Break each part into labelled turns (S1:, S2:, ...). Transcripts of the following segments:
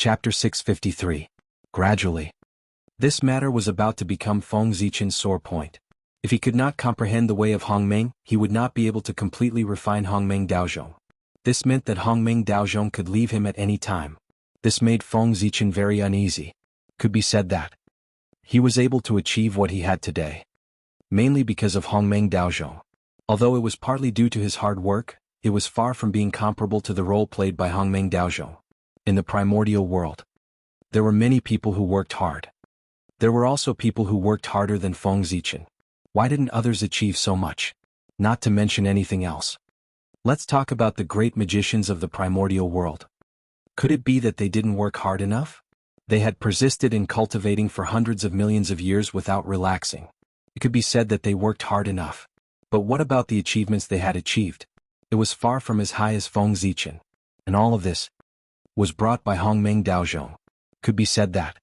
S1: Chapter 653. Gradually. This matter was about to become Feng Zichen's sore point. If he could not comprehend the way of Hongmeng, he would not be able to completely refine Hongmeng Daozhong. This meant that Hongmeng Daozhong could leave him at any time. This made Feng Zichen very uneasy. Could be said that he was able to achieve what he had today, mainly because of Hongmeng Daozhong. Although it was partly due to his hard work, it was far from being comparable to the role played by Hongmeng Daozhong. In the primordial world, there were many people who worked hard. There were also people who worked harder than Feng Zichen. Why didn't others achieve so much? Not to mention anything else. Let's talk about the great magicians of the primordial world. Could it be that they didn't work hard enough? They had persisted in cultivating for hundreds of millions of years without relaxing. It could be said that they worked hard enough. But what about the achievements they had achieved? It was far from as high as Feng Zichen. And all of this was brought by Hongmeng Daozhong. Could be said that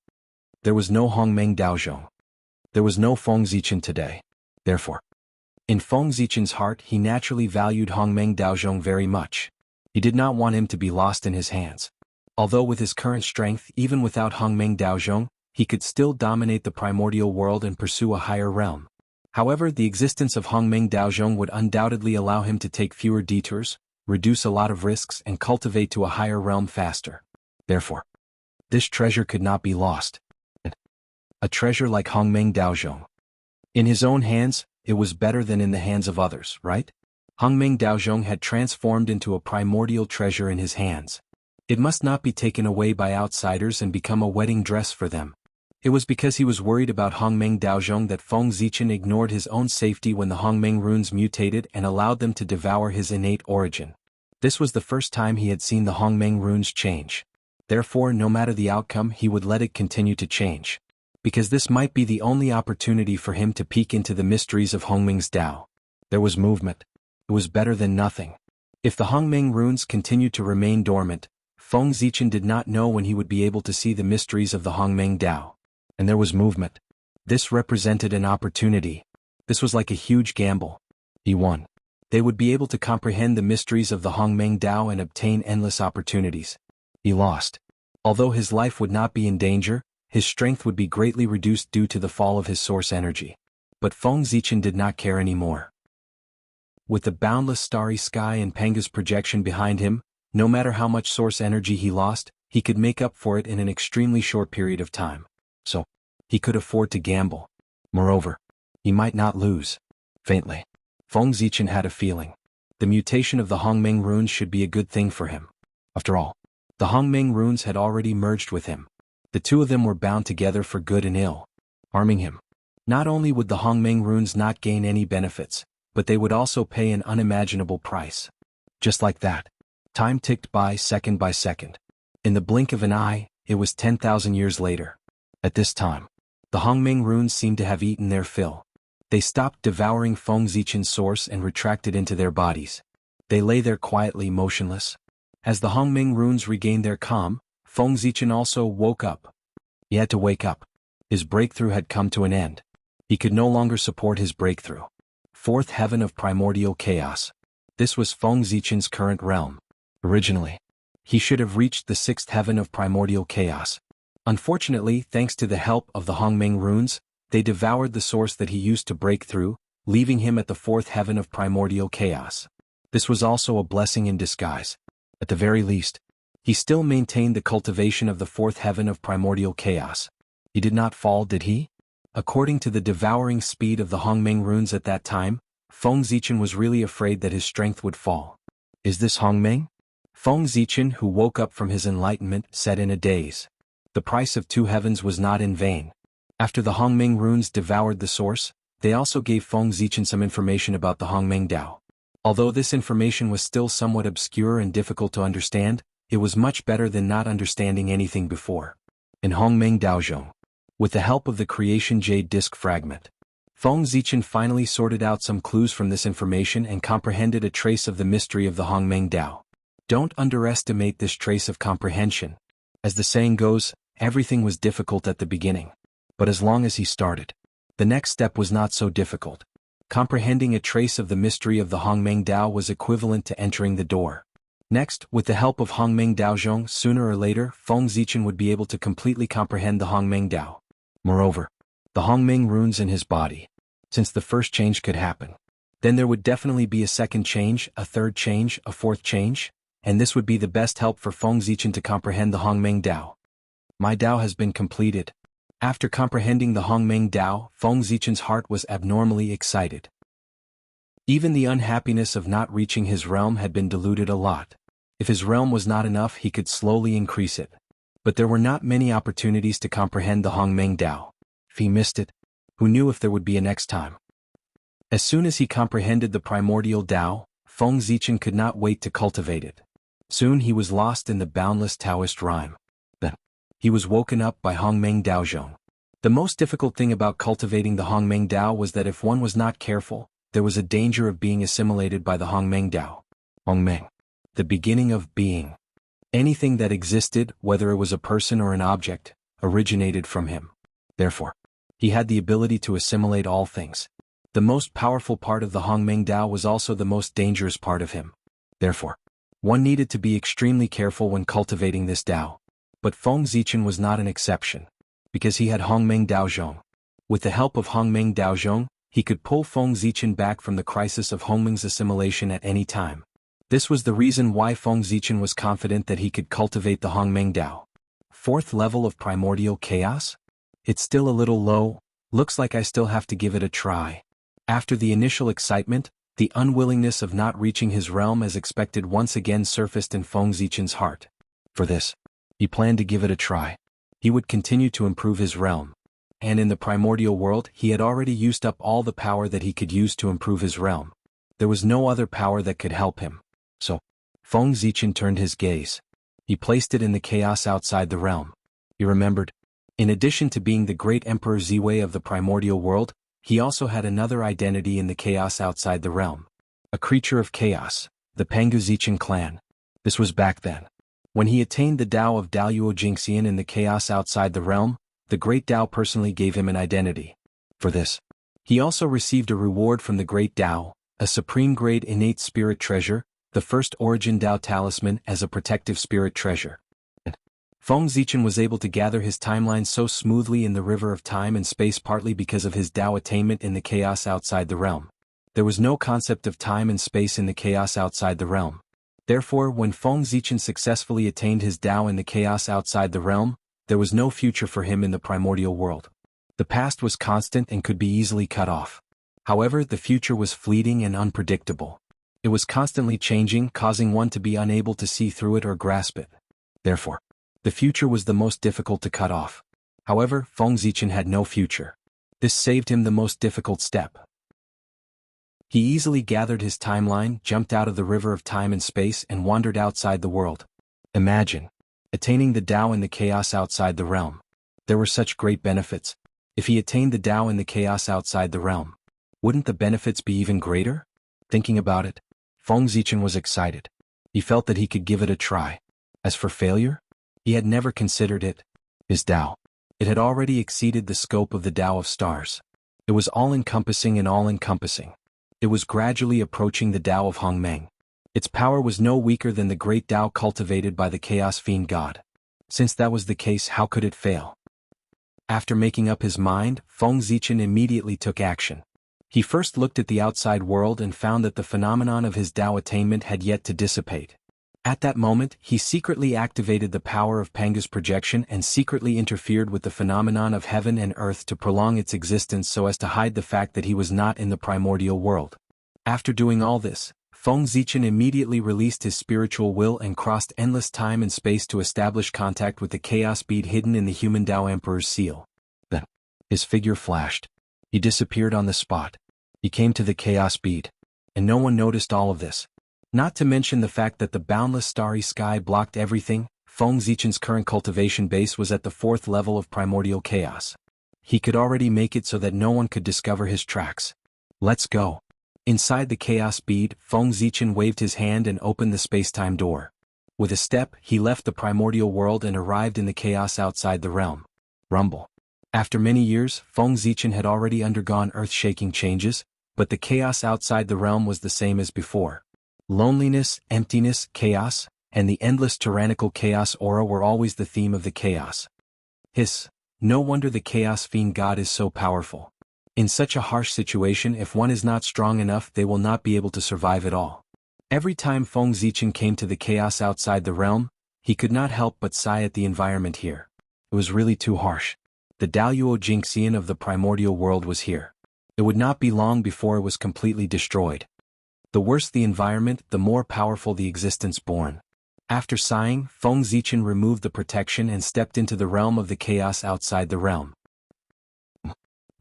S1: there was no Hongmeng Daozhong. There was no Feng Zichen today. Therefore, in Feng Zichen's heart he naturally valued Hongmeng Daozhong very much. He did not want him to be lost in his hands. Although with his current strength, even without Hongmeng Daozhong, he could still dominate the primordial world and pursue a higher realm. However, the existence of Hongmeng Daozhong would undoubtedly allow him to take fewer detours, reduce a lot of risks, and cultivate to a higher realm faster. Therefore, this treasure could not be lost. A treasure like Hongmeng Daozhong. In his own hands, it was better than in the hands of others, right? Hongmeng Daozhong had transformed into a primordial treasure in his hands. It must not be taken away by outsiders and become a wedding dress for them. It was because he was worried about Hongmeng Daozhong that Feng Zichen ignored his own safety when the Hongmeng runes mutated and allowed them to devour his innate origin. This was the first time he had seen the Hongmeng runes change. Therefore, no matter the outcome, he would let it continue to change. Because this might be the only opportunity for him to peek into the mysteries of Hongmeng's Dao. There was movement. It was better than nothing. If the Hongmeng runes continued to remain dormant, Feng Zichen did not know when he would be able to see the mysteries of the Hongmeng Dao. And there was movement. This represented an opportunity. This was like a huge gamble. He won. They would be able to comprehend the mysteries of the Hongmeng Dao and obtain endless opportunities. He lost. Although his life would not be in danger, his strength would be greatly reduced due to the fall of his source energy. But Feng Zichen did not care anymore. With the boundless starry sky and Panga's projection behind him, no matter how much source energy he lost, he could make up for it in an extremely short period of time. So, he could afford to gamble. Moreover, he might not lose. Faintly, Feng Zichen had a feeling. The mutation of the Hongmeng runes should be a good thing for him. After all, the Hongmeng runes had already merged with him. The two of them were bound together for good and ill, harming him. Not only would the Hongmeng runes not gain any benefits, but they would also pay an unimaginable price. Just like that, time ticked by second. In the blink of an eye, it was 10,000 years later. At this time, the Hongmeng runes seemed to have eaten their fill. They stopped devouring Feng Zichen's source and retracted into their bodies. They lay there quietly motionless. As the Hongmeng runes regained their calm, Feng Zichen also woke up. He had to wake up. His breakthrough had come to an end. He could no longer support his breakthrough. Fourth heaven of primordial chaos. This was Feng Zichen's current realm. Originally, he should have reached the sixth heaven of primordial chaos. Unfortunately, thanks to the help of the Hongmeng runes, they devoured the source that he used to break through, leaving him at the fourth heaven of primordial chaos. This was also a blessing in disguise. At the very least, he still maintained the cultivation of the fourth heaven of primordial chaos. He did not fall, did he? According to the devouring speed of the Hongmeng runes at that time, Feng Zichen was really afraid that his strength would fall. Is this Hongmeng? Feng Zichen, who woke up from his enlightenment, said in a daze. The price of 2 heavens was not in vain. After the Hongmeng runes devoured the source, they also gave Feng Zichen some information about the Hongmeng Dao. Although this information was still somewhat obscure and difficult to understand, it was much better than not understanding anything before. In Hongmeng Daozhong, with the help of the creation jade disc fragment, Feng Zichen finally sorted out some clues from this information and comprehended a trace of the mystery of the Hongmeng Dao. Don't underestimate this trace of comprehension. As the saying goes, everything was difficult at the beginning. But as long as he started, the next step was not so difficult. Comprehending a trace of the mystery of the Hongmeng Dao was equivalent to entering the door. Next, with the help of Hongmeng Daozhong, sooner or later, Feng Zichen would be able to completely comprehend the Hongmeng Dao. Moreover, the Hongmeng runes in his body. Since the first change could happen, then there would definitely be a second change, a third change, a fourth change, and this would be the best help for Feng Zichen to comprehend the Hongmeng Dao. My Dao has been completed. After comprehending the Hongmeng Dao, Feng Zichen's heart was abnormally excited. Even the unhappiness of not reaching his realm had been diluted a lot. If his realm was not enough, he could slowly increase it. But there were not many opportunities to comprehend the Hongmeng Dao. If he missed it, who knew if there would be a next time? As soon as he comprehended the primordial Dao, Feng Zichen could not wait to cultivate it. Soon he was lost in the boundless Taoist rhyme. Then, he was woken up by Hongmeng Daozhong. The most difficult thing about cultivating the Hongmeng Dao was that if one was not careful, there was a danger of being assimilated by the Hongmeng Dao. Hongmeng, the beginning of being. Anything that existed, whether it was a person or an object, originated from him. Therefore, he had the ability to assimilate all things. The most powerful part of the Hongmeng Dao was also the most dangerous part of him. Therefore, one needed to be extremely careful when cultivating this Dao. But Feng Zichen was not an exception, because he had Hongmeng Daozhong. With the help of Hongmeng Daozhong, he could pull Feng Zichen back from the crisis of Hongmeng's assimilation at any time. This was the reason why Feng Zichen was confident that he could cultivate the Hongmeng Dao. Fourth level of primordial chaos? It's still a little low, looks like I still have to give it a try. After the initial excitement, the unwillingness of not reaching his realm as expected once again surfaced in Feng Zichen's heart. For this, he planned to give it a try. He would continue to improve his realm. And in the primordial world, he had already used up all the power that he could use to improve his realm. There was no other power that could help him. So, Feng Zichen turned his gaze. He placed it in the chaos outside the realm. He remembered, in addition to being the great Emperor Ziwei of the primordial world, he also had another identity in the chaos outside the realm. A creature of chaos, the Pangu Zichen clan. This was back then. When he attained the Dao of Daluo Jingxian in the chaos outside the realm, the Great Dao personally gave him an identity. For this, he also received a reward from the Great Dao, a supreme-grade innate spirit treasure, the first origin Dao talisman as a protective spirit treasure. Feng Zichen was able to gather his timeline so smoothly in the river of time and space partly because of his Dao attainment in the chaos outside the realm. There was no concept of time and space in the chaos outside the realm. Therefore, when Feng Zichen successfully attained his Dao in the chaos outside the realm, there was no future for him in the primordial world. The past was constant and could be easily cut off. However, the future was fleeting and unpredictable. It was constantly changing, causing one to be unable to see through it or grasp it. Therefore, the future was the most difficult to cut off. However, Feng Zichen had no future. This saved him the most difficult step. He easily gathered his timeline, jumped out of the river of time and space and wandered outside the world. Imagine attaining the Dao in the chaos outside the realm. There were such great benefits. If he attained the Dao in the chaos outside the realm, wouldn't the benefits be even greater? Thinking about it, Feng Zichen was excited. He felt that he could give it a try. As for failure, he had never considered it. His Dao. It had already exceeded the scope of the Dao of stars. It was all-encompassing and all-encompassing. It was gradually approaching the Dao of Hongmeng. Its power was no weaker than the great Dao cultivated by the Chaos Fiend God. Since that was the case, how could it fail? After making up his mind, Feng Zichen immediately took action. He first looked at the outside world and found that the phenomenon of his Dao attainment had yet to dissipate. At that moment, he secretly activated the power of Pangu's projection and secretly interfered with the phenomenon of heaven and earth to prolong its existence so as to hide the fact that he was not in the primordial world. After doing all this, Feng Zichen immediately released his spiritual will and crossed endless time and space to establish contact with the chaos bead hidden in the human Dao Emperor's seal. Then, his figure flashed. He disappeared on the spot. He came to the chaos bead. And no one noticed all of this. Not to mention the fact that the boundless starry sky blocked everything. Feng Zichen's current cultivation base was at the 4th level of primordial chaos. He could already make it so that no one could discover his tracks. Let's go. Inside the chaos bead, Feng Zichen waved his hand and opened the space-time door. With a step, he left the primordial world and arrived in the chaos outside the realm. Rumble. After many years, Feng Zichen had already undergone earth-shaking changes, but the chaos outside the realm was the same as before. Loneliness, emptiness, chaos, and the endless tyrannical chaos aura were always the theme of the chaos. Hiss. No wonder the chaos fiend god is so powerful. In such a harsh situation, if one is not strong enough, they will not be able to survive at all. Every time Feng Zichen came to the chaos outside the realm, he could not help but sigh at the environment here. It was really too harsh. The Daluo Jingxian of the primordial world was here. It would not be long before it was completely destroyed. The worse the environment, the more powerful the existence born. After sighing, Feng Zichen removed the protection and stepped into the realm of the chaos outside the realm.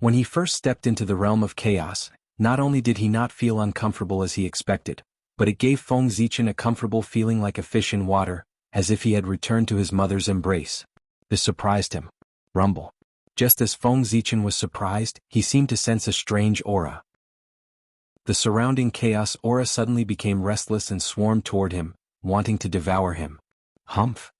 S1: When he first stepped into the realm of chaos, not only did he not feel uncomfortable as he expected, but it gave Feng Zichen a comfortable feeling like a fish in water, as if he had returned to his mother's embrace. This surprised him. Rumble. Just as Feng Zichen was surprised, he seemed to sense a strange aura. The surrounding chaos aura suddenly became restless and swarmed toward him, wanting to devour him. Humph.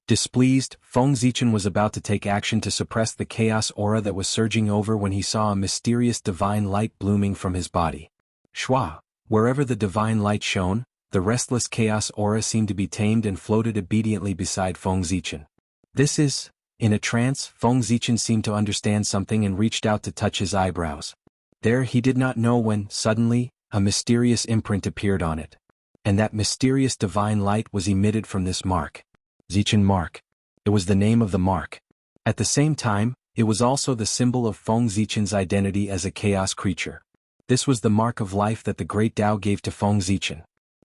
S1: Displeased, Feng Zichen was about to take action to suppress the chaos aura that was surging over when he saw a mysterious divine light blooming from his body. Shwa. Wherever the divine light shone, the restless chaos aura seemed to be tamed and floated obediently beside Feng Zichen. This is... In a trance, Feng Zichen seemed to understand something and reached out to touch his eyebrows. There he did not know when, suddenly, a mysterious imprint appeared on it. And that mysterious divine light was emitted from this mark. Zichen mark. It was the name of the mark. At the same time, it was also the symbol of Feng Zichen's identity as a chaos creature. This was the mark of life that the great Tao gave to Feng Zichen.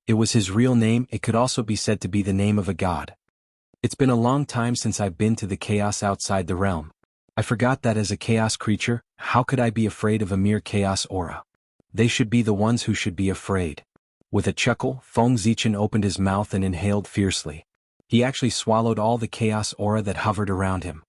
S1: It was his real name. It could also be said to be the name of a god. It's been a long time since I've been to the chaos outside the realm. I forgot that as a chaos creature, how could I be afraid of a mere chaos aura? They should be the ones who should be afraid. With a chuckle, Feng Zichen opened his mouth and inhaled fiercely. He actually swallowed all the chaos aura that hovered around him.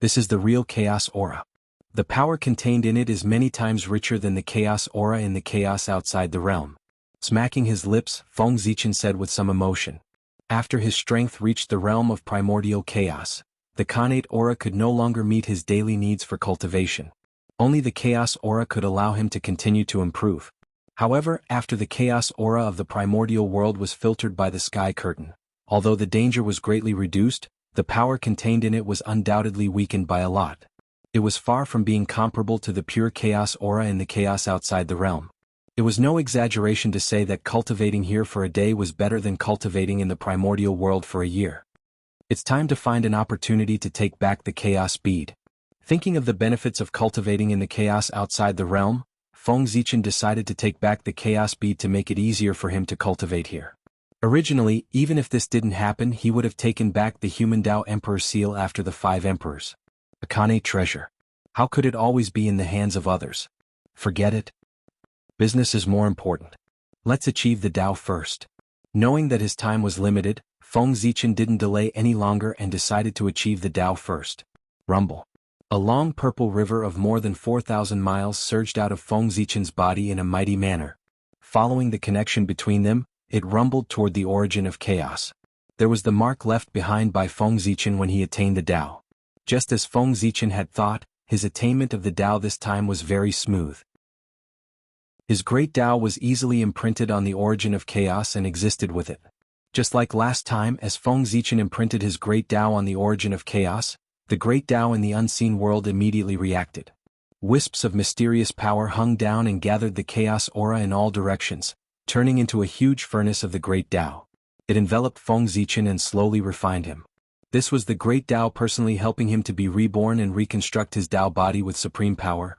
S1: This is the real chaos aura. The power contained in it is many times richer than the chaos aura in the chaos outside the realm. Smacking his lips, Feng Zichen said with some emotion. After his strength reached the realm of primordial chaos, the Khanate aura could no longer meet his daily needs for cultivation. Only the chaos aura could allow him to continue to improve. However, after the chaos aura of the primordial world was filtered by the sky curtain, although the danger was greatly reduced, the power contained in it was undoubtedly weakened by a lot. It was far from being comparable to the pure chaos aura in the chaos outside the realm. It was no exaggeration to say that cultivating here for a day was better than cultivating in the primordial world for a year. It's time to find an opportunity to take back the chaos bead. Thinking of the benefits of cultivating in the chaos outside the realm, Feng Zichen decided to take back the chaos bead to make it easier for him to cultivate here. Originally, even if this didn't happen, he would have taken back the human Tao Emperor seal after the 5 emperors. A Khanate treasure. How could it always be in the hands of others? Forget it. Business is more important. Let's achieve the Tao first. Knowing that his time was limited, Feng Zichen didn't delay any longer and decided to achieve the Tao first. Rumble. A long purple river of more than 4,000 miles surged out of Feng Zichen's body in a mighty manner. Following the connection between them, it rumbled toward the origin of chaos. There was the mark left behind by Feng Zichen when he attained the Tao. Just as Feng Zichen had thought, his attainment of the Tao this time was very smooth. His great Tao was easily imprinted on the origin of chaos and existed with it. Just like last time, as Feng Zichen imprinted his great Tao on the origin of chaos, the great Tao in the unseen world immediately reacted. Wisps of mysterious power hung down and gathered the chaos aura in all directions, turning into a huge furnace of the great Tao. It enveloped Feng Zichen and slowly refined him. This was the great Tao personally helping him to be reborn and reconstruct his Tao body with supreme power.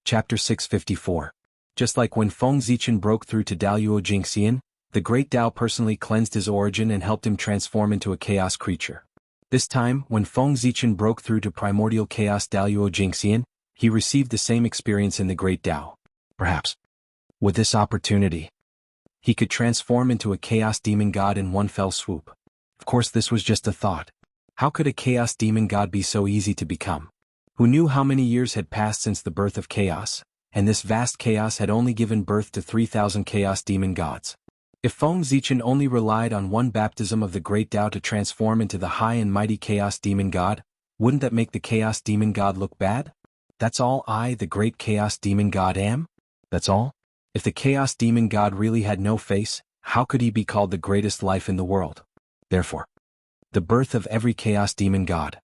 S1: Chapter 654. Just like when Feng Zichen broke through to Daluo Jingxian, the great Tao personally cleansed his origin and helped him transform into a chaos creature. This time, when Feng Zichen broke through to primordial chaos Daluo Jingxian, he received the same experience in the great Tao. Perhaps, with this opportunity, he could transform into a chaos demon god in one fell swoop. Of course, this was just a thought. How could a chaos demon god be so easy to become? Who knew how many years had passed since the birth of chaos, and this vast chaos had only given birth to 3,000 chaos demon gods. If Feng Zichen only relied on one baptism of the great Tao to transform into the high and mighty chaos demon god, wouldn't that make the chaos demon god look bad? That's all I, the great chaos demon god, am? That's all? If the Chaos Demon God really had no face, how could he be called the greatest life in the world? Therefore, the birth of every Chaos Demon God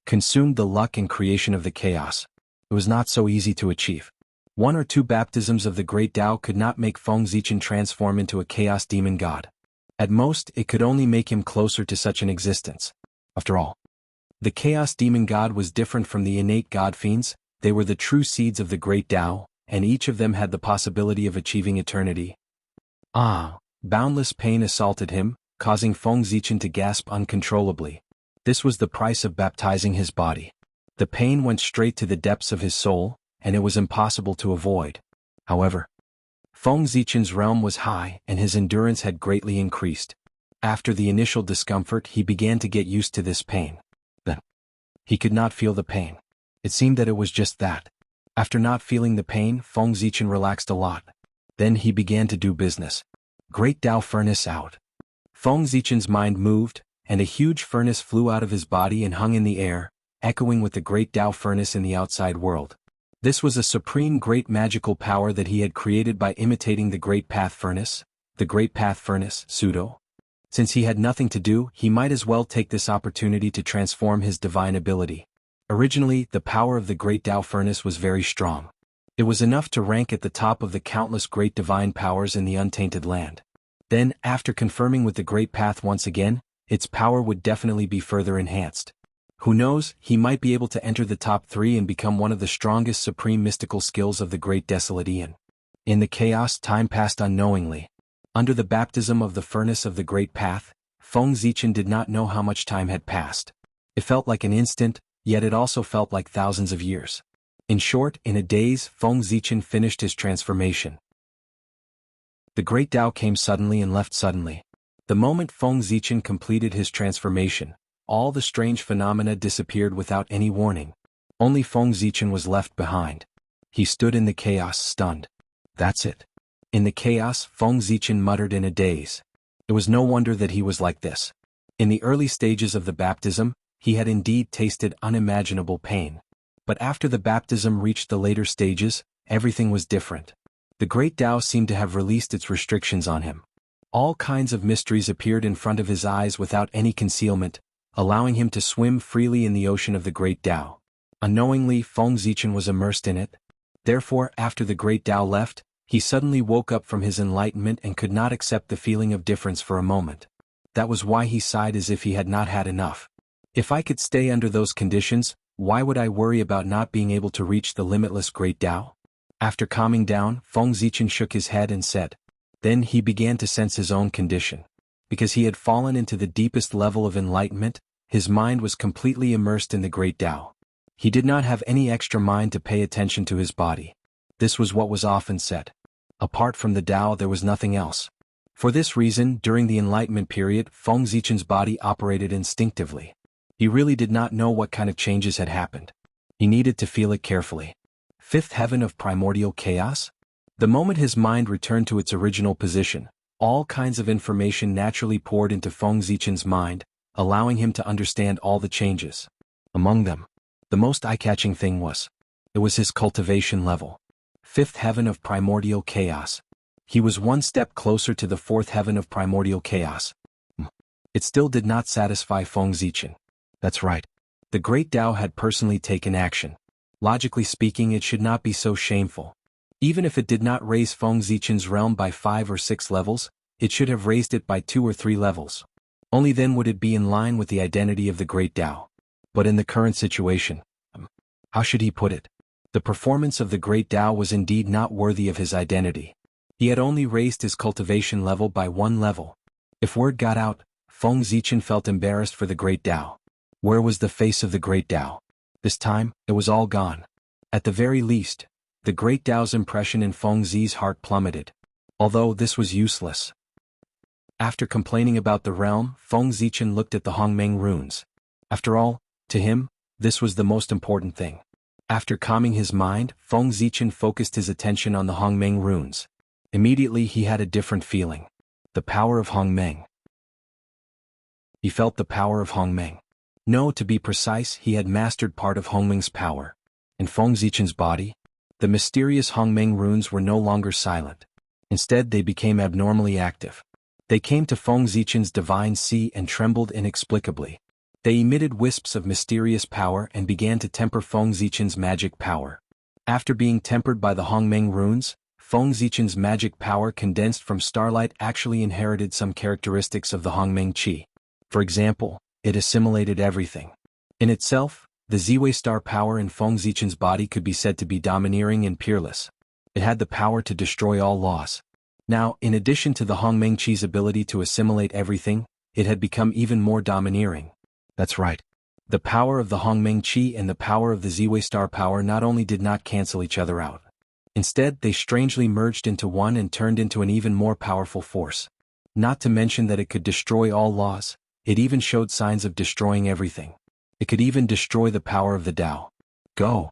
S1: consumed the luck and creation of the chaos. It was not so easy to achieve. 1 or 2 baptisms of the great Tao could not make Feng Zichen transform into a Chaos Demon God. At most, it could only make him closer to such an existence. After all, the Chaos Demon God was different from the innate God Fiends. They were the true seeds of the great Tao, and each of them had the possibility of achieving eternity. Boundless pain assaulted him, causing Feng Zichen to gasp uncontrollably. This was the price of baptizing his body. The pain went straight to the depths of his soul, and it was impossible to avoid. However, Feng Zichen's realm was high and his endurance had greatly increased. After the initial discomfort, he began to get used to this pain. Then, he could not feel the pain. It seemed that it was just that. After not feeling the pain, Feng Zichen relaxed a lot. Then he began to do business. Great Tao Furnace out. Feng Zichen's mind moved, and a huge furnace flew out of his body and hung in the air, echoing with the Great Tao Furnace in the outside world. This was a supreme great magical power that he had created by imitating the Great Path Furnace, pseudo. Since he had nothing to do, he might as well take this opportunity to transform his divine ability. Originally, the power of the Great Tao Furnace was very strong. It was enough to rank at the top of the countless great divine powers in the untainted land. Then, after confirming with the Great Path once again, its power would definitely be further enhanced. Who knows, he might be able to enter the top 3 and become one of the strongest supreme mystical skills of the Great Desolate Eon. In the chaos, time passed unknowingly. Under the baptism of the furnace of the Great Path, Feng Zichen did not know how much time had passed. It felt like an instant, yet it also felt like thousands of years. In short, in a daze, Feng Zichen finished his transformation. The Great Tao came suddenly and left suddenly. The moment Feng Zichen completed his transformation, all the strange phenomena disappeared without any warning. Only Feng Zichen was left behind. He stood in the chaos stunned. That's it. In the chaos, Feng Zichen muttered in a daze. It was no wonder that he was like this. In the early stages of the baptism, he had indeed tasted unimaginable pain. But after the baptism reached the later stages, everything was different. The Great Tao seemed to have released its restrictions on him. All kinds of mysteries appeared in front of his eyes without any concealment, allowing him to swim freely in the ocean of the Great Tao. Unknowingly, Feng Zichen was immersed in it. Therefore, after the Great Tao left, he suddenly woke up from his enlightenment and could not accept the feeling of difference for a moment. That was why he sighed as if he had not had enough. If I could stay under those conditions, why would I worry about not being able to reach the limitless Great Tao? After calming down, Feng Zichen shook his head and said. Then he began to sense his own condition. Because he had fallen into the deepest level of enlightenment, his mind was completely immersed in the Great Tao. He did not have any extra mind to pay attention to his body. This was what was often said. Apart from the Tao, there was nothing else. For this reason, during the enlightenment period, Feng Zichen's body operated instinctively. He really did not know what kind of changes had happened. He needed to feel it carefully. Fifth heaven of primordial chaos? The moment his mind returned to its original position, all kinds of information naturally poured into Feng Zichen's mind, allowing him to understand all the changes. Among them, the most eye-catching thing was, it was his cultivation level. Fifth heaven of primordial chaos. He was one step closer to the fourth heaven of primordial chaos. It still did not satisfy Feng Zichen. That's right. The Great Tao had personally taken action. Logically speaking, it should not be so shameful. Even if it did not raise Feng Zichen's realm by 5 or 6 levels, it should have raised it by 2 or 3 levels. Only then would it be in line with the identity of the Great Tao. But in the current situation, how should he put it? The performance of the Great Tao was indeed not worthy of his identity. He had only raised his cultivation level by 1 level. If word got out, Feng Zichen felt embarrassed for the Great Tao. Where was the face of the Great Tao? This time, it was all gone. At the very least, the Great Tao's impression in Feng Zi's heart plummeted. Although this was useless. After complaining about the realm, Feng Zichen looked at the Hongmeng runes. After all, to him, this was the most important thing. After calming his mind, Feng Zichen focused his attention on the Hongmeng runes. Immediately he had a different feeling. The power of Hongmeng. He felt the power of Hongmeng. No, to be precise, he had mastered part of Hongmeng's power. In Feng Zichen's body, The mysterious Hongmeng runes were no longer silent. Instead, they became abnormally active. They came to Feng Zichen's divine sea and trembled inexplicably. They emitted wisps of mysterious power and began to temper Feng Zichen's magic power. After being tempered by the Hongmeng runes, Feng Zichen's magic power condensed from starlight actually inherited some characteristics of the Hongmeng Qi. For example, it assimilated everything. In itself, the Ziwei star power in Feng Zichen's body could be said to be domineering and peerless. It had the power to destroy all laws. Now, in addition to the Hongmeng Qi's ability to assimilate everything, it had become even more domineering. That's right. The power of the Hongmeng Qi and the power of the Ziwei star power not only did not cancel each other out. Instead, they strangely merged into one and turned into an even more powerful force. Not to mention that it could destroy all laws, it even showed signs of destroying everything. It could even destroy the power of the Tao. Go!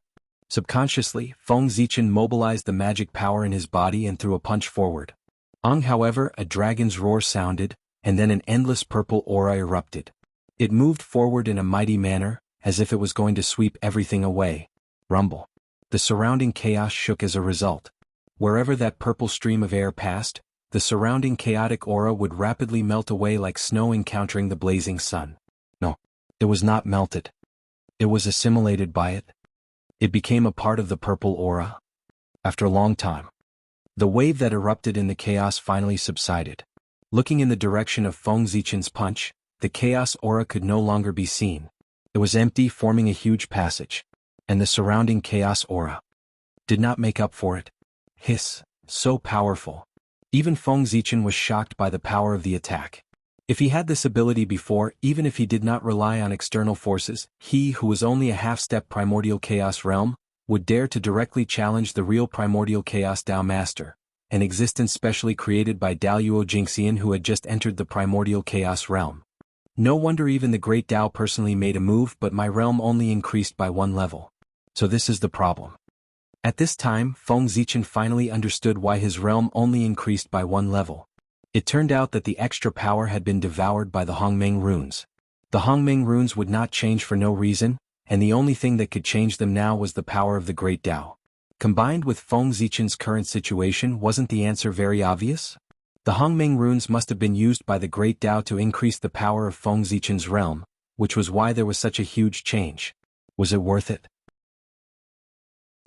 S1: Subconsciously, Feng Zichen mobilized the magic power in his body and threw a punch forward. However, a dragon's roar sounded, and then an endless purple aura erupted. It moved forward in a mighty manner, as if it was going to sweep everything away. Rumble. The surrounding chaos shook as a result. Wherever that purple stream of air passed, the surrounding chaotic aura would rapidly melt away like snow encountering the blazing sun. No, it was not melted. It was assimilated by it. It became a part of the purple aura. After a long time, the wave that erupted in the chaos finally subsided. Looking in the direction of Feng Zichen's punch, the chaos aura could no longer be seen. It was empty, forming a huge passage. And the surrounding chaos aura did not make up for it. Hiss, so powerful. Even Feng Zichen was shocked by the power of the attack. If he had this ability before, even if he did not rely on external forces, he who was only a half-step primordial chaos realm, would dare to directly challenge the real primordial chaos Tao Master, an existence specially created by Daluo Jingxian who had just entered the primordial chaos realm. No wonder even the great Tao personally made a move, but my realm only increased by one level. So this is the problem. At this time, Feng Zichen finally understood why his realm only increased by one level. It turned out that the extra power had been devoured by the Hongmeng runes. The Hongmeng runes would not change for no reason, and the only thing that could change them now was the power of the great Tao. Combined with Feng Zichen's current situation, wasn't the answer very obvious? The Hongmeng runes must have been used by the great Tao to increase the power of Feng Zichen's realm, which was why there was such a huge change. Was it worth it?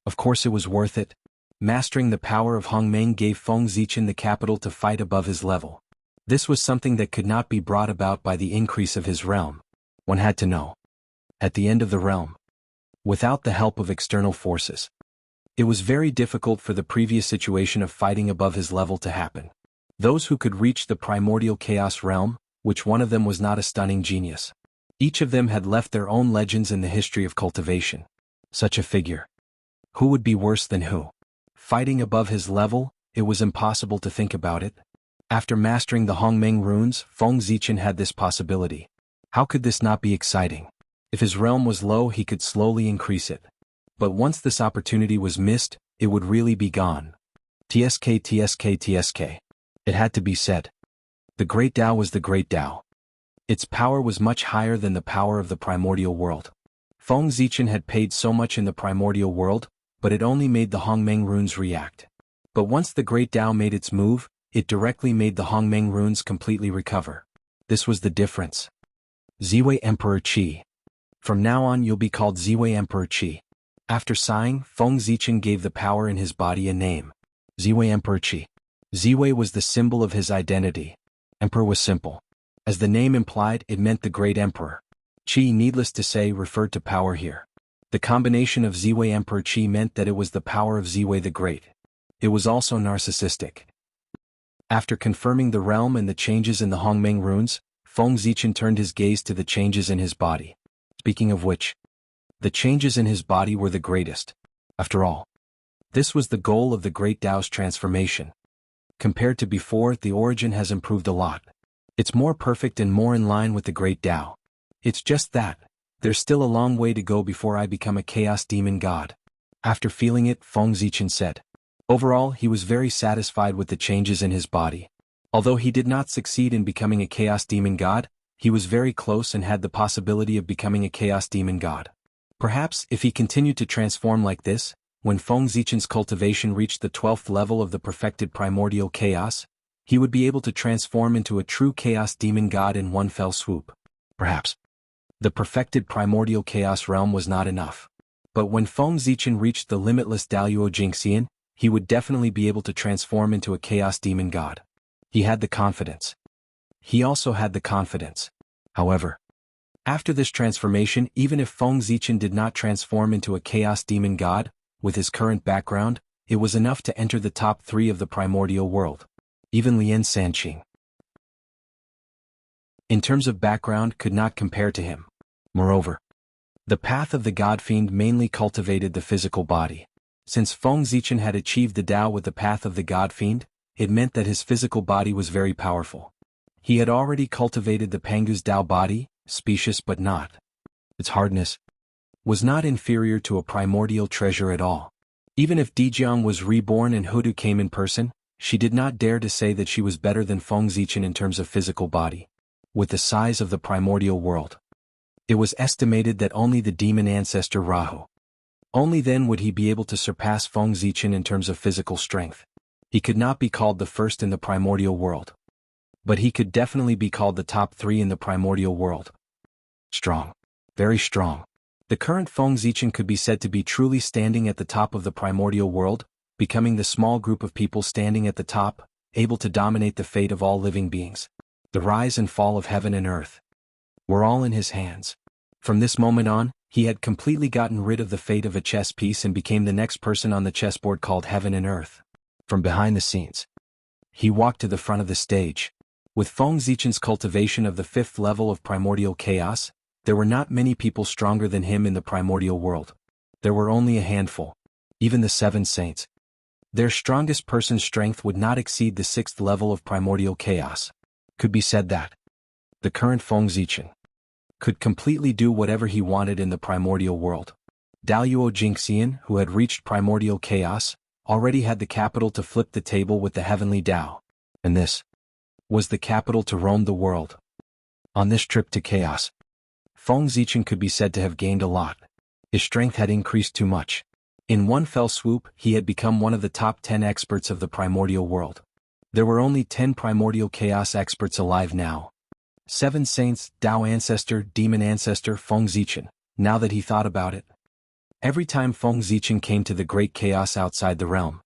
S1: Of course it was worth it. Mastering the power of Hongmeng gave Feng Zichen the capital to fight above his level. This was something that could not be brought about by the increase of his realm. One had to know. At the end of the realm, without the help of external forces, it was very difficult for the previous situation of fighting above his level to happen. Those who could reach the primordial chaos realm, which one of them was not a stunning genius. Each of them had left their own legends in the history of cultivation. Such a figure. Who would be worse than who? Fighting above his level, it was impossible to think about it. After mastering the Hongmeng runes, Feng Zichen had this possibility. How could this not be exciting? If his realm was low, he could slowly increase it. But once this opportunity was missed, it would really be gone. TSK. It had to be said. The Great Tao was the Great Tao. Its power was much higher than the power of the primordial world. Feng Zichen had paid so much in the primordial world, but it only made the Hongmeng runes react. But once the Great Tao made its move, it directly made the Hongmeng runes completely recover. This was the difference. Ziwei Emperor Qi. From now on you'll be called Ziwei Emperor Qi. After sighing, Feng Zichen gave the power in his body a name. Ziwei Emperor Qi. Ziwei was the symbol of his identity. Emperor was simple. As the name implied, it meant the Great Emperor. Qi, needless to say, referred to power here. The combination of Ziwei Emperor Qi meant that it was the power of Ziwei the Great. It was also narcissistic. After confirming the realm and the changes in the Hongmeng runes, Feng Zichen turned his gaze to the changes in his body. Speaking of which, the changes in his body were the greatest. After all, this was the goal of the Great Tao's transformation. Compared to before, the origin has improved a lot. It's more perfect and more in line with the Great Tao. It's just that, there's still a long way to go before I become a Chaos Demon God. After feeling it, Feng Zichen said. Overall, he was very satisfied with the changes in his body. Although he did not succeed in becoming a Chaos Demon God, he was very close and had the possibility of becoming a Chaos Demon God. Perhaps, if he continued to transform like this, when Feng Zichen's cultivation reached the 12th level of the perfected primordial chaos, he would be able to transform into a true chaos demon god in one fell swoop. Perhaps the perfected primordial chaos realm was not enough. But when Feng Zichen reached the limitless Daluo Jingxian, he would definitely be able to transform into a chaos demon god. He had the confidence. He also had the confidence. However, after this transformation, even if Feng Zichen did not transform into a chaos demon god, with his current background, it was enough to enter the top 3 of the primordial world. Even Lien Sanqing, in terms of background, could not compare to him. Moreover, the path of the God Fiend mainly cultivated the physical body. Since Feng Zichen had achieved the Tao with the path of the God Fiend, it meant that his physical body was very powerful. He had already cultivated the Pangu's Tao body, specious but not. Its hardness was not inferior to a primordial treasure at all. Even if Dijiang was reborn and Hudu came in person, she did not dare to say that she was better than Feng Zichen in terms of physical body. With the size of the primordial world, it was estimated that only the demon ancestor Rahu. Only then would he be able to surpass Feng Zichen in terms of physical strength. He could not be called the first in the primordial world, but he could definitely be called the top 3 in the primordial world. Strong. Very strong. The current Feng Zichen could be said to be truly standing at the top of the primordial world, becoming the small group of people standing at the top, able to dominate the fate of all living beings. The rise and fall of heaven and earth were all in his hands. From this moment on, he had completely gotten rid of the fate of a chess piece and became the next person on the chessboard called heaven and earth. From behind the scenes, he walked to the front of the stage. With Feng Zichen's cultivation of the 5th level of primordial chaos, there were not many people stronger than him in the primordial world. There were only a handful. Even the 7 saints. Their strongest person's strength would not exceed the 6th level of primordial chaos. Could be said that the current Feng Zichen could completely do whatever he wanted in the primordial world. Daluo Jingxian, who had reached primordial chaos, already had the capital to flip the table with the heavenly Tao. And this was the capital to roam the world. On this trip to chaos, Feng Zichen could be said to have gained a lot. His strength had increased too much. In one fell swoop, he had become one of the top 10 experts of the primordial world. There were only 10 primordial chaos experts alive now. 7 saints, Tao ancestor, demon ancestor, Feng Zichen. Now that he thought about it, every time Feng Zichen came to the great chaos outside the realm,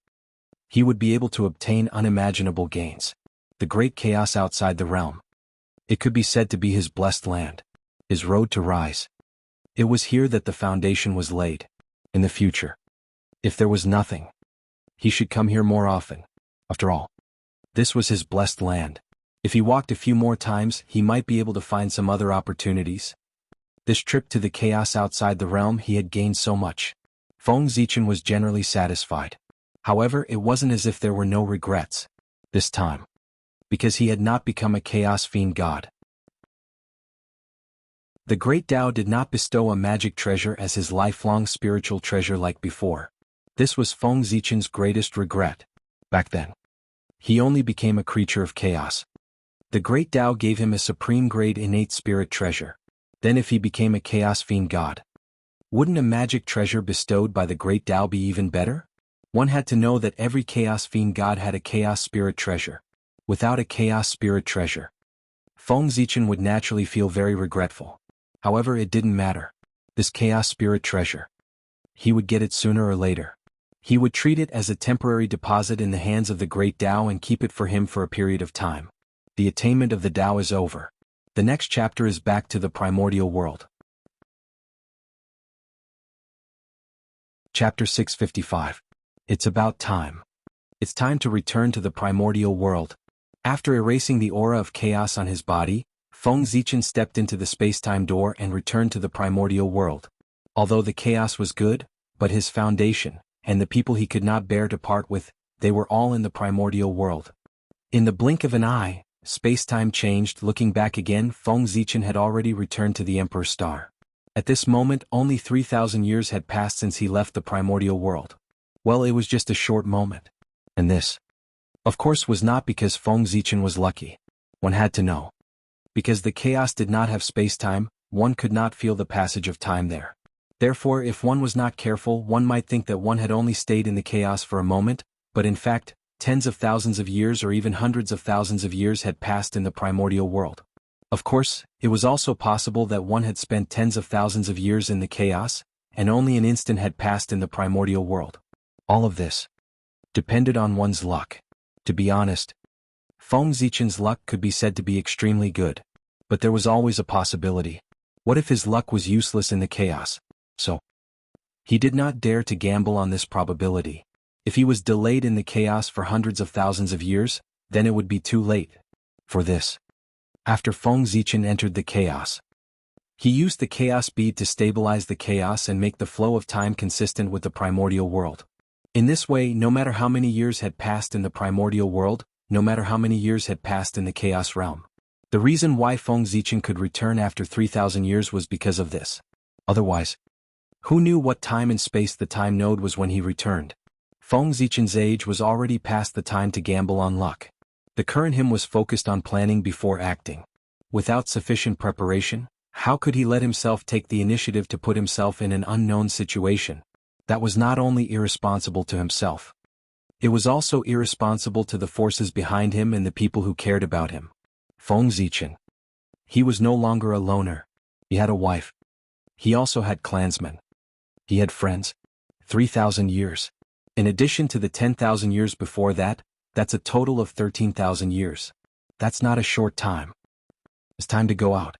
S1: he would be able to obtain unimaginable gains. The great chaos outside the realm. It could be said to be his blessed land, his road to rise. It was here that the foundation was laid. In the future, if there was nothing, he should come here more often. After all, this was his blessed land. If he walked a few more times, he might be able to find some other opportunities. This trip to the chaos outside the realm, he had gained so much. Feng Zichen was generally satisfied. However, it wasn't as if there were no regrets. This time, because he had not become a chaos fiend god. The great Tao did not bestow a magic treasure as his lifelong spiritual treasure like before. This was Feng Zichen's greatest regret. Back then, he only became a creature of chaos. The great Tao gave him a supreme grade innate spirit treasure. Then if he became a chaos fiend god, wouldn't a magic treasure bestowed by the great Tao be even better? One had to know that every chaos fiend god had a chaos spirit treasure. Without a chaos spirit treasure, Feng Zichen would naturally feel very regretful. However, it didn't matter. This chaos spirit treasure, he would get it sooner or later. He would treat it as a temporary deposit in the hands of the great Tao and keep it for him for a period of time. The attainment of the Tao is over. The next chapter is back to the primordial world. Chapter 655. It's about time. It's time to return to the primordial world. After erasing the aura of chaos on his body, Feng Zichen stepped into the space-time door and returned to the primordial world. Although the chaos was good, but his foundation, and the people he could not bear to part with, they were all in the primordial world. In the blink of an eye, space-time changed. Looking back again, Feng Zichen had already returned to the Emperor's Star. At this moment, only 3,000 years had passed since he left the primordial world. Well, it was just a short moment. And this, of course, was not because Feng Zichen was lucky. One had to know. Because the chaos did not have space-time, one could not feel the passage of time there. Therefore, if one was not careful, one might think that one had only stayed in the chaos for a moment, but in fact, tens of thousands of years or even hundreds of thousands of years had passed in the primordial world. Of course, it was also possible that one had spent tens of thousands of years in the chaos, and only an instant had passed in the primordial world. All of this depended on one's luck. To be honest, Feng Zichen's luck could be said to be extremely good. But there was always a possibility. What if his luck was useless in the chaos? So, he did not dare to gamble on this probability. If he was delayed in the chaos for hundreds of thousands of years, then it would be too late for this. After Feng Zichen entered the chaos, he used the chaos bead to stabilize the chaos and make the flow of time consistent with the primordial world. In this way, no matter how many years had passed in the primordial world, no matter how many years had passed in the chaos realm, the reason why Feng Zichen could return after 3,000 years was because of this. Otherwise, who knew what time and space the time node was when he returned? Feng Zichen's age was already past the time to gamble on luck. The current him was focused on planning before acting. Without sufficient preparation, how could he let himself take the initiative to put himself in an unknown situation? That was not only irresponsible to himself. It was also irresponsible to the forces behind him and the people who cared about him. Feng Zichen. He was no longer a loner. He had a wife. He also had clansmen. He had friends. 3,000 years. In addition to the 10,000 years before that, that's a total of 13,000 years. That's not a short time. It's time to go out.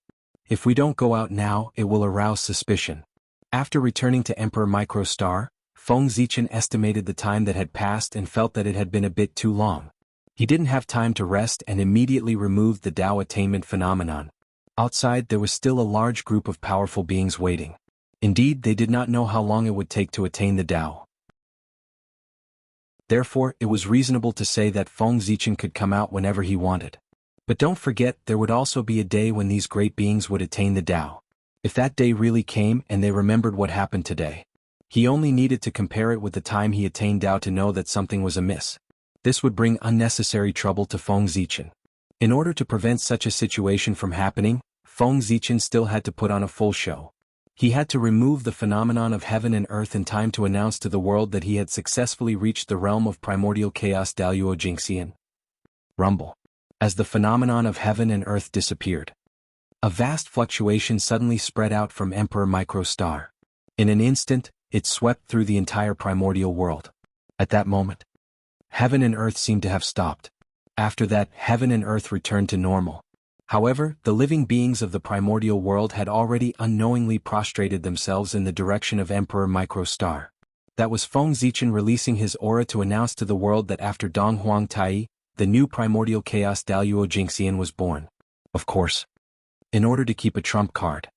S1: If we don't go out now, it will arouse suspicion. After returning to Emperor Microstar, Feng Zichen estimated the time that had passed and felt that it had been a bit too long. He didn't have time to rest and immediately removed the Tao attainment phenomenon. Outside, there was still a large group of powerful beings waiting. Indeed, they did not know how long it would take to attain the Tao. Therefore, it was reasonable to say that Feng Zichen could come out whenever he wanted. But don't forget, there would also be a day when these great beings would attain the Tao. If that day really came and they remembered what happened today, he only needed to compare it with the time he attained Tao to know that something was amiss. This would bring unnecessary trouble to Feng Zichen. In order to prevent such a situation from happening, Feng Zichen still had to put on a full show. He had to remove the phenomenon of heaven and earth in time to announce to the world that he had successfully reached the realm of primordial chaos Daluo Jingxian. Rumble. As the phenomenon of heaven and earth disappeared, a vast fluctuation suddenly spread out from Emperor Microstar. In an instant, it swept through the entire primordial world. At that moment, heaven and earth seemed to have stopped. After that, heaven and earth returned to normal. However, the living beings of the primordial world had already unknowingly prostrated themselves in the direction of Emperor Microstar. That was Feng Zichen releasing his aura to announce to the world that after Dong Huang Tai, the new primordial chaos Daluo Jingxian was born. Of course, in order to keep a trump card,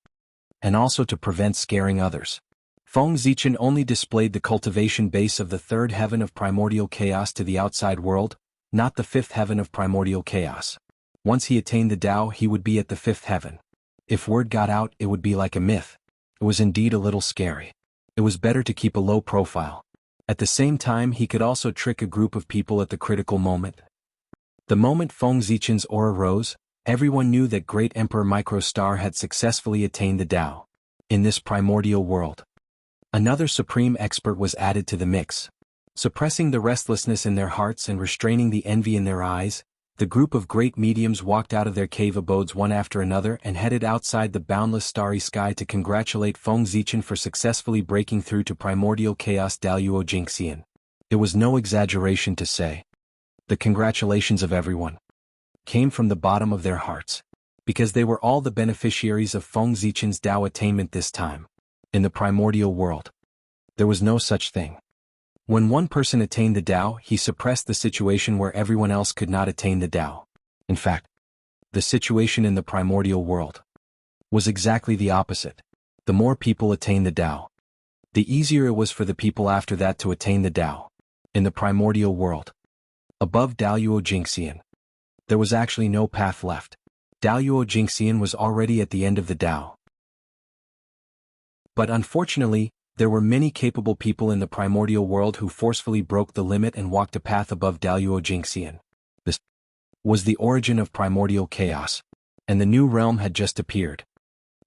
S1: and also to prevent scaring others. Feng Zichen only displayed the cultivation base of the third heaven of primordial chaos to the outside world, not the fifth heaven of primordial chaos. Once he attained the Tao, he would be at the fifth heaven. If word got out, it would be like a myth. It was indeed a little scary. It was better to keep a low profile. At the same time, he could also trick a group of people at the critical moment. The moment Feng Zichen's aura rose, everyone knew that Great Emperor Microstar had successfully attained the Tao. In this primordial world, another supreme expert was added to the mix. Suppressing the restlessness in their hearts and restraining the envy in their eyes, the group of great mediums walked out of their cave abodes one after another and headed outside the boundless starry sky to congratulate Feng Zichen for successfully breaking through to primordial chaos Daluo Jingxian. It was no exaggeration to say, the congratulations of everyone came from the bottom of their hearts, because they were all the beneficiaries of Feng Zichen's Tao attainment this time. In the primordial world, there was no such thing. When one person attained the Tao, he suppressed the situation where everyone else could not attain the Tao. In fact, the situation in the primordial world was exactly the opposite. The more people attained the Tao, the easier it was for the people after that to attain the Tao. In the primordial world, above Daluo Jingxian, there was actually no path left. Daluo Jingxian was already at the end of the Tao. But unfortunately, there were many capable people in the primordial world who forcefully broke the limit and walked a path above Daluo Jingxian. This was the origin of primordial chaos, and the new realm had just appeared.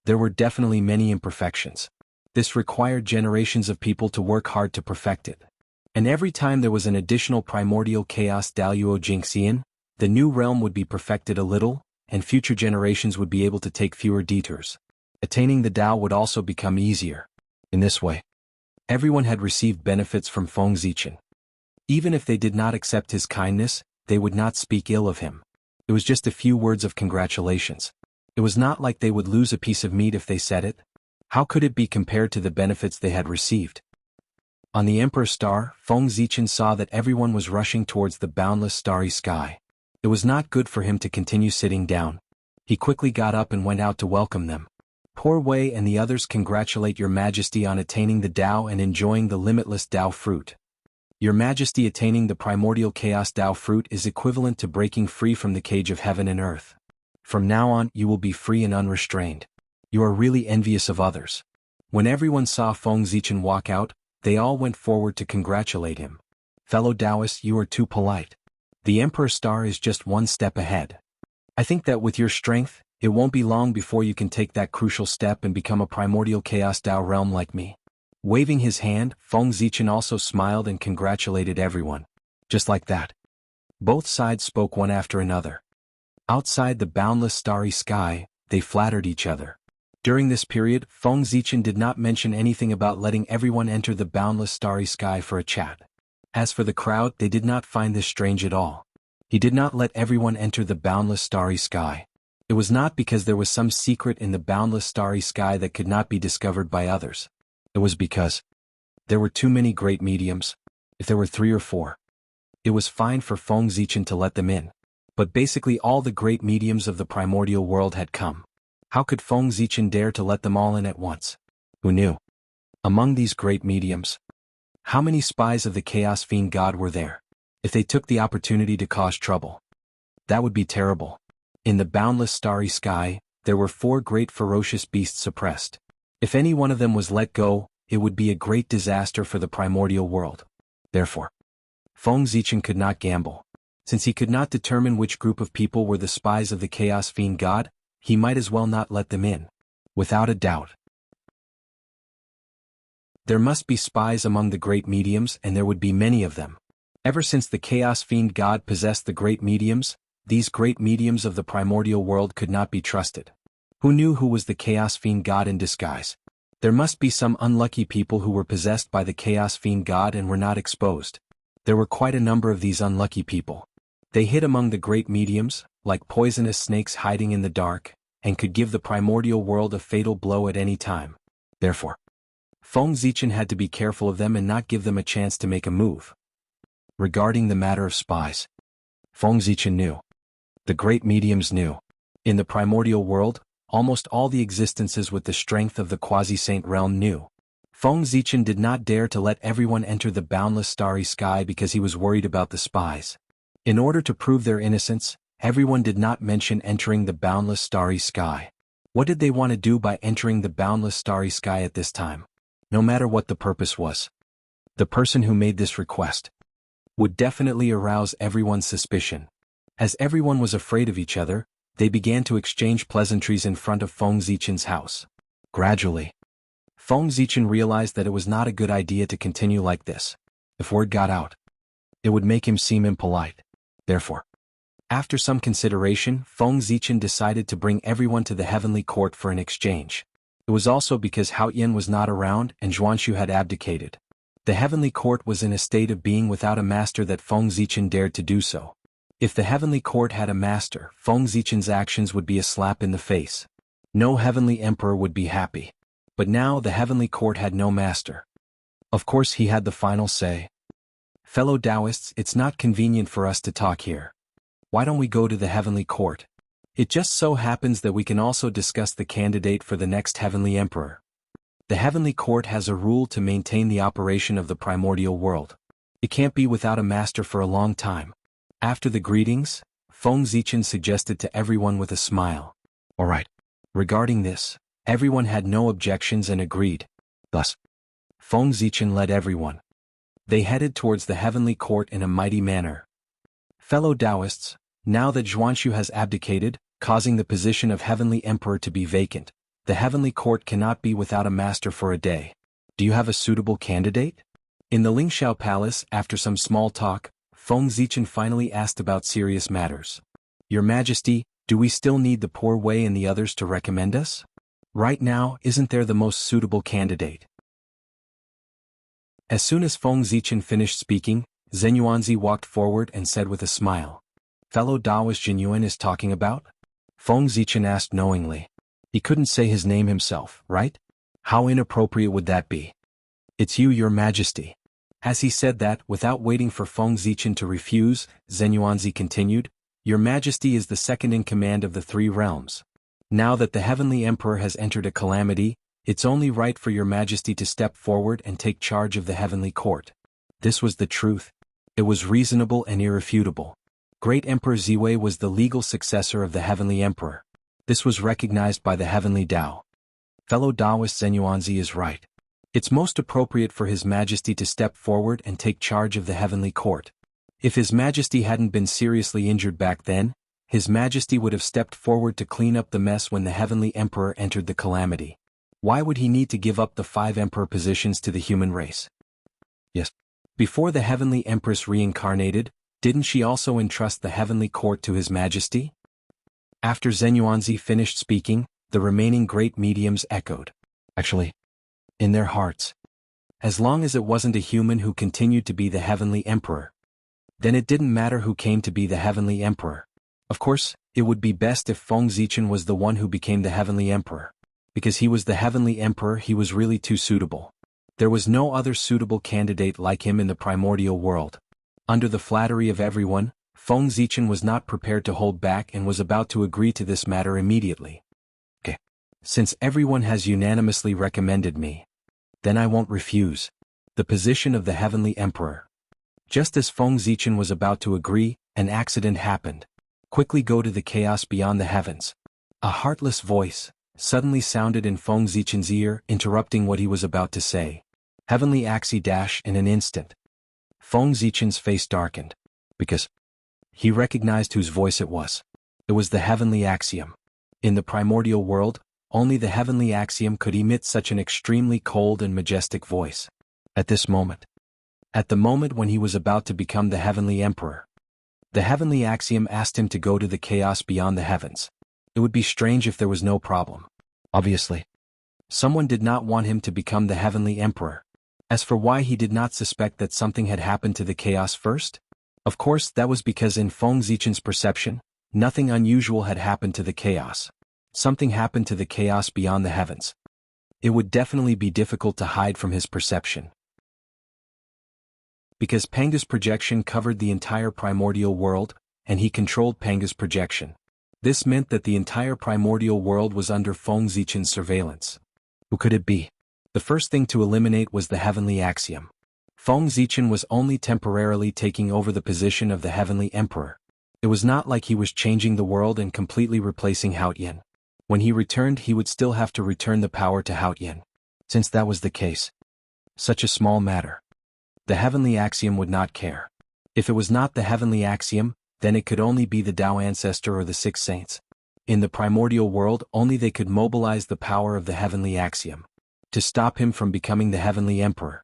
S1: There were definitely many imperfections. This required generations of people to work hard to perfect it. And every time there was an additional primordial chaos Daluo Jinxian, the new realm would be perfected a little, and future generations would be able to take fewer detours. Attaining the Tao would also become easier. In this way, everyone had received benefits from Feng Zichen. Even if they did not accept his kindness, they would not speak ill of him. It was just a few words of congratulations. It was not like they would lose a piece of meat if they said it. How could it be compared to the benefits they had received? On the Emperor's Star, Feng Zichen saw that everyone was rushing towards the boundless starry sky. It was not good for him to continue sitting down. He quickly got up and went out to welcome them. Poor Wei and the others congratulate Your Majesty on attaining the Tao and enjoying the limitless Tao fruit. Your Majesty attaining the primordial chaos Tao fruit is equivalent to breaking free from the cage of heaven and earth. From now on, you will be free and unrestrained. You are really envious of others. When everyone saw Feng Zichen walk out, they all went forward to congratulate him. Fellow Taoists, you are too polite. The Emperor's Star is just one step ahead. I think that with your strength, it won't be long before you can take that crucial step and become a primordial chaos Tao realm like me. Waving his hand, Feng Zichen also smiled and congratulated everyone. Just like that. Both sides spoke one after another. Outside the boundless starry sky, they flattered each other. During this period, Feng Zichen did not mention anything about letting everyone enter the boundless starry sky for a chat. As for the crowd, they did not find this strange at all. He did not let everyone enter the boundless starry sky. It was not because there was some secret in the boundless starry sky that could not be discovered by others. It was because there were too many great mediums. If there were 3 or 4, it was fine for Feng Zichen to let them in. But basically all the great mediums of the primordial world had come. How could Feng Zichen dare to let them all in at once? Who knew? Among these great mediums, how many spies of the Chaos Fiend God were there? If they took the opportunity to cause trouble, that would be terrible. In the boundless starry sky, there were 4 great ferocious beasts suppressed. If any one of them was let go, it would be a great disaster for the primordial world. Therefore, Feng Zichen could not gamble. Since he could not determine which group of people were the spies of the Chaos Fiend God, he might as well not let them in. Without a doubt, there must be spies among the great mediums, and there would be many of them. Ever since the Chaos Fiend God possessed the great mediums, these great mediums of the primordial world could not be trusted. Who knew who was the Chaos Fiend God in disguise? There must be some unlucky people who were possessed by the Chaos Fiend God and were not exposed. There were quite a number of these unlucky people. They hid among the great mediums, like poisonous snakes hiding in the dark, and could give the primordial world a fatal blow at any time. Therefore, Feng Zichen had to be careful of them and not give them a chance to make a move. Regarding the matter of spies, Feng Zichen knew. The great mediums knew. In the primordial world, almost all the existences with the strength of the quasi-saint realm knew. Feng Zichen did not dare to let everyone enter the boundless starry sky because he was worried about the spies. In order to prove their innocence, everyone did not mention entering the boundless starry sky. What did they want to do by entering the boundless starry sky at this time? No matter what the purpose was, the person who made this request would definitely arouse everyone's suspicion. As everyone was afraid of each other, they began to exchange pleasantries in front of Feng Zichen's house. Gradually, Feng Zichen realized that it was not a good idea to continue like this. If word got out, it would make him seem impolite. Therefore, after some consideration, Feng Zichen decided to bring everyone to the heavenly court for an exchange. It was also because Hao Yan was not around and Zhuanshu had abdicated. The heavenly court was in a state of being without a master that Feng Zichen dared to do so. If the heavenly court had a master, Feng Zichen's actions would be a slap in the face. No heavenly emperor would be happy. But now the heavenly court had no master. Of course he had the final say. Fellow Taoists, it's not convenient for us to talk here. Why don't we go to the heavenly court? It just so happens that we can also discuss the candidate for the next heavenly emperor. The heavenly court has a rule to maintain the operation of the primordial world. It can't be without a master for a long time. After the greetings, Feng Zichen suggested to everyone with a smile. All right. Regarding this, everyone had no objections and agreed. Thus, Feng Zichen led everyone. They headed towards the heavenly court in a mighty manner. Fellow Taoists, now that Zhuanshu has abdicated, causing the position of heavenly emperor to be vacant, The heavenly court cannot be without a master for a day. Do you have a suitable candidate? In the Lingxiao Palace, after some small talk, Feng Zichen finally asked about serious matters. Your Majesty, do we still need the poor Wei and the others to recommend us? Right now, isn't there the most suitable candidate? As soon as Feng Zichen finished speaking, Zhen Yuanzi walked forward and said with a smile, "Fellow Daoist Jin Yuan is talking about?" Feng Zichen asked knowingly. He couldn't say his name himself, right? How inappropriate would that be? "It's you, Your Majesty." As he said that, without waiting for Feng Zichen to refuse, Zhen Yuanzi continued, "Your Majesty is the second in command of the three realms. Now that the Heavenly Emperor has entered a calamity, it's only right for Your Majesty to step forward and take charge of the Heavenly Court." This was the truth. It was reasonable and irrefutable. Great Emperor Ziwei was the legal successor of the Heavenly Emperor. This was recognized by the Heavenly Tao. Fellow Taoist Zhen Yuanzi is right. It's most appropriate for His Majesty to step forward and take charge of the Heavenly Court. If His Majesty hadn't been seriously injured back then, His Majesty would have stepped forward to clean up the mess when the Heavenly Emperor entered the calamity. Why would he need to give up the 5 emperor positions to the human race? Yes. Before the Heavenly Empress reincarnated, didn't she also entrust the Heavenly Court to His Majesty? After Zhen Yuanzi finished speaking, the remaining great mediums echoed. Actually, in their hearts. As long as it wasn't a human who continued to be the Heavenly Emperor, then it didn't matter who came to be the Heavenly Emperor. Of course, it would be best if Feng Zichen was the one who became the Heavenly Emperor. Because he was the Heavenly Emperor, he was really too suitable. There was no other suitable candidate like him in the primordial world. Under the flattery of everyone, Feng Zichen was not prepared to hold back and was about to agree to this matter immediately. Okay. Since everyone has unanimously recommended me, then I won't refuse the position of the Heavenly Emperor. Just as Feng Zichen was about to agree, an accident happened. Quickly go to the chaos beyond the heavens. A heartless voice suddenly sounded in Feng Zichen's ear, interrupting what he was about to say. Heavenly Axie dash in an instant. Feng Zichen's face darkened. Because he recognized whose voice it was. It was the Heavenly Axiom. In the primordial world, only the Heavenly Axiom could emit such an extremely cold and majestic voice. At this moment. At the moment when he was about to become the Heavenly Emperor. The Heavenly Axiom asked him to go to the chaos beyond the heavens. It would be strange if there was no problem. Obviously. Someone did not want him to become the Heavenly Emperor. As for why he did not suspect that something had happened to the chaos first? Of course, that was because in Feng Zichen's perception, nothing unusual had happened to the chaos. Something happened to the chaos beyond the heavens. It would definitely be difficult to hide from his perception. Because Panga's projection covered the entire primordial world, and he controlled Panga's projection. This meant that the entire primordial world was under Feng Zichen's surveillance. Who could it be? The first thing to eliminate was the Heavenly Axiom. Feng Zichen was only temporarily taking over the position of the Heavenly Emperor. It was not like he was changing the world and completely replacing Haotian. When he returned, he would still have to return the power to Haotian. Since that was the case, such a small matter, the Heavenly Axiom would not care. If it was not the Heavenly Axiom, then it could only be the Tao Ancestor or the Six Saints. In the primordial world, only they could mobilize the power of the Heavenly Axiom to stop him from becoming the Heavenly Emperor.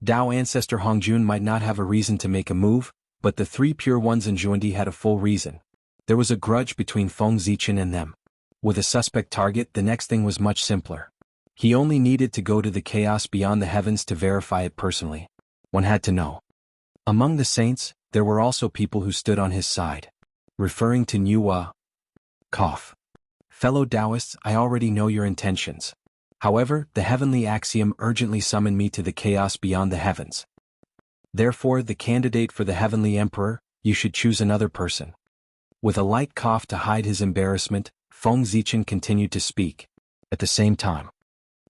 S1: Tao Ancestor Hongjun might not have a reason to make a move, but the 3 Pure Ones in Zhuandi had a full reason. There was a grudge between Feng Zichen and them. With a suspect target, the next thing was much simpler. He only needed to go to the chaos beyond the heavens to verify it personally. One had to know. Among the saints, there were also people who stood on his side. Referring to Nuwa. Cough. Fellow Taoists, I already know your intentions. However, the Heavenly Axiom urgently summoned me to the chaos beyond the heavens. Therefore, the candidate for the Heavenly Emperor, you should choose another person. With a light cough to hide his embarrassment, Feng Zichen continued to speak. At the same time,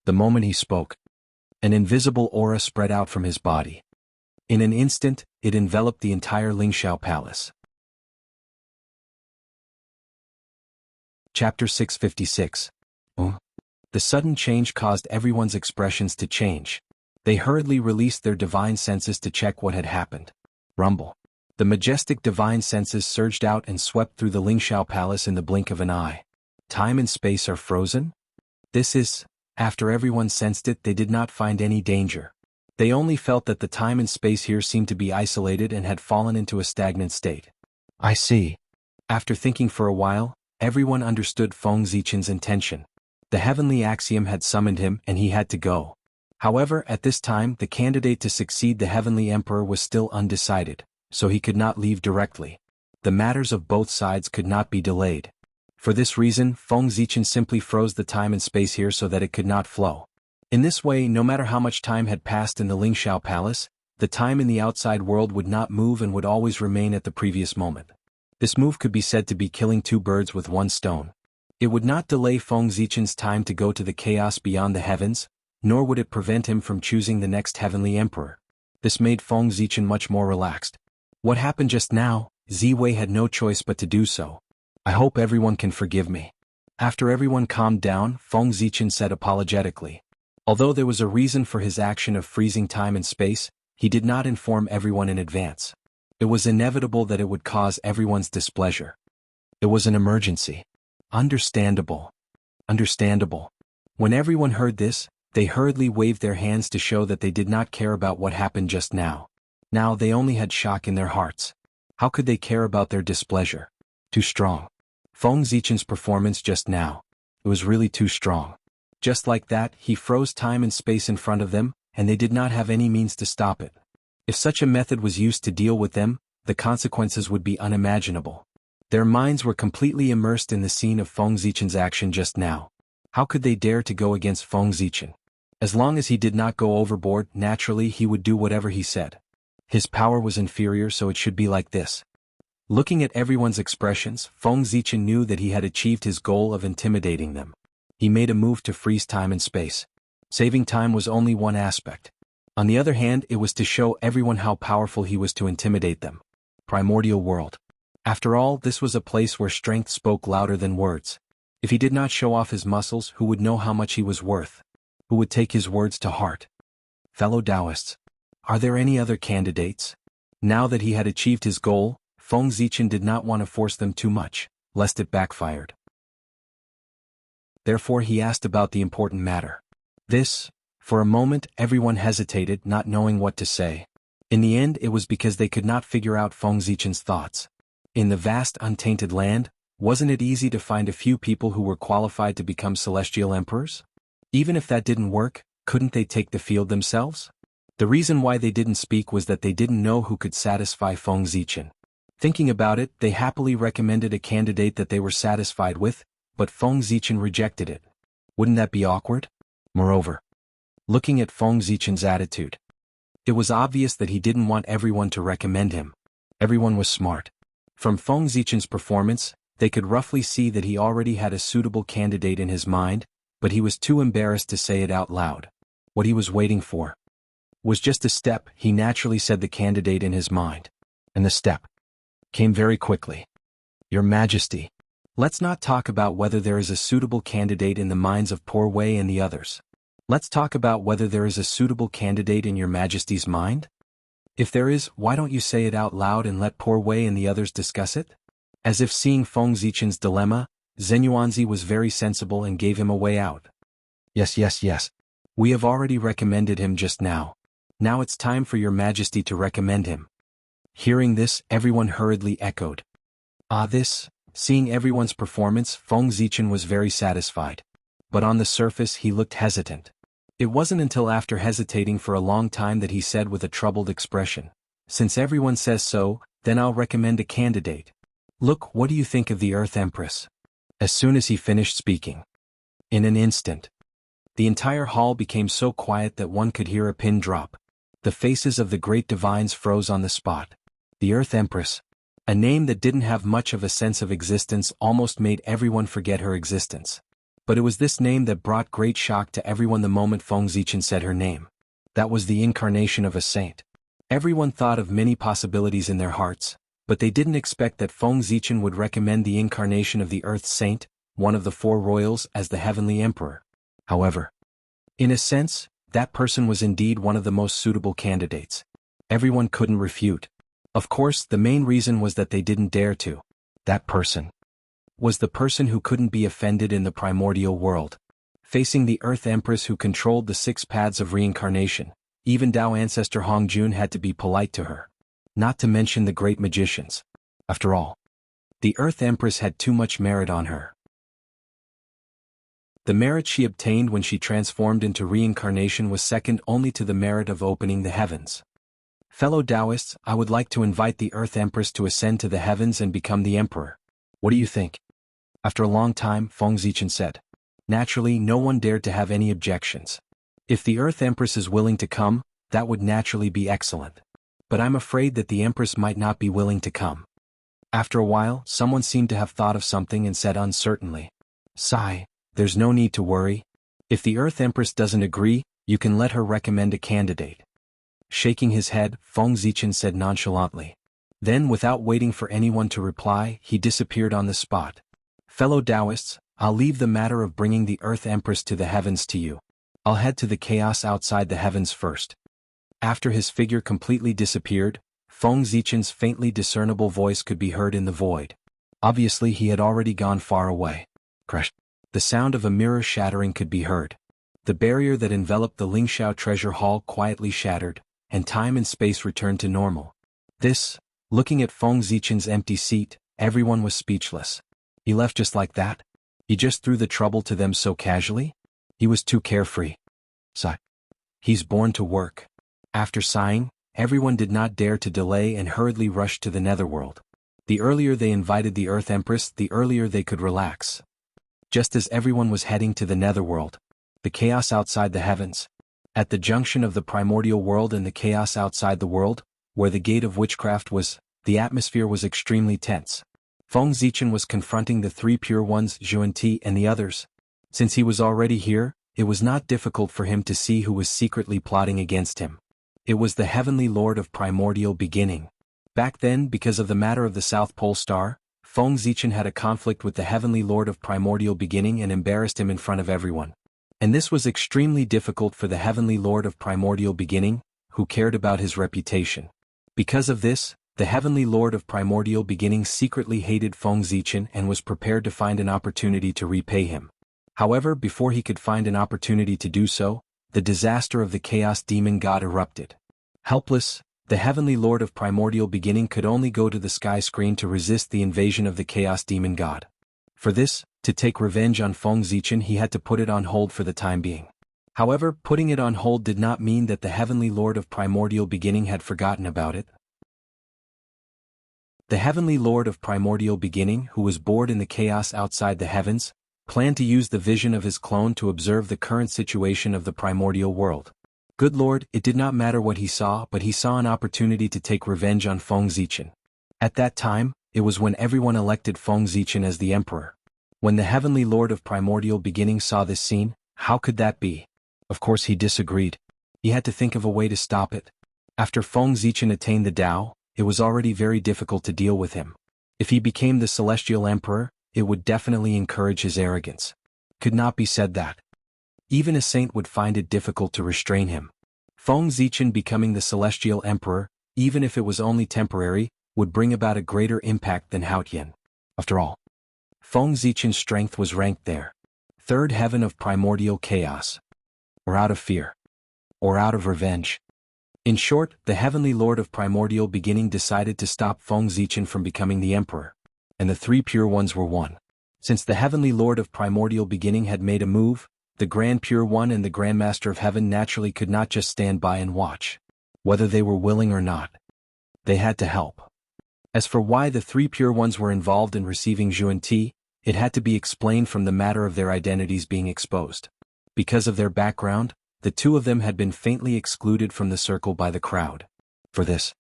S1: the moment he spoke, an invisible aura spread out from his body. In an instant, it enveloped the entire Lingxiao Palace. Chapter 656. The sudden change caused everyone's expressions to change. They hurriedly released their divine senses to check what had happened. Rumble. The majestic divine senses surged out and swept through the Lingxiao Palace in the blink of an eye. Time and space are frozen? This is, after everyone sensed it, they did not find any danger. They only felt that the time and space here seemed to be isolated and had fallen into a stagnant state. I see. After thinking for a while, everyone understood Feng Zichen's intention. The heavenly axiom had summoned him and he had to go. However, at this time the candidate to succeed the heavenly emperor was still undecided, so he could not leave directly. The matters of both sides could not be delayed. For this reason, Feng Zichen simply froze the time and space here so that it could not flow. In this way, no matter how much time had passed in the Lingxiao Palace, the time in the outside world would not move and would always remain at the previous moment. This move could be said to be killing two birds with one stone. It would not delay Feng Zichen's time to go to the chaos beyond the heavens, nor would it prevent him from choosing the next heavenly emperor. This made Feng Zichen much more relaxed. What happened just now, Ziwei had no choice but to do so. I hope everyone can forgive me. After everyone calmed down, Feng Zichen said apologetically. Although there was a reason for his action of freezing time and space, he did not inform everyone in advance. It was inevitable that it would cause everyone's displeasure. It was an emergency. Understandable. Understandable. When everyone heard this, they hurriedly waved their hands to show that they did not care about what happened just now. Now they only had shock in their hearts. How could they care about their displeasure? Too strong. Feng Zichen's performance just now. It was really too strong. Just like that, he froze time and space in front of them, and they did not have any means to stop it. If such a method was used to deal with them, the consequences would be unimaginable. Their minds were completely immersed in the scene of Feng Zichen's action just now. How could they dare to go against Feng Zichen? As long as he did not go overboard, naturally he would do whatever he said. His power was inferior, so it should be like this. Looking at everyone's expressions, Feng Zichen knew that he had achieved his goal of intimidating them. He made a move to freeze time and space. Saving time was only one aspect. On the other hand, it was to show everyone how powerful he was to intimidate them. Primordial world. After all, this was a place where strength spoke louder than words. If he did not show off his muscles, who would know how much he was worth? Who would take his words to heart? Fellow Taoists, are there any other candidates? Now that he had achieved his goal, Feng Zichen did not want to force them too much, lest it backfired. Therefore he asked about the important matter. For a moment everyone hesitated, not knowing what to say. In the end it was because they could not figure out Feng Zichen's thoughts. In the vast untainted land, wasn't it easy to find a few people who were qualified to become celestial emperors? Even if that didn't work, couldn't they take the field themselves? The reason why they didn't speak was that they didn't know who could satisfy Feng Zichen. Thinking about it, they happily recommended a candidate that they were satisfied with, but Feng Zichen rejected it. Wouldn't that be awkward? Moreover, looking at Feng Zichen's attitude, it was obvious that he didn't want everyone to recommend him. Everyone was smart. From Feng Zichen's performance, they could roughly see that he already had a suitable candidate in his mind, but he was too embarrassed to say it out loud. What he was waiting for was just a step. He naturally said the candidate in his mind. And the step came very quickly. Your Majesty, let's not talk about whether there is a suitable candidate in the minds of Poor Wei and the others. Let's talk about whether there is a suitable candidate in your Majesty's mind. If there is, why don't you say it out loud and let Poor Wei and the others discuss it? As if seeing Feng Zichen's dilemma, Zhen Yuanzi was very sensible and gave him a way out. Yes. We have already recommended him just now. Now it's time for your Majesty to recommend him. Hearing this, everyone hurriedly echoed. Seeing everyone's performance, Feng Zichen was very satisfied. But on the surface he looked hesitant. It wasn't until after hesitating for a long time that he said with a troubled expression, "Since everyone says so, then I'll recommend a candidate. Look, what do you think of the Earth Empress?" As soon as he finished speaking, in an instant, the entire hall became so quiet that one could hear a pin drop. The faces of the great divines froze on the spot. The Earth Empress, a name that didn't have much of a sense of existence, almost made everyone forget her existence. But it was this name that brought great shock to everyone the moment Feng Zichen said her name. That was the incarnation of a saint. Everyone thought of many possibilities in their hearts, but they didn't expect that Feng Zichen would recommend the incarnation of the Earth's saint, one of the four royals, as the heavenly emperor. However, in a sense, that person was indeed one of the most suitable candidates. Everyone couldn't refute. Of course, the main reason was that they didn't dare to. That person was the person who couldn't be offended in the primordial world. Facing the Earth Empress who controlled the 6 paths of reincarnation, even Dao ancestor Hong Jun had to be polite to her. Not to mention the great magicians. After all, the Earth Empress had too much merit on her. The merit she obtained when she transformed into reincarnation was second only to the merit of opening the heavens. Fellow Taoists, I would like to invite the Earth Empress to ascend to the heavens and become the Emperor. What do you think? After a long time, Feng Zichen said. Naturally, no one dared to have any objections. If the Earth Empress is willing to come, that would naturally be excellent. But I'm afraid that the Empress might not be willing to come. After a while, someone seemed to have thought of something and said uncertainly. Sigh, there's no need to worry. If the Earth Empress doesn't agree, you can let her recommend a candidate. Shaking his head, Feng Zichen said nonchalantly. Then, without waiting for anyone to reply, he disappeared on the spot. Fellow Taoists, I'll leave the matter of bringing the Earth Empress to the heavens to you. I'll head to the chaos outside the heavens first. After his figure completely disappeared, Feng Zichen's faintly discernible voice could be heard in the void. Obviously he had already gone far away. Crash. The sound of a mirror shattering could be heard. The barrier that enveloped the Lingxiao treasure hall quietly shattered, and time and space returned to normal. Looking at Feng Zichen's empty seat, everyone was speechless. He left just like that? He just threw the trouble to them so casually? He was too carefree. Sigh. He's born to work. After sighing, everyone did not dare to delay and hurriedly rushed to the netherworld. The earlier they invited the Earth Empress, the earlier they could relax. Just as everyone was heading to the netherworld, the chaos outside the heavens, at the junction of the primordial world and the chaos outside the world, where the gate of witchcraft was, the atmosphere was extremely tense. Feng Zichen was confronting the 3 pure ones, Zhuan-Ti and the others. Since he was already here, it was not difficult for him to see who was secretly plotting against him. It was the Heavenly Lord of Primordial Beginning. Back then, because of the matter of the South Pole Star, Feng Zichen had a conflict with the Heavenly Lord of Primordial Beginning and embarrassed him in front of everyone. And this was extremely difficult for the Heavenly Lord of Primordial Beginning, who cared about his reputation. Because of this, the Heavenly Lord of Primordial Beginning secretly hated Feng Zichen and was prepared to find an opportunity to repay him. However, before he could find an opportunity to do so, the disaster of the Chaos Demon God erupted. Helpless, the Heavenly Lord of Primordial Beginning could only go to the sky screen to resist the invasion of the Chaos Demon God. For this, to take revenge on Feng Zichen, he had to put it on hold for the time being. However, putting it on hold did not mean that the Heavenly Lord of Primordial Beginning had forgotten about it. The Heavenly Lord of Primordial Beginning, who was bored in the chaos outside the heavens, planned to use the vision of his clone to observe the current situation of the primordial world. Good Lord, it did not matter what he saw, but he saw an opportunity to take revenge on Feng Zichen. At that time, it was when everyone elected Feng Zichen as the emperor. When the Heavenly Lord of Primordial Beginning saw this scene, how could that be? Of course he disagreed. He had to think of a way to stop it. After Feng Zichen attained the Tao, it was already very difficult to deal with him. If he became the Celestial Emperor, it would definitely encourage his arrogance. Could not be said that. Even a saint would find it difficult to restrain him. Feng Zichen becoming the Celestial Emperor, even if it was only temporary, would bring about a greater impact than Haotian. After all, Feng Zichen's strength was ranked there. Third heaven of primordial chaos. Or out of fear. Or out of revenge. In short, the Heavenly Lord of Primordial Beginning decided to stop Feng Zichen from becoming the emperor. And the 3 pure ones were one. Since the Heavenly Lord of Primordial Beginning had made a move, the Grand Pure One and the Grand Master of Heaven naturally could not just stand by and watch. Whether they were willing or not, they had to help. As for why the 3 pure ones were involved in receiving Zhuan-Ti, it had to be explained from the matter of their identities being exposed. Because of their background, the 2 of them had been faintly excluded from the circle by the crowd. For this,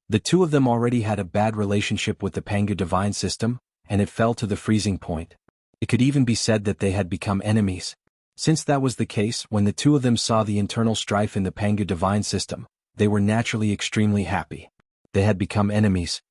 S1: the 2 of them already had a bad relationship with the Panga divine system, and it fell to the freezing point. It could even be said that they had become enemies. Since that was the case, when the 2 of them saw the internal strife in the Panga divine system, they were naturally extremely happy. They had become enemies.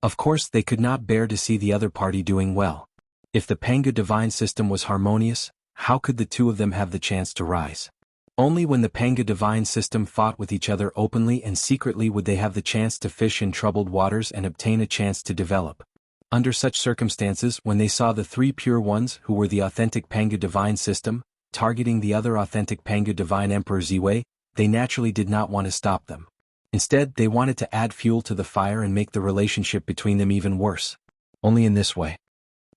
S1: Of course, they could not bear to see the other party doing well. If the Panga divine system was harmonious, how could the 2 of them have the chance to rise? Only when the Panga divine system fought with each other openly and secretly would they have the chance to fish in troubled waters and obtain a chance to develop. Under such circumstances, when they saw the 3 pure ones who were the authentic Panga divine system, targeting the other authentic Panga Divine Emperor Ziwei, they naturally did not want to stop them. Instead, they wanted to add fuel to the fire and make the relationship between them even worse. Only in this way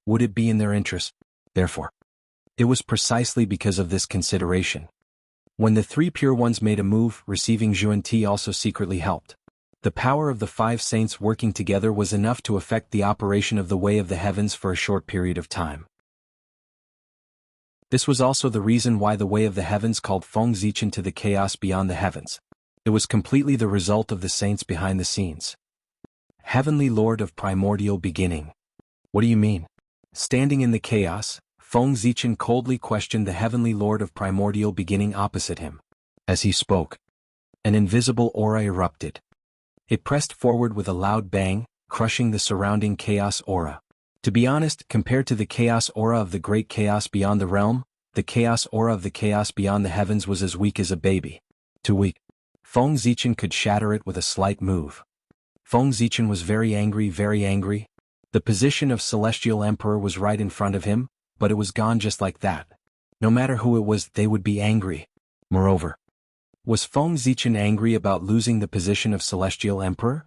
S1: would it be in their interest. Therefore, it was precisely because of this consideration. When the three pure ones made a move, receiving Xuanti also secretly helped. The power of the five saints working together was enough to affect the operation of the Way of the Heavens for a short period of time. This was also the reason why the Way of the Heavens called Feng Zichen to the chaos beyond the heavens. It was completely the result of the saints behind the scenes. Heavenly Lord of Primordial Beginning. What do you mean? Standing in the chaos, Feng Zichen coldly questioned the Heavenly Lord of Primordial Beginning opposite him. As he spoke, an invisible aura erupted. It pressed forward with a loud bang, crushing the surrounding chaos aura. To be honest, compared to the chaos aura of the great chaos beyond the realm, the chaos aura of the chaos beyond the heavens was as weak as a baby. Too weak. Feng Zichen could shatter it with a slight move. Feng Zichen was very angry, very angry. The position of Celestial Emperor was right in front of him, but it was gone just like that. No matter who it was, they would be angry. Moreover, was Feng Zichen angry about losing the position of Celestial Emperor?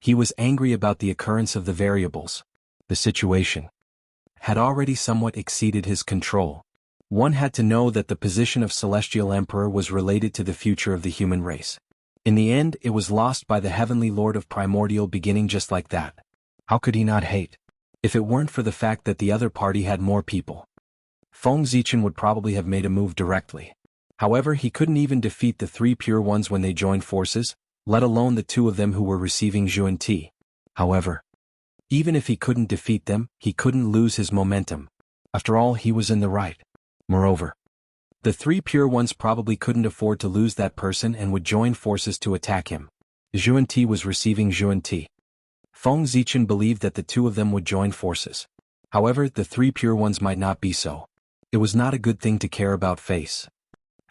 S1: He was angry about the occurrence of the variables. The situation had already somewhat exceeded his control. One had to know that the position of Celestial Emperor was related to the future of the human race. In the end, it was lost by the Heavenly Lord of Primordial Beginning just like that. How could he not hate? If it weren't for the fact that the other party had more people, Feng Zichen would probably have made a move directly. However, he couldn't even defeat the three pure ones when they joined forces, let alone the two of them who were receiving Xuanti. However, even if he couldn't defeat them, he couldn't lose his momentum. After all, he was in the right. Moreover, the three pure ones probably couldn't afford to lose that person and would join forces to attack him. Xuanti was receiving Xuanti. Feng Zichen believed that the two of them would join forces. However, the three pure ones might not be so. It was not a good thing to care about face.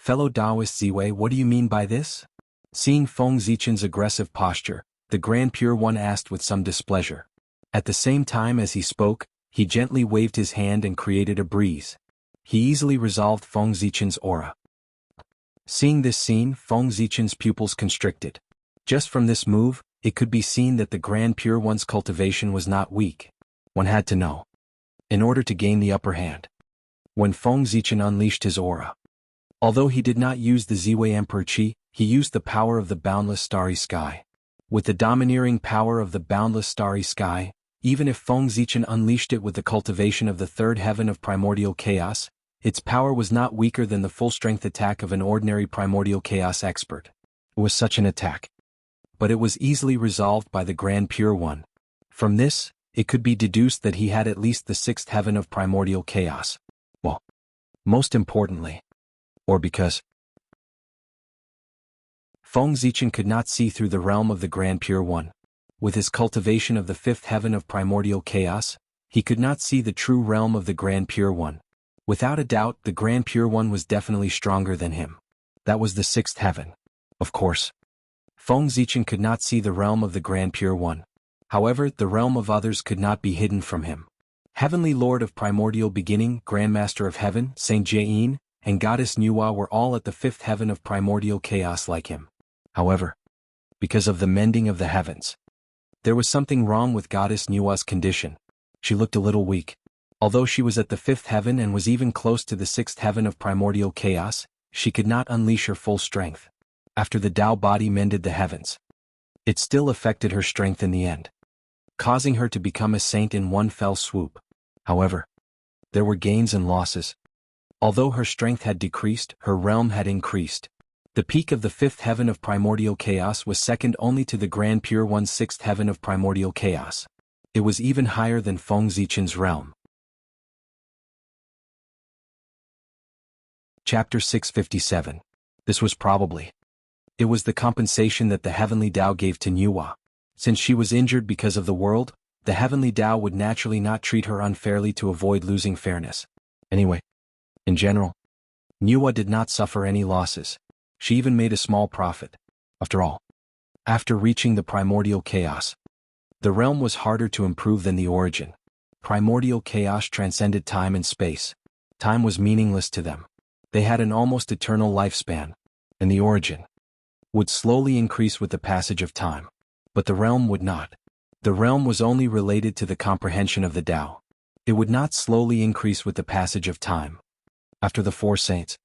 S1: Fellow Taoist Ziwei, what do you mean by this? Seeing Feng Zichen's aggressive posture, the Grand Pure One asked with some displeasure. At the same time as he spoke, he gently waved his hand and created a breeze. He easily resolved Feng Zichen's aura. Seeing this scene, Feng Zichen's pupils constricted. Just from this move, it could be seen that the Grand Pure One's cultivation was not weak. One had to know. In order to gain the upper hand. When Feng Zichen unleashed his aura. Although he did not use the Ziwei Emperor Qi, he used the power of the boundless starry sky. With the domineering power of the boundless starry sky, even if Feng Zichen unleashed it with the cultivation of the third heaven of primordial chaos, its power was not weaker than the full-strength attack of an ordinary primordial chaos expert. It was such an attack. But it was easily resolved by the Grand Pure One. From this, it could be deduced that he had at least the sixth heaven of primordial chaos. Well, most importantly, or because Feng Zichen could not see through the realm of the Grand Pure One. With his cultivation of the fifth heaven of primordial chaos, he could not see the true realm of the Grand Pure One. Without a doubt, the Grand Pure One was definitely stronger than him. That was the sixth heaven. Of course, Feng Zichen could not see the realm of the Grand Pure One. However, the realm of others could not be hidden from him. Heavenly Lord of Primordial Beginning, Grandmaster of Heaven, Saint Jain, and Goddess Nuwa were all at the fifth heaven of primordial chaos like him. However, because of the mending of the heavens, there was something wrong with Goddess Nuwa's condition. She looked a little weak. Although she was at the fifth heaven and was even close to the sixth heaven of primordial chaos, she could not unleash her full strength. After the Tao body mended the heavens, it still affected her strength in the end, causing her to become a saint in one fell swoop. However, there were gains and losses. Although her strength had decreased, her realm had increased. The peak of the fifth heaven of primordial chaos was second only to the Grand Pure One's sixth heaven of primordial chaos. It was even higher than Feng Zichen's realm. Chapter 657. This was probably. It was the compensation that the Heavenly Tao gave to Nuwa. Since she was injured because of the world, the Heavenly Tao would naturally not treat her unfairly to avoid losing fairness. Anyway, in general, Nuwa did not suffer any losses. She even made a small profit. After all, after reaching the primordial chaos, the realm was harder to improve than the origin. Primordial chaos transcended time and space. Time was meaningless to them. They had an almost eternal lifespan, and the origin would slowly increase with the passage of time. But the realm would not. The realm was only related to the comprehension of the Tao. It would not slowly increase with the passage of time. After the four saints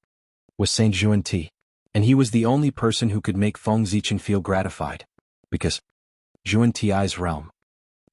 S1: was Saint Xuanti, and he was the only person who could make Feng Zichen feel gratified, because Xuanti's realm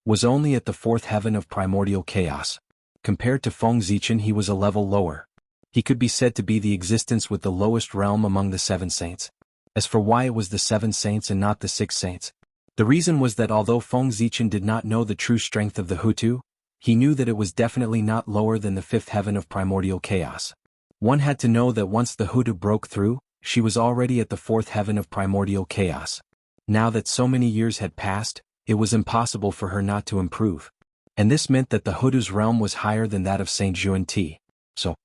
S1: was only at the fourth heaven of primordial chaos. Compared to Feng Zichen, he was a level lower. He could be said to be the existence with the lowest realm among the seven saints. As for why it was the seven saints and not the six saints, the reason was that although Feng Zichen did not know the true strength of the Hutu, he knew that it was definitely not lower than the fifth heaven of primordial chaos. One had to know that once the Hutu broke through, she was already at the fourth heaven of primordial chaos. Now that so many years had passed, it was impossible for her not to improve. And this meant that the Hutu's realm was higher than that of Saint Xuanti. So,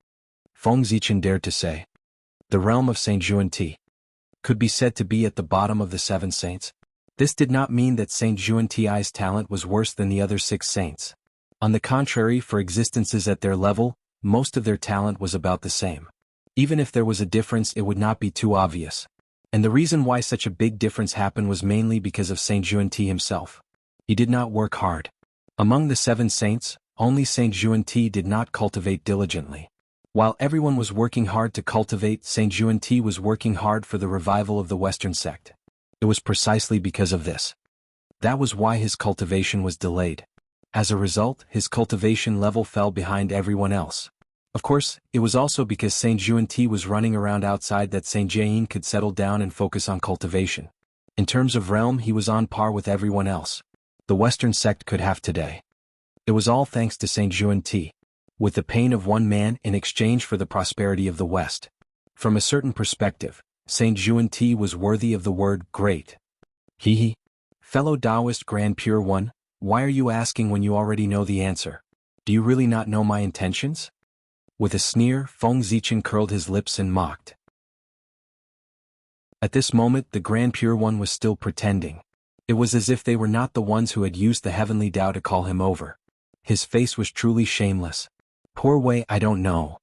S1: Feng Zichen dared to say, the realm of Saint Xuanti could be said to be at the bottom of the seven saints. This did not mean that Saint Xuanti's talent was worse than the other six saints. On the contrary, for existences at their level, most of their talent was about the same. Even if there was a difference, it would not be too obvious. And the reason why such a big difference happened was mainly because of Saint Xuanti himself. He did not work hard. Among the seven saints, only Saint Xuanti did not cultivate diligently. While everyone was working hard to cultivate, Saint Xuanti was working hard for the revival of the Western sect. It was precisely because of this. That was why his cultivation was delayed. As a result, his cultivation level fell behind everyone else. Of course, it was also because Saint Xuanti was running around outside that Saint Jian could settle down and focus on cultivation. In terms of realm, he was on par with everyone else. The Western sect could have today. It was all thanks to Saint Xuanti, with the pain of one man in exchange for the prosperity of the West. From a certain perspective, Saint Xuanti was worthy of the word great. He. Fellow Taoist Grand Pure One, why are you asking when you already know the answer? Do you really not know my intentions? With a sneer, Feng Zichen curled his lips and mocked. At this moment, the Grand Pure One was still pretending. It was as if they were not the ones who had used the heavenly Tao to call him over. His face was truly shameless. Poor Wei, I don't know.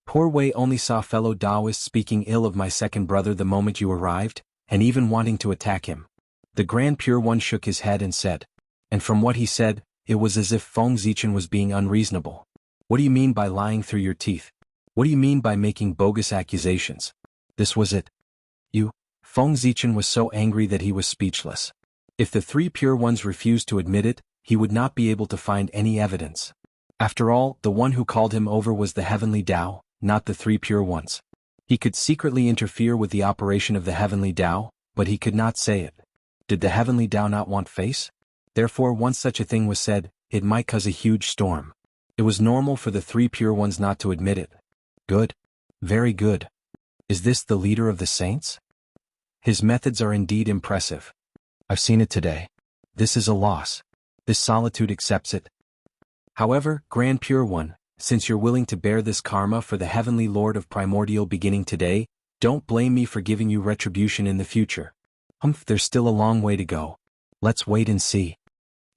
S1: Poor Wei only saw fellow Taoists speaking ill of my second brother the moment you arrived, and even wanting to attack him. The Grand Pure One shook his head and said, and from what he said, it was as if Feng Zichen was being unreasonable. What do you mean by lying through your teeth? What do you mean by making bogus accusations? This was it. Feng Zichen was so angry that he was speechless. If the three pure ones refused to admit it, he would not be able to find any evidence. After all, the one who called him over was the heavenly Tao, not the three pure ones. He could secretly interfere with the operation of the heavenly Tao, but he could not say it. Did the heavenly Tao not want face? Therefore, once such a thing was said, it might cause a huge storm. It was normal for the three pure ones not to admit it. Good. Very good. Is this the leader of the saints? His methods are indeed impressive. I've seen it today. This is a loss. This solitude accepts it. However, Grand Pure One, since you're willing to bear this karma for the Heavenly Lord of Primordial beginning today, don't blame me for giving you retribution in the future. There's still a long way to go. Let's wait and see.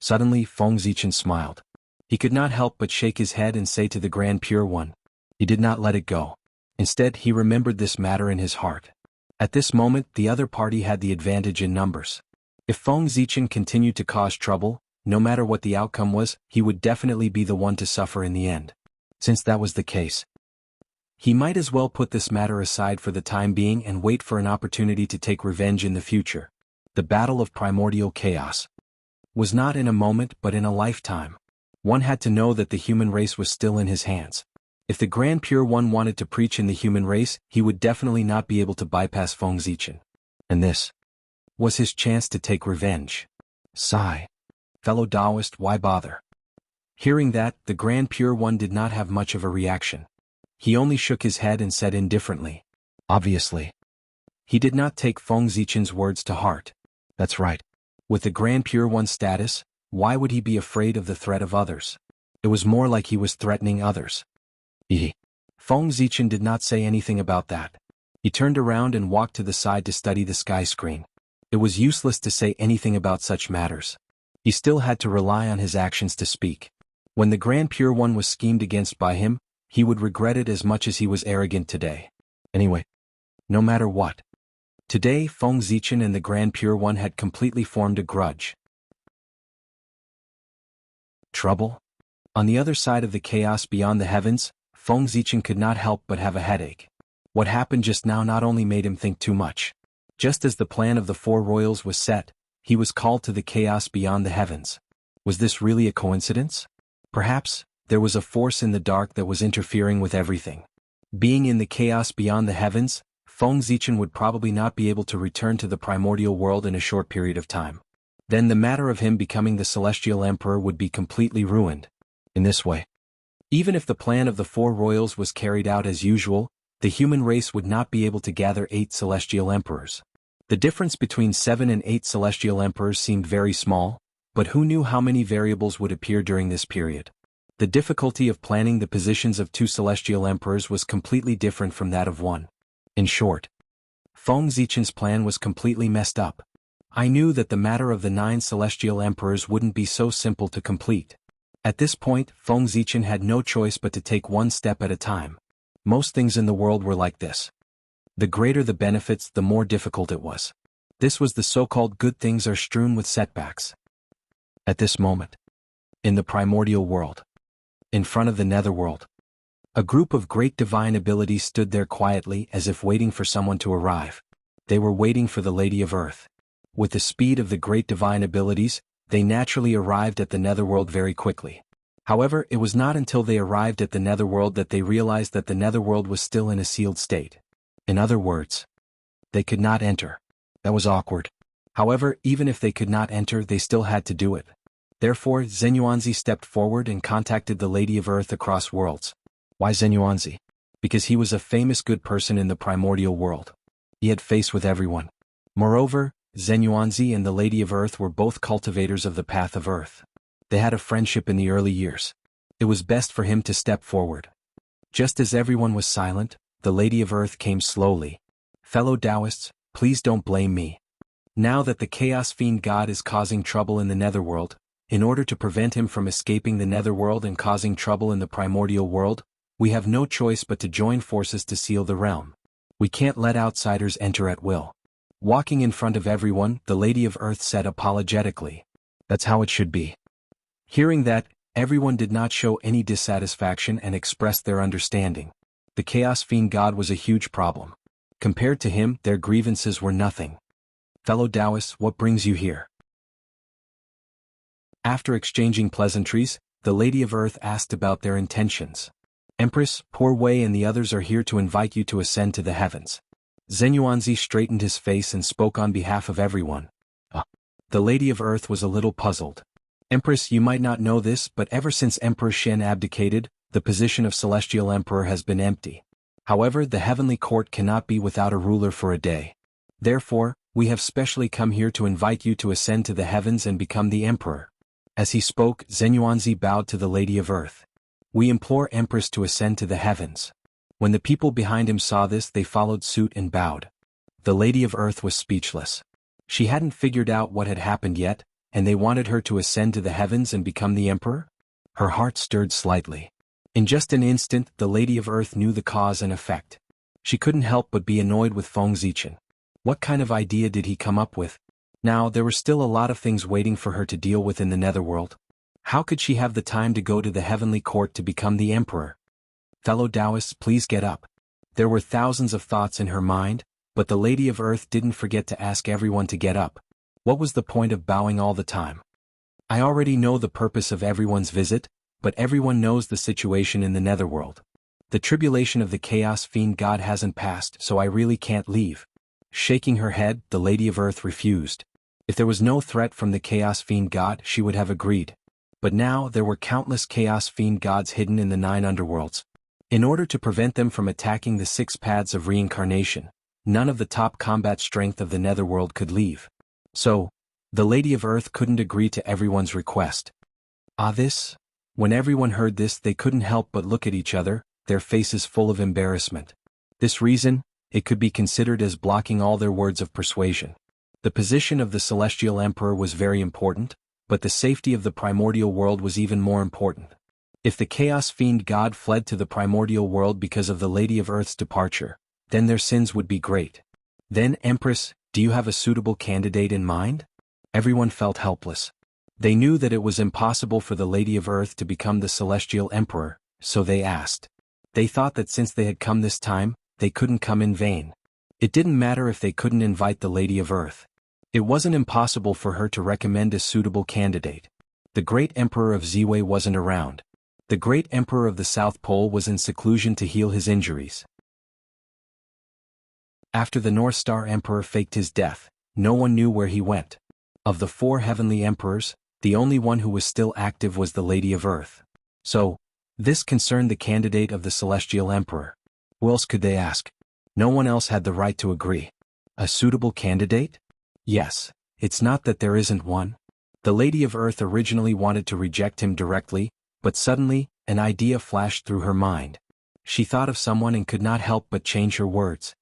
S1: Suddenly, Feng Zichen smiled. He could not help but shake his head and say to the Grand Pure One. He did not let it go. Instead, he remembered this matter in his heart. At this moment, the other party had the advantage in numbers. If Feng Zichen continued to cause trouble, no matter what the outcome was, he would definitely be the one to suffer in the end. Since that was the case, he might as well put this matter aside for the time being and wait for an opportunity to take revenge in the future. The battle of primordial chaos was not in a moment but in a lifetime. One had to know that the human race was still in his hands. If the Grand Pure One wanted to preach in the human race, he would definitely not be able to bypass Feng Zichen. And this was his chance to take revenge. Sigh. Fellow Taoist, why bother? Hearing that, the Grand Pure One did not have much of a reaction. He only shook his head and said indifferently. Obviously. He did not take Feng Zichen's words to heart. That's right. With the Grand Pure One's status, why would he be afraid of the threat of others? It was more like he was threatening others. Feng Zichen did not say anything about that. He turned around and walked to the side to study the sky screen. It was useless to say anything about such matters. He still had to rely on his actions to speak. When the Grand Pure One was schemed against by him, he would regret it as much as he was arrogant today. Anyway, no matter what. Today Feng Zichen and the Grand Pure One had completely formed a grudge. Trouble? On the other side of the chaos beyond the heavens, Feng Zichen could not help but have a headache. What happened just now not only made him think too much. Just as the plan of the four royals was set, he was called to the chaos beyond the heavens. Was this really a coincidence? Perhaps, there was a force in the dark that was interfering with everything. Being in the chaos beyond the heavens, Feng Zichen would probably not be able to return to the primordial world in a short period of time. Then the matter of him becoming the celestial emperor would be completely ruined. In this way, even if the plan of the four royals was carried out as usual, the human race would not be able to gather 8 celestial emperors. The difference between 7 and 8 celestial emperors seemed very small, but who knew how many variables would appear during this period? The difficulty of planning the positions of 2 celestial emperors was completely different from that of 1. In short, Feng Zichen's plan was completely messed up. I knew that the matter of the 9 celestial emperors wouldn't be so simple to complete. At this point, Feng Zichen had no choice but to take one step at a time. Most things in the world were like this. The greater the benefits, the more difficult it was. This was the so-called good things are strewn with setbacks. At this moment, in the primordial world, in front of the netherworld, a group of great divine abilities stood there quietly as if waiting for someone to arrive. They were waiting for the Lady of Earth. With the speed of the great divine abilities, they naturally arrived at the netherworld very quickly. However, it was not until they arrived at the netherworld that they realized that the netherworld was still in a sealed state. In other words, they could not enter. That was awkward. However, even if they could not enter, they still had to do it. Therefore, Zenyuanzi stepped forward and contacted the Lady of Earth across worlds. Why Zenyuanzi? Because he was a famous good person in the primordial world. He had face with everyone. Moreover, Zenyuanzi and the Lady of Earth were both cultivators of the path of Earth. They had a friendship in the early years. It was best for him to step forward. Just as everyone was silent, the Lady of Earth came slowly. Fellow Taoists, please don't blame me. Now that the Chaos Fiend God is causing trouble in the netherworld, in order to prevent him from escaping the netherworld and causing trouble in the primordial world, we have no choice but to join forces to seal the realm. We can't let outsiders enter at will. Walking in front of everyone, the Lady of Earth said apologetically. That's how it should be. Hearing that, everyone did not show any dissatisfaction and expressed their understanding. The Chaos Fiend God was a huge problem. Compared to him, their grievances were nothing. Fellow Taoists, what brings you here? After exchanging pleasantries, the Lady of Earth asked about their intentions. Empress, Poor Wei and the others are here to invite you to ascend to the heavens. Zenyuanzi straightened his face and spoke on behalf of everyone. The Lady of Earth was a little puzzled. Empress, you might not know this, but ever since Emperor Shen abdicated, the position of Celestial Emperor has been empty. However, the heavenly court cannot be without a ruler for a day. Therefore, we have specially come here to invite you to ascend to the heavens and become the Emperor. As he spoke, Zenyuanzi bowed to the Lady of Earth. We implore Empress to ascend to the heavens. When the people behind him saw this, they followed suit and bowed. The Lady of Earth was speechless. She hadn't figured out what had happened yet, and they wanted her to ascend to the heavens and become the Emperor? Her heart stirred slightly. In just an instant, the Lady of Earth knew the cause and effect. She couldn't help but be annoyed with Feng Zichen. What kind of idea did he come up with? Now, there were still a lot of things waiting for her to deal with in the netherworld. How could she have the time to go to the heavenly court to become the Emperor? Fellow Taoists, please get up. There were thousands of thoughts in her mind, but the Lady of Earth didn't forget to ask everyone to get up. What was the point of bowing all the time? I already know the purpose of everyone's visit, but everyone knows the situation in the netherworld. The tribulation of the Chaos Fiend God hasn't passed, so I really can't leave. Shaking her head, the Lady of Earth refused. If there was no threat from the Chaos Fiend God, she would have agreed. But now there were countless Chaos Fiend gods hidden in the 9 underworlds. In order to prevent them from attacking the 6 paths of reincarnation, none of the top combat strength of the netherworld could leave. So, the Lady of Earth couldn't agree to everyone's request. When everyone heard this, they couldn't help but look at each other, their faces full of embarrassment. This reason, it could be considered as blocking all their words of persuasion. The position of the Celestial Emperor was very important, but the safety of the primordial world was even more important. If the Chaos Fiend God fled to the primordial world because of the Lady of Earth's departure, then their sins would be great. Then, Empress, do you have a suitable candidate in mind? Everyone felt helpless. They knew that it was impossible for the Lady of Earth to become the Celestial Emperor, so they asked. They thought that since they had come this time, they couldn't come in vain. It didn't matter if they couldn't invite the Lady of Earth. It wasn't impossible for her to recommend a suitable candidate. The great Emperor of Ziwei wasn't around. The great Emperor of the South Pole was in seclusion to heal his injuries. After the North Star Emperor faked his death, no one knew where he went. Of the 4 heavenly emperors, the only one who was still active was the Lady of Earth. So, this concerned the candidate of the Celestial Emperor. Who else could they ask? No one else had the right to agree. A suitable candidate? Yes, it's not that there isn't one. The Lady of Earth originally wanted to reject him directly, but suddenly, an idea flashed through her mind. She thought of someone and could not help but change her words.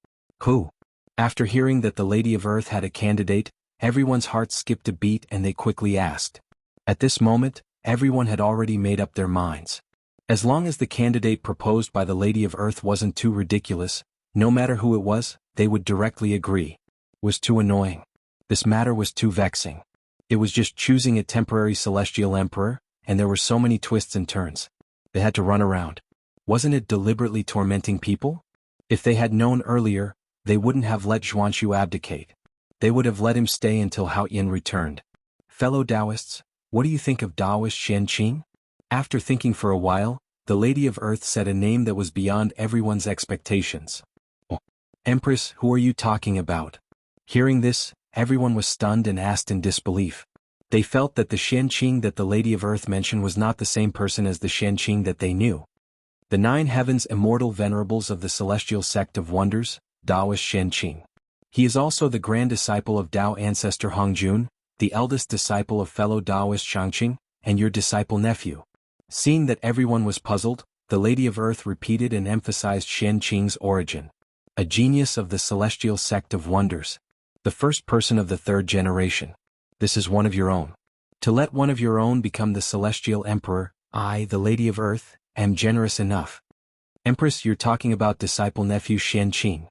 S1: Who? After hearing that the Lady of Earth had a candidate, everyone's heart skipped a beat and they quickly asked. At this moment, everyone had already made up their minds. As long as the candidate proposed by the Lady of Earth wasn't too ridiculous, no matter who it was, they would directly agree. It was too annoying. This matter was too vexing. It was just choosing a temporary celestial emperor, and there were so many twists and turns. They had to run around. Wasn't it deliberately tormenting people? If they had known earlier, they wouldn't have let Xuanxu abdicate. They would have let him stay until Hao Yin returned. Fellow Taoists, what do you think of Taoist Xianqing? After thinking for a while, the Lady of Earth said a name that was beyond everyone's expectations. Oh, Empress, who are you talking about? Hearing this, everyone was stunned and asked in disbelief. They felt that the Xianqing that the Lady of Earth mentioned was not the same person as the Xianqing that they knew. The 9 heavens immortal venerables of the celestial sect of wonders, Taoist Xianqing. He is also the grand disciple of Tao ancestor Hongjun, the eldest disciple of fellow Taoist Shangqing, and your disciple nephew. Seeing that everyone was puzzled, the Lady of Earth repeated and emphasized Xianqing's origin. A genius of the celestial sect of wonders. The first person of the 3rd generation. This is one of your own. To let one of your own become the celestial emperor, I, the Lady of Earth, am generous enough. Empress, you're talking about disciple nephew Xianqing.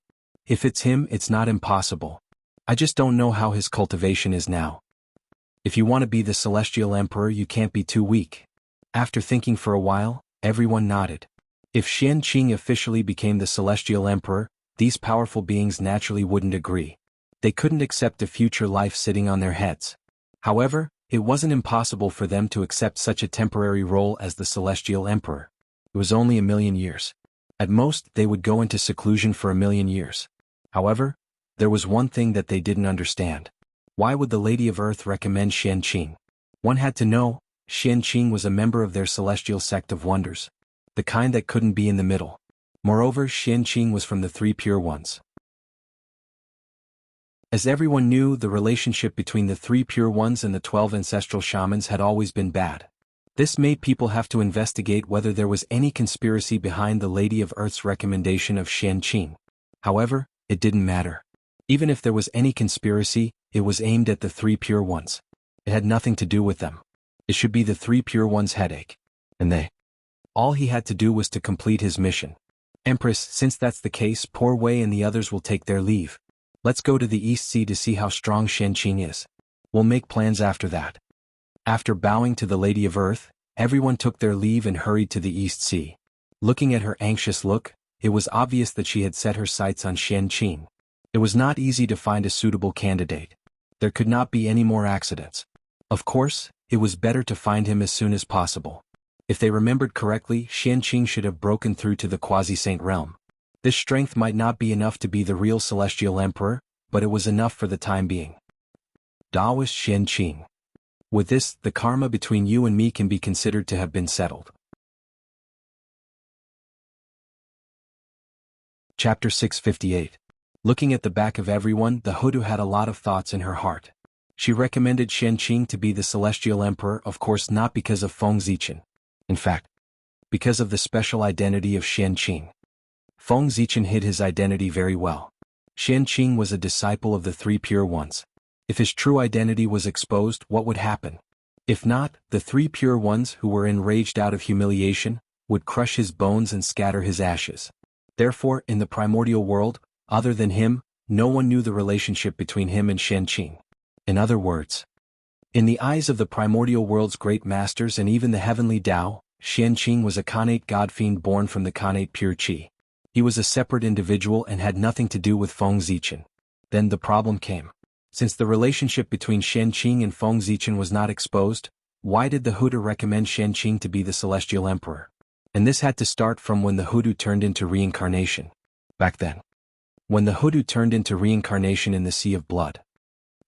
S1: If it's him, it's not impossible. I just don't know how his cultivation is now. If you want to be the celestial emperor, you can't be too weak. After thinking for a while, everyone nodded. If Xianqing officially became the celestial emperor, these powerful beings naturally wouldn't agree. They couldn't accept a future life sitting on their heads. However, it wasn't impossible for them to accept such a temporary role as the celestial emperor. It was only 1,000,000 years. At most, they would go into seclusion for 1,000,000 years. However, there was one thing that they didn't understand. Why would the Lady of Earth recommend Xianqing? One had to know, Xianqing was a member of their celestial sect of wonders. The kind that couldn't be in the middle. Moreover, Xianqing was from the 3 pure ones. As everyone knew, the relationship between the 3 pure ones and the 12 ancestral shamans had always been bad. This made people have to investigate whether there was any conspiracy behind the Lady of Earth's recommendation of Xianqing. However, it didn't matter. Even if there was any conspiracy, it was aimed at the 3 pure ones. It had nothing to do with them. It should be the 3 pure ones' headache. And they. All he had to do was to complete his mission. Empress, since that's the case, Poor Wei and the others will take their leave. Let's go to the East Sea to see how strong Xianqing is. We'll make plans after that. After bowing to the Lady of Earth, everyone took their leave and hurried to the East Sea. Looking at her anxious look, it was obvious that she had set her sights on Xianqing. It was not easy to find a suitable candidate. There could not be any more accidents. Of course, it was better to find him as soon as possible. If they remembered correctly, Xianqing should have broken through to the quasi-saint realm. This strength might not be enough to be the real celestial emperor, but it was enough for the time being. Taoist Xianqing. With this, the karma between you and me can be considered to have been settled. Chapter 658. Looking at the back of everyone, the hoodoo had a lot of thoughts in her heart. She recommended Xianqing to be the celestial emperor, of course not because of Feng Zichen. In fact, because of the special identity of Xianqing. Feng Zichen hid his identity very well. Xianqing was a disciple of the 3 pure ones. If his true identity was exposed, what would happen? If not, the 3 pure ones, who were enraged out of humiliation, would crush his bones and scatter his ashes. Therefore, in the primordial world, Other than him, no one knew the relationship between him and Qianqing. In other words, in the eyes of the primordial world's great masters and even the heavenly Tao, Qianqing was a Khanate god-fiend born from the Khanate pure qi. He was a separate individual and had nothing to do with Feng Zichen. Then the problem came. Since the relationship between Qianqing and Feng Zichen was not exposed, why did the Hutu recommend Qianqing to be the celestial emperor? And this had to start from when the Hutu turned into reincarnation. Back then, when the Hutu turned into reincarnation in the Sea of Blood,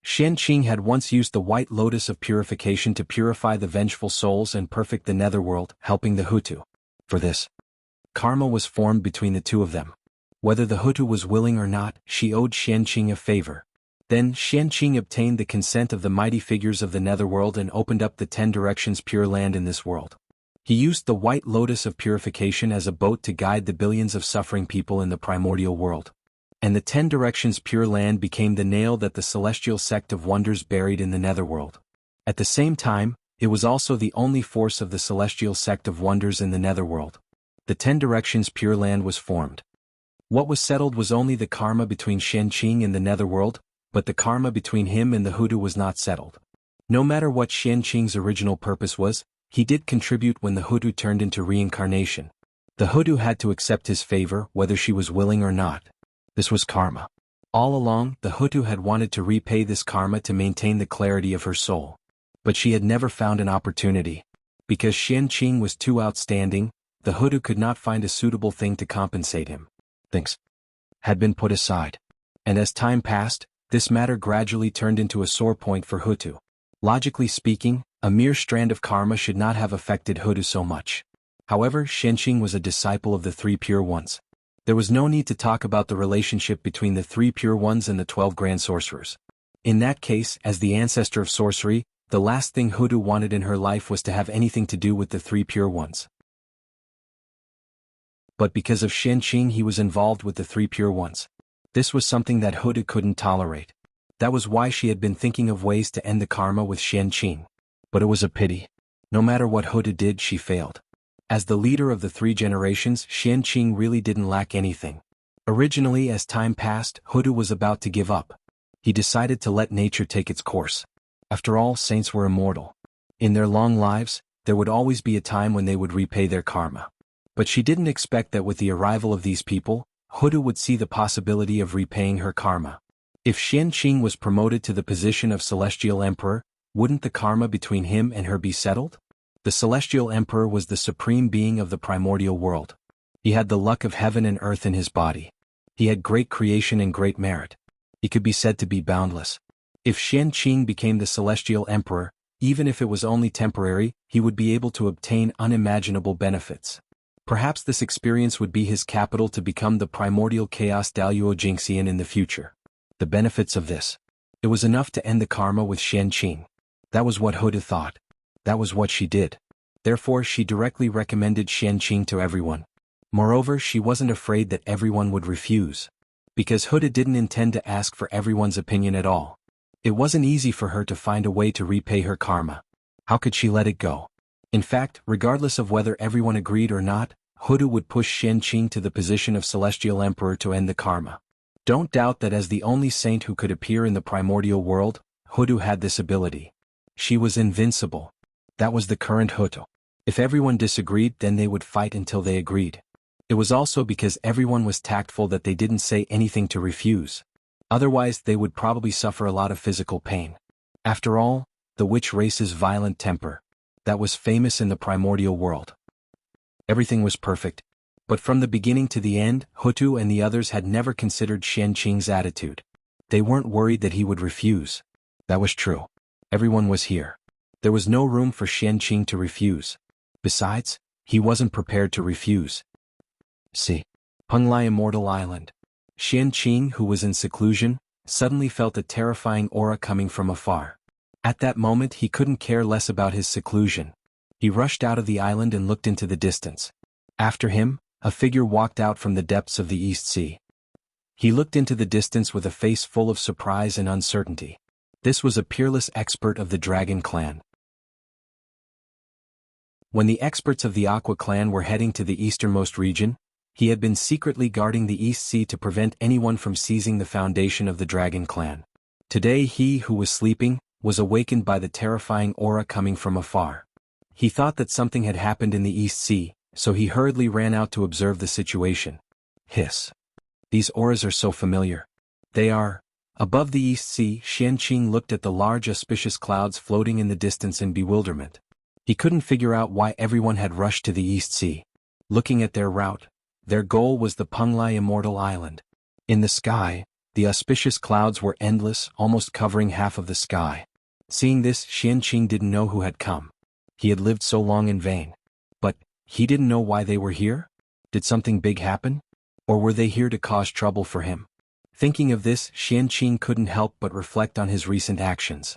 S1: Qianqing had once used the white lotus of purification to purify the vengeful souls and perfect the netherworld, helping the Hutu. For this, karma was formed between the two of them. Whether the Hutu was willing or not, she owed Qianqing a favor. Then Qianqing obtained the consent of the mighty figures of the netherworld and opened up the 10 directions pure land in this world. He used the white lotus of purification as a boat to guide the billions of suffering people in the primordial world. And the 10 directions pure land became the nail that the celestial sect of wonders buried in the netherworld. At the same time, it was also the only force of the celestial sect of wonders in the netherworld. The 10 directions pure land was formed. What was settled was only the karma between Qianqing and the netherworld, but the karma between him and the Hutu was not settled. No matter what Qianqing's original purpose was, he did contribute when the Hutu turned into reincarnation. The Hutu had to accept his favor whether she was willing or not. This was karma. All along, the Hutu had wanted to repay this karma to maintain the clarity of her soul. But she had never found an opportunity. Because Qianqing was too outstanding, the Hutu could not find a suitable thing to compensate him. Things had been put aside. And as time passed, this matter gradually turned into a sore point for Hutu. Logically speaking, a mere strand of karma should not have affected Hutu so much. However, Qianqing was a disciple of the 3 pure ones. There was no need to talk about the relationship between the 3 pure ones and the 12 grand sorcerers. In that case, as the ancestor of sorcery, the last thing Hutu wanted in her life was to have anything to do with the 3 pure ones. But because of Qianqing, he was involved with the 3 pure ones. This was something that Hutu couldn't tolerate. That was why she had been thinking of ways to end the karma with Qianqing. But it was a pity. No matter what Hutu did, she failed. As the leader of the 3 generations, Qianqing really didn't lack anything. Originally, as time passed, Hutu was about to give up. He decided to let nature take its course. After all, saints were immortal. In their long lives, there would always be a time when they would repay their karma. But she didn't expect that with the arrival of these people, Hutu would see the possibility of repaying her karma. If Qianqing was promoted to the position of celestial emperor, wouldn't the karma between him and her be settled? The celestial emperor was the supreme being of the primordial world. He had the luck of heaven and earth in his body. He had great creation and great merit. He could be said to be boundless. If Qianqing became the celestial emperor, even if it was only temporary, he would be able to obtain unimaginable benefits. Perhaps this experience would be his capital to become the primordial chaos Daluo Jingxian in the future. The benefits of this. It was enough to end the karma with Qianqing. That was what Hutu thought. That was what she did. Therefore, she directly recommended Qianqing to everyone. Moreover, she wasn't afraid that everyone would refuse. Because Hutu didn't intend to ask for everyone's opinion at all. It wasn't easy for her to find a way to repay her karma. How could she let it go? In fact, regardless of whether everyone agreed or not, Hutu would push Qianqing to the position of celestial emperor to end the karma. Don't doubt that as the only saint who could appear in the primordial world, Hutu had this ability. She was invincible. That was the current Hutu. If everyone disagreed, then they would fight until they agreed. It was also because everyone was tactful that they didn't say anything to refuse. Otherwise, they would probably suffer a lot of physical pain. After all, the witch race's violent temper. That was famous in the primordial world. Everything was perfect. But from the beginning to the end, Hutu and the others had never considered Qianqing's attitude. They weren't worried that he would refuse. That was true. Everyone was here. There was no room for Qianqing to refuse. Besides, he wasn't prepared to refuse. See. Penglai Immortal Island. Qianqing, who was in seclusion, suddenly felt a terrifying aura coming from afar. At that moment he couldn't care less about his seclusion. He rushed out of the island and looked into the distance. After him, a figure walked out from the depths of the East Sea. He looked into the distance with a face full of surprise and uncertainty. This was a peerless expert of the Dragon Clan. When the experts of the Aqua Clan were heading to the easternmost region, He had been secretly guarding the East Sea to prevent anyone from seizing the foundation of the Dragon Clan. Today he who was sleeping was awakened by the terrifying aura coming from afar. He thought that something had happened in the East Sea, so he hurriedly ran out to observe the situation. Hiss. These auras are so familiar. They are. Above the East Sea, Xianqing looked at the large auspicious clouds floating in the distance in bewilderment. He couldn't figure out why everyone had rushed to the East Sea. Looking at their route, their goal was the Penglai Immortal Island. In the sky, the auspicious clouds were endless, almost covering half of the sky. Seeing this, Xianqing didn't know who had come. He had lived so long in vain. But he didn't know why they were here? Did something big happen? Or were they here to cause trouble for him? Thinking of this, Xianqing couldn't help but reflect on his recent actions.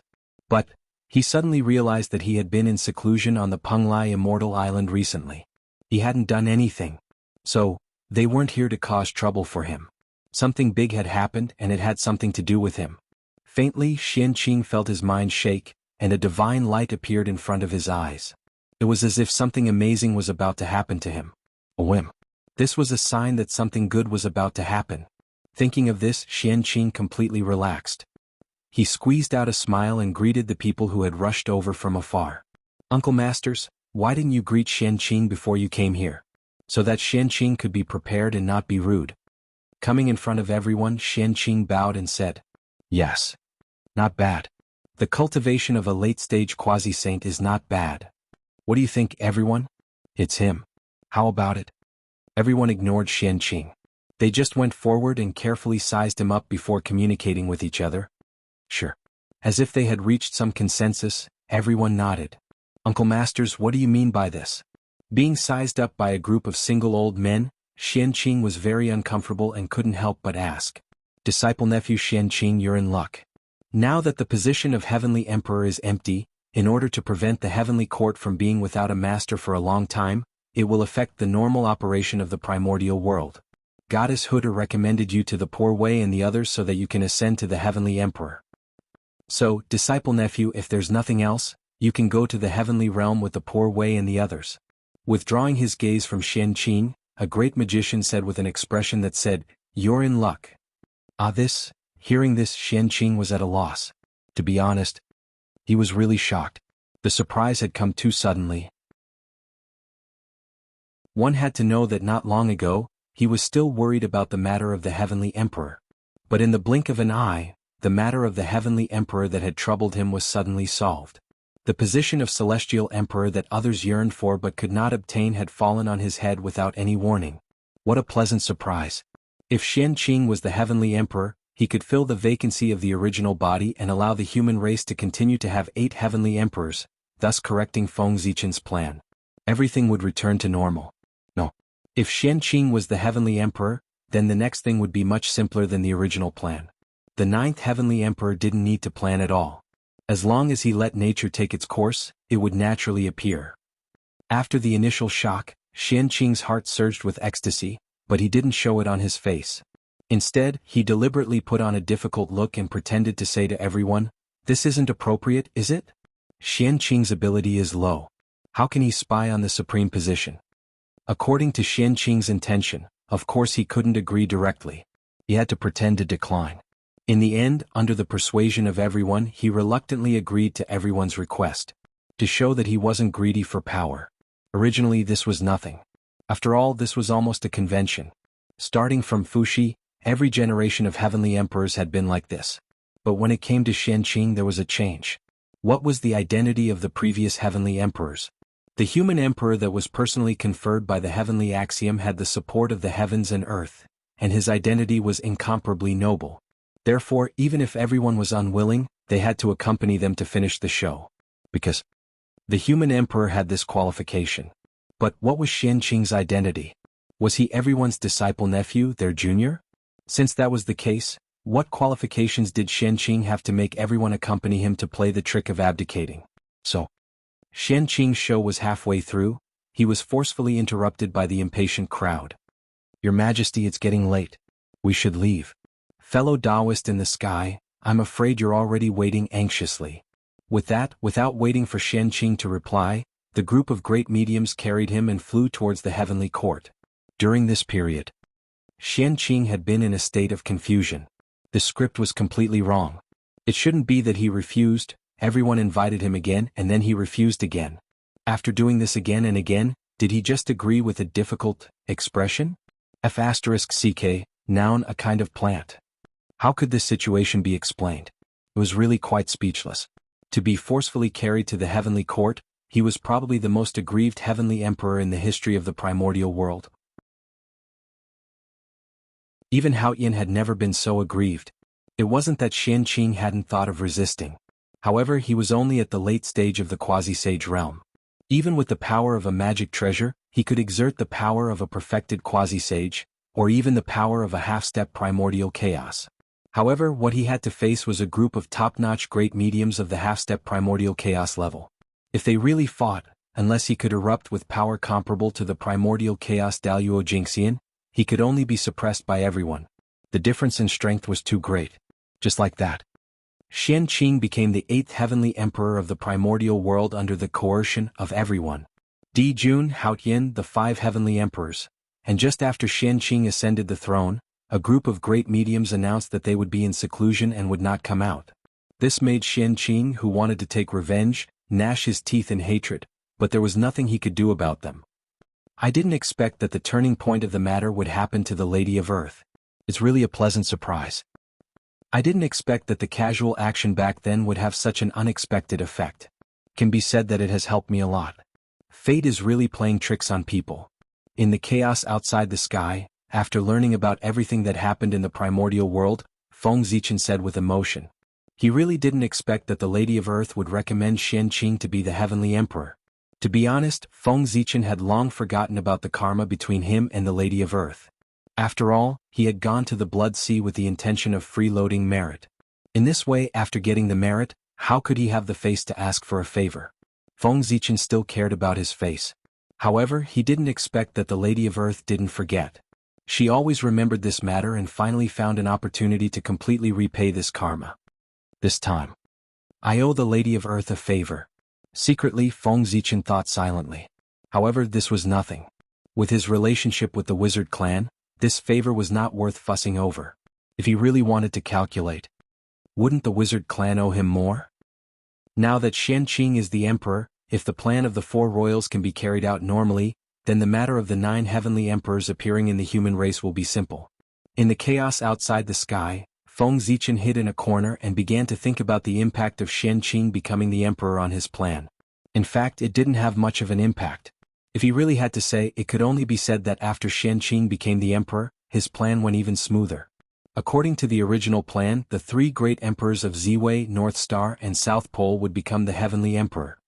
S1: But he suddenly realized that he had been in seclusion on the Penglai Immortal Island recently. He hadn't done anything. So, they weren't here to cause trouble for him. Something big had happened and it had something to do with him. Faintly, Xianqing felt his mind shake, and a divine light appeared in front of his eyes. It was as if something amazing was about to happen to him. A whim. This was a sign that something good was about to happen. Thinking of this, Xianqing completely relaxed. He squeezed out a smile and greeted the people who had rushed over from afar. Uncle Masters, why didn't you greet Xianqing before you came here? So that Xianqing could be prepared and not be rude. Coming in front of everyone, Xianqing bowed and said, Yes. Not bad. The cultivation of a late-stage quasi-saint is not bad. What do you think, everyone? It's him. How about it? Everyone ignored Xianqing. They just went forward and carefully sized him up before communicating with each other. Sure. As if they had reached some consensus, everyone nodded. Uncle Masters, what do you mean by this? Being sized up by a group of single old men, Xianqing was very uncomfortable and couldn't help but ask. Disciple nephew Xianqing, you're in luck. Now that the position of Heavenly Emperor is empty, in order to prevent the Heavenly Court from being without a master for a long time, it will affect the normal operation of the primordial world. Goddess Huda recommended you to the Poor Way and the others so that you can ascend to the Heavenly Emperor. So, disciple nephew, if there's nothing else, you can go to the Heavenly Realm with the Poor Way and the others. Withdrawing his gaze from Xianqing, a great magician said with an expression that said, You're in luck. Hearing this, Xianqing was at a loss. To be honest, he was really shocked. The surprise had come too suddenly. One had to know that not long ago, he was still worried about the matter of the Heavenly Emperor. But in the blink of an eye, the matter of the Heavenly Emperor that had troubled him was suddenly solved. The position of Celestial Emperor that others yearned for but could not obtain had fallen on his head without any warning. What a pleasant surprise. If Xianqing was the Heavenly Emperor, he could fill the vacancy of the original body and allow the human race to continue to have 8 Heavenly Emperors, thus correcting Feng Zichen's plan. Everything would return to normal. No. If Xianqing was the Heavenly Emperor, then the next thing would be much simpler than the original plan. The 9th Heavenly Emperor didn't need to plan at all. As long as he let nature take its course, it would naturally appear. After the initial shock, Xianqing's heart surged with ecstasy, but he didn't show it on his face. Instead, he deliberately put on a difficult look and pretended to say to everyone, This isn't appropriate, is it? Xianqing's ability is low. How can he spy on the supreme position? According to Xianqing's intention, of course he couldn't agree directly. He had to pretend to decline. In the end, under the persuasion of everyone, he reluctantly agreed to everyone's request. To show that he wasn't greedy for power. Originally this was nothing. After all, this was almost a convention. Starting from Fuxi, every generation of Heavenly Emperors had been like this. But when it came to Xianqing there was a change. What was the identity of the previous Heavenly Emperors? The human emperor that was personally conferred by the Heavenly Axiom had the support of the heavens and earth, and his identity was incomparably noble. Therefore, even if everyone was unwilling, they had to accompany them to finish the show. Because the human emperor had this qualification. But what was Xianqing's identity? Was he everyone's disciple nephew, their junior? Since that was the case, what qualifications did Xianqing have to make everyone accompany him to play the trick of abdicating? So, Xianqing's show was halfway through, he was forcefully interrupted by the impatient crowd. Your Majesty, it's getting late. We should leave. Fellow Taoist in the sky, I'm afraid you're already waiting anxiously. With that, without waiting for Xianqing to reply, the group of great mediums carried him and flew towards the heavenly court. During this period, Xian Qing had been in a state of confusion. The script was completely wrong. It shouldn't be that he refused, everyone invited him again and then he refused again. After doing this again and again, did he just agree with a difficult expression? F*ck, noun, a kind of plant. How could this situation be explained? It was really quite speechless. To be forcefully carried to the heavenly court, he was probably the most aggrieved heavenly emperor in the history of the primordial world. Even Hao Yin had never been so aggrieved. It wasn't that Xian Qing hadn't thought of resisting. However, he was only at the late stage of the quasi-sage realm. Even with the power of a magic treasure, he could exert the power of a perfected quasi-sage, or even the power of a half-step primordial chaos. However, what he had to face was a group of top-notch great mediums of the half-step primordial chaos level. If they really fought, unless he could erupt with power comparable to the primordial chaos Daluo Jingxian, he could only be suppressed by everyone. The difference in strength was too great. Just like that, Xian Qing became the 8th heavenly emperor of the primordial world under the coercion of everyone. Di Jun, Hao Yin, the 5 heavenly emperors. And just after Xian Qing ascended the throne, a group of great mediums announced that they would be in seclusion and would not come out. This made Xian Qing, who wanted to take revenge, gnash his teeth in hatred, but there was nothing he could do about them. I didn't expect that the turning point of the matter would happen to the Lady of Earth. It's really a pleasant surprise. I didn't expect that the casual action back then would have such an unexpected effect. Can be said that it has helped me a lot. Fate is really playing tricks on people. In the chaos outside the sky, after learning about everything that happened in the primordial world, Feng Zichen said with emotion. He really didn't expect that the Lady of Earth would recommend Xian Qing to be the heavenly emperor. To be honest, Feng Zichen had long forgotten about the karma between him and the Lady of Earth. After all, he had gone to the Blood Sea with the intention of freeloading merit. In this way, after getting the merit, how could he have the face to ask for a favor? Feng Zichen still cared about his face. However, he didn't expect that the Lady of Earth didn't forget. She always remembered this matter and finally found an opportunity to completely repay this karma. This time, I owe the Lady of Earth a favor. Secretly, Feng Zichen thought silently. However, this was nothing. With his relationship with the wizard clan, this favor was not worth fussing over. If he really wanted to calculate, wouldn't the wizard clan owe him more? Now that Xian Qing is the emperor, if the plan of the 4 royals can be carried out normally, then the matter of the 9 heavenly emperors appearing in the human race will be simple. In the chaos outside the sky, Feng Zichen hid in a corner and began to think about the impact of Xian Qing becoming the emperor on his plan. In fact, it didn't have much of an impact. If he really had to say, it could only be said that after Xian Qing became the emperor, his plan went even smoother. According to the original plan, the 3 great emperors of Ziwei, North Star, and South Pole would become the heavenly emperor.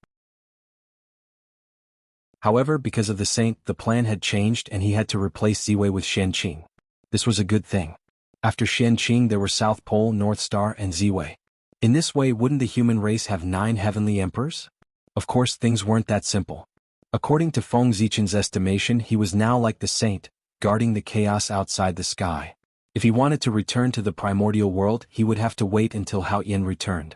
S1: However, because of the saint, the plan had changed and he had to replace Ziwei with Xian Qing. This was a good thing. After Xian Qing there were South Pole, North Star, and Ziwei. In this way, wouldn't the human race have 9 heavenly emperors? Of course, things weren't that simple. According to Feng Zichen's estimation, he was now like the saint, guarding the chaos outside the sky. If he wanted to return to the primordial world, he would have to wait until Hao Yin returned.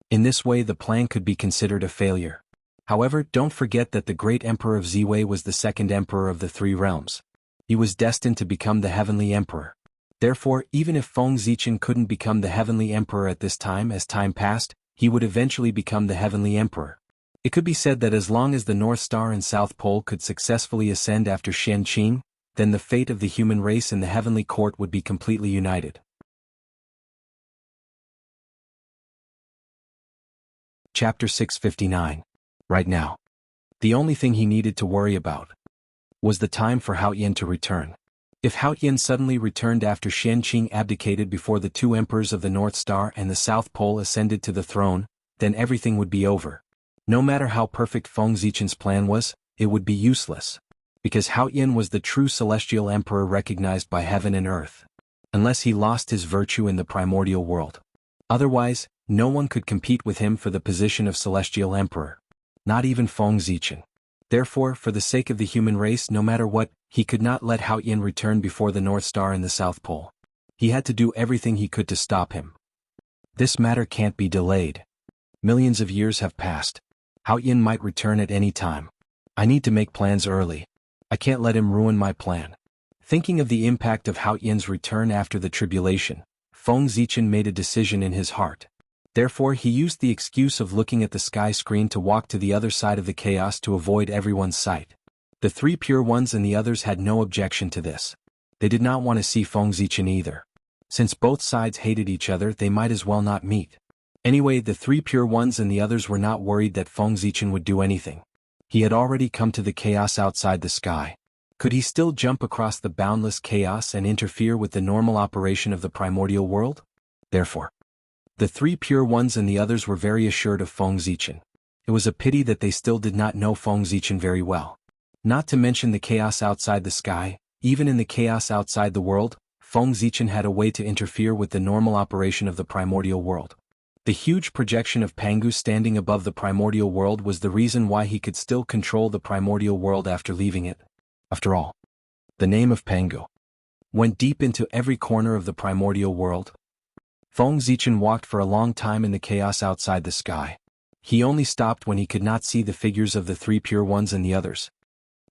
S1: In this way, the plan could be considered a failure. However, don't forget that the great emperor of Ziwei was the 2nd emperor of the 3 realms. He was destined to become the heavenly emperor. Therefore, even if Feng Zichen couldn't become the heavenly emperor at this time, as time passed, he would eventually become the heavenly emperor. It could be said that as long as the North Star and South Pole could successfully ascend after Xian Qing, then the fate of the human race in the heavenly court would be completely united. Chapter 659. Right now. The only thing he needed to worry about was the time for Hao Yin to return. If Hao Yin suddenly returned after Xian Qing abdicated before the 2 emperors of the North Star and the South Pole ascended to the throne, then everything would be over. No matter how perfect Feng Zichen's plan was, it would be useless. Because Hao Yin was the true celestial emperor recognized by heaven and earth. Unless he lost his virtue in the primordial world. Otherwise, no one could compete with him for the position of celestial emperor. Not even Feng Zichen. Therefore, for the sake of the human race, no matter what, he could not let Hao Yin return before the North Star and the South Pole. He had to do everything he could to stop him. This matter can't be delayed. Millions of years have passed. Hao Yin might return at any time. I need to make plans early. I can't let him ruin my plan. Thinking of the impact of Hao Yin's return after the tribulation, Feng Zichen made a decision in his heart. Therefore he used the excuse of looking at the sky screen to walk to the other side of the chaos to avoid everyone's sight. The three pure ones and the others had no objection to this. They did not want to see Feng Zichen either. Since both sides hated each other, they might as well not meet. Anyway, the three pure ones and the others were not worried that Feng Zichen would do anything. He had already come to the chaos outside the sky. Could he still jump across the boundless chaos and interfere with the normal operation of the primordial world? Therefore, the three pure ones and the others were very assured of Feng Zichen. It was a pity that they still did not know Feng Zichen very well. Not to mention the chaos outside the sky, even in the chaos outside the world, Feng Zichen had a way to interfere with the normal operation of the primordial world. The huge projection of Pangu standing above the primordial world was the reason why he could still control the primordial world after leaving it. After all, the name of Pangu went deep into every corner of the primordial world. Feng Zichen walked for a long time in the chaos outside the sky. He only stopped when he could not see the figures of the three pure ones and the others.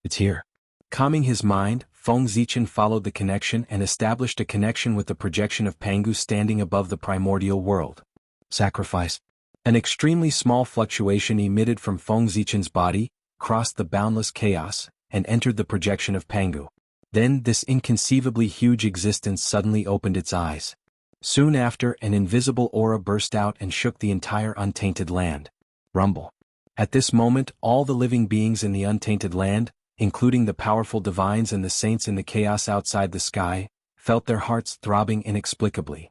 S1: It's here. Calming his mind, Feng Zichen followed the connection and established a connection with the projection of Pangu standing above the primordial world. Sacrifice. An extremely small fluctuation emitted from Feng Zichen's body, crossed the boundless chaos, and entered the projection of Pangu. Then this inconceivably huge existence suddenly opened its eyes. Soon after, an invisible aura burst out and shook the entire untainted land. Rumble. At this moment, all the living beings in the untainted land, including the powerful divines and the saints in the chaos outside the sky, felt their hearts throbbing inexplicably.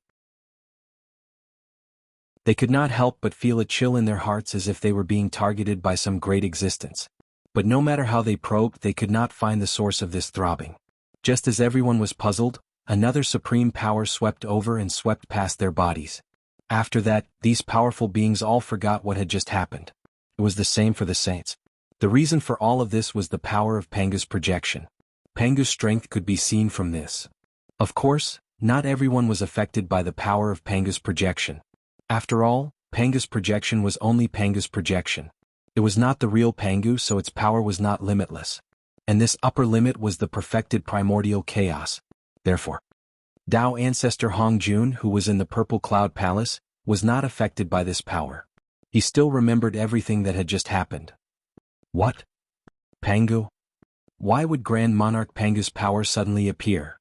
S1: They could not help but feel a chill in their hearts as if they were being targeted by some great existence. But no matter how they probed, they could not find the source of this throbbing. Just as everyone was puzzled, another supreme power swept over and swept past their bodies. After that, these powerful beings all forgot what had just happened. It was the same for the saints. The reason for all of this was the power of Pangu's projection. Pangu's strength could be seen from this. Of course, not everyone was affected by the power of Pangu's projection. After all, Pangu's projection was only Pangu's projection. It was not the real Pangu, so its power was not limitless. And this upper limit was the perfected primordial chaos. Therefore, Dao ancestor Hong Jun, who was in the Purple Cloud Palace, was not affected by this power. He still remembered everything that had just happened. What? Pangu? Why would Grand Monarch Pangu's power suddenly appear?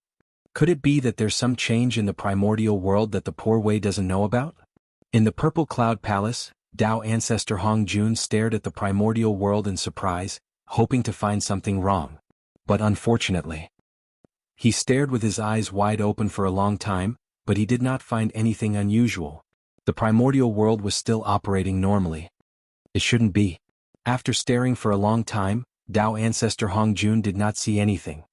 S1: Could it be that there's some change in the primordial world that the poor Wei doesn't know about? In the Purple Cloud Palace, Dao ancestor Hong Jun stared at the primordial world in surprise, hoping to find something wrong. But unfortunately, he stared with his eyes wide open for a long time, but he did not find anything unusual. The primordial world was still operating normally. It shouldn't be. After staring for a long time, Dao ancestor Hong Jun did not see anything.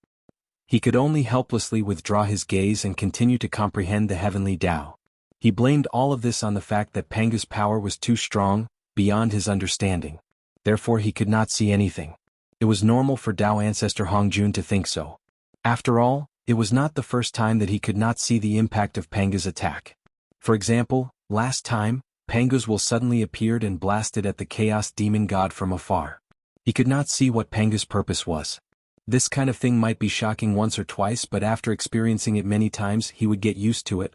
S1: He could only helplessly withdraw his gaze and continue to comprehend the heavenly Dao. He blamed all of this on the fact that Pangu's power was too strong, beyond his understanding. Therefore he could not see anything. It was normal for Dao ancestor Hong Jun to think so. After all, it was not the first time that he could not see the impact of Pangu's attack. For example, last time, Pangu's will suddenly appeared and blasted at the chaos demon god from afar. He could not see what Pangu's purpose was. This kind of thing might be shocking once or twice, but after experiencing it many times he would get used to it.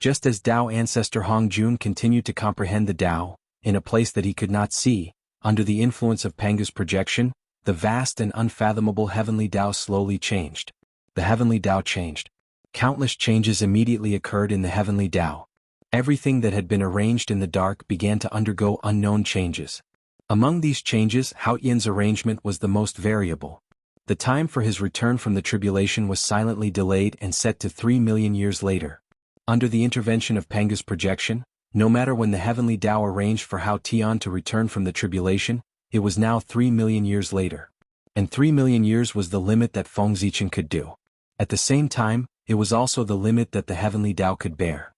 S1: Just as Dao ancestor Hong Jun continued to comprehend the Dao, in a place that he could not see, under the influence of Pangu's projection, the vast and unfathomable heavenly Dao slowly changed. The heavenly Dao changed. Countless changes immediately occurred in the heavenly Dao. Everything that had been arranged in the dark began to undergo unknown changes. Among these changes, Hao Yin's arrangement was the most variable. The time for his return from the tribulation was silently delayed and set to 3 million years later. Under the intervention of Pangu's projection, no matter when the heavenly Dao arranged for Hao Tian to return from the tribulation, it was now 3 million years later. And 3 million years was the limit that Feng Zichen could do. At the same time, it was also the limit that the heavenly Dao could bear.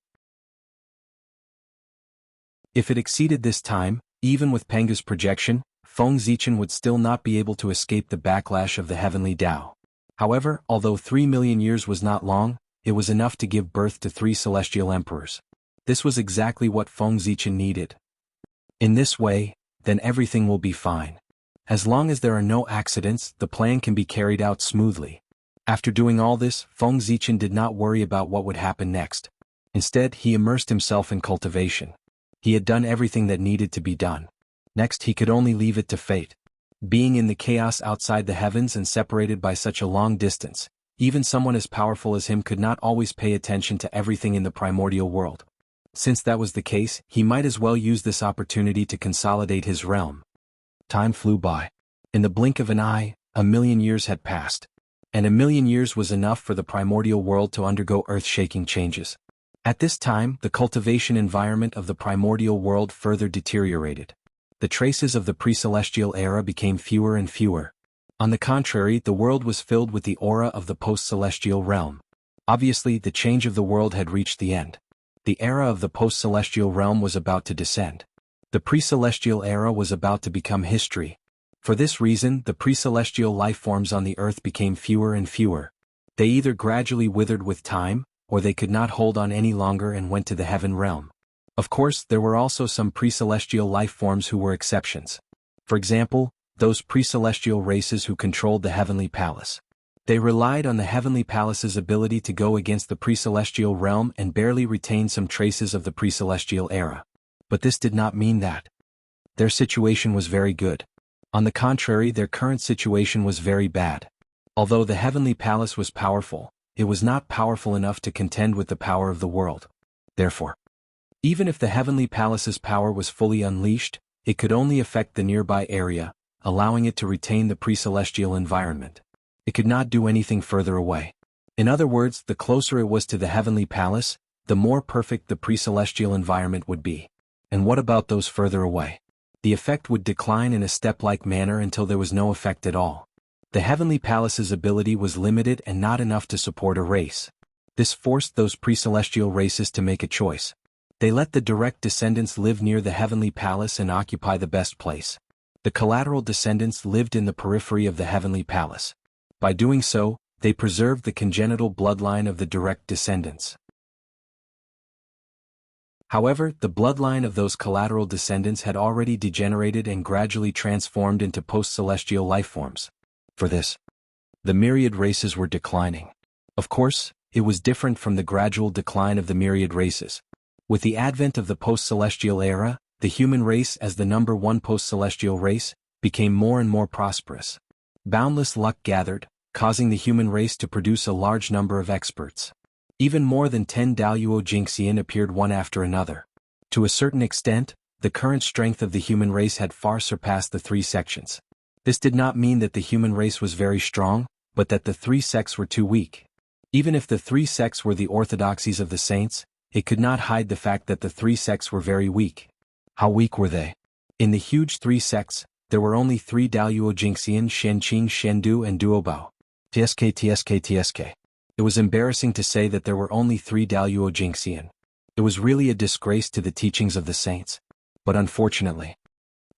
S1: If it exceeded this time, even with Pangu's projection, Feng Zichen would still not be able to escape the backlash of the heavenly Dao. However, although 3 million years was not long, it was enough to give birth to 3 celestial emperors. This was exactly what Feng Zichen needed. In this way, then everything will be fine. As long as there are no accidents, the plan can be carried out smoothly. After doing all this, Feng Zichen did not worry about what would happen next. Instead, he immersed himself in cultivation. He had done everything that needed to be done. Next, he could only leave it to fate. Being in the chaos outside the heavens and separated by such a long distance, even someone as powerful as him could not always pay attention to everything in the primordial world. Since that was the case, he might as well use this opportunity to consolidate his realm. Time flew by. In the blink of an eye, 1,000,000 years had passed. And 1,000,000 years was enough for the primordial world to undergo earth-shaking changes. At this time, the cultivation environment of the primordial world further deteriorated. The traces of the pre-celestial era became fewer and fewer. On the contrary, the world was filled with the aura of the post-celestial realm. Obviously, the change of the world had reached the end. The era of the post-celestial realm was about to descend. The pre-celestial era was about to become history. For this reason, the pre-celestial life forms on the earth became fewer and fewer. They either gradually withered with time, or they could not hold on any longer and went to the heaven realm. Of course, there were also some pre-celestial life forms who were exceptions. For example, those pre-celestial races who controlled the heavenly palace. They relied on the heavenly palace's ability to go against the pre-celestial realm and barely retained some traces of the pre-celestial era. But this did not mean that their situation was very good. On the contrary, their current situation was very bad. Although the heavenly palace was powerful, it was not powerful enough to contend with the power of the world. Therefore, even if the heavenly palace's power was fully unleashed, it could only affect the nearby area, allowing it to retain the pre-celestial environment. It could not do anything further away. In other words, the closer it was to the heavenly palace, the more perfect the pre-celestial environment would be. And what about those further away? The effect would decline in a step-like manner until there was no effect at all. The heavenly palace's ability was limited and not enough to support a race. This forced those pre-celestial races to make a choice. They let the direct descendants live near the heavenly palace and occupy the best place. The collateral descendants lived in the periphery of the heavenly palace. By doing so, they preserved the congenital bloodline of the direct descendants. However, the bloodline of those collateral descendants had already degenerated and gradually transformed into post-celestial life forms. For this, the myriad races were declining. Of course, it was different from the gradual decline of the myriad races. With the advent of the post-celestial era, the human race as the #1 post-celestial race became more and more prosperous. Boundless luck gathered, causing the human race to produce a large number of experts. Even more than 10 Daluo Jingxian appeared one after another. To a certain extent, the current strength of the human race had far surpassed the 3 sections. This did not mean that the human race was very strong, but that the 3 sects were too weak. Even if the 3 sects were the orthodoxies of the saints, it could not hide the fact that the 3 sects were very weak. How weak were they? In the huge 3 sects, there were only 3 Daluo Jingxian, Shenqing, Shendu and Duobao. TSK. It was embarrassing to say that there were only 3 Daluo Jingxian. It was really a disgrace to the teachings of the saints. But unfortunately,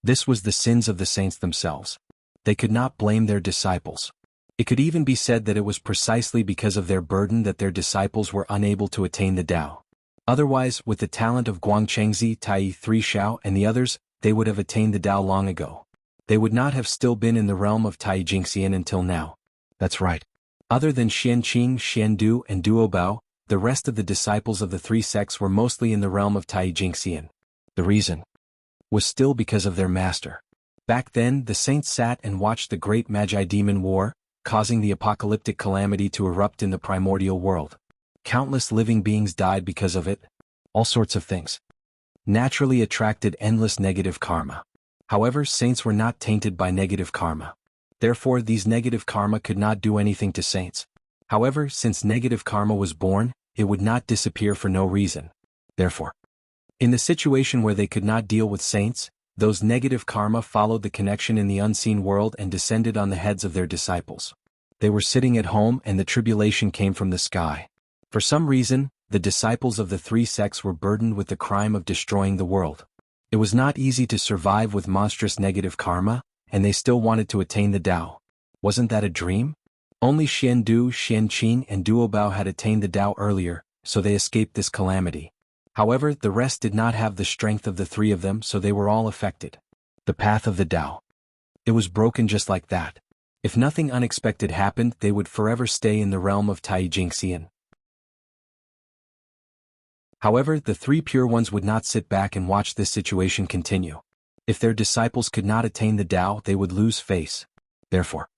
S1: this was the sins of the saints themselves. They could not blame their disciples. It could even be said that it was precisely because of their burden that their disciples were unable to attain the Tao. Otherwise, with the talent of Guangchengzi, Tai 3 Xiao and the others, they would have attained the Tao long ago. They would not have still been in the realm of Tai Jingxian until now. That's right. Other than Xianqing, Xiandu and Duobao, the rest of the disciples of the 3 sects were mostly in the realm of Tai Jingxian. The reason was still because of their master. Back then, the saints sat and watched the great Magi-Demon War, causing the apocalyptic calamity to erupt in the primordial world. Countless living beings died because of it. All sorts of things naturally attracted endless negative karma. However, saints were not tainted by negative karma. Therefore, these negative karma could not do anything to saints. However, since negative karma was born, it would not disappear for no reason. Therefore, in the situation where they could not deal with saints, those negative karma followed the connection in the unseen world and descended on the heads of their disciples. They were sitting at home and the tribulation came from the sky. For some reason, the disciples of the 3 sects were burdened with the crime of destroying the world. It was not easy to survive with monstrous negative karma, and they still wanted to attain the Tao. Wasn't that a dream? Only Xiandu, Xianqing and Duobao had attained the Tao earlier, so they escaped this calamity. However, the rest did not have the strength of the 3 of them, so they were all affected. The path of the Tao. It was broken just like that. If nothing unexpected happened, they would forever stay in the realm of Tai Jingxian. However, the three pure ones would not sit back and watch this situation continue. If their disciples could not attain the Tao, they would lose face. Therefore,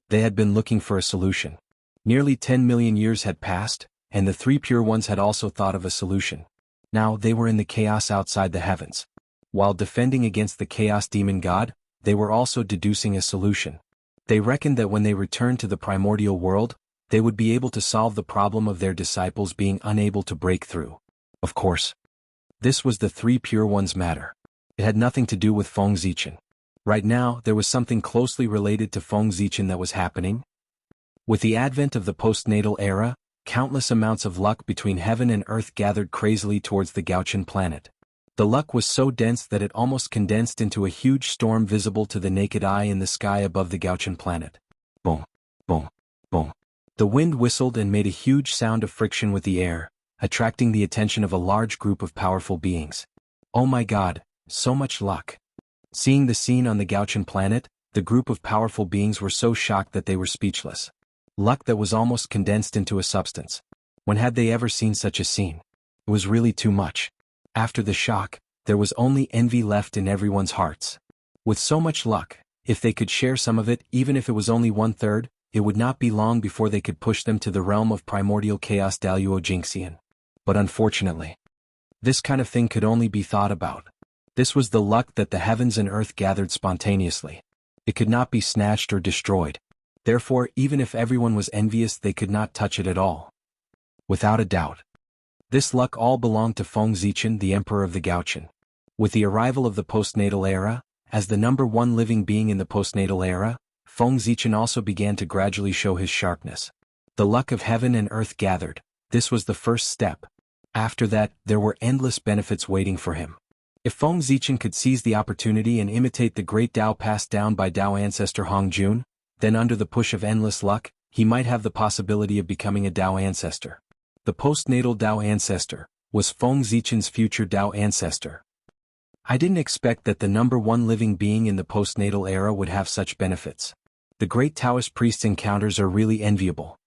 S1: they had been looking for a solution. Nearly 10 million years had passed, and the three pure ones had also thought of a solution. Now they were in the chaos outside the heavens. While defending against the chaos demon god, they were also deducing a solution. They reckoned that when they returned to the primordial world, they would be able to solve the problem of their disciples being unable to break through. Of course, this was the three pure ones' matter. It had nothing to do with Feng Zichen. Right now, there was something closely related to Feng Zichen that was happening. With the advent of the postnatal era, countless amounts of luck between heaven and earth gathered crazily towards the Gauchan planet. The luck was so dense that it almost condensed into a huge storm visible to the naked eye in the sky above the Gauchan planet. Boom, boom, boom. The wind whistled and made a huge sound of friction with the air, attracting the attention of a large group of powerful beings. Oh my God, so much luck. Seeing the scene on the Gauchan planet, the group of powerful beings were so shocked that they were speechless. Luck that was almost condensed into a substance. When had they ever seen such a scene? It was really too much. After the shock, there was only envy left in everyone's hearts. With so much luck, if they could share some of it, even if it was only 1/3, it would not be long before they could push them to the realm of primordial chaos Daluo Jingxian. But unfortunately, this kind of thing could only be thought about. This was the luck that the heavens and earth gathered spontaneously. It could not be snatched or destroyed. Therefore, even if everyone was envious, they could not touch it at all. Without a doubt, this luck all belonged to Feng Zichen, the emperor of the Gauchan. With the arrival of the postnatal era, as the number one living being in the postnatal era, Feng Zichen also began to gradually show his sharpness. The luck of heaven and earth gathered. This was the first step. After that, there were endless benefits waiting for him. If Feng Zichen could seize the opportunity and imitate the great Tao passed down by Tao ancestor Hong Jun, then under the push of endless luck, he might have the possibility of becoming a Tao ancestor. The postnatal Tao ancestor was Feng Zichen's future Tao ancestor. I didn't expect that the number one living being in the postnatal era would have such benefits. The great Taoist priest's encounters are really enviable.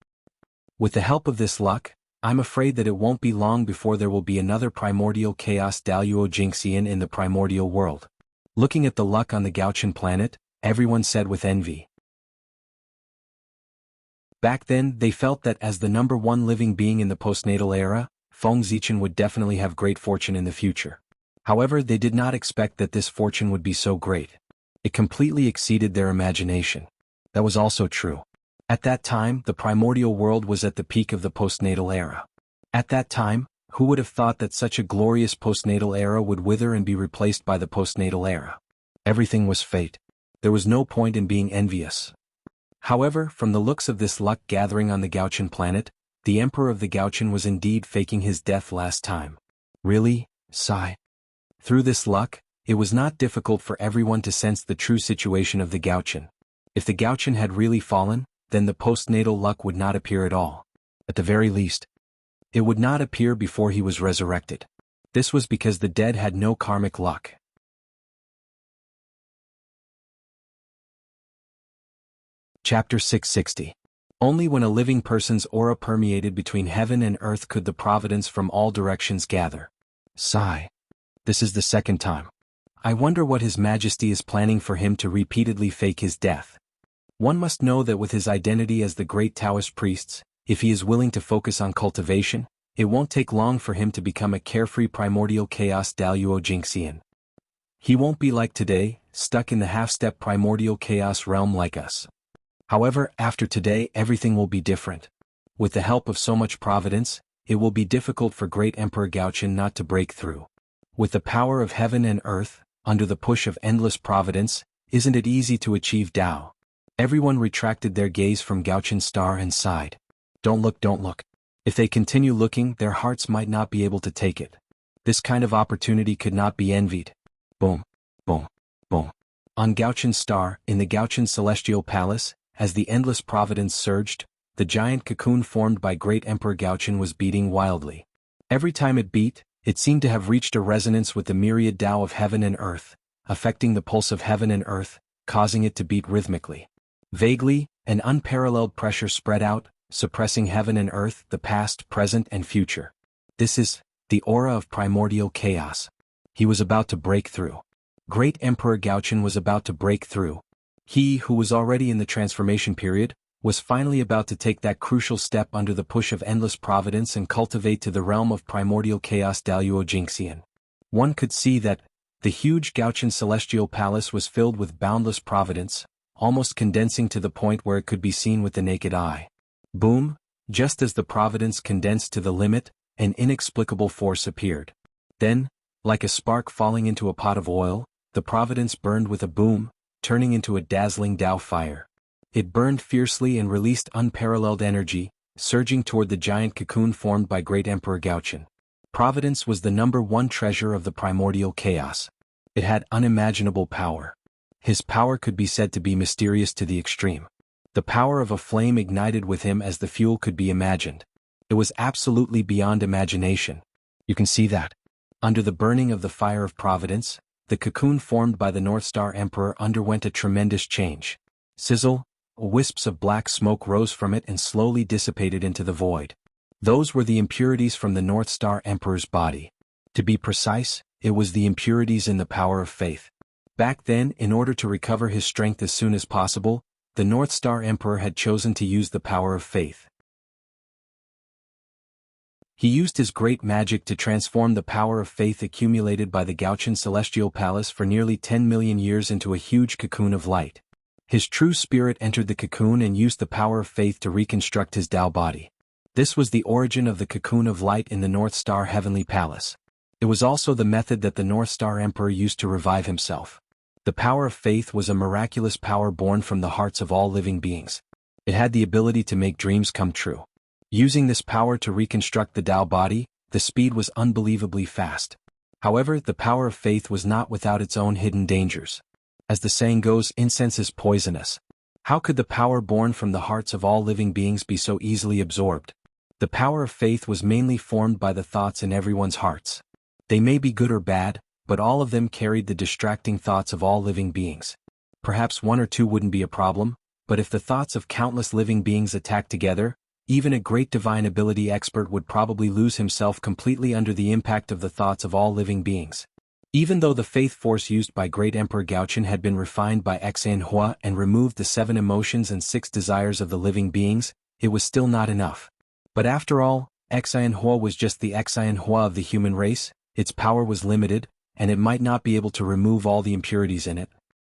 S1: With the help of this luck, I'm afraid that it won't be long before there will be another primordial chaos Daluo Jingxian in the primordial world. Looking at the luck on the Gauchan planet, everyone said with envy. Back then, they felt that as the number one living being in the postnatal era, Feng Zichen would definitely have great fortune in the future. However, they did not expect that this fortune would be so great. It completely exceeded their imagination. That was also true. At that time, the primordial world was at the peak of the postnatal era. At that time, who would have thought that such a glorious postnatal era would wither and be replaced by the postnatal era? Everything was fate. There was no point in being envious. However, from the looks of this luck gathering on the Gauchan planet, the emperor of the Gauchan was indeed faking his death last time. Really? Sigh. Through this luck, it was not difficult for everyone to sense the true situation of the Gauchan. If the Gauchan had really fallen, then the postnatal luck would not appear at all. At the very least, it would not appear before he was resurrected. This was because the dead had no karmic luck. Chapter 660. Only when a living person's aura permeated between heaven and earth could the providence from all directions gather. Sigh. This is the second time. I wonder what His Majesty is planning for him to repeatedly fake his death. One must know that with his identity as the great Taoist priests, if he is willing to focus on cultivation, it won't take long for him to become a carefree primordial chaos Daluo Jingxian. He won't be like today, stuck in the half-step primordial chaos realm like us. However, after today everything will be different. With the help of so much providence, it will be difficult for great Emperor Gauchan not to break through. With the power of heaven and earth, under the push of endless providence, isn't it easy to achieve Tao? Everyone retracted their gaze from Gauchan's star and sighed. Don't look, don't look. If they continue looking, their hearts might not be able to take it. This kind of opportunity could not be envied. Boom, boom, boom. On Gauchan's star, in the Gauchan celestial palace, as the endless providence surged, the giant cocoon formed by great Emperor Gauchan was beating wildly. Every time it beat, it seemed to have reached a resonance with the myriad Tao of heaven and earth, affecting the pulse of heaven and earth, causing it to beat rhythmically. Vaguely, an unparalleled pressure spread out, suppressing heaven and earth, the past, present, and future. This is the aura of primordial chaos. He was about to break through. Great Emperor Gaochen was about to break through. He, who was already in the transformation period, was finally about to take that crucial step under the push of endless providence and cultivate to the realm of primordial chaos Daluo Jingxian. One could see that the huge Gaochen celestial palace was filled with boundless providence, almost condensing to the point where it could be seen with the naked eye. Boom! Just as the providence condensed to the limit, an inexplicable force appeared. Then, like a spark falling into a pot of oil, the providence burned with a boom, turning into a dazzling Dao fire. It burned fiercely and released unparalleled energy, surging toward the giant cocoon formed by Great Emperor Gaochen. Providence was the #1 treasure of the primordial chaos. It had unimaginable power. His power could be said to be mysterious to the extreme. The power of a flame ignited with him as the fuel could be imagined. It was absolutely beyond imagination. You can see that. Under the burning of the fire of providence, the cocoon formed by the North Star Emperor underwent a tremendous change. Sizzle, wisps of black smoke rose from it and slowly dissipated into the void. Those were the impurities from the North Star Emperor's body. To be precise, it was the impurities in the power of faith. Back then, in order to recover his strength as soon as possible, the North Star Emperor had chosen to use the power of faith. He used his great magic to transform the power of faith accumulated by the Gaochen Celestial Palace for nearly 10 million years into a huge cocoon of light. His true spirit entered the cocoon and used the power of faith to reconstruct his Dao body. This was the origin of the cocoon of light in the North Star Heavenly Palace. It was also the method that the North Star Emperor used to revive himself. The power of faith was a miraculous power born from the hearts of all living beings. It had the ability to make dreams come true. Using this power to reconstruct the Dao body, the speed was unbelievably fast. However, the power of faith was not without its own hidden dangers. As the saying goes, incense is poisonous. How could the power born from the hearts of all living beings be so easily absorbed? The power of faith was mainly formed by the thoughts in everyone's hearts. They may be good or bad, but all of them carried the distracting thoughts of all living beings. Perhaps one or two wouldn't be a problem, but if the thoughts of countless living beings attacked together, even a great divine ability expert would probably lose himself completely under the impact of the thoughts of all living beings. Even though the faith force used by Great Emperor Gaochen had been refined by Xan Hua and removed the 7 emotions and 6 desires of the living beings, it was still not enough. But after all, Xan Hua was just the Xan Hua of the human race, its power was limited, and it might not be able to remove all the impurities in it.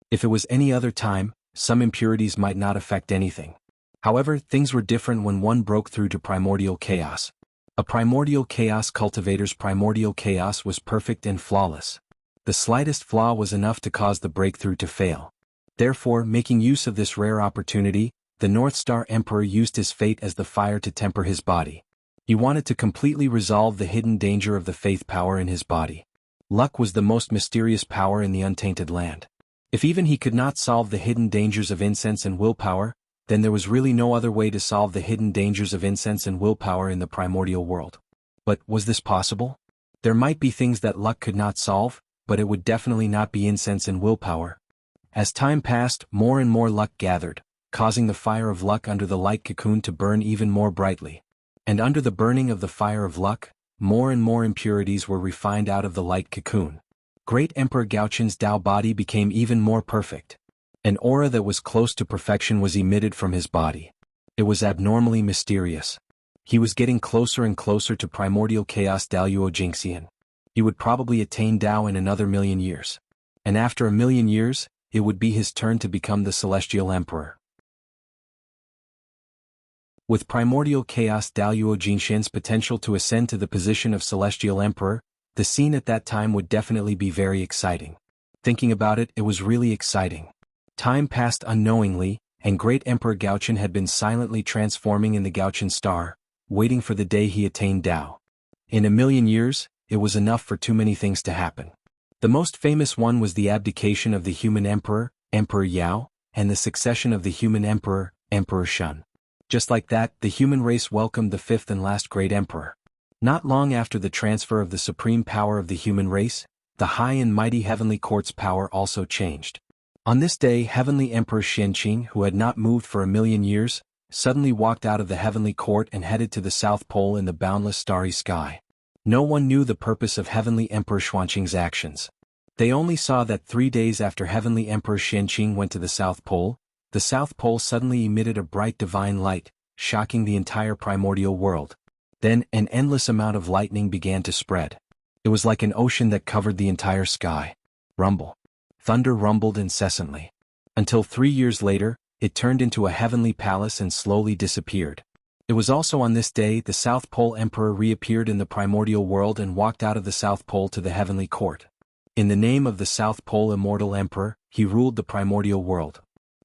S1: If it was any other time, some impurities might not affect anything. However, things were different when one broke through to primordial chaos. A primordial chaos cultivator's primordial chaos was perfect and flawless. The slightest flaw was enough to cause the breakthrough to fail. Therefore, making use of this rare opportunity, the North Star Emperor used his fate as the fire to temper his body. He wanted to completely resolve the hidden danger of the faith power in his body. Luck was the most mysterious power in the untainted land. If even he could not solve the hidden dangers of incense and willpower, then there was really no other way to solve the hidden dangers of incense and willpower in the primordial world. But was this possible? There might be things that luck could not solve, but it would definitely not be incense and willpower. As time passed, more and more luck gathered, causing the fire of luck under the light cocoon to burn even more brightly. And under the burning of the fire of luck, more and more impurities were refined out of the light cocoon. Great Emperor Gaochen's Dao body became even more perfect. An aura that was close to perfection was emitted from his body. It was abnormally mysterious. He was getting closer and closer to primordial chaos Daluo Jingxian. He would probably attain Dao in another 1,000,000 years. And after 1,000,000 years, it would be his turn to become the Celestial Emperor. With primordial chaos Daluo Jingxian's potential to ascend to the position of Celestial Emperor, the scene at that time would definitely be very exciting. Thinking about it, it was really exciting. Time passed unknowingly, and Great Emperor Gaochen had been silently transforming in the Gaochen star, waiting for the day he attained Dao. In 1,000,000 years, it was enough for too many things to happen. The most famous one was the abdication of the human emperor, Emperor Yao, and the succession of the human emperor, Emperor Shun. Just like that, the human race welcomed the 5th and last great emperor. Not long after the transfer of the supreme power of the human race, the high and mighty heavenly court's power also changed. On this day, Heavenly Emperor Xianqing, who had not moved for 1,000,000 years, suddenly walked out of the heavenly court and headed to the South Pole in the boundless starry sky. No one knew the purpose of Heavenly Emperor Xuanqing's actions. They only saw that 3 days after Heavenly Emperor Xianqing went to the South Pole suddenly emitted a bright divine light, shocking the entire primordial world. Then, an endless amount of lightning began to spread. It was like an ocean that covered the entire sky. Rumble. Thunder rumbled incessantly. Until 3 years later, it turned into a heavenly palace and slowly disappeared. It was also on this day the South Pole Emperor reappeared in the primordial world and walked out of the South Pole to the heavenly court. In the name of the South Pole Immortal Emperor, he ruled the primordial world.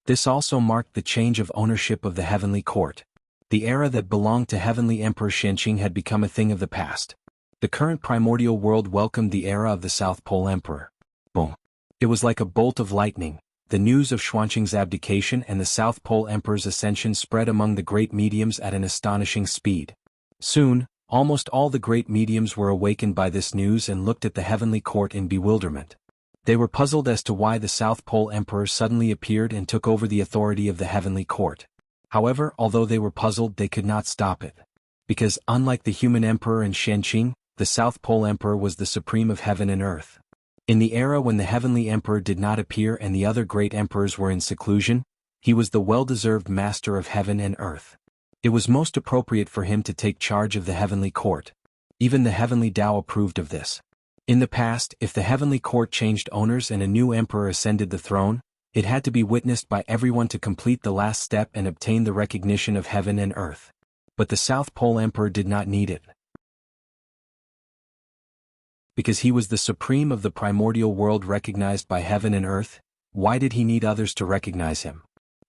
S1: This also marked the change of ownership of the heavenly court. The era that belonged to Heavenly Emperor Xianqing had become a thing of the past. The current primordial world welcomed the era of the South Pole Emperor. Boom. It was like a bolt of lightning. The news of Xuanqing's abdication and the South Pole Emperor's ascension spread among the great mediums at an astonishing speed. Soon, almost all the great mediums were awakened by this news and looked at the heavenly court in bewilderment. They were puzzled as to why the South Pole Emperor suddenly appeared and took over the authority of the heavenly court. However, although they were puzzled, they could not stop it. Because, unlike the human emperor and Xianqing, the South Pole Emperor was the supreme of heaven and earth. In the era when the heavenly emperor did not appear and the other great emperors were in seclusion, he was the well-deserved master of heaven and earth. It was most appropriate for him to take charge of the heavenly court. Even the heavenly Tao approved of this. In the past, if the heavenly court changed owners and a new emperor ascended the throne, it had to be witnessed by everyone to complete the last step and obtain the recognition of heaven and earth. But the South Pole Emperor did not need it. Because he was the supreme of the primordial world recognized by heaven and earth, why did he need others to recognize him?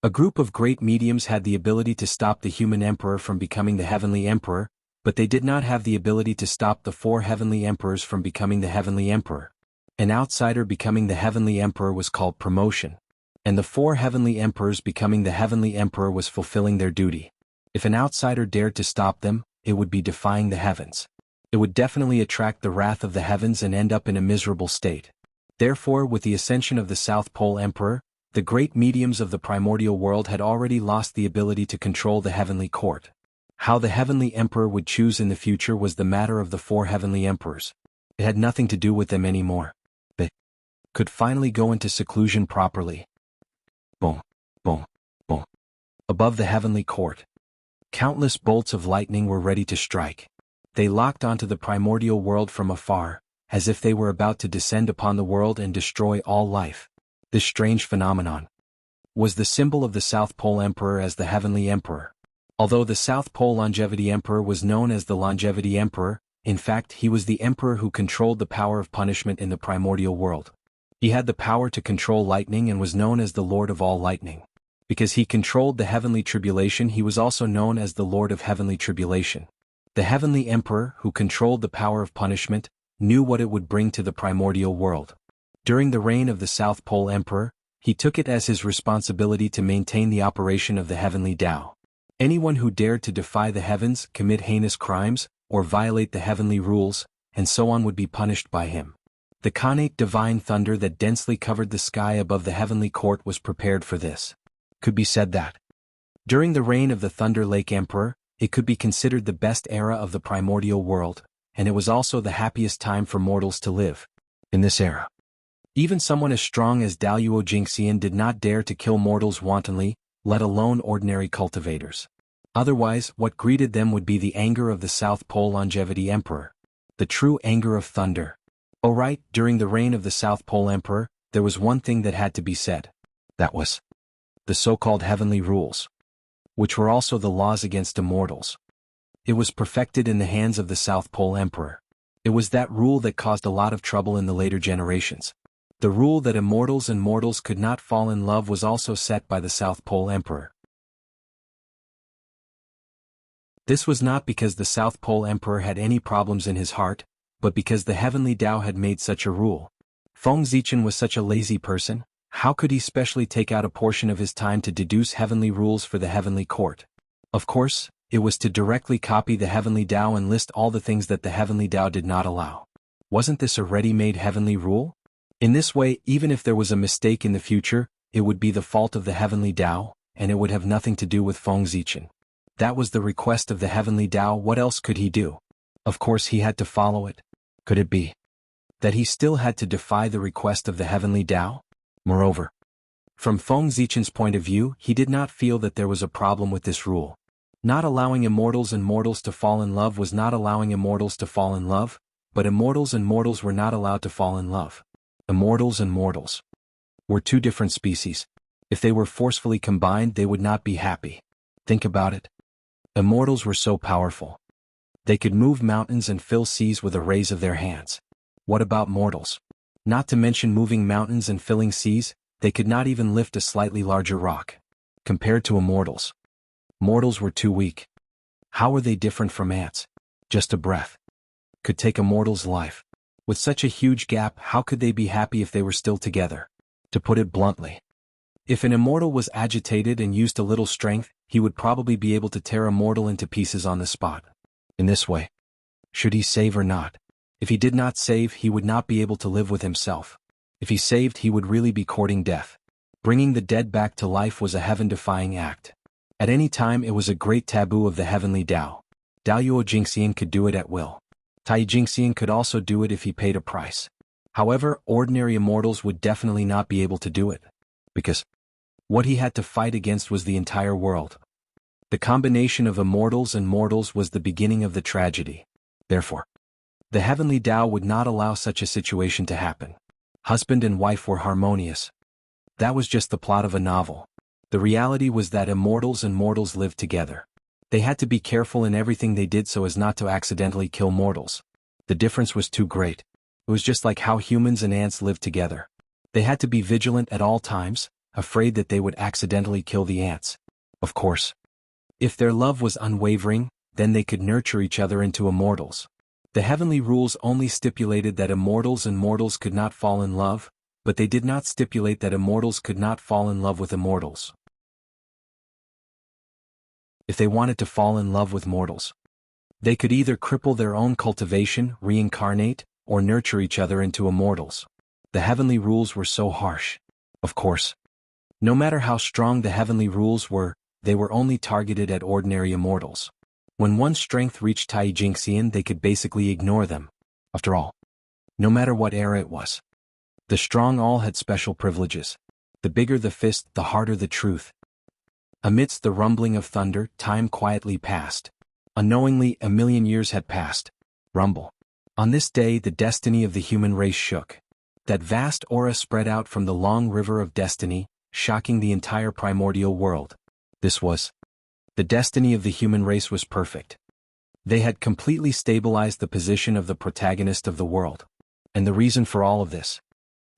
S1: A group of great mediums had the ability to stop the human emperor from becoming the heavenly emperor, but they did not have the ability to stop the 4 heavenly emperors from becoming the heavenly emperor. An outsider becoming the heavenly emperor was called promotion. And the 4 heavenly emperors becoming the heavenly emperor was fulfilling their duty. If an outsider dared to stop them, it would be defying the heavens. It would definitely attract the wrath of the heavens and end up in a miserable state. Therefore, with the ascension of the South Pole Emperor, the great mediums of the primordial world had already lost the ability to control the heavenly court. How the heavenly emperor would choose in the future was the matter of the 4 heavenly emperors. It had nothing to do with them anymore. They could finally go into seclusion properly. Boom, boom, boom. Above the heavenly court, countless bolts of lightning were ready to strike. They locked onto the primordial world from afar, as if they were about to descend upon the world and destroy all life. This strange phenomenon was the symbol of the South Pole Emperor as the heavenly emperor. Although the South Pole Longevity Emperor was known as the Longevity Emperor, in fact he was the emperor who controlled the power of punishment in the primordial world. He had the power to control lightning and was known as the Lord of all lightning. Because he controlled the heavenly tribulation, he was also known as the Lord of heavenly tribulation. The heavenly emperor, who controlled the power of punishment, knew what it would bring to the primordial world. During the reign of the South Pole Emperor, he took it as his responsibility to maintain the operation of the heavenly Tao. Anyone who dared to defy the heavens, commit heinous crimes, or violate the heavenly rules, and so on would be punished by him. The connate divine thunder that densely covered the sky above the heavenly court was prepared for this. Could be said that, during the reign of the Thunder Lake Emperor, it could be considered the best era of the primordial world, and it was also the happiest time for mortals to live. In this era, even someone as strong as Daluo Jingxian did not dare to kill mortals wantonly, let alone ordinary cultivators. Otherwise, what greeted them would be the anger of the South Pole Longevity Emperor. The true anger of thunder. Alright, during the reign of the South Pole Emperor, there was one thing that had to be said. That was the so-called heavenly rules, which were also the laws against immortals. It was perfected in the hands of the South Pole Emperor. It was that rule that caused a lot of trouble in the later generations. The rule that immortals and mortals could not fall in love was also set by the South Pole Emperor. This was not because the South Pole Emperor had any problems in his heart, but because the heavenly Tao had made such a rule. Feng Zichen was such a lazy person, how could he specially take out a portion of his time to deduce heavenly rules for the heavenly court? Of course, it was to directly copy the heavenly Tao and list all the things that the heavenly Tao did not allow. Wasn't this a ready-made heavenly rule? In this way, even if there was a mistake in the future, it would be the fault of the heavenly Tao, and it would have nothing to do with Feng Zichen. That was the request of the heavenly Tao. What else could he do? Of course he had to follow it. Could it be that he still had to defy the request of the heavenly Tao? Moreover, from Feng Zichen's point of view, he did not feel that there was a problem with this rule. Not allowing immortals and mortals to fall in love was not allowing immortals to fall in love, but immortals and mortals were not allowed to fall in love. Immortals and mortals were two different species. If they were forcefully combined, they would not be happy. Think about it. Immortals were so powerful. They could move mountains and fill seas with a raise of their hands. What about mortals? Not to mention moving mountains and filling seas, they could not even lift a slightly larger rock. Compared to immortals, mortals were too weak. How were they different from ants? Just a breath could take a mortal's life. With such a huge gap, how could they be happy if they were still together? To put it bluntly, if an immortal was agitated and used a little strength, he would probably be able to tear a mortal into pieces on the spot. In this way, should he save or not? If he did not save, he would not be able to live with himself. If he saved, he would really be courting death. Bringing the dead back to life was a heaven-defying act. At any time, it was a great taboo of the heavenly Tao. Daoyuo Jingxian could do it at will. Tai Jingxian could also do it if he paid a price. However, ordinary immortals would definitely not be able to do it, because what he had to fight against was the entire world. The combination of immortals and mortals was the beginning of the tragedy. Therefore, the heavenly Tao would not allow such a situation to happen. Husband and wife were harmonious. That was just the plot of a novel. The reality was that immortals and mortals lived together. They had to be careful in everything they did so as not to accidentally kill mortals. The difference was too great. It was just like how humans and ants lived together. They had to be vigilant at all times, afraid that they would accidentally kill the ants. Of course, if their love was unwavering, then they could nurture each other into immortals. The heavenly rules only stipulated that immortals and mortals could not fall in love, but they did not stipulate that immortals could not fall in love with immortals. If they wanted to fall in love with mortals, they could either cripple their own cultivation, reincarnate, or nurture each other into immortals. The heavenly rules were so harsh. Of course, no matter how strong the heavenly rules were, they were only targeted at ordinary immortals. When one's strength reached Tai Jingxian, they could basically ignore them. After all, no matter what era it was, the strong all had special privileges. The bigger the fist, the harder the truth. Amidst the rumbling of thunder, time quietly passed. Unknowingly, 1,000,000 years had passed. Rumble. On this day, the destiny of the human race shook. That vast aura spread out from the long river of destiny, shocking the entire primordial world. This was the destiny of the human race was perfect. They had completely stabilized the position of the protagonist of the world. And the reason for all of this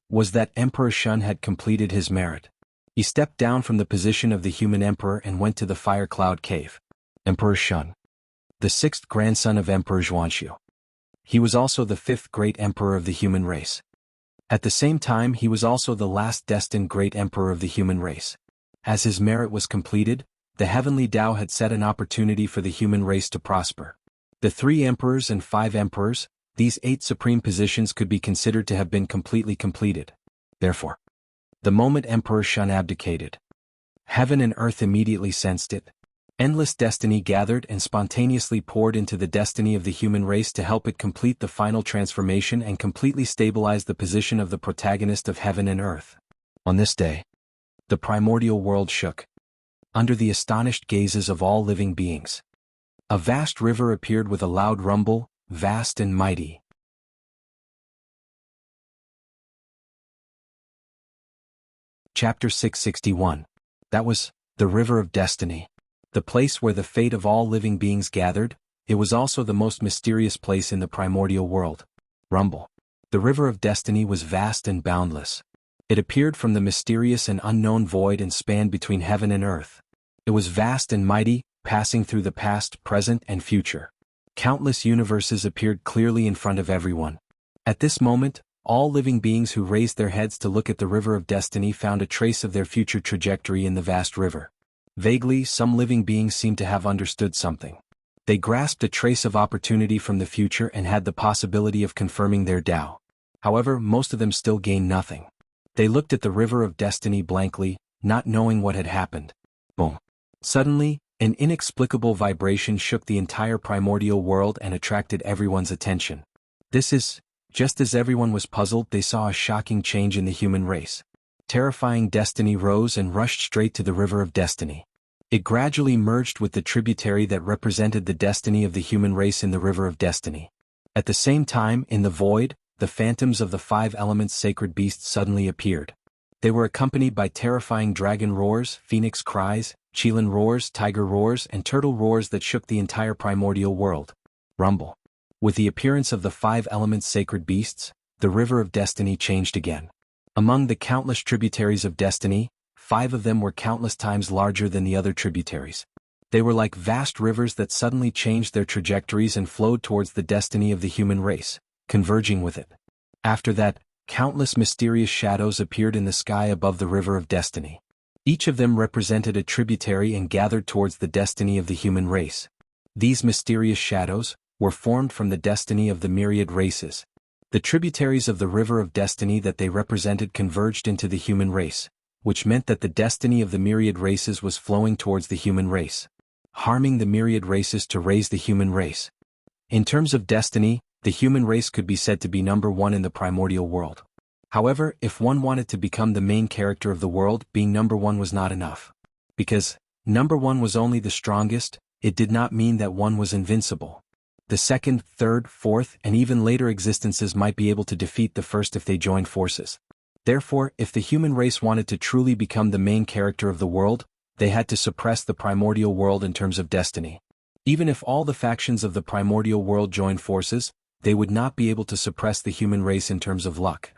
S1: was that Emperor Shun had completed his merit. He stepped down from the position of the human emperor and went to the Fire Cloud Cave. Emperor Shun, the 6th grandson of Emperor Zhuanxiu. He was also the 5th great emperor of the human race. At the same time, he was also the last destined great emperor of the human race. As his merit was completed, the heavenly Tao had set an opportunity for the human race to prosper. The 3 emperors and 5 emperors, these 8 supreme positions could be considered to have been completely completed. Therefore, the moment Emperor Shun abdicated, heaven and earth immediately sensed it. Endless destiny gathered and spontaneously poured into the destiny of the human race to help it complete the final transformation and completely stabilize the position of the protagonist of heaven and earth. On this day, the primordial world shook. Under the astonished gazes of all living beings, a vast river appeared with a loud rumble, vast and mighty. Chapter 661. That was the River of Destiny. The place where the fate of all living beings gathered. It was also the most mysterious place in the primordial world. Rumble. The River of Destiny was vast and boundless. It appeared from the mysterious and unknown void and spanned between heaven and earth. It was vast and mighty, passing through the past, present, and future. Countless universes appeared clearly in front of everyone. At this moment, all living beings who raised their heads to look at the River of Destiny found a trace of their future trajectory in the vast river. Vaguely, some living beings seemed to have understood something. They grasped a trace of opportunity from the future and had the possibility of confirming their Tao. However, most of them still gained nothing. They looked at the river of destiny blankly, not knowing what had happened. Boom. Suddenly, an inexplicable vibration shook the entire primordial world and attracted everyone's attention. Just as everyone was puzzled, they saw a shocking change in the human race. Terrifying destiny rose and rushed straight to the river of destiny. It gradually merged with the tributary that represented the destiny of the human race in the river of destiny. At the same time, in the void, the phantoms of the 5 elements sacred beasts suddenly appeared. They were accompanied by terrifying dragon roars, phoenix cries, chelan roars, tiger roars, and turtle roars that shook the entire primordial world. Rumble. With the appearance of the 5 elements sacred beasts, the river of destiny changed again. Among the countless tributaries of destiny, 5 of them were countless times larger than the other tributaries. They were like vast rivers that suddenly changed their trajectories and flowed towards the destiny of the human race, converging with it. After that, countless mysterious shadows appeared in the sky above the river of destiny. Each of them represented a tributary and gathered towards the destiny of the human race. These mysterious shadows were formed from the destiny of the myriad races. The tributaries of the river of destiny that they represented converged into the human race, which meant that the destiny of the myriad races was flowing towards the human race, harming the myriad races to raise the human race. In terms of destiny, the human race could be said to be number 1 in the primordial world. However, if one wanted to become the main character of the world, being number 1 was not enough. Because number 1 was only the strongest, it did not mean that one was invincible. The second, third, fourth, and even later existences might be able to defeat the first if they joined forces. Therefore, if the human race wanted to truly become the main character of the world, they had to suppress the primordial world in terms of destiny. Even if all the factions of the primordial world joined forces, they would not be able to suppress the human race in terms of luck.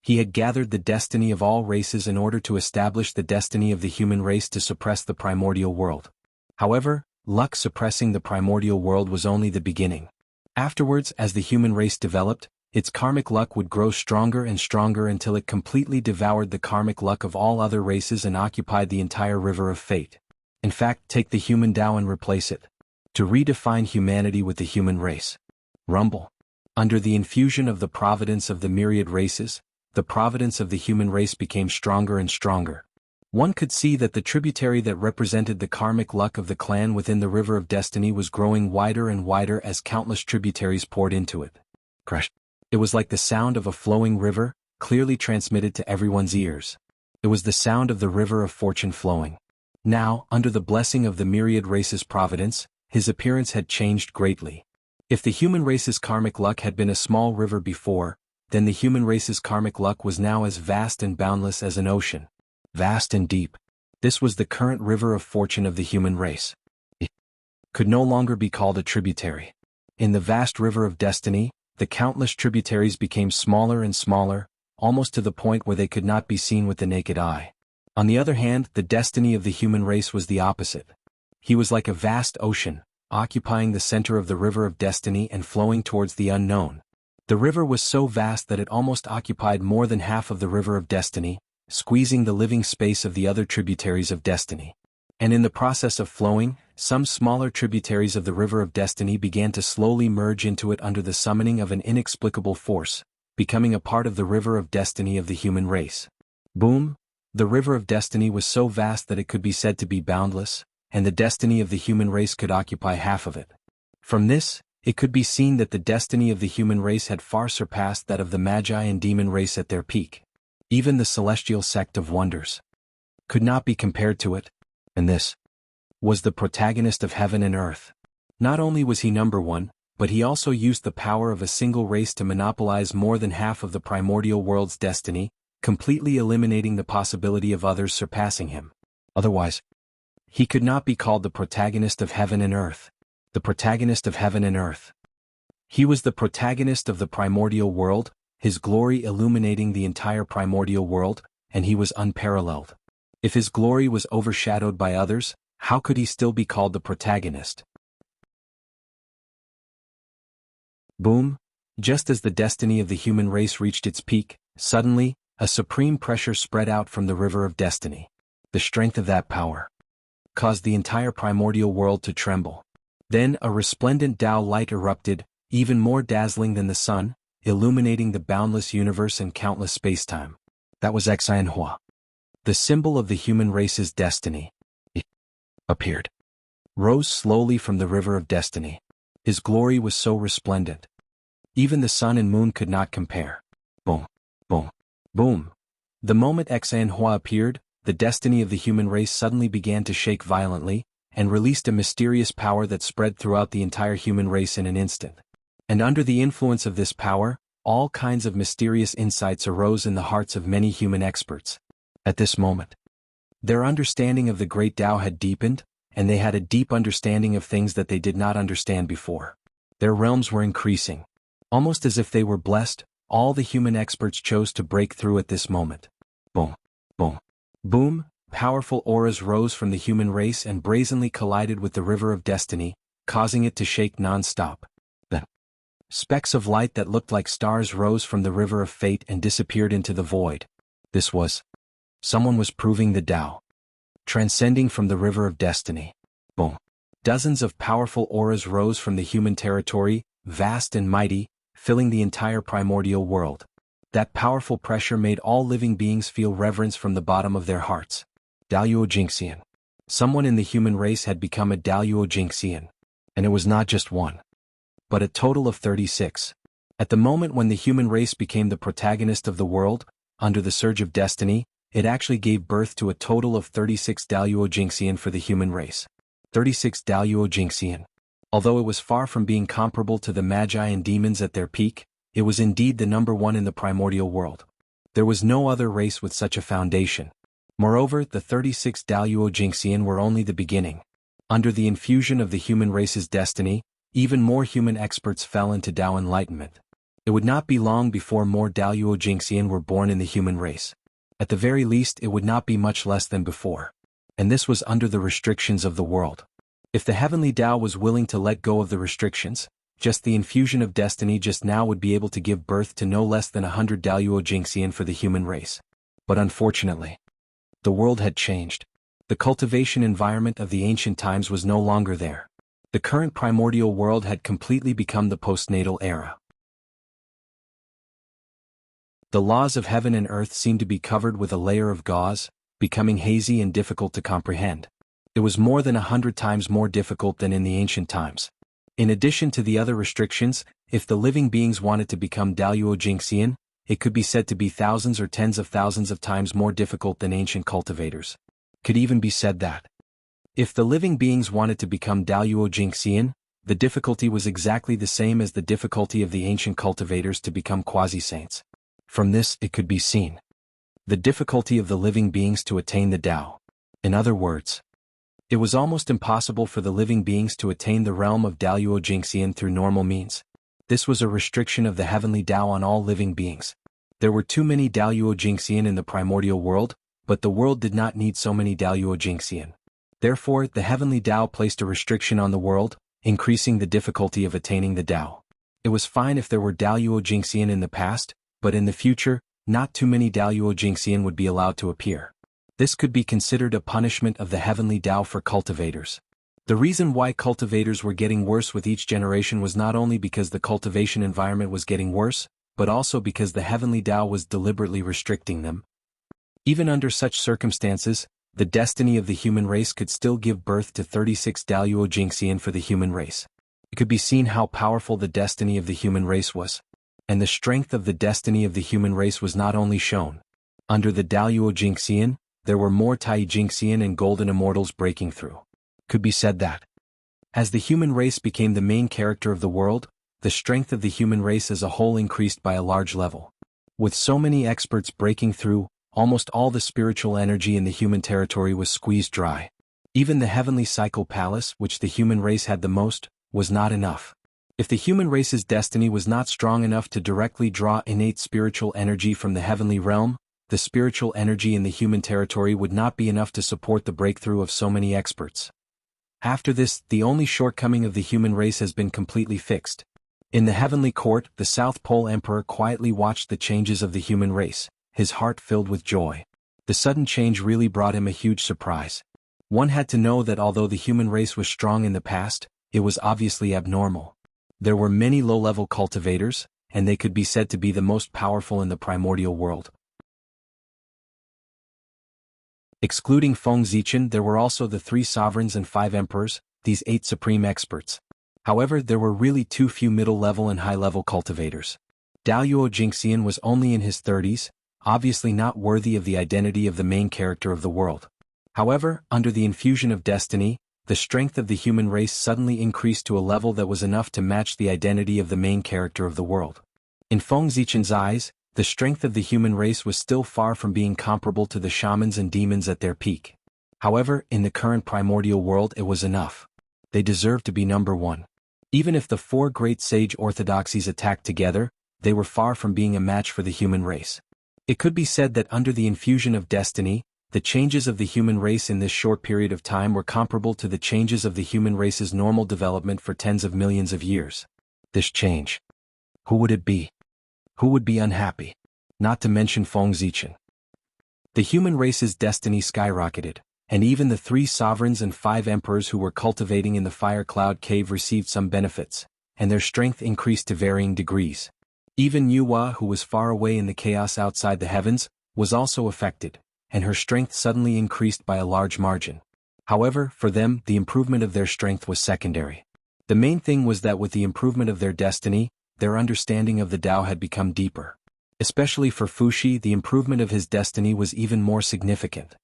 S1: He had gathered the destiny of all races in order to establish the destiny of the human race to suppress the primordial world. However, luck suppressing the primordial world was only the beginning. Afterwards, as the human race developed, its karmic luck would grow stronger and stronger until it completely devoured the karmic luck of all other races and occupied the entire river of fate. In fact, take the human Tao and replace it. To redefine humanity with the human race. Rumble. Under the infusion of the providence of the myriad races, the providence of the human race became stronger and stronger. One could see that the tributary that represented the karmic luck of the clan within the river of destiny was growing wider and wider as countless tributaries poured into it. Crush. It was like the sound of a flowing river, clearly transmitted to everyone's ears. It was the sound of the river of fortune flowing. Now, under the blessing of the myriad race's providence, his appearance had changed greatly. If the human race's karmic luck had been a small river before, then the human race's karmic luck was now as vast and boundless as an ocean. Vast and deep. This was the current river of fortune of the human race. It could no longer be called a tributary. In the vast river of destiny, the countless tributaries became smaller and smaller, almost to the point where they could not be seen with the naked eye. On the other hand, the destiny of the human race was the opposite. He was like a vast ocean, occupying the center of the river of destiny and flowing towards the unknown. The river was so vast that it almost occupied more than half of the river of destiny, squeezing the living space of the other tributaries of destiny. And in the process of flowing, some smaller tributaries of the river of destiny began to slowly merge into it under the summoning of an inexplicable force, becoming a part of the river of destiny of the human race. Boom! The river of destiny was so vast that it could be said to be boundless, and the destiny of the human race could occupy half of it. From this, it could be seen that the destiny of the human race had far surpassed that of the Magi and demon race at their peak. Even the celestial sect of wonders could not be compared to it, and this was the protagonist of heaven and earth. Not only was he number 1, but he also used the power of a single race to monopolize more than half of the primordial world's destiny, completely eliminating the possibility of others surpassing him. Otherwise, he could not be called the protagonist of heaven and earth. The protagonist of heaven and earth. He was the protagonist of the primordial world, his glory illuminating the entire primordial world, and he was unparalleled. If his glory was overshadowed by others, how could he still be called the protagonist? Boom! Just as the destiny of the human race reached its peak, suddenly, a supreme pressure spread out from the river of destiny. The strength of that power caused the entire primordial world to tremble. Then a resplendent Tao light erupted, even more dazzling than the sun, illuminating the boundless universe and countless spacetime. That was Xianhua. The symbol of the human race's destiny. It appeared. Rose slowly from the river of destiny. His glory was so resplendent. Even the sun and moon could not compare. Boom, boom, boom. The moment Xianhua appeared, the destiny of the human race suddenly began to shake violently, and released a mysterious power that spread throughout the entire human race in an instant. And under the influence of this power, all kinds of mysterious insights arose in the hearts of many human experts. At this moment, their understanding of the great Tao had deepened, and they had a deep understanding of things that they did not understand before. Their realms were increasing. Almost as if they were blessed, all the human experts chose to break through at this moment. Boom, boom, boom, powerful auras rose from the human race and brazenly collided with the river of destiny, causing it to shake non-stop. Then, specks of light that looked like stars rose from the river of fate and disappeared into the void. This was. Someone was proving the Tao. Transcending from the river of destiny. Boom. Dozens of powerful auras rose from the human territory, vast and mighty, filling the entire primordial world. That powerful pressure made all living beings feel reverence from the bottom of their hearts. Daluo Jingxian. Someone in the human race had become a Daluo Jingxian. And it was not just one, but a total of 36. At the moment when the human race became the protagonist of the world, under the surge of destiny, it actually gave birth to a total of 36 Daluo Jingxian for the human race. 36 Daluo Jingxian. Although it was far from being comparable to the magi and demons at their peak, it was indeed the number one in the primordial world. There was no other race with such a foundation. Moreover, the 36 Daluo Jingxian were only the beginning. Under the infusion of the human race's destiny, even more human experts fell into Tao enlightenment. It would not be long before more Daluo Jingxian were born in the human race. At the very least, it would not be much less than before. And this was under the restrictions of the world. If the heavenly Tao was willing to let go of the restrictions, just the infusion of destiny just now would be able to give birth to no less than 100 Daluo Jingxian for the human race. But unfortunately, the world had changed. The cultivation environment of the ancient times was no longer there. The current primordial world had completely become the postnatal era. The laws of heaven and earth seemed to be covered with a layer of gauze, becoming hazy and difficult to comprehend. It was more than 100 times more difficult than in the ancient times. In addition to the other restrictions, if the living beings wanted to become Daluo Jingxian, it could be said to be thousands or tens of thousands of times more difficult than ancient cultivators. Could even be said that if the living beings wanted to become Daluo Jingxian, the difficulty was exactly the same as the difficulty of the ancient cultivators to become quasi-saints. From this, it could be seen the difficulty of the living beings to attain the Tao. In other words, it was almost impossible for the living beings to attain the realm of Daluo Jingxian through normal means. This was a restriction of the heavenly Tao on all living beings. There were too many Daluo Jingxian in the primordial world, but the world did not need so many Daluo Jingxian. Therefore, the heavenly Tao placed a restriction on the world, increasing the difficulty of attaining the Tao. It was fine if there were Daluo Jingxian in the past, but in the future, not too many Daluo Jingxian would be allowed to appear. This could be considered a punishment of the heavenly Tao for cultivators. The reason why cultivators were getting worse with each generation was not only because the cultivation environment was getting worse, but also because the heavenly Tao was deliberately restricting them. Even under such circumstances, the destiny of the human race could still give birth to 36 Daluo Jingxian for the human race. It could be seen how powerful the destiny of the human race was. And the strength of the destiny of the human race was not only shown. Under the Daluo Jingxian, there were more Tai Jingxian and golden immortals breaking through. Could be said that as the human race became the main character of the world, the strength of the human race as a whole increased by a large level. With so many experts breaking through, almost all the spiritual energy in the human territory was squeezed dry. Even the heavenly cycle palace, which the human race had the most, was not enough. If the human race's destiny was not strong enough to directly draw innate spiritual energy from the heavenly realm, the spiritual energy in the human territory would not be enough to support the breakthrough of so many experts. After this, the only shortcoming of the human race has been completely fixed. In the heavenly court, the South Pole Emperor quietly watched the changes of the human race, his heart filled with joy. The sudden change really brought him a huge surprise. One had to know that although the human race was strong in the past, it was obviously abnormal. There were many low-level cultivators, and they could be said to be the most powerful in the primordial world. Excluding Feng Zichen, there were also the 3 sovereigns and 5 emperors, these 8 supreme experts. However, there were really too few middle-level and high-level cultivators. Daluo Jingxian was only in his 30s, obviously not worthy of the identity of the main character of the world. However, under the infusion of destiny, the strength of the human race suddenly increased to a level that was enough to match the identity of the main character of the world. In Feng Zichen's eyes, the strength of the human race was still far from being comparable to the shamans and demons at their peak. However, in the current primordial world it was enough. They deserved to be number 1. Even if the 4 great sage orthodoxies attacked together, they were far from being a match for the human race. It could be said that under the infusion of destiny, the changes of the human race in this short period of time were comparable to the changes of the human race's normal development for tens of millions of years. This change. Who would it be? Who would be unhappy? Not to mention Feng Zichen. The human race's destiny skyrocketed, and even the 3 sovereigns and 5 emperors who were cultivating in the Fire Cloud Cave received some benefits, and their strength increased to varying degrees. Even Yuhua, who was far away in the chaos outside the heavens, was also affected, and her strength suddenly increased by a large margin. However, for them, the improvement of their strength was secondary. The main thing was that with the improvement of their destiny, their understanding of the Tao had become deeper. Especially for Fuxi, the improvement of his destiny was even more significant.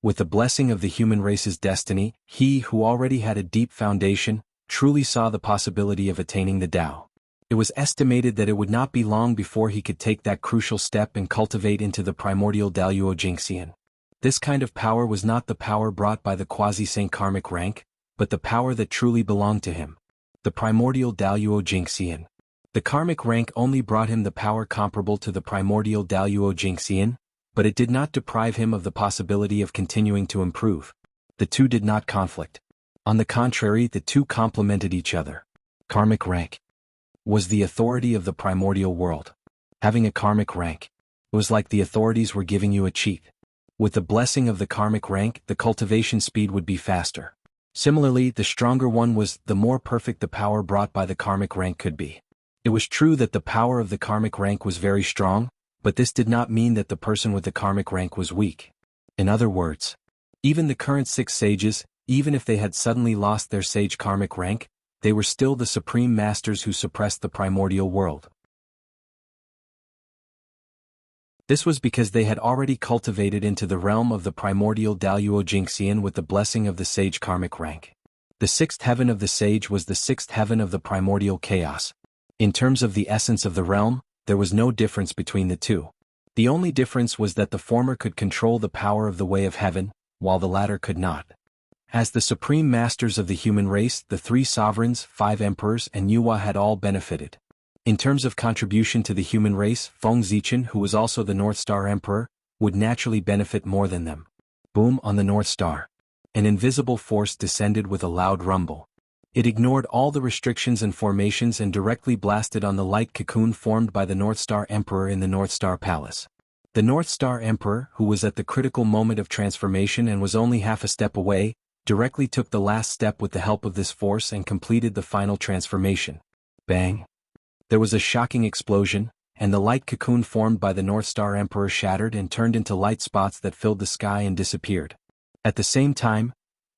S1: With the blessing of the human race's destiny, he who already had a deep foundation, truly saw the possibility of attaining the Tao. It was estimated that it would not be long before he could take that crucial step and cultivate into the primordial Daluo Jingxian. This kind of power was not the power brought by the quasi-saint karmic rank, but the power that truly belonged to him. The primordial Daluo Jingxian. The karmic rank only brought him the power comparable to the primordial Daluo Jingxian, but it did not deprive him of the possibility of continuing to improve. The two did not conflict. On the contrary, the two complemented each other. Karmic rank was the authority of the primordial world. Having a karmic rank was like the authorities were giving you a cheat. With the blessing of the karmic rank, the cultivation speed would be faster. Similarly, the stronger one was, the more perfect the power brought by the karmic rank could be. It was true that the power of the karmic rank was very strong, but this did not mean that the person with the karmic rank was weak. In other words, even the current 6 sages, even if they had suddenly lost their sage karmic rank, they were still the supreme masters who suppressed the primordial world. This was because they had already cultivated into the realm of the primordial Daluo Jingxian with the blessing of the sage karmic rank. The 6th heaven of the sage was the 6th heaven of the primordial chaos. In terms of the essence of the realm, there was no difference between the two. The only difference was that the former could control the power of the way of heaven, while the latter could not. As the supreme masters of the human race, the 3 sovereigns, 5 emperors, and Yuhua had all benefited. In terms of contribution to the human race, Feng Zichen, who was also the North Star Emperor, would naturally benefit more than them. Boom on the North Star. An invisible force descended with a loud rumble. It ignored all the restrictions and formations and directly blasted on the light cocoon formed by the North Star Emperor in the North Star Palace. The North Star Emperor, who was at the critical moment of transformation and was only half a step away, directly took the last step with the help of this force and completed the final transformation. Bang! There was a shocking explosion, and the light cocoon formed by the North Star Emperor shattered and turned into light spots that filled the sky and disappeared. At the same time,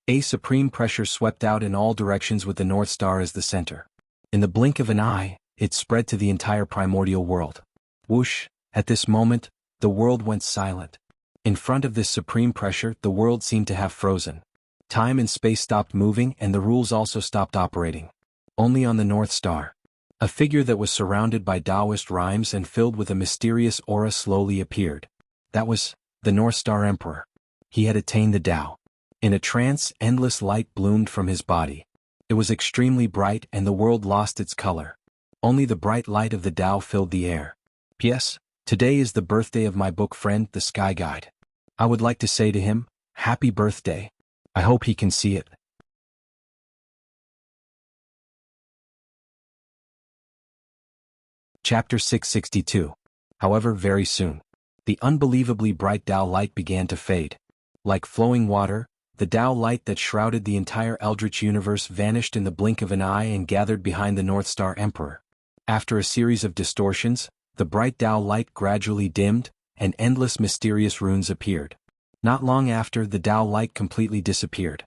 S1: a supreme pressure swept out in all directions with the North Star as the center. In the blink of an eye, it spread to the entire primordial world. Whoosh! At this moment, the world went silent. In front of this supreme pressure, the world seemed to have frozen. Time and space stopped moving and the rules also stopped operating. Only on the North Star, a figure that was surrounded by Taoist rhymes and filled with a mysterious aura slowly appeared. That was the North Star Emperor. He had attained the Tao. In a trance, endless light bloomed from his body. It was extremely bright and the world lost its color. Only the bright light of the Tao filled the air. P.S. Today is the birthday of my book friend, the Sky Guide. I would like to say to him, happy birthday. I hope he can see it. Chapter 662. However, very soon, the unbelievably bright Tao light began to fade. Like flowing water, the Tao light that shrouded the entire Eldritch universe vanished in the blink of an eye and gathered behind the North Star Emperor. After a series of distortions, the bright Tao light gradually dimmed, and endless mysterious runes appeared. Not long after, the Tao light completely disappeared.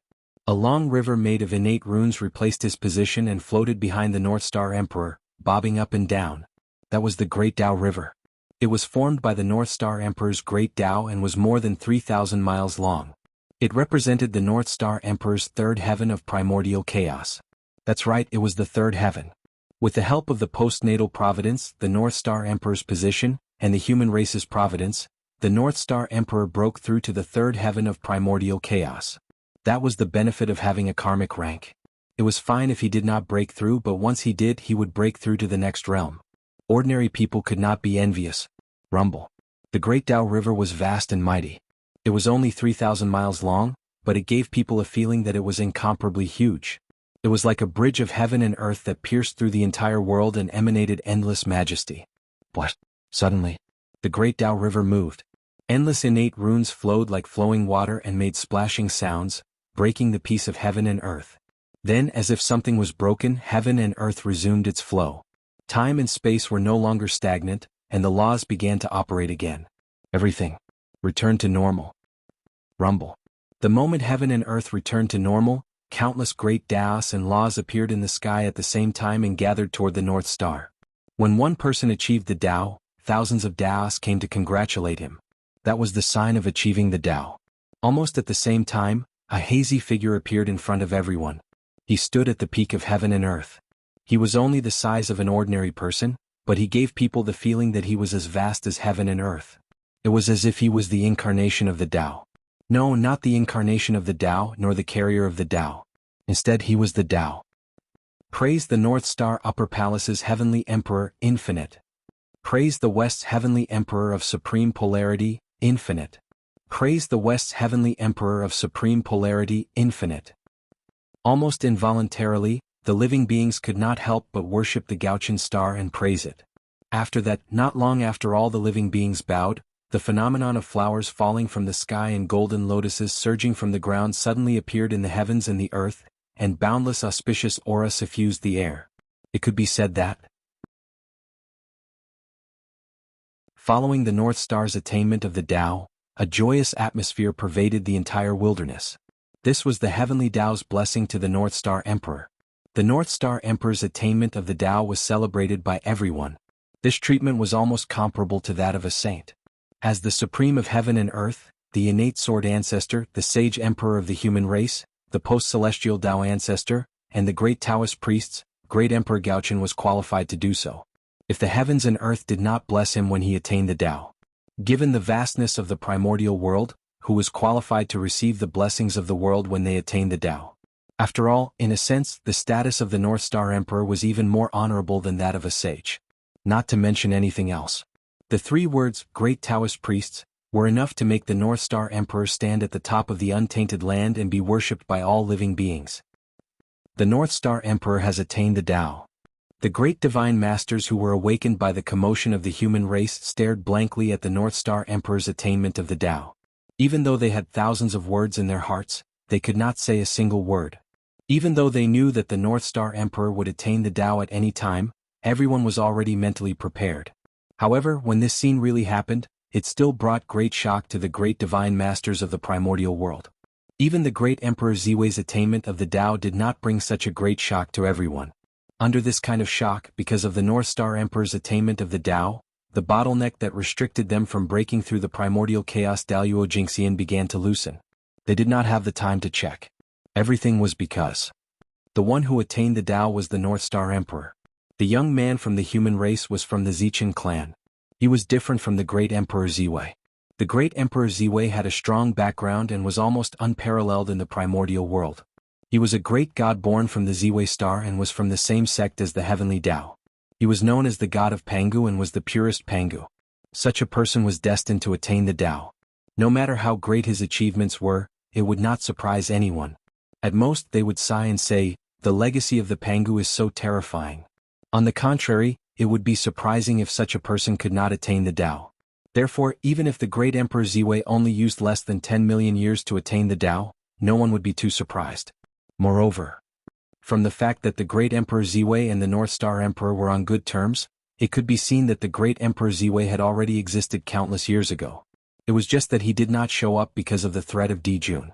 S1: A long river made of innate runes replaced his position and floated behind the North Star Emperor, bobbing up and down. That was the Great Tao River. It was formed by the North Star Emperor's Great Tao and was more than 3,000 miles long. It represented the North Star Emperor's third heaven of primordial chaos. That's right, it was the third heaven. With the help of the postnatal providence, the North Star Emperor's position, and the human race's providence, the North Star Emperor broke through to the third heaven of primordial chaos. That was the benefit of having a karmic rank. It was fine if he did not break through, but once he did, he would break through to the next realm. Ordinary people could not be envious. Rumble. The Great Tao River was vast and mighty. It was only 3,000 miles long, but it gave people a feeling that it was incomparably huge. It was like a bridge of heaven and earth that pierced through the entire world and emanated endless majesty. But, suddenly, the Great Tao River moved. Endless innate runes flowed like flowing water and made splashing sounds, breaking the peace of heaven and earth. Then, as if something was broken, heaven and earth resumed its flow. Time and space were no longer stagnant, and the laws began to operate again. Everything returned to normal. Rumble. The moment heaven and earth returned to normal, countless great Taos and laws appeared in the sky at the same time and gathered toward the North Star. When one person achieved the Tao, thousands of Taos came to congratulate him. That was the sign of achieving the Tao. Almost at the same time, a hazy figure appeared in front of everyone. He stood at the peak of heaven and earth. He was only the size of an ordinary person, but he gave people the feeling that he was as vast as heaven and earth. It was as if he was the incarnation of the Tao. No, not the incarnation of the Tao, nor the carrier of the Tao. Instead, he was the Tao. Praise the North Star Upper Palace's Heavenly Emperor, Infinite. Praise the West's Heavenly Emperor of Supreme Polarity, Infinite. Praise the West's Heavenly Emperor of Supreme Polarity, Infinite. Almost involuntarily, the living beings could not help but worship the Gauchan star and praise it. After that, not long after all the living beings bowed, the phenomenon of flowers falling from the sky and golden lotuses surging from the ground suddenly appeared in the heavens and the earth, and boundless auspicious aura suffused the air. It could be said that, following the North Star's attainment of the Tao, a joyous atmosphere pervaded the entire wilderness. This was the heavenly Tao's blessing to the North Star Emperor. The North Star Emperor's attainment of the Tao was celebrated by everyone. This treatment was almost comparable to that of a saint. As the supreme of heaven and earth, the innate sword ancestor, the sage emperor of the human race, the post-celestial Tao ancestor, and the great Taoist priests, great Emperor Gauchan was qualified to do so. If the heavens and earth did not bless him when he attained the Tao, given the vastness of the primordial world, who was qualified to receive the blessings of the world when they attained the Tao? After all, in a sense, the status of the North Star Emperor was even more honorable than that of a sage. Not to mention anything else. The three words, great Taoist priests, were enough to make the North Star Emperor stand at the top of the untainted land and be worshipped by all living beings. The North Star Emperor has attained the Tao. The great divine masters who were awakened by the commotion of the human race stared blankly at the North Star Emperor's attainment of the Tao. Even though they had thousands of words in their hearts, they could not say a single word. Even though they knew that the North Star Emperor would attain the Tao at any time, everyone was already mentally prepared. However, when this scene really happened, it still brought great shock to the great divine masters of the primordial world. Even the great Emperor Ziwei's attainment of the Tao did not bring such a great shock to everyone. Under this kind of shock, because of the North Star Emperor's attainment of the Tao, the bottleneck that restricted them from breaking through the primordial chaos Daluo Jingxian began to loosen. They did not have the time to check. Everything was because the one who attained the Tao was the North Star Emperor. The young man from the human race was from the Zichen clan. He was different from the great Emperor Ziwei. The great Emperor Ziwei had a strong background and was almost unparalleled in the primordial world. He was a great god born from the Ziwei star and was from the same sect as the heavenly Tao. He was known as the god of Pangu and was the purest Pangu. Such a person was destined to attain the Tao. No matter how great his achievements were, it would not surprise anyone. At most they would sigh and say, the legacy of the Pangu is so terrifying. On the contrary, it would be surprising if such a person could not attain the Tao. Therefore, even if the great Emperor Ziwei only used less than 10 million years to attain the Tao, no one would be too surprised. Moreover, From the fact that the Great Emperor Ziwei and the North Star Emperor were on good terms, it could be seen that the Great Emperor Ziwei had already existed countless years ago. It was just that he did not show up because of the threat of Dijun.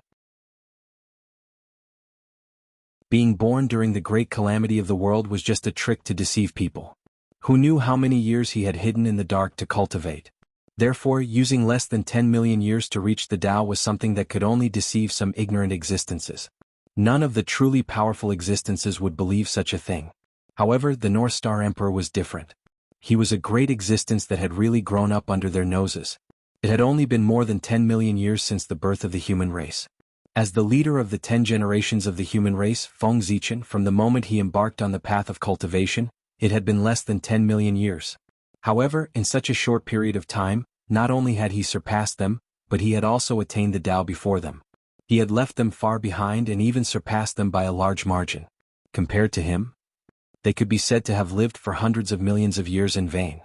S1: Being born during the great calamity of the world was just a trick to deceive people. Who knew how many years he had hidden in the dark to cultivate? Therefore, using less than 10 million years to reach the Tao was something that could only deceive some ignorant existences. None of the truly powerful existences would believe such a thing. However, the North Star Emperor was different. He was a great existence that had really grown up under their noses. It had only been more than 10 million years since the birth of the human race. As the leader of the 10 generations of the human race, Feng Zichen, from the moment he embarked on the path of cultivation, it had been less than 10 million years. However, in such a short period of time, not only had he surpassed them, but he had also attained the Tao before them. He had left them far behind and even surpassed them by a large margin. Compared to him, they could be said to have lived for hundreds of millions of years in vain.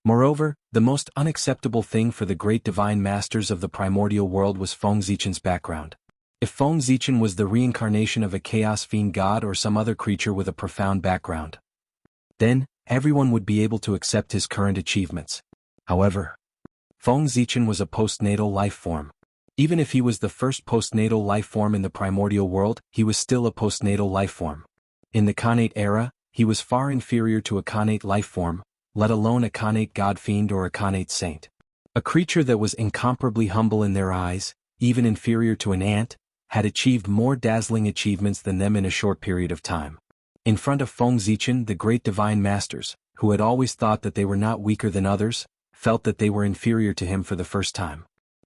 S1: Moreover, the most unacceptable thing for the great divine masters of the primordial world was Feng Zichen's background. If Feng Zichen was the reincarnation of a chaos fiend god or some other creature with a profound background, then everyone would be able to accept his current achievements. However, Feng Zichen was a postnatal life form. Even if he was the first postnatal life form in the primordial world, he was still a postnatal life form. In the Khanate era, he was far inferior to a Khanate life form, let alone a Khanate god fiend or a Khanate saint. A creature that was incomparably humble in their eyes, even inferior to an ant, had achieved more dazzling achievements than them in a short period of time. In front of Feng Zichen, the great divine masters, who had always thought that they were not weaker than others, felt that they were inferior to him for the first time.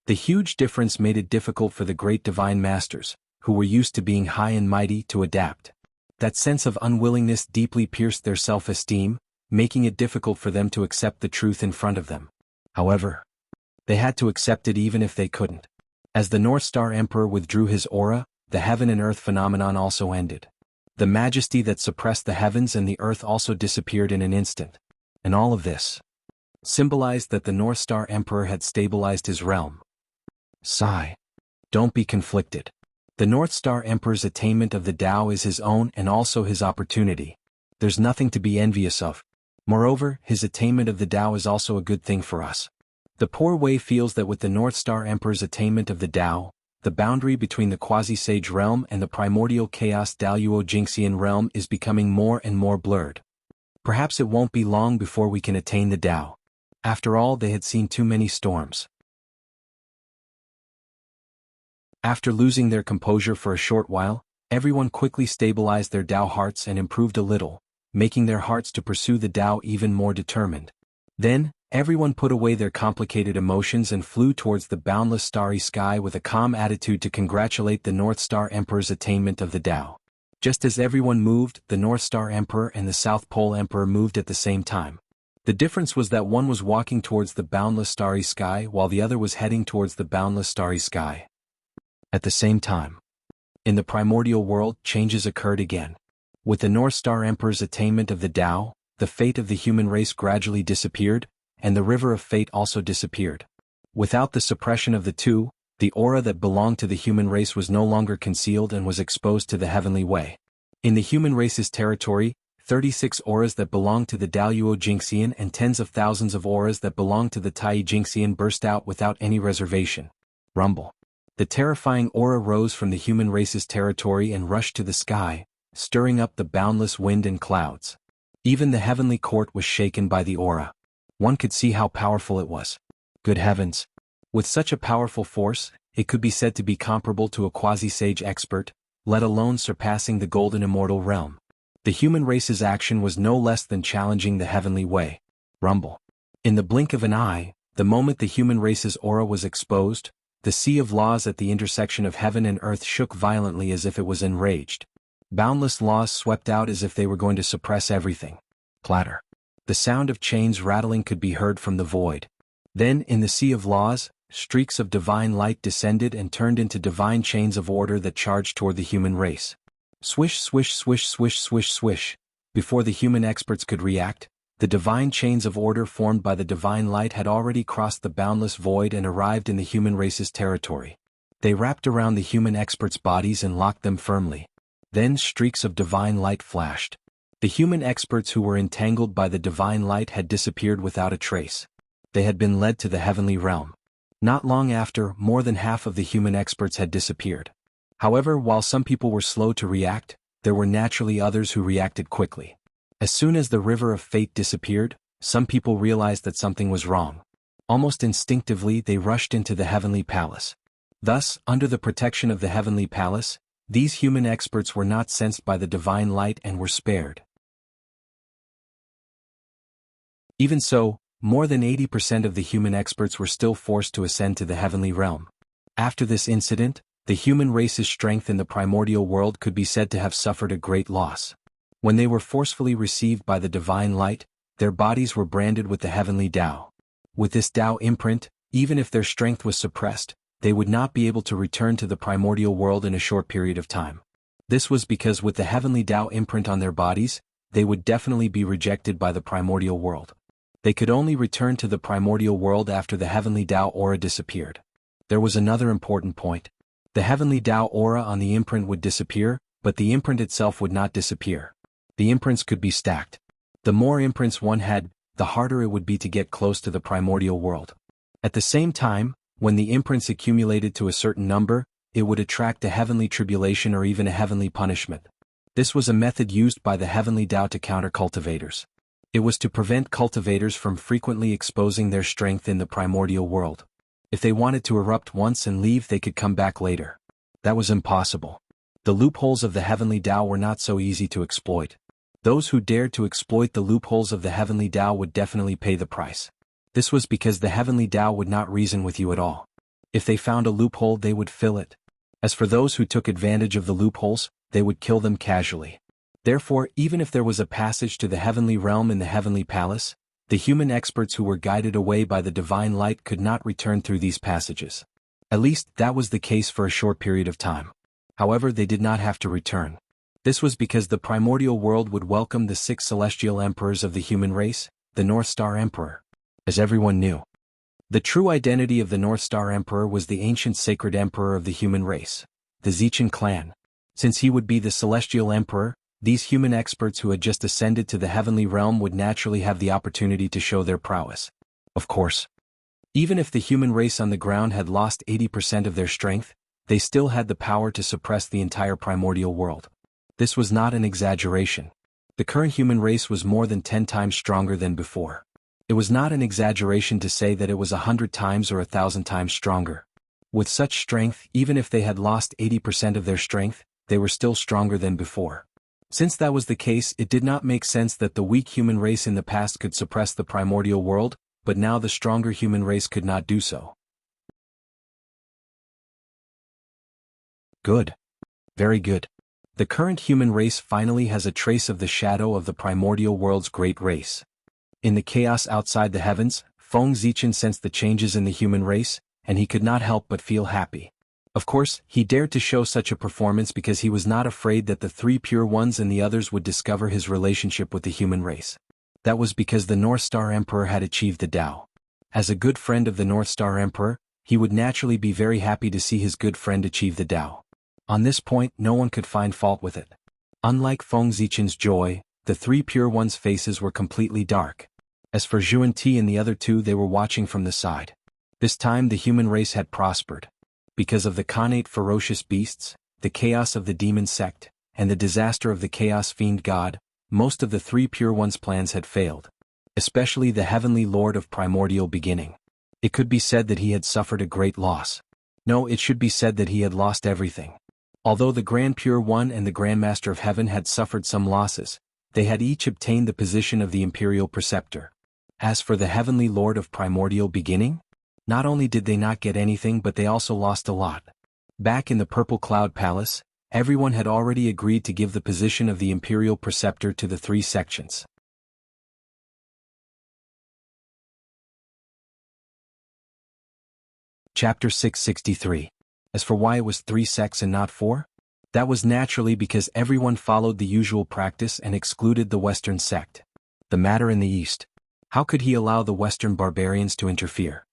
S1: The huge difference made it difficult for the great divine masters, who were used to being high and mighty, to adapt. That sense of unwillingness deeply pierced their self-esteem, making it difficult for them to accept the truth in front of them. However, they had to accept it even if they couldn't. As the North Star Emperor withdrew his aura, the heaven and earth phenomenon also ended. The majesty that suppressed the heavens and the earth also disappeared in an instant. And all of this symbolized that the North Star Emperor had stabilized his realm. Sigh. Don't be conflicted. The North Star Emperor's attainment of the Tao is his own and also his opportunity. There's nothing to be envious of. Moreover, his attainment of the Tao is also a good thing for us. The poor Wei feels that with the North Star Emperor's attainment of the Tao, the boundary between the quasi-sage realm and the primordial chaos Daluo Jingxian realm is becoming more and more blurred. Perhaps it won't be long before we can attain the Tao. After all, they had seen too many storms. After losing their composure for a short while, everyone quickly stabilized their Tao hearts and improved a little, making their hearts to pursue the Tao even more determined. Then, everyone put away their complicated emotions and flew towards the boundless starry sky with a calm attitude to congratulate the North Star Emperor's attainment of the Tao. Just as everyone moved, the North Star Emperor and the South Pole Emperor moved at the same time. The difference was that one was walking towards the boundless starry sky while the other was heading towards the boundless starry sky. At the same time, in the primordial world, changes occurred again. With the North Star Emperor's attainment of the Tao, the fate of the human race gradually disappeared, and the river of fate also disappeared. Without the suppression of the two, the aura that belonged to the human race was no longer concealed and was exposed to the heavenly way. In the human race's territory, 36 auras that belonged to the Daluo Jingxian and tens of thousands of auras that belonged to the Tai Jingxian burst out without any reservation. Rumble. The terrifying aura rose from the human race's territory and rushed to the sky, stirring up the boundless wind and clouds. Even the heavenly court was shaken by the aura. One could see how powerful it was. Good heavens! With such a powerful force, it could be said to be comparable to a quasi-sage expert, let alone surpassing the golden immortal realm. The human race's action was no less than challenging the heavenly way. Rumble. In the blink of an eye, the moment the human race's aura was exposed, the sea of laws at the intersection of heaven and earth shook violently as if it was enraged. Boundless laws swept out as if they were going to suppress everything. Clatter. The sound of chains rattling could be heard from the void. Then, in the sea of laws, streaks of divine light descended and turned into divine chains of order that charged toward the human race. Swish, swish, swish, swish, swish, swish. Before the human experts could react, the divine chains of order formed by the divine light had already crossed the boundless void and arrived in the human race's territory. They wrapped around the human experts' bodies and locked them firmly. Then streaks of divine light flashed. The human experts who were entangled by the divine light had disappeared without a trace. They had been led to the heavenly realm. Not long after, more than half of the human experts had disappeared. However, while some people were slow to react, there were naturally others who reacted quickly. As soon as the river of fate disappeared, some people realized that something was wrong. Almost instinctively, they rushed into the heavenly palace. Thus, under the protection of the heavenly palace, these human experts were not sensed by the divine light and were spared. Even so, more than 80% of the human experts were still forced to ascend to the heavenly realm. After this incident, the human race's strength in the primordial world could be said to have suffered a great loss. When they were forcefully received by the divine light, their bodies were branded with the heavenly Tao. With this Tao imprint, even if their strength was suppressed, they would not be able to return to the primordial world in a short period of time. This was because with the heavenly Tao imprint on their bodies, they would definitely be rejected by the primordial world. They could only return to the primordial world after the heavenly Tao aura disappeared. There was another important point. The heavenly Tao aura on the imprint would disappear, but the imprint itself would not disappear. The imprints could be stacked. The more imprints one had, the harder it would be to get close to the primordial world. At the same time, when the imprints accumulated to a certain number, it would attract a heavenly tribulation or even a heavenly punishment. This was a method used by the heavenly Tao to counter cultivators. It was to prevent cultivators from frequently exposing their strength in the primordial world. If they wanted to erupt once and leave, they could come back later. That was impossible. The loopholes of the heavenly Tao were not so easy to exploit. Those who dared to exploit the loopholes of the heavenly Tao would definitely pay the price. This was because the heavenly Tao would not reason with you at all. If they found a loophole, they would fill it. As for those who took advantage of the loopholes, they would kill them casually. Therefore, even if there was a passage to the heavenly realm in the heavenly palace, the human experts who were guided away by the divine light could not return through these passages. At least, that was the case for a short period of time. However, they did not have to return. This was because the primordial world would welcome the 6 celestial emperors of the human race, the North Star Emperor. As everyone knew, the true identity of the North Star Emperor was the ancient sacred emperor of the human race, the Zichan clan. Since he would be the celestial emperor, these human experts who had just ascended to the heavenly realm would naturally have the opportunity to show their prowess. Of course, even if the human race on the ground had lost 80% of their strength, they still had the power to suppress the entire primordial world. This was not an exaggeration. The current human race was more than 10 times stronger than before. It was not an exaggeration to say that it was 100 times or 1,000 times stronger. With such strength, even if they had lost 80% of their strength, they were still stronger than before. Since that was the case, it did not make sense that the weak human race in the past could suppress the primordial world, but now the stronger human race could not do so. Good. Very good. The current human race finally has a trace of the shadow of the primordial world's great race. In the chaos outside the heavens, Feng Zichan sensed the changes in the human race, and he could not help but feel happy. Of course, he dared to show such a performance because he was not afraid that the 3 pure ones and the others would discover his relationship with the human race. That was because the North Star Emperor had achieved the Tao. As a good friend of the North Star Emperor, he would naturally be very happy to see his good friend achieve the Tao. On this point, no one could find fault with it. Unlike Feng Zichan's joy, the 3 pure ones' faces were completely dark. As for Zhuan Ti and the other 2, they were watching from the side. This time the human race had prospered. Because of the Khanate ferocious beasts, the chaos of the demon sect, and the disaster of the chaos fiend god, most of the 3 pure ones' plans had failed. Especially the heavenly lord of primordial beginning. It could be said that he had suffered a great loss. No, it should be said that he had lost everything. Although the Grand Pure One and the Grand Master of Heaven had suffered some losses, they had each obtained the position of the Imperial Preceptor. As for the Heavenly Lord of Primordial Beginning, not only did they not get anything but they also lost a lot. Back in the Purple Cloud Palace, everyone had already agreed to give the position of the Imperial Preceptor to the 3 sections. Chapter 663. As for why it was 3 sects and not 4? That was naturally because everyone followed the usual practice and excluded the Western sect. The matter in the East. How could he allow the Western barbarians to interfere?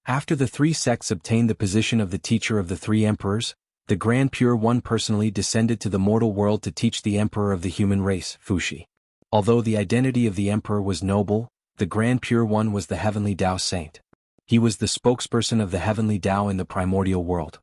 S1: After the 3 sects obtained the position of the teacher of the 3 emperors, The Grand Pure One personally descended to the mortal world to teach the Emperor of the human race, Fuxi. Although the identity of the Emperor was noble, the Grand Pure One was the heavenly Tao saint. He was the spokesperson of the heavenly Tao in the primordial world.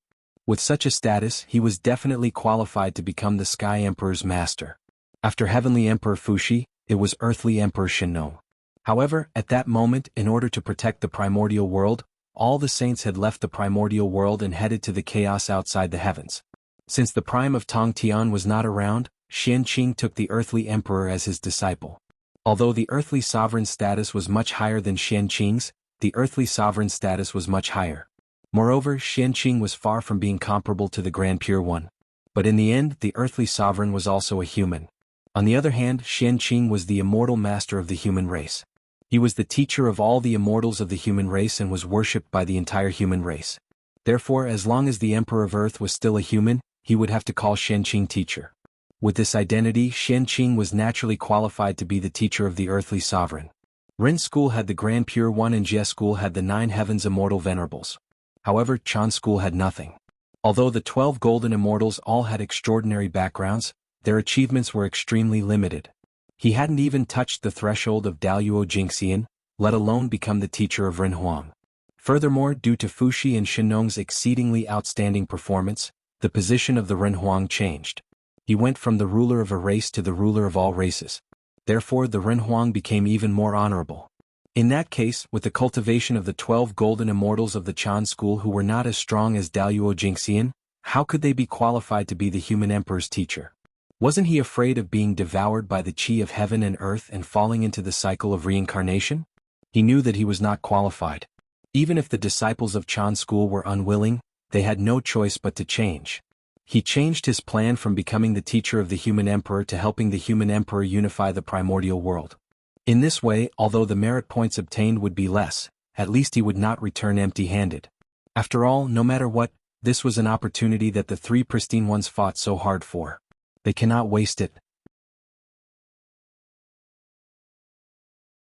S1: With such a status, he was definitely qualified to become the Sky Emperor's master. After Heavenly Emperor Fuxi, it was Earthly Emperor Shinno. However, at that moment, in order to protect the primordial world, all the saints had left the primordial world and headed to the chaos outside the heavens. Since the prime of Tong Tian was not around, Xian Qing took the Earthly Emperor as his disciple. Although the Earthly Sovereign's status was much higher than Xian Qing's, the Earthly Sovereign's status was much higher. Moreover, Xian Qing was far from being comparable to the Grand Pure One. But in the end, the Earthly Sovereign was also a human. On the other hand, Xian Qing was the immortal master of the human race. He was the teacher of all the immortals of the human race and was worshipped by the entire human race. Therefore, as long as the Emperor of Earth was still a human, he would have to call Xian Qing teacher. With this identity, Xian Qing was naturally qualified to be the teacher of the Earthly Sovereign. Ren School had the Grand Pure One and Jie School had the 9 Heavens Immortal Venerables. However, Chan School had nothing. Although the 12 Golden Immortals all had extraordinary backgrounds, their achievements were extremely limited. He hadn't even touched the threshold of Daluo Jingxian, let alone become the teacher of Ren Huang. Furthermore, due to Fuxi and Shinong's exceedingly outstanding performance, the position of the Ren Huang changed. He went from the ruler of a race to the ruler of all races. Therefore, the Ren Huang became even more honorable. In that case, with the cultivation of the 12 golden immortals of the Chan school who were not as strong as Daluo Jingxian, how could they be qualified to be the human emperor's teacher? Wasn't he afraid of being devoured by the qi of heaven and earth and falling into the cycle of reincarnation? He knew that he was not qualified. Even if the disciples of Chan school were unwilling, they had no choice but to change. He changed his plan from becoming the teacher of the human emperor to helping the human emperor unify the primordial world. In this way, although the merit points obtained would be less, at least he would not return empty-handed. After all, no matter what, this was an opportunity that the 3 pristine ones fought so hard for. They cannot waste it.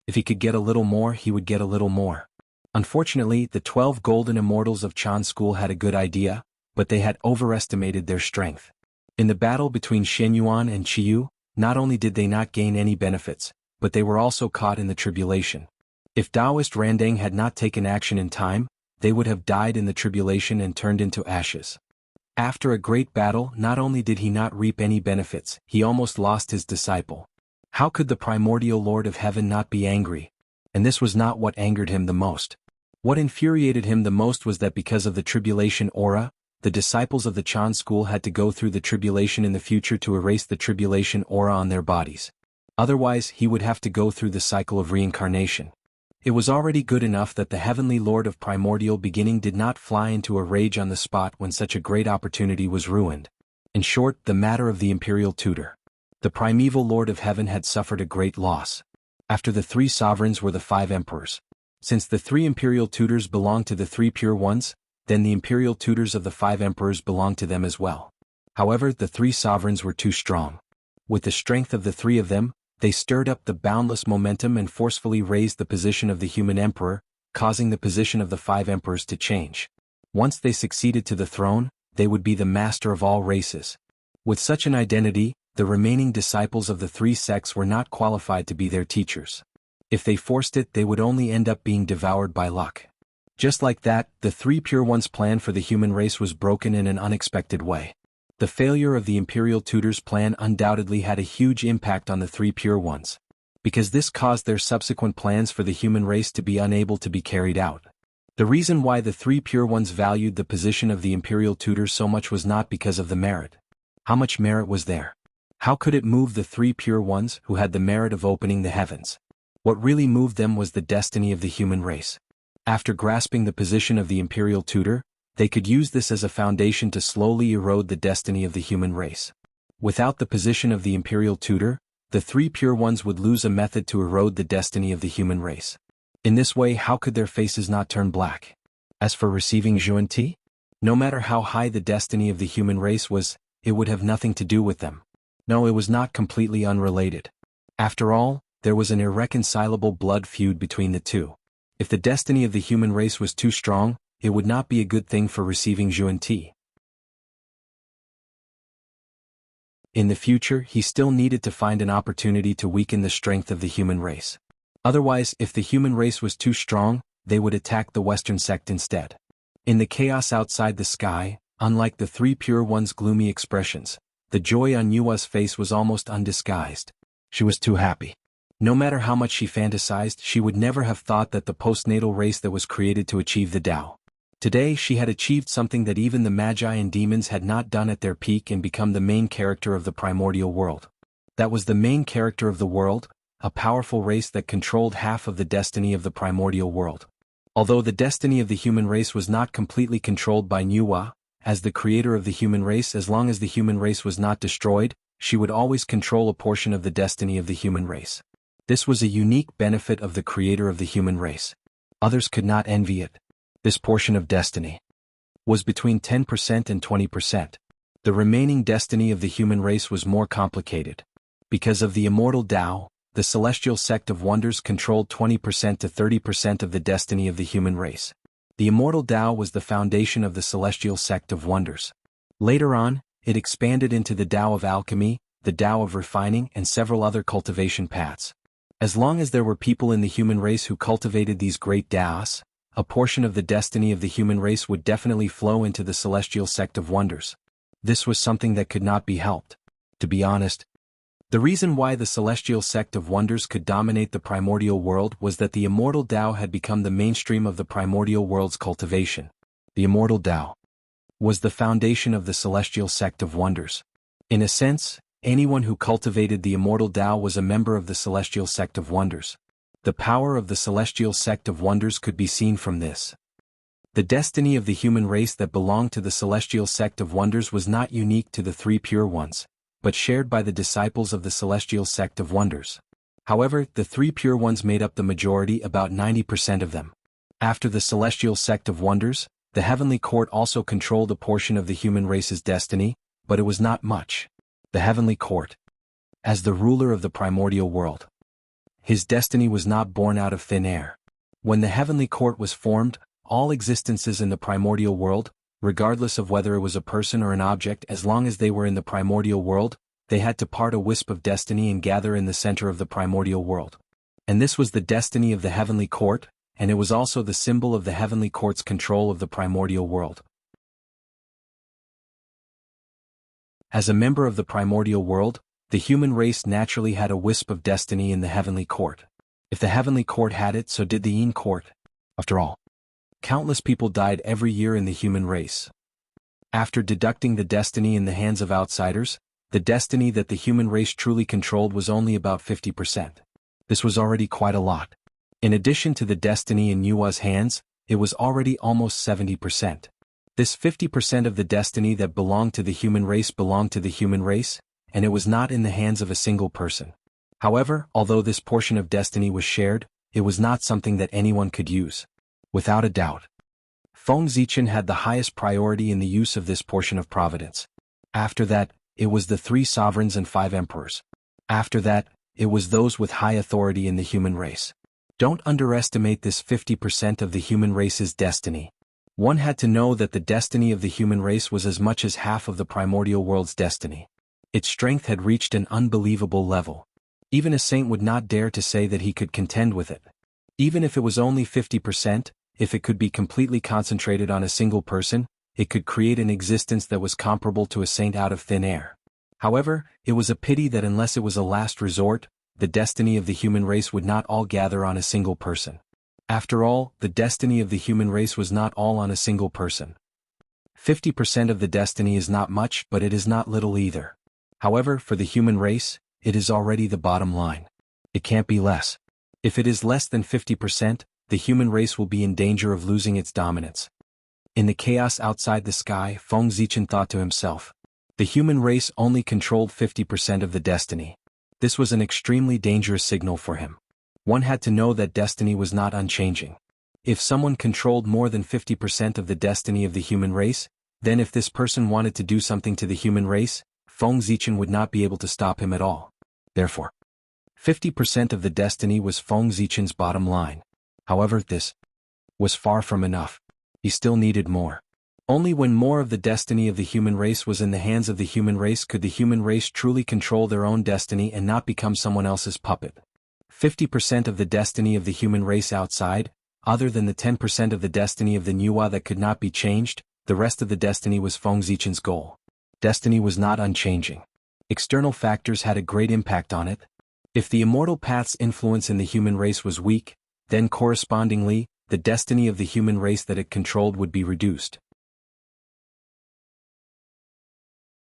S1: If he could get a little more, he would get a little more. Unfortunately, the 12 golden immortals of Chan school had a good idea, but they had overestimated their strength. In the battle between Shen Yuan and Qiyu, not only did they not gain any benefits, but they were also caught in the tribulation. If Taoist Randang had not taken action in time, they would have died in the tribulation and turned into ashes. After a great battle, not only did he not reap any benefits, he almost lost his disciple. How could the primordial Lord of Heaven not be angry? And this was not what angered him the most. What infuriated him the most was that because of the tribulation aura, the disciples of the Chan school had to go through the tribulation in the future to erase the tribulation aura on their bodies. Otherwise, he would have to go through the cycle of reincarnation. It was already good enough that the heavenly Lord of primordial beginning did not fly into a rage on the spot when such a great opportunity was ruined. In short, the matter of the imperial tutor. The primeval Lord of Heaven had suffered a great loss. After the 3 sovereigns were the 5 emperors. Since the 3 imperial tutors belonged to the 3 pure ones, then the imperial tutors of the 5 emperors belonged to them as well. However, the 3 sovereigns were too strong. With the strength of the 3 of them, they stirred up the boundless momentum and forcefully raised the position of the human emperor, causing the position of the 5 emperors to change. Once they succeeded to the throne, they would be the master of all races. With such an identity, the remaining disciples of the 3 sects were not qualified to be their teachers. If they forced it, they would only end up being devoured by luck. Just like that, the 3 pure ones' plan for the human race was broken in an unexpected way. The failure of the imperial tutors' plan undoubtedly had a huge impact on the 3 pure ones, because this caused their subsequent plans for the human race to be unable to be carried out. The reason why the 3 pure ones valued the position of the imperial tutors so much was not because of the merit. How much merit was there? How could it move the 3 pure ones who had the merit of opening the heavens? What really moved them was the destiny of the human race. After grasping the position of the imperial tutor, they could use this as a foundation to slowly erode the destiny of the human race. Without the position of the imperial tutor, the 3 pure ones would lose a method to erode the destiny of the human race. In this way, how could their faces not turn black? As for receiving Zhuan-Ti, no matter how high the destiny of the human race was, it would have nothing to do with them. No, it was not completely unrelated. After all, there was an irreconcilable blood feud between the two. If the destiny of the human race was too strong, it would not be a good thing for receiving Zhuan-Ti. In the future, he still needed to find an opportunity to weaken the strength of the human race. Otherwise, if the human race was too strong, they would attack the Western sect instead. In the chaos outside the sky, unlike the three pure ones' gloomy expressions, the joy on Yua's face was almost undisguised. She was too happy. No matter how much she fantasized, she would never have thought that the postnatal race that was created to achieve the Tao. Today she had achieved something that even the Magi and demons had not done at their peak and become the main character of the primordial world. That was the main character of the world, a powerful race that controlled half of the destiny of the primordial world. Although the destiny of the human race was not completely controlled by Nuwa, as the creator of the human race, as long as the human race was not destroyed, she would always control a portion of the destiny of the human race. This was a unique benefit of the creator of the human race. Others could not envy it. This portion of destiny was between 10% and 20%. The remaining destiny of the human race was more complicated. Because of the immortal Tao, the celestial sect of wonders controlled 20% to 30% of the destiny of the human race. The immortal Tao was the foundation of the celestial sect of wonders. Later on, it expanded into the Tao of alchemy, the Tao of refining, and several other cultivation paths. As long as there were people in the human race who cultivated these great Taos, a portion of the destiny of the human race would definitely flow into the celestial sect of wonders. This was something that could not be helped. To be honest, the reason why the celestial sect of wonders could dominate the primordial world was that the immortal Tao had become the mainstream of the primordial world's cultivation. The immortal Tao was the foundation of the celestial sect of wonders. In a sense, anyone who cultivated the immortal Tao was a member of the celestial sect of wonders. The power of the celestial sect of wonders could be seen from this. The destiny of the human race that belonged to the celestial sect of wonders was not unique to the three pure ones, but shared by the disciples of the celestial sect of wonders. However, the three pure ones made up the majority, about 90% of them. After the celestial sect of wonders, the heavenly court also controlled a portion of the human race's destiny, but it was not much. The heavenly court, as the ruler of the primordial world, his destiny was not born out of thin air. When the heavenly court was formed, all existences in the primordial world, regardless of whether it was a person or an object, as long as they were in the primordial world, they had to part a wisp of destiny and gather in the center of the primordial world. And this was the destiny of the heavenly court, and it was also the symbol of the heavenly court's control of the primordial world. As a member of the primordial world, the human race naturally had a wisp of destiny in the heavenly court. If the heavenly court had it, so did the Yin court. After all, countless people died every year in the human race. After deducting the destiny in the hands of outsiders, the destiny that the human race truly controlled was only about 50%. This was already quite a lot. In addition to the destiny in Yua's hands, it was already almost 70%. This 50% of the destiny that belonged to the human race belonged to the human race, and it was not in the hands of a single person. However, although this portion of destiny was shared, it was not something that anyone could use. Without a doubt, Feng Zichen had the highest priority in the use of this portion of providence. After that, it was the 3 sovereigns and 5 emperors. After that, it was those with high authority in the human race. Don't underestimate this 50% of the human race's destiny. One had to know that the destiny of the human race was as much as half of the primordial world's destiny. Its strength had reached an unbelievable level. Even a saint would not dare to say that he could contend with it. Even if it was only 50%, if it could be completely concentrated on a single person, it could create an existence that was comparable to a saint out of thin air. However, it was a pity that unless it was a last resort, the destiny of the human race would not all gather on a single person. After all, the destiny of the human race was not all on a single person. 50% of the destiny is not much, but it is not little either. However, for the human race, it is already the bottom line. It can't be less. If it is less than 50%, the human race will be in danger of losing its dominance. In the chaos outside the sky, Feng Zichen thought to himself. The human race only controlled 50% of the destiny. This was an extremely dangerous signal for him. One had to know that destiny was not unchanging. If someone controlled more than 50% of the destiny of the human race, then if this person wanted to do something to the human race, Feng Zichen would not be able to stop him at all. Therefore, 50% of the destiny was Feng Zichen's bottom line. However, this was far from enough. He still needed more. Only when more of the destiny of the human race was in the hands of the human race could the human race truly control their own destiny and not become someone else's puppet. 50% of the destiny of the human race outside, other than the 10% of the destiny of the Nuwa that could not be changed, the rest of the destiny was Feng Zichen's goal. Destiny was not unchanging. External factors had a great impact on it. If the immortal path's influence in the human race was weak, then correspondingly, the destiny of the human race that it controlled would be reduced.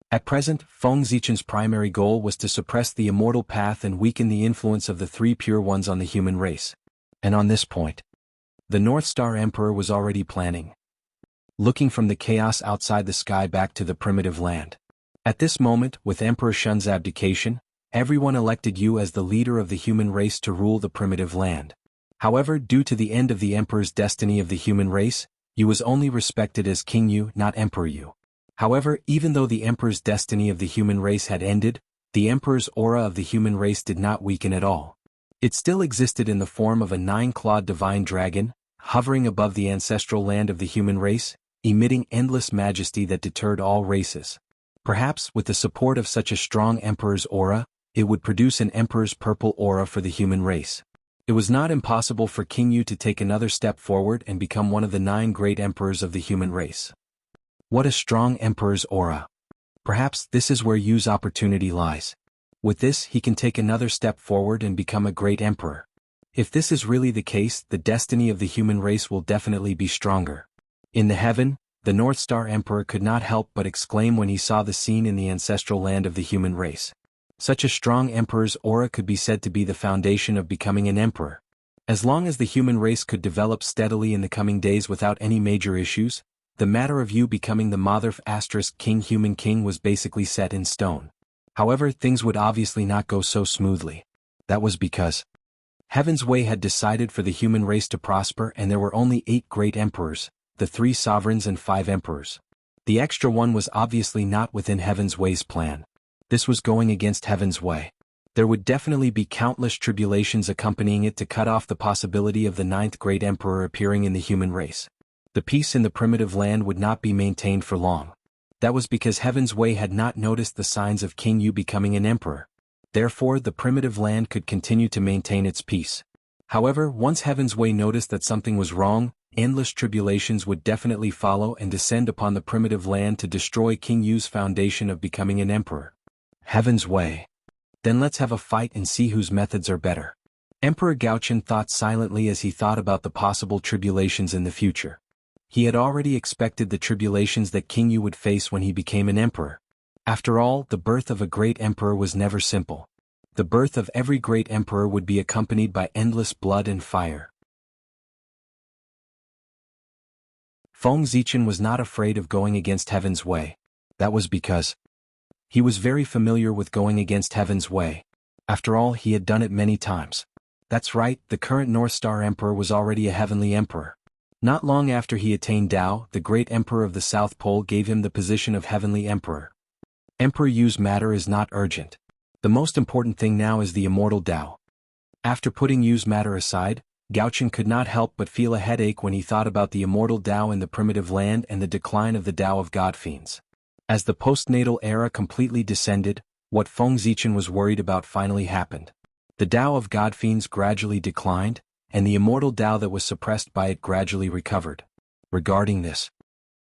S1: At present, Feng Zichen's primary goal was to suppress the immortal path and weaken the influence of the three pure ones on the human race. And on this point, the North Star Emperor was already planning, looking from the chaos outside the sky back to the primitive land. At this moment, with Emperor Shun's abdication, everyone elected Yu as the leader of the human race to rule the primitive land. However, due to the end of the Emperor's destiny of the human race, Yu was only respected as King Yu, not Emperor Yu. However, even though the Emperor's destiny of the human race had ended, the Emperor's aura of the human race did not weaken at all. It still existed in the form of a 9-clawed divine dragon, hovering above the ancestral land of the human race, emitting endless majesty that deterred all races. Perhaps, with the support of such a strong Emperor's aura, it would produce an Emperor's purple aura for the human race. It was not impossible for King Yu to take another step forward and become one of the 9 great emperors of the human race. What a strong Emperor's aura. Perhaps this is where Yu's opportunity lies. With this, he can take another step forward and become a great emperor. If this is really the case, the destiny of the human race will definitely be stronger. In the heaven, the North Star Emperor could not help but exclaim when he saw the scene in the ancestral land of the human race. Such a strong emperor's aura could be said to be the foundation of becoming an emperor. As long as the human race could develop steadily in the coming days without any major issues, the matter of Yu becoming the Mother ** King Human King was basically set in stone. However, things would obviously not go so smoothly. That was because Heaven's Way had decided for the human race to prosper and there were only 8 great emperors, the 3 sovereigns and 5 emperors. The extra one was obviously not within Heaven's Way's plan. This was going against Heaven's Way. There would definitely be countless tribulations accompanying it to cut off the possibility of the 9th great emperor appearing in the human race. The peace in the primitive land would not be maintained for long. That was because Heaven's Way had not noticed the signs of King Yu becoming an emperor. Therefore, the primitive land could continue to maintain its peace. However, once Heaven's Way noticed that something was wrong, endless tribulations would definitely follow and descend upon the primitive land to destroy King Yu's foundation of becoming an emperor. Heaven's Way. Then let's have a fight and see whose methods are better. Emperor Gaochen thought silently as he thought about the possible tribulations in the future. He had already expected the tribulations that King Yu would face when he became an emperor. After all, the birth of a great emperor was never simple. The birth of every great emperor would be accompanied by endless blood and fire. Feng Zichen was not afraid of going against Heaven's Way. That was because he was very familiar with going against Heaven's Way. After all, he had done it many times. That's right, the current North Star Emperor was already a heavenly emperor. Not long after he attained Tao, the great emperor of the South Pole gave him the position of heavenly emperor. Emperor Yu's matter is not urgent. The most important thing now is the immortal Tao. After putting Yu's matter aside, Gaochen could not help but feel a headache when he thought about the immortal Tao in the primitive land and the decline of the Tao of God Fiends. As the postnatal era completely descended, what Feng Zichen was worried about finally happened. The Tao of God Fiends gradually declined, and the immortal Tao that was suppressed by it gradually recovered. Regarding this,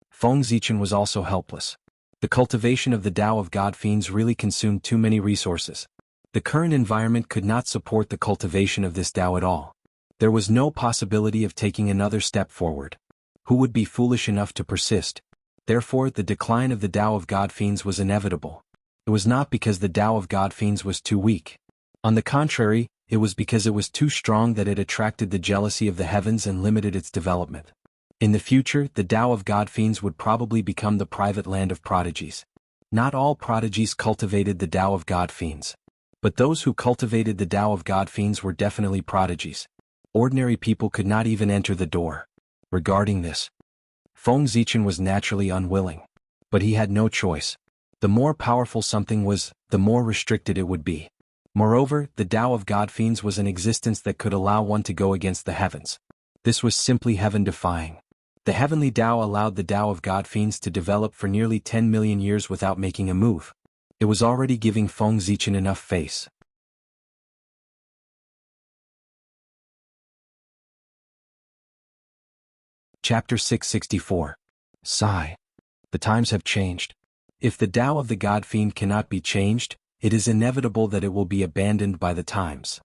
S1: Feng Zichen was also helpless. The cultivation of the Tao of God Fiends really consumed too many resources. The current environment could not support the cultivation of this Tao at all. There was no possibility of taking another step forward. Who would be foolish enough to persist? Therefore, the decline of the Tao of God Fiends was inevitable. It was not because the Tao of God Fiends was too weak. On the contrary, it was because it was too strong that it attracted the jealousy of the heavens and limited its development. In the future, the Tao of God Fiends would probably become the private land of prodigies. Not all prodigies cultivated the Tao of God Fiends. But those who cultivated the Tao of God Fiends were definitely prodigies. Ordinary people could not even enter the door. Regarding this, Feng Zichen was naturally unwilling. But he had no choice. The more powerful something was, the more restricted it would be. Moreover, the Tao of God Fiends was an existence that could allow one to go against the heavens. This was simply heaven-defying. The heavenly Tao allowed the Tao of God fiends to develop for nearly 10 million years without making a move. It was already giving Feng Zichen enough face. Chapter 664. Sigh. The times have changed. If the Tao of the God Fiend cannot be changed, it is inevitable that it will be abandoned by the times.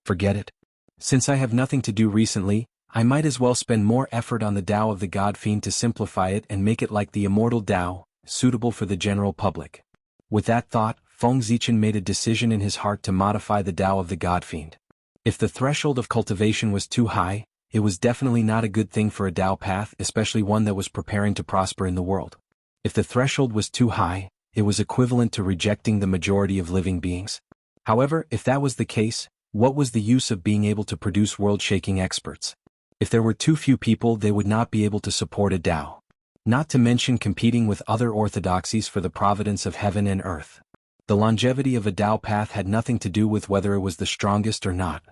S1: Forget it. Since I have nothing to do recently, I might as well spend more effort on the Tao of the God Fiend to simplify it and make it like the immortal Tao, suitable for the general public. With that thought, Feng Zichen made a decision in his heart to modify the Tao of the God Fiend. If the threshold of cultivation was too high, it was definitely not a good thing for a Tao path, especially one that was preparing to prosper in the world. If the threshold was too high, it was equivalent to rejecting the majority of living beings. However, if that was the case, what was the use of being able to produce world-shaking experts? If there were too few people, they would not be able to support a Tao. Not to mention competing with other orthodoxies for the providence of heaven and earth. The longevity of a Tao path had nothing to do with whether it was the strongest or not.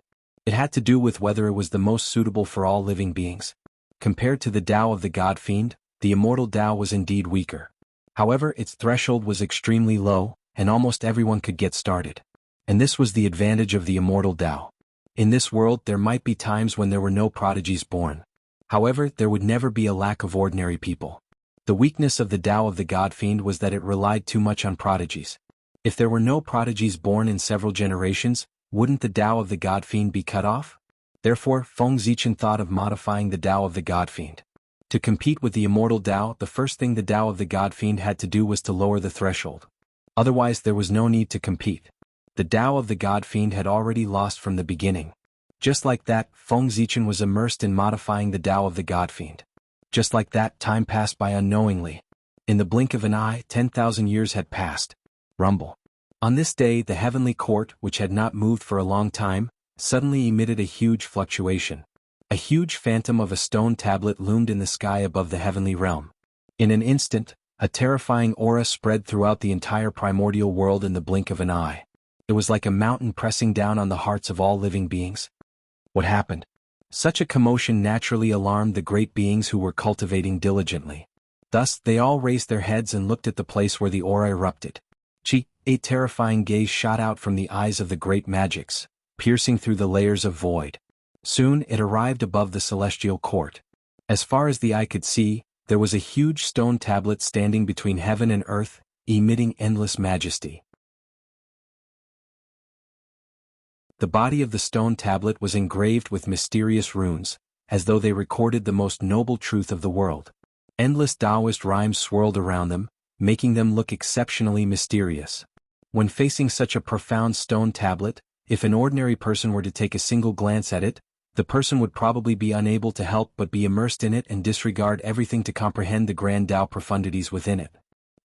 S1: It had to do with whether it was the most suitable for all living beings. Compared to the Tao of the God Fiend, the immortal Tao was indeed weaker. However, its threshold was extremely low, and almost everyone could get started. And this was the advantage of the immortal Tao. In this world there might be times when there were no prodigies born. However, there would never be a lack of ordinary people. The weakness of the Tao of the God Fiend was that it relied too much on prodigies. If there were no prodigies born in several generations, wouldn't the Tao of the God Fiend be cut off? Therefore, Feng Zichen thought of modifying the Tao of the God Fiend. To compete with the immortal Tao, the first thing the Tao of the God Fiend had to do was to lower the threshold. Otherwise there was no need to compete. The Tao of the God Fiend had already lost from the beginning. Just like that, Feng Zichen was immersed in modifying the Tao of the God Fiend. Just like that, time passed by unknowingly. In the blink of an eye, 10,000 years had passed. Rumble. On this day, the heavenly court, which had not moved for a long time, suddenly emitted a huge fluctuation. A huge phantom of a stone tablet loomed in the sky above the heavenly realm. In an instant, a terrifying aura spread throughout the entire primordial world in the blink of an eye. It was like a mountain pressing down on the hearts of all living beings. What happened? Such a commotion naturally alarmed the great beings who were cultivating diligently. Thus, they all raised their heads and looked at the place where the aura erupted. A terrifying gaze shot out from the eyes of the great magics, piercing through the layers of void. Soon it arrived above the celestial court. As far as the eye could see, there was a huge stone tablet standing between heaven and earth, emitting endless majesty. The body of the stone tablet was engraved with mysterious runes, as though they recorded the most noble truth of the world. Endless Taoist rhymes swirled around them, making them look exceptionally mysterious. When facing such a profound stone tablet, if an ordinary person were to take a single glance at it, the person would probably be unable to help but be immersed in it and disregard everything to comprehend the grand Tao profundities within it.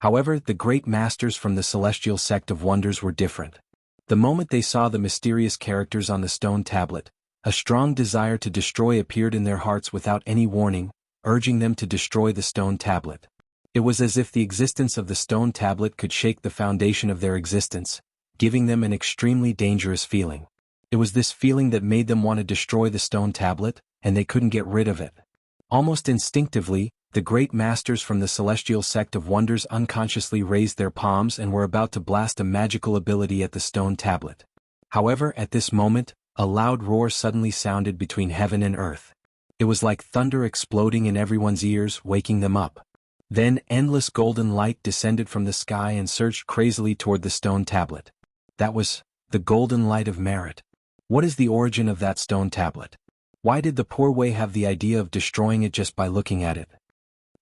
S1: However, the great masters from the celestial sect of wonders were different. The moment they saw the mysterious characters on the stone tablet, a strong desire to destroy appeared in their hearts without any warning, urging them to destroy the stone tablet. It was as if the existence of the stone tablet could shake the foundation of their existence, giving them an extremely dangerous feeling. It was this feeling that made them want to destroy the stone tablet, and they couldn't get rid of it. Almost instinctively, the great masters from the celestial sect of wonders unconsciously raised their palms and were about to blast a magical ability at the stone tablet. However, at this moment, a loud roar suddenly sounded between heaven and earth. It was like thunder exploding in everyone's ears, waking them up. Then endless golden light descended from the sky and surged crazily toward the stone tablet. That was the golden light of merit. What is the origin of that stone tablet? Why did the poor Wei have the idea of destroying it just by looking at it?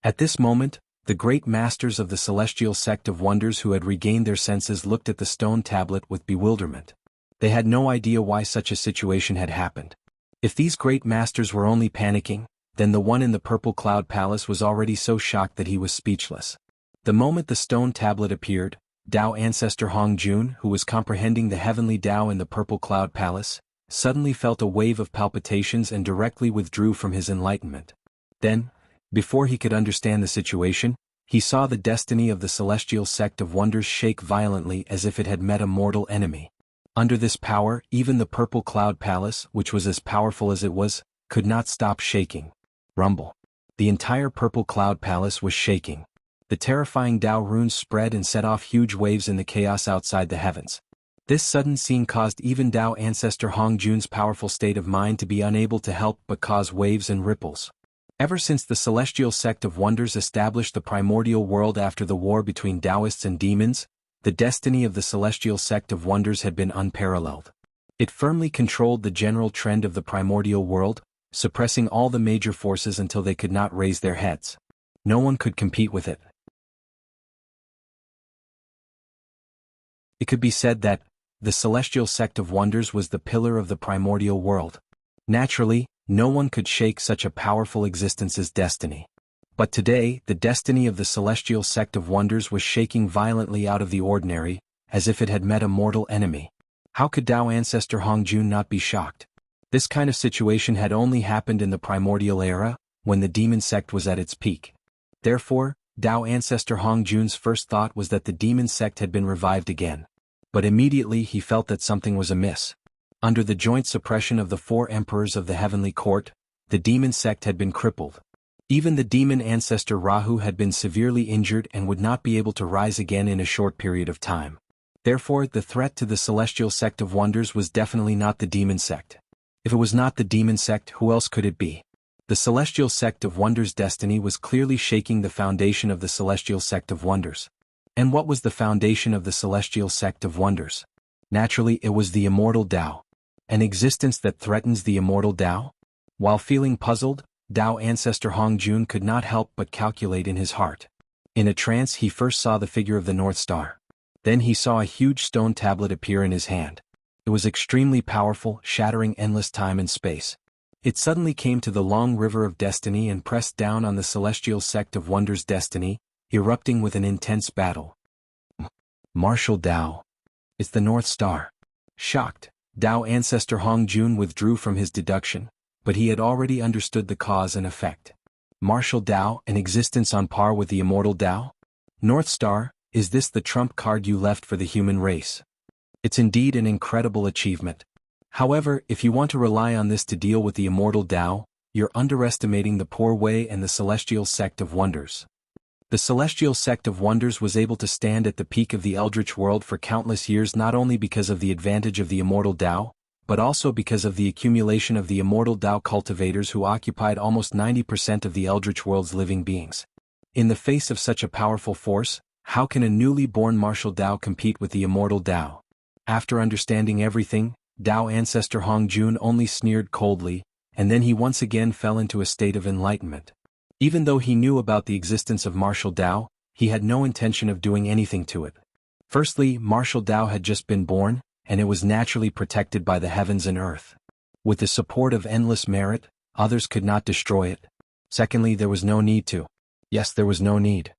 S1: At this moment, the great masters of the celestial sect of wonders who had regained their senses looked at the stone tablet with bewilderment. They had no idea why such a situation had happened. If these great masters were only panicking, then the one in the purple cloud palace was already so shocked that he was speechless. The moment the stone tablet appeared, Tao ancestor Hong Jun, who was comprehending the heavenly Tao in the purple cloud palace, suddenly felt a wave of palpitations and directly withdrew from his enlightenment. Then, before he could understand the situation, he saw the destiny of the celestial sect of wonders shake violently as if it had met a mortal enemy. Under this power, even the purple cloud palace, which was as powerful as it was, could not stop shaking. Rumble. The entire purple cloud palace was shaking. The terrifying Tao runes spread and set off huge waves in the chaos outside the heavens. This sudden scene caused even Tao ancestor Hong Jun's powerful state of mind to be unable to help but cause waves and ripples. Ever since the Celestial Sect of Wonders established the primordial world after the war between Taoists and demons, the destiny of the Celestial Sect of Wonders had been unparalleled. It firmly controlled the general trend of the primordial world, suppressing all the major forces until they could not raise their heads. No one could compete with it. It could be said that the Celestial Sect of Wonders was the pillar of the primordial world. Naturally, no one could shake such a powerful existence's destiny. But today, the destiny of the Celestial Sect of Wonders was shaking violently out of the ordinary, as if it had met a mortal enemy. How could Tao ancestor Hong Jun not be shocked? This kind of situation had only happened in the primordial era, when the demon sect was at its peak. Therefore, Tao ancestor Hong Jun's first thought was that the demon sect had been revived again. But immediately he felt that something was amiss. Under the joint suppression of the 4 emperors of the heavenly court, the demon sect had been crippled. Even the demon ancestor Rahu had been severely injured and would not be able to rise again in a short period of time. Therefore, the threat to the Celestial Sect of Wonders was definitely not the demon sect. If it was not the demon sect, who else could it be? The Celestial Sect of Wonders' destiny was clearly shaking the foundation of the Celestial Sect of Wonders. And what was the foundation of the Celestial Sect of Wonders? Naturally, it was the immortal Tao. An existence that threatens the immortal Tao? While feeling puzzled, Tao ancestor Hong Jun could not help but calculate in his heart. In a trance he first saw the figure of the North Star. Then he saw a huge stone tablet appear in his hand. It was extremely powerful, shattering endless time and space. It suddenly came to the long river of destiny and pressed down on the Celestial Sect of Wonders' destiny, erupting with an intense battle. Martial Tao. It's the North Star. Shocked, Tao ancestor Hong Jun withdrew from his deduction, but he had already understood the cause and effect. Martial Tao, an existence on par with the immortal Tao? North Star, is this the trump card you left for the human race? It's indeed an incredible achievement. However, if you want to rely on this to deal with the immortal Tao, you're underestimating the poor way and the Celestial Sect of Wonders. The Celestial Sect of Wonders was able to stand at the peak of the Eldritch world for countless years not only because of the advantage of the immortal Tao, but also because of the accumulation of the immortal Tao cultivators who occupied almost 90% of the Eldritch world's living beings. In the face of such a powerful force, how can a newly born martial Tao compete with the immortal Tao? After understanding everything, Tao ancestor Hong Jun only sneered coldly, and then he once again fell into a state of enlightenment. Even though he knew about the existence of martial Tao, he had no intention of doing anything to it. Firstly, martial Tao had just been born, and it was naturally protected by the heavens and earth. With the support of endless merit, others could not destroy it. Secondly, there was no need to. Yes, there was no need.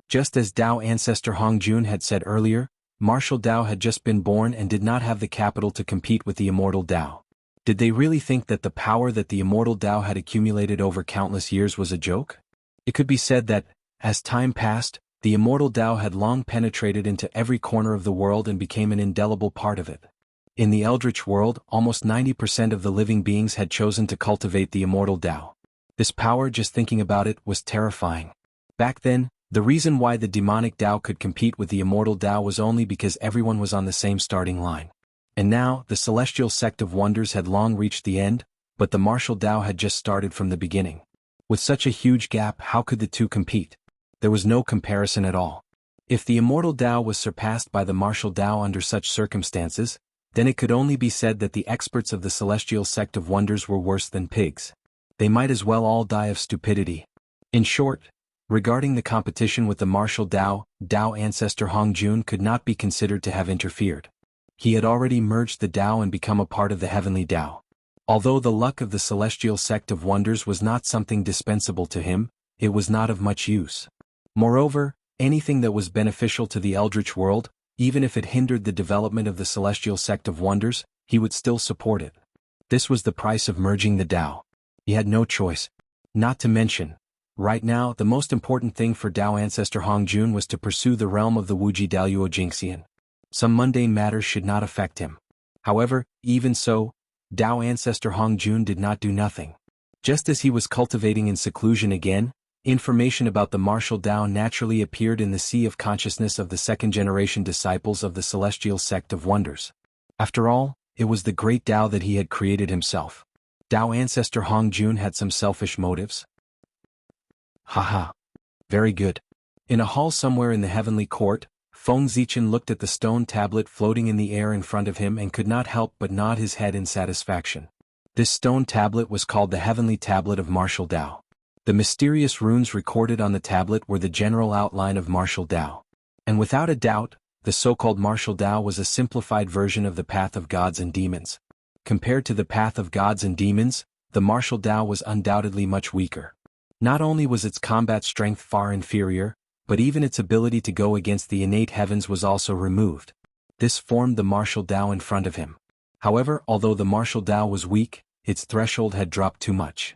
S1: Just as Tao ancestor Hong Jun had said earlier, martial Tao had just been born and did not have the capital to compete with the immortal Tao. Did they really think that the power that the immortal Tao had accumulated over countless years was a joke? It could be said that, as time passed, the immortal Tao had long penetrated into every corner of the world and became an indelible part of it. In the Eldritch world, almost 90% of the living beings had chosen to cultivate the immortal Tao. This power, just thinking about it, was terrifying. Back then, the reason why the demonic Tao could compete with the immortal Tao was only because everyone was on the same starting line. And now, the Celestial Sect of Wonders had long reached the end, but the martial Tao had just started from the beginning. With such a huge gap, how could the two compete? There was no comparison at all. If the immortal Tao was surpassed by the martial Tao under such circumstances, then it could only be said that the experts of the Celestial Sect of Wonders were worse than pigs. They might as well all die of stupidity. In short, regarding the competition with the martial Tao, Tao ancestor Hong Jun could not be considered to have interfered. He had already merged the Tao and become a part of the heavenly Tao. Although the luck of the Celestial Sect of Wonders was not something dispensable to him, it was not of much use. Moreover, anything that was beneficial to the Eldritch world, even if it hindered the development of the Celestial Sect of Wonders, he would still support it. This was the price of merging the Tao. He had no choice. Not to mention, right now the most important thing for Tao ancestor Hong Jun was to pursue the realm of the Wuji Daluo Jingxian. Some mundane matters should not affect him. However, even so, Tao ancestor Hongjun did not do nothing. Just as he was cultivating in seclusion again, information about the martial Tao naturally appeared in the sea of consciousness of the second-generation disciples of the celestial sect of wonders. After all, it was the great Tao that he had created himself. Tao ancestor Hongjun had some selfish motives? Haha. Very good. In a hall somewhere in the heavenly court, Feng Zichen looked at the stone tablet floating in the air in front of him and could not help but nod his head in satisfaction. This stone tablet was called the Heavenly Tablet of Martial Tao. The mysterious runes recorded on the tablet were the general outline of Martial Tao. And without a doubt, the so-called Martial Tao was a simplified version of the Path of Gods and Demons. Compared to the Path of Gods and Demons, the Martial Tao was undoubtedly much weaker. Not only was its combat strength far inferior, but even its ability to go against the innate heavens was also removed. This formed the Martial Tao in front of him. However, although the Martial Tao was weak, its threshold had dropped too much.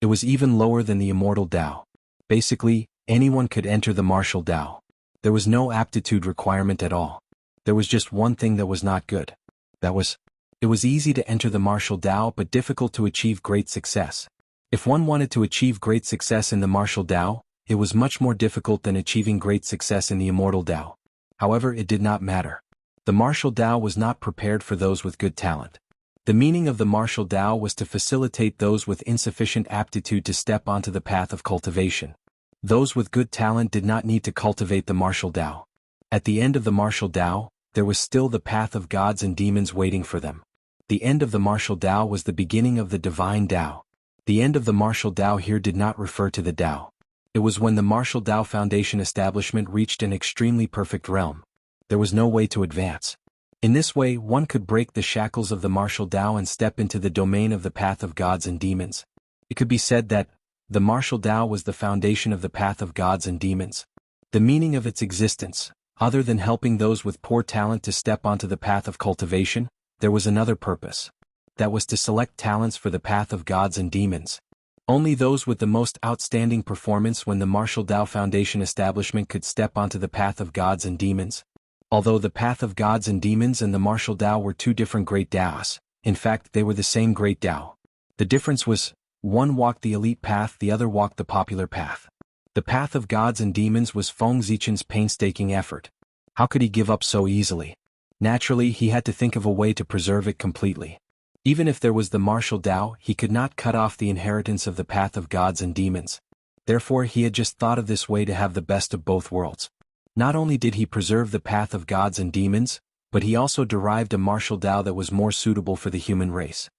S1: It was even lower than the Immortal Tao. Basically, anyone could enter the Martial Tao. There was no aptitude requirement at all. There was just one thing that was not good. It was easy to enter the Martial Tao but difficult to achieve great success. If one wanted to achieve great success in the Martial Tao, it was much more difficult than achieving great success in the Immortal Tao. However, it did not matter. The Martial Tao was not prepared for those with good talent. The meaning of the Martial Tao was to facilitate those with insufficient aptitude to step onto the path of cultivation. Those with good talent did not need to cultivate the Martial Tao. At the end of the Martial Tao, there was still the path of gods and demons waiting for them. The end of the Martial Tao was the beginning of the Divine Tao. The end of the Martial Tao here did not refer to the Tao. It was when the Martial Tao Foundation establishment reached an extremely perfect realm. There was no way to advance. In this way, one could break the shackles of the Martial Tao and step into the domain of the path of gods and demons. It could be said that the Martial Tao was the foundation of the path of gods and demons. The meaning of its existence, other than helping those with poor talent to step onto the path of cultivation, there was another purpose. That was to select talents for the path of gods and demons. Only those with the most outstanding performance when the Martial Tao Foundation establishment could step onto the path of gods and demons. Although the path of gods and demons and the Martial Tao were two different great Taos, in fact they were the same great Tao. The difference was, one walked the elite path, the other walked the popular path. The path of gods and demons was Feng Zichen's painstaking effort. How could he give up so easily? Naturally, he had to think of a way to preserve it completely. Even if there was the Martial Tao, he could not cut off the inheritance of the path of gods and demons. Therefore, he had just thought of this way to have the best of both worlds. Not only did he preserve the path of gods and demons, but he also derived a Martial Tao that was more suitable for the human race.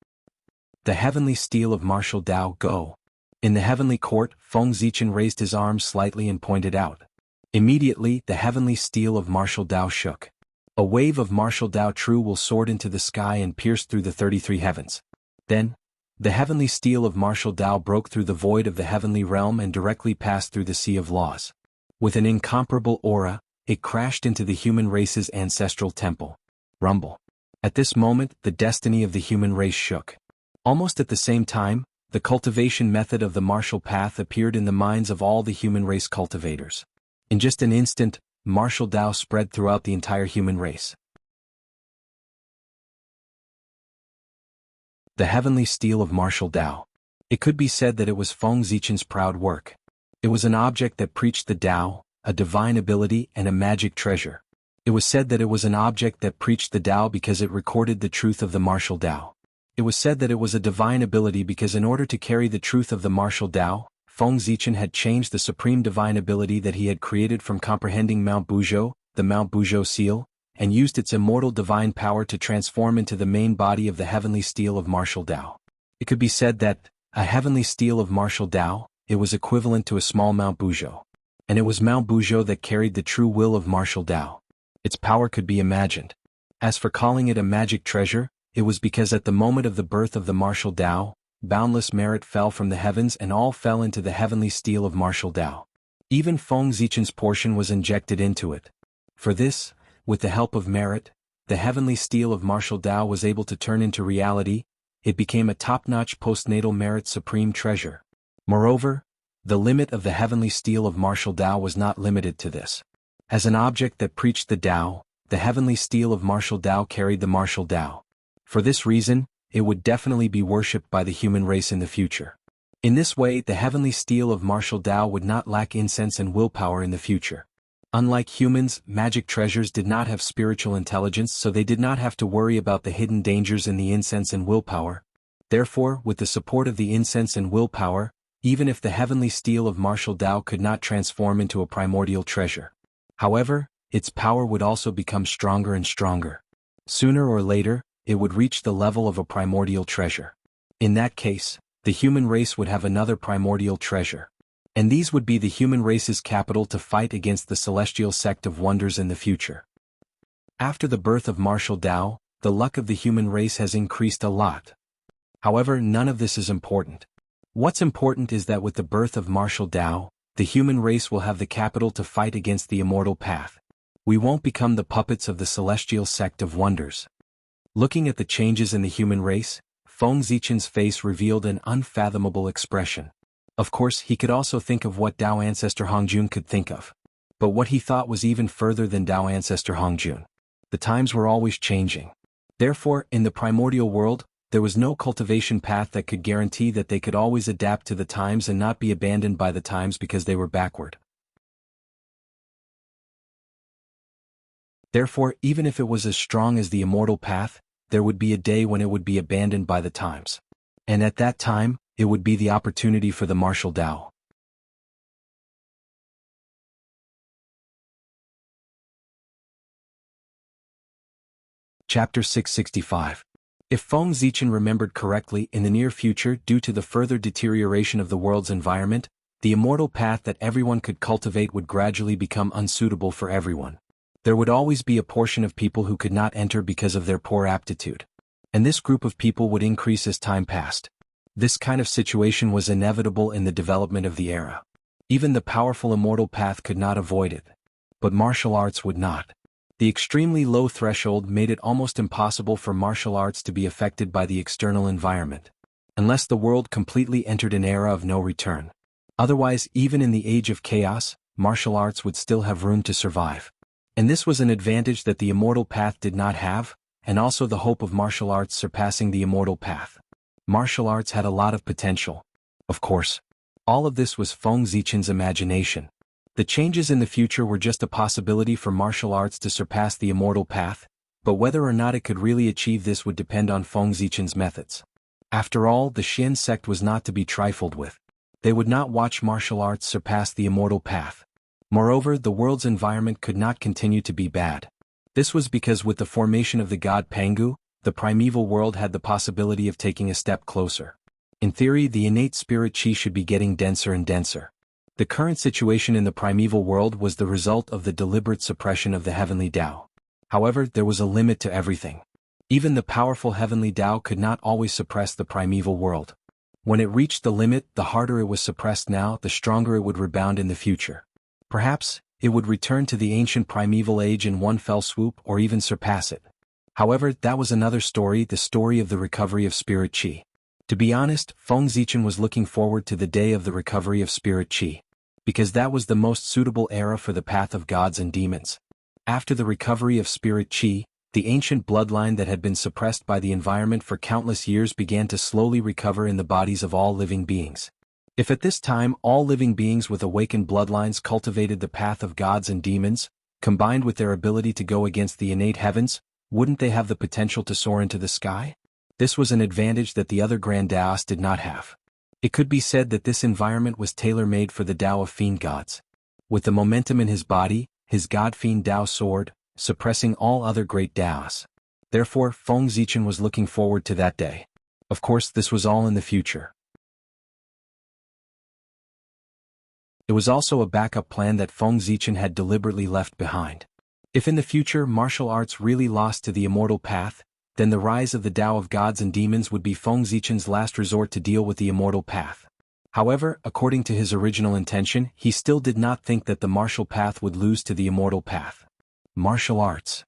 S1: The Heavenly Steel of Martial Tao, go. In the heavenly court, Feng Zichen raised his arms slightly and pointed out. Immediately, the Heavenly Steel of Martial Tao shook. A wave of Martial Tao True will soared into the sky and pierced through the 33 heavens. Then, the Heavenly Steel of Martial Tao broke through the void of the heavenly realm and directly passed through the Sea of Laws. With an incomparable aura, it crashed into the human race's ancestral temple. Rumble. At this moment, the destiny of the human race shook. Almost at the same time, the cultivation method of the martial path appeared in the minds of all the human race cultivators. In just an instant, Martial Tao spread throughout the entire human race. The Heavenly Steel of Martial Tao. It could be said that it was Feng Zichen's proud work. It was an object that preached the Tao, a divine ability and a magic treasure. It was said that it was an object that preached the Tao because it recorded the truth of the Martial Tao. It was said that it was a divine ability because in order to carry the truth of the Martial Tao, Feng Zichen had changed the supreme divine ability that he had created from comprehending Mount Buzhou, the Mount Buzhou seal, and used its immortal divine power to transform into the main body of the Heavenly Steel of Martial Tao. It could be said that, a Heavenly Steel of Martial Tao, it was equivalent to a small Mount Buzhou. And it was Mount Buzhou that carried the true will of Martial Tao. Its power could be imagined. As for calling it a magic treasure, it was because at the moment of the birth of the Martial Tao, boundless merit fell from the heavens and all fell into the Heavenly Steel of Martial Tao. Even Feng Zichen's portion was injected into it. For this, with the help of merit, the Heavenly Steel of Martial Tao was able to turn into reality. It became a top-notch postnatal merit supreme treasure. Moreover, the limit of the Heavenly Steel of Martial Tao was not limited to this. As an object that preached the Tao, the heavenly steel of martial Tao carried the martial Tao. For this reason, it would definitely be worshipped by the human race in the future. In this way, the heavenly steel of martial Tao would not lack incense and willpower in the future. Unlike humans, magic treasures did not have spiritual intelligence, so they did not have to worry about the hidden dangers in the incense and willpower. Therefore, with the support of the incense and willpower, even if the heavenly steel of martial Tao could not transform into a primordial treasure. However, its power would also become stronger and stronger. Sooner or later, it would reach the level of a primordial treasure. In that case, the human race would have another primordial treasure. And these would be the human race's capital to fight against the celestial sect of wonders in the future. After the birth of martial Tao, the luck of the human race has increased a lot. However, none of this is important. What's important is that with the birth of martial Tao, the human race will have the capital to fight against the immortal path. We won't become the puppets of the celestial sect of wonders. Looking at the changes in the human race, Feng Zichen's face revealed an unfathomable expression. Of course, he could also think of what Tao ancestor Hongjun could think of. But what he thought was even further than Tao ancestor Hongjun. The times were always changing. Therefore, in the primordial world, there was no cultivation path that could guarantee that they could always adapt to the times and not be abandoned by the times because they were backward. Therefore, even if it was as strong as the immortal path, there would be a day when it would be abandoned by the times. And at that time, it would be the opportunity for the martial Tao. Chapter 665. If Feng Zichen remembered correctly, in the near future, due to the further deterioration of the world's environment, the immortal path that everyone could cultivate would gradually become unsuitable for everyone. There would always be a portion of people who could not enter because of their poor aptitude. And this group of people would increase as time passed. This kind of situation was inevitable in the development of the era. Even the powerful immortal path could not avoid it. But martial arts would not. The extremely low threshold made it almost impossible for martial arts to be affected by the external environment, unless the world completely entered an era of no return. Otherwise, even in the age of chaos, martial arts would still have room to survive. And this was an advantage that the immortal path did not have, and also the hope of martial arts surpassing the immortal path. Martial arts had a lot of potential. Of course, all of this was Feng Zichen's imagination. The changes in the future were just a possibility for martial arts to surpass the immortal path, but whether or not it could really achieve this would depend on Feng Zichen's methods. After all, the Xian sect was not to be trifled with. They would not watch martial arts surpass the immortal path. Moreover, the world's environment could not continue to be bad. This was because with the formation of the god Pangu, the primeval world had the possibility of taking a step closer. In theory, the innate spirit qi should be getting denser and denser. The current situation in the primeval world was the result of the deliberate suppression of the heavenly Tao. However, there was a limit to everything. Even the powerful heavenly Tao could not always suppress the primeval world. When it reached the limit, the harder it was suppressed now, the stronger it would rebound in the future. Perhaps, it would return to the ancient primeval age in one fell swoop or even surpass it. However, that was another story, the story of the recovery of spirit qi. To be honest, Feng Zichen was looking forward to the day of the recovery of spirit qi, because that was the most suitable era for the path of gods and demons. After the recovery of spirit qi, the ancient bloodline that had been suppressed by the environment for countless years began to slowly recover in the bodies of all living beings. If at this time all living beings with awakened bloodlines cultivated the path of gods and demons, combined with their ability to go against the innate heavens, wouldn't they have the potential to soar into the sky? This was an advantage that the other Grand Daos did not have. It could be said that this environment was tailor-made for the Tao of Fiend gods. With the momentum in his body, his God-Fiend Tao soared, suppressing all other great Daos. Therefore, Feng Zichen was looking forward to that day. Of course, this was all in the future. It was also a backup plan that Feng Zichen had deliberately left behind. If in the future martial arts really lost to the immortal path, then the rise of the Tao of gods and demons would be Feng Zichen's last resort to deal with the immortal path. However, according to his original intention, he still did not think that the martial path would lose to the immortal path. Martial arts.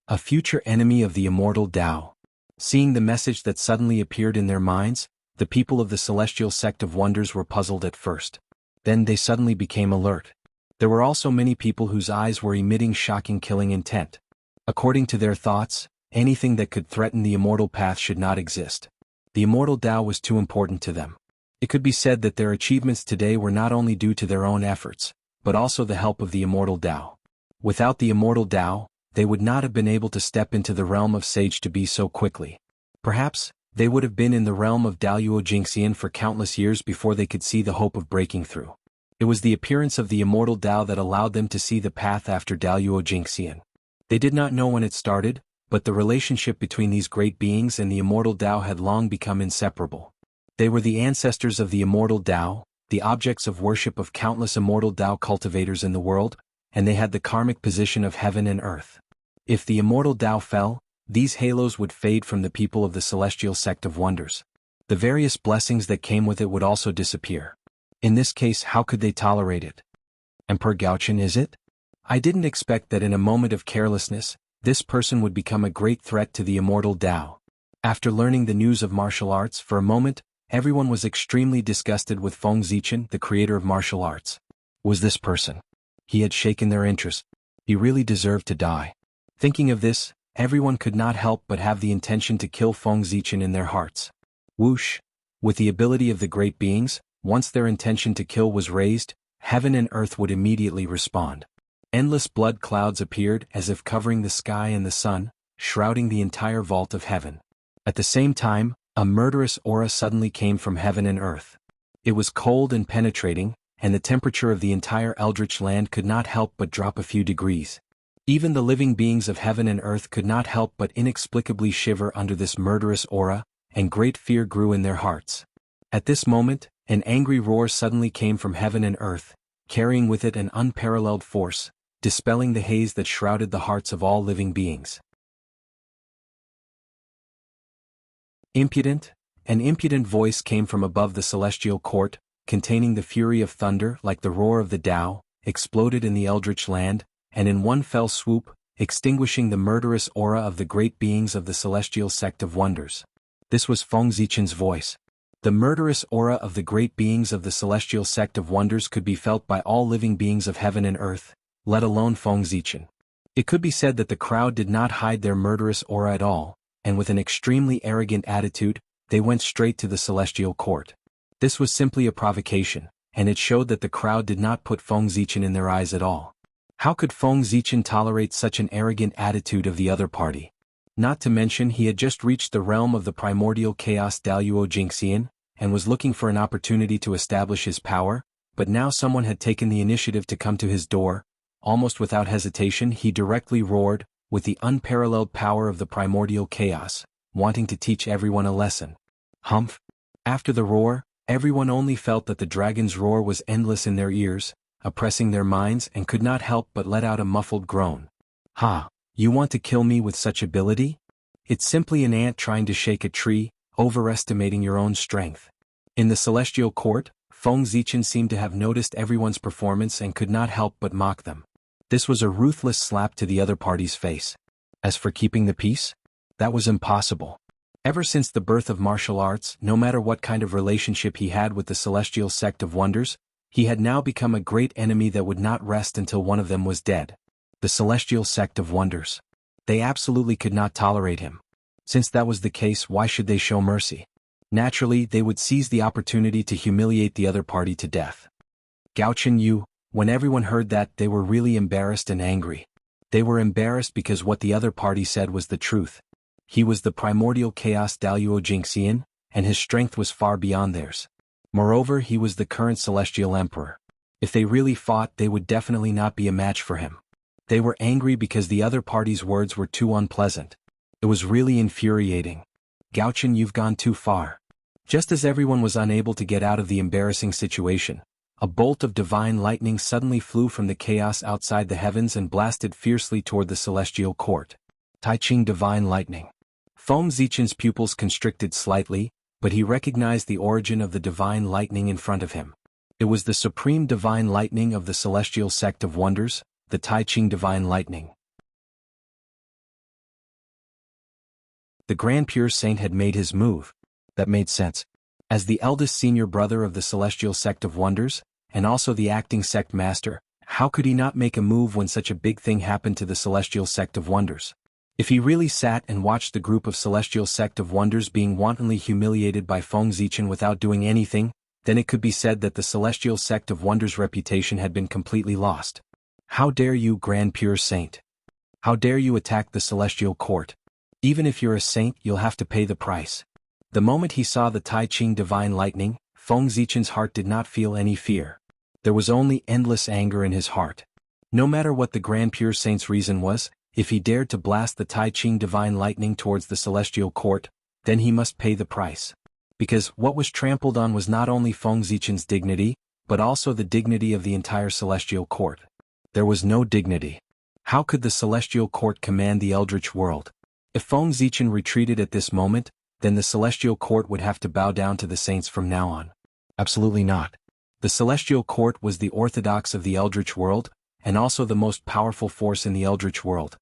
S1: A future enemy of the immortal Tao. Seeing the message that suddenly appeared in their minds, the people of the celestial sect of wonders were puzzled at first. Then they suddenly became alert. There were also many people whose eyes were emitting shocking killing intent. According to their thoughts, anything that could threaten the immortal path should not exist. The immortal Tao was too important to them. It could be said that their achievements today were not only due to their own efforts, but also the help of the immortal Tao. Without the immortal Tao, they would not have been able to step into the realm of Sage to be so quickly. Perhaps, they would have been in the realm of Daluo Jingxian for countless years before they could see the hope of breaking through. It was the appearance of the immortal Tao that allowed them to see the path after Daluo Jingxian. They did not know when it started, but the relationship between these great beings and the immortal Tao had long become inseparable. They were the ancestors of the immortal Tao, the objects of worship of countless immortal Tao cultivators in the world, and they had the karmic position of heaven and earth. If the immortal Tao fell, these halos would fade from the people of the celestial sect of wonders. The various blessings that came with it would also disappear. In this case, how could they tolerate it? Emperor Gaochen, is it? I didn't expect that in a moment of carelessness, this person would become a great threat to the immortal Tao. After learning the news of martial arts, for a moment, everyone was extremely disgusted with Feng Zichen, the creator of martial arts. Was this person? He had shaken their interest. He really deserved to die. Thinking of this, everyone could not help but have the intention to kill Feng Zichen in their hearts. Whoosh! With the ability of the great beings, once their intention to kill was raised, heaven and earth would immediately respond. Endless blood clouds appeared as if covering the sky and the sun, shrouding the entire vault of heaven. At the same time, a murderous aura suddenly came from heaven and earth. It was cold and penetrating, and the temperature of the entire eldritch land could not help but drop a few degrees. Even the living beings of heaven and earth could not help but inexplicably shiver under this murderous aura, and great fear grew in their hearts. At this moment, an angry roar suddenly came from heaven and earth, carrying with it an unparalleled force, dispelling the haze that shrouded the hearts of all living beings. Impudent! An impudent voice came from above the celestial court, containing the fury of thunder like the roar of the Tao, exploded in the eldritch land, and in one fell swoop, extinguishing the murderous aura of the great beings of the celestial sect of wonders. This was Feng Zichen's voice. The murderous aura of the great beings of the celestial sect of wonders could be felt by all living beings of heaven and earth, let alone Feng Zichen. It could be said that the crowd did not hide their murderous aura at all, and with an extremely arrogant attitude, they went straight to the celestial court. This was simply a provocation, and it showed that the crowd did not put Feng Zichen in their eyes at all. How could Feng Zichen tolerate such an arrogant attitude of the other party? Not to mention he had just reached the realm of the primordial chaos Daluo Jingxian, and was looking for an opportunity to establish his power, but now someone had taken the initiative to come to his door. Almost without hesitation he directly roared, with the unparalleled power of the primordial chaos, wanting to teach everyone a lesson. Humph! After the roar, everyone only felt that the dragon's roar was endless in their ears, oppressing their minds, and could not help but let out a muffled groan. Ha! You want to kill me with such ability? It's simply an ant trying to shake a tree, overestimating your own strength. In the celestial court, Feng Zichen seemed to have noticed everyone's performance and could not help but mock them. This was a ruthless slap to the other party's face. As for keeping the peace, that was impossible. Ever since the birth of martial arts, no matter what kind of relationship he had with the celestial sect of wonders, he had now become a great enemy that would not rest until one of them was dead. The celestial sect of wonders. They absolutely could not tolerate him. Since that was the case, why should they show mercy? Naturally, they would seize the opportunity to humiliate the other party to death. Gaochen Yu, when everyone heard that, they were really embarrassed and angry. They were embarrassed because what the other party said was the truth. He was the primordial chaos Daluo Jingxian, and his strength was far beyond theirs. Moreover, he was the current celestial emperor. If they really fought, they would definitely not be a match for him. They were angry because the other party's words were too unpleasant. It was really infuriating. Gaochen, you've gone too far. Just as everyone was unable to get out of the embarrassing situation, a bolt of divine lightning suddenly flew from the chaos outside the heavens and blasted fiercely toward the celestial court. Taiqing divine lightning. Feng Zichen's pupils constricted slightly, but he recognized the origin of the divine lightning in front of him. It was the supreme divine lightning of the celestial sect of wonders, the Taiqing divine lightning. The Grand Pure Saint had made his move. That made sense. As the eldest senior brother of the celestial sect of wonders, and also the acting sect master, how could he not make a move when such a big thing happened to the Celestial Sect of Wonders? If he really sat and watched the group of Celestial Sect of Wonders being wantonly humiliated by Feng Zichen without doing anything, then it could be said that the Celestial Sect of Wonders' reputation had been completely lost. How dare you, Grand Pure Saint? How dare you attack the Celestial Court? Even if you're a saint, you'll have to pay the price. The moment he saw the Tai Ching Divine Lightning, Feng Zichen's heart did not feel any fear. There was only endless anger in his heart. No matter what the Grand Pure Saint's reason was, if he dared to blast the Tai Ching Divine Lightning towards the Celestial Court, then he must pay the price. Because what was trampled on was not only Feng Zichen's dignity, but also the dignity of the entire Celestial Court. There was no dignity. How could the Celestial Court command the Eldritch world? If Feng Zichen retreated at this moment, then the Celestial Court would have to bow down to the saints from now on. Absolutely not. The Celestial Court was the orthodox of the Eldritch world, and also the most powerful force in the Eldritch world.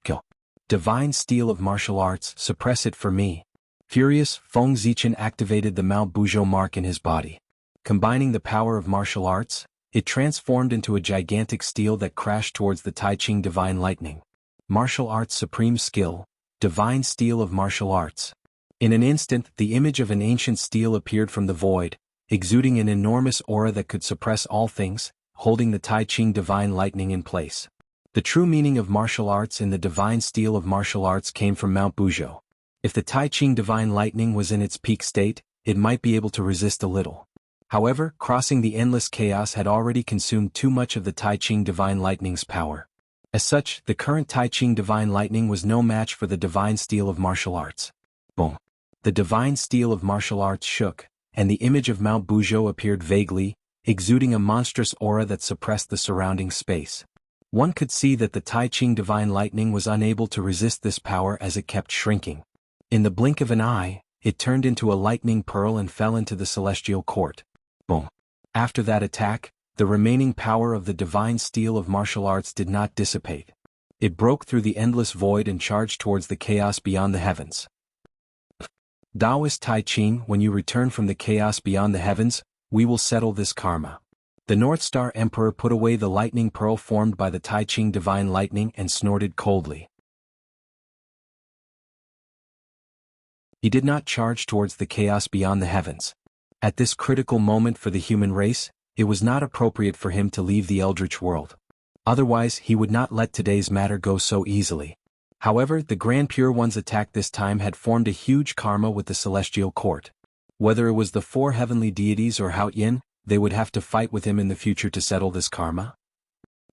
S1: Kill. Divine Steel of Martial Arts, suppress it for me. Furious, Feng Zichen activated the Mao Buzhou mark in his body. Combining the power of martial arts, it transformed into a gigantic steel that crashed towards the Tai Ching Divine Lightning. Martial Arts Supreme Skill, Divine Steel of Martial Arts. In an instant, the image of an ancient steel appeared from the void, exuding an enormous aura that could suppress all things, holding the Tai Ching Divine Lightning in place. The true meaning of martial arts in the Divine Steel of Martial Arts came from Mount Buzhou. If the Tai Ching Divine Lightning was in its peak state, it might be able to resist a little. However, crossing the endless chaos had already consumed too much of the Tai Ching Divine Lightning's power. As such, the current Tai Ching Divine Lightning was no match for the Divine Steel of Martial Arts. Boom. The Divine Steel of Martial Arts shook, and the image of Mount Buzhou appeared vaguely, exuding a monstrous aura that suppressed the surrounding space. One could see that the Tai Ching Divine Lightning was unable to resist this power as it kept shrinking. In the blink of an eye, it turned into a lightning pearl and fell into the Celestial Court. Boom. After that attack, the remaining power of the Divine Steel of Martial Arts did not dissipate. It broke through the endless void and charged towards the chaos beyond the heavens. Taoist Tai Ching, when you return from the chaos beyond the heavens, we will settle this karma. The North Star Emperor put away the lightning pearl formed by the Tai Ching Divine Lightning and snorted coldly. He did not charge towards the chaos beyond the heavens. At this critical moment for the human race, it was not appropriate for him to leave the Eldritch world. Otherwise, he would not let today's matter go so easily. However, the Grand Pure One's attack this time had formed a huge karma with the Celestial Court. Whether it was the four heavenly deities or Hao Yin, they would have to fight with him in the future to settle this karma.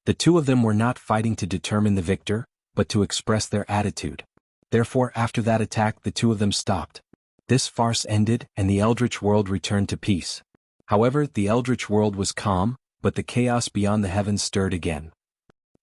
S1: The two of them were not fighting to determine the victor, but to express their attitude. Therefore, after that attack, the two of them stopped. This farce ended, and the Eldritch world returned to peace. However, the Eldritch world was calm, but the chaos beyond the heavens stirred again.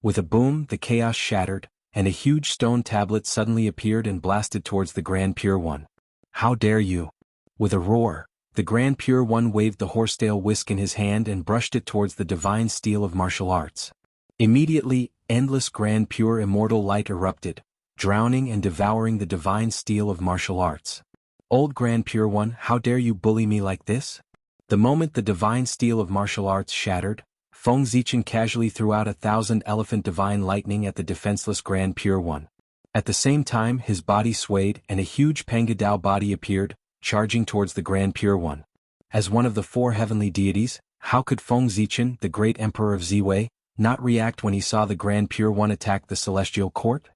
S1: With a boom, the chaos shattered, and a huge stone tablet suddenly appeared and blasted towards the Grand Pure One. How dare you! With a roar, the Grand Pure One waved the horsetail whisk in his hand and brushed it towards the Divine Steel of Martial Arts. Immediately, endless Grand Pure Immortal Light erupted, drowning and devouring the Divine Steel of Martial Arts. Old Grand Pure One, how dare you bully me like this? The moment the Divine Steel of Martial Arts shattered, Feng Zichen casually threw out 1,000 elephant divine lightning at the defenseless Grand Pure One. At the same time, his body swayed and a huge Pangadao body appeared, charging towards the Grand Pure One. As one of the four heavenly deities, how could Feng Zichen, the great emperor of Ziwei, not react when he saw the Grand Pure One attack the Celestial Court?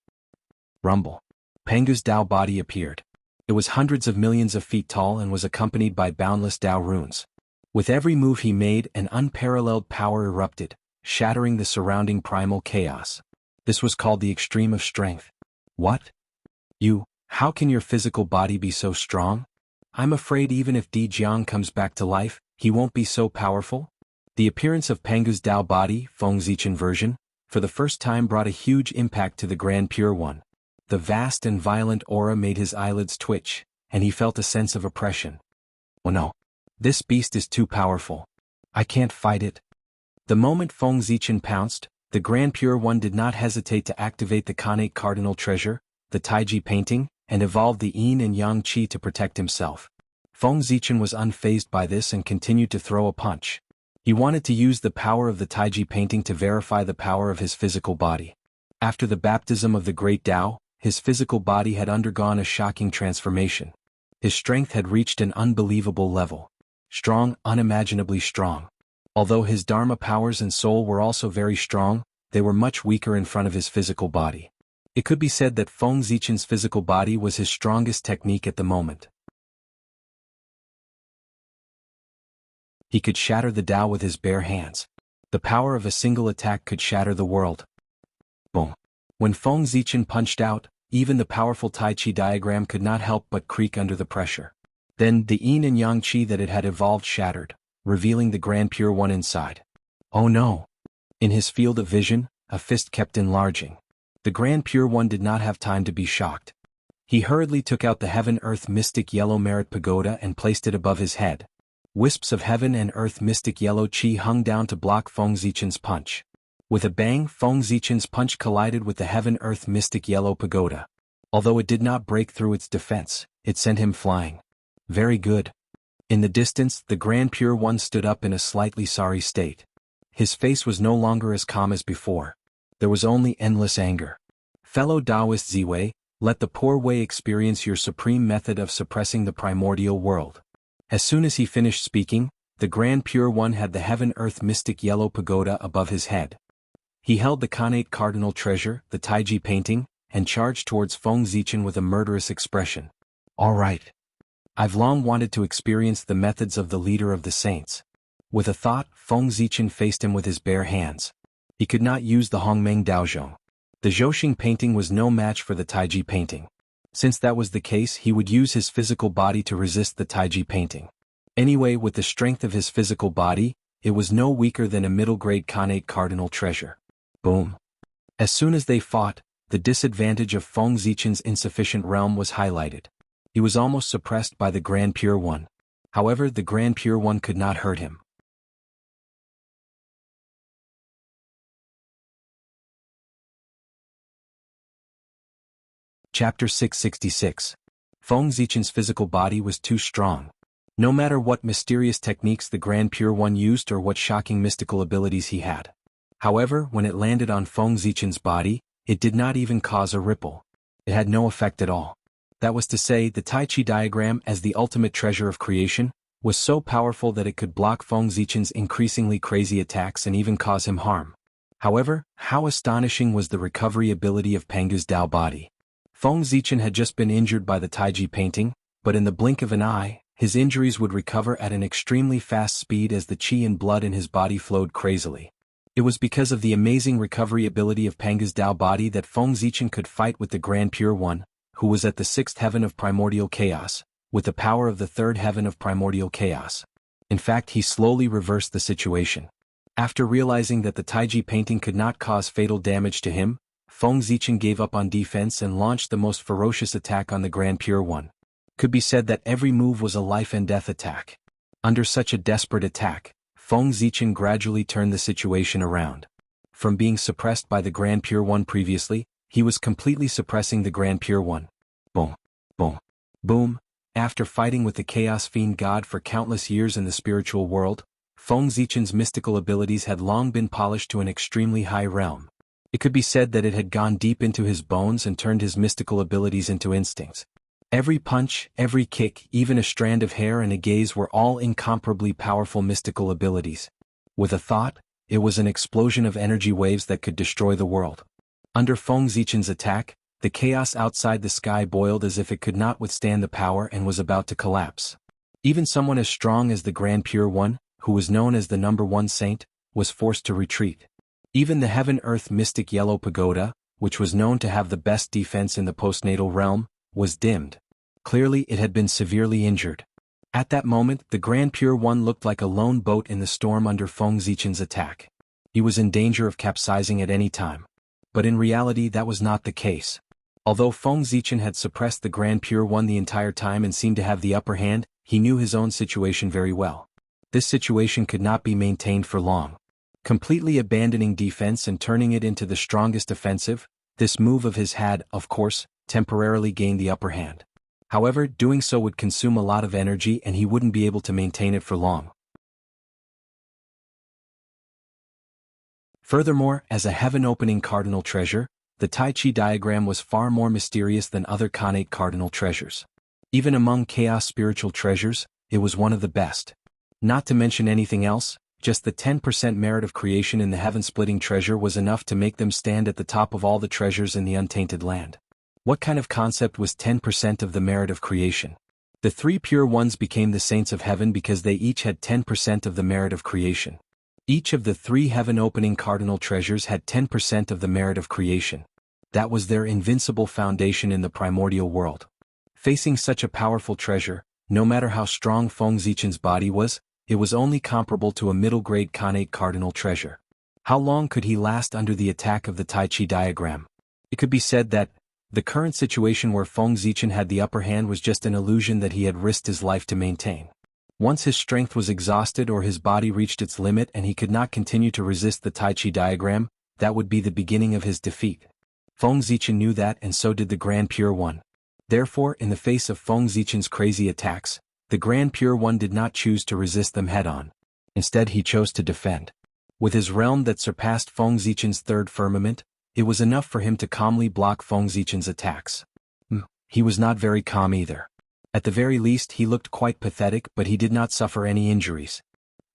S1: Rumble. Pangu's Dao body appeared. It was hundreds of millions of feet tall and was accompanied by boundless Dao runes. With every move he made, an unparalleled power erupted, shattering the surrounding primal chaos. This was called the extreme of strength. What? How can your physical body be so strong? I'm afraid even if Di Jiang comes back to life, he won't be so powerful? The appearance of Pangu's Dao body, Feng Zichen version, for the first time brought a huge impact to the Grand Pure One. The vast and violent aura made his eyelids twitch, and he felt a sense of oppression. Oh no. This beast is too powerful. I can't fight it. The moment Feng Zichen pounced, the Grand Pure One did not hesitate to activate the Khanate Cardinal Treasure, the Taiji painting, and evolve the Yin and Yang Qi to protect himself. Feng Zichen was unfazed by this and continued to throw a punch. He wanted to use the power of the Taiji painting to verify the power of his physical body. After the baptism of the great Tao, his physical body had undergone a shocking transformation. His strength had reached an unbelievable level. Strong, unimaginably strong. Although his Dharma powers and soul were also very strong, they were much weaker in front of his physical body. It could be said that Feng Zichen's physical body was his strongest technique at the moment. He could shatter the Tao with his bare hands. The power of a single attack could shatter the world. Boom. When Feng Zichen punched out, even the powerful Tai Chi diagram could not help but creak under the pressure. Then the yin and yang chi that it had evolved shattered, revealing the Grand Pure One inside. Oh no! In his field of vision, a fist kept enlarging. The Grand Pure One did not have time to be shocked. He hurriedly took out the Heaven-Earth Mystic Yellow Merit Pagoda and placed it above his head. Wisps of Heaven and Earth Mystic Yellow Chi hung down to block Feng Zichen's punch. With a bang, Feng Zichen's punch collided with the Heaven-Earth Mystic Yellow Pagoda. Although it did not break through its defense, it sent him flying. Very good. In the distance, the Grand Pure One stood up in a slightly sorry state. His face was no longer as calm as before. There was only endless anger. Fellow Taoist Ziwei, let the poor Wei experience your supreme method of suppressing the primordial world. As soon as he finished speaking, the Grand Pure One had the Heaven-Earth Mystic Yellow Pagoda above his head. He held the Khanate Cardinal Treasure, the Taiji painting, and charged towards Feng Zichen with a murderous expression. All right. I've long wanted to experience the methods of the leader of the saints. With a thought, Feng Zichen faced him with his bare hands. He could not use the Hongmeng Daozhong. The Zhouxing painting was no match for the Taiji painting. Since that was the case, he would use his physical body to resist the Taiji painting. Anyway, with the strength of his physical body, it was no weaker than a middle-grade Khanate Cardinal Treasure. Boom. As soon as they fought, the disadvantage of Feng Zichen's insufficient realm was highlighted. He was almost suppressed by the Grand Pure One. However, the Grand Pure One could not hurt him. Chapter 666. Feng Zichen's physical body was too strong. No matter what mysterious techniques the Grand Pure One used or what shocking mystical abilities he had. However, when it landed on Feng Zichen's body, it did not even cause a ripple. It had no effect at all. That was to say, the Tai Chi diagram as the ultimate treasure of creation, was so powerful that it could block Feng Zichen's increasingly crazy attacks and even cause him harm. However, how astonishing was the recovery ability of Panga's Tao body. Feng Zichen had just been injured by the Taiji painting, but in the blink of an eye, his injuries would recover at an extremely fast speed as the qi and blood in his body flowed crazily. It was because of the amazing recovery ability of Panga's Tao body that Feng Zichen could fight with the Grand Pure One, who was at the sixth heaven of primordial chaos, with the power of the third heaven of primordial chaos. In fact, he slowly reversed the situation. After realizing that the Taiji painting could not cause fatal damage to him, Feng Zichen gave up on defense and launched the most ferocious attack on the Grand Pure One. Could be said that every move was a life and death attack. Under such a desperate attack, Feng Zichen gradually turned the situation around. From being suppressed by the Grand Pure One previously, he was completely suppressing the Grand Pure One. Boom, boom, boom. After fighting with the Chaos Fiend God for countless years in the spiritual world, Feng Zichen's mystical abilities had long been polished to an extremely high realm. It could be said that it had gone deep into his bones and turned his mystical abilities into instincts. Every punch, every kick, even a strand of hair and a gaze were all incomparably powerful mystical abilities. With a thought, it was an explosion of energy waves that could destroy the world. Under Feng Zichen's attack, the chaos outside the sky boiled as if it could not withstand the power and was about to collapse. Even someone as strong as the Grand Pure One, who was known as the number one saint, was forced to retreat. Even the Heaven-Earth Mystic Yellow Pagoda, which was known to have the best defense in the postnatal realm, was dimmed. Clearly it had been severely injured. At that moment, the Grand Pure One looked like a lone boat in the storm under Feng Zichen's attack. He was in danger of capsizing at any time. But in reality that was not the case. Although Feng Zichen had suppressed the Grand Pure One the entire time and seemed to have the upper hand, he knew his own situation very well. This situation could not be maintained for long. Completely abandoning defense and turning it into the strongest offensive, this move of his had, of course, temporarily gained the upper hand. However, doing so would consume a lot of energy and he wouldn't be able to maintain it for long. Furthermore, as a heaven-opening cardinal treasure, the Tai Chi diagram was far more mysterious than other Khanate cardinal treasures. Even among chaos spiritual treasures, it was one of the best. Not to mention anything else, just the 10% merit of creation in the heaven-splitting treasure was enough to make them stand at the top of all the treasures in the untainted land. What kind of concept was 10% of the merit of creation? The three pure ones became the saints of heaven because they each had 10% of the merit of creation. Each of the three heaven-opening cardinal treasures had 10% of the merit of creation. That was their invincible foundation in the primordial world. Facing such a powerful treasure, no matter how strong Feng Zichen's body was, it was only comparable to a middle-grade Khanate cardinal treasure. How long could he last under the attack of the Tai Chi diagram? It could be said that the current situation where Feng Zichen had the upper hand was just an illusion that he had risked his life to maintain. Once his strength was exhausted or his body reached its limit and he could not continue to resist the Tai Chi diagram, that would be the beginning of his defeat. Feng Zichen knew that, and so did the Grand Pure One. Therefore, in the face of Feng Zichen's crazy attacks, the Grand Pure One did not choose to resist them head-on. Instead, he chose to defend. With his realm that surpassed Feng Zichen's third firmament, it was enough for him to calmly block Feng Zichen's attacks. He was not very calm either. At the very least, he looked quite pathetic, but he did not suffer any injuries.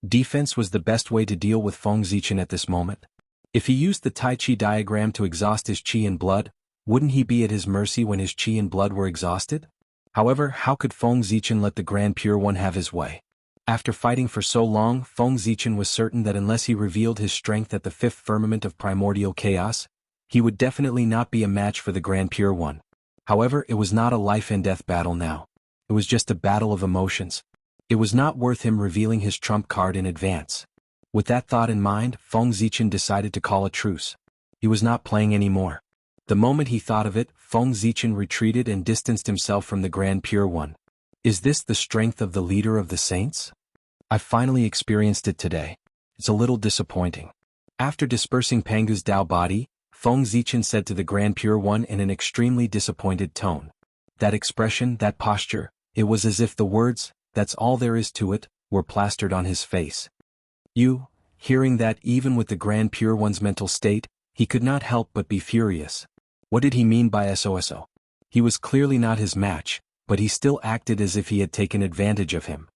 S1: Defense was the best way to deal with Feng Zichen at this moment. If he used the Tai Chi diagram to exhaust his Qi and blood, wouldn't he be at his mercy when his Qi and blood were exhausted? However, how could Feng Zichen let the Grand Pure One have his way? After fighting for so long, Feng Zichen was certain that unless he revealed his strength at the fifth firmament of primordial chaos, he would definitely not be a match for the Grand Pure One. However, it was not a life-and-death battle now. It was just a battle of emotions. It was not worth him revealing his trump card in advance. With that thought in mind, Feng Zichen decided to call a truce. He was not playing anymore. The moment he thought of it, Feng Zichen retreated and distanced himself from the Grand Pure One. Is this the strength of the leader of the saints? I finally experienced it today. It's a little disappointing. After dispersing Pangu's Dao body, Feng Zichen said to the Grand Pure One in an extremely disappointed tone. That expression, that posture, it was as if the words, "That's all there is to it," were plastered on his face. Hearing that even with the Grand Pure One's mental state, he could not help but be furious. What did he mean by SOSO? He was clearly not his match, but he still acted as if he had taken advantage of him.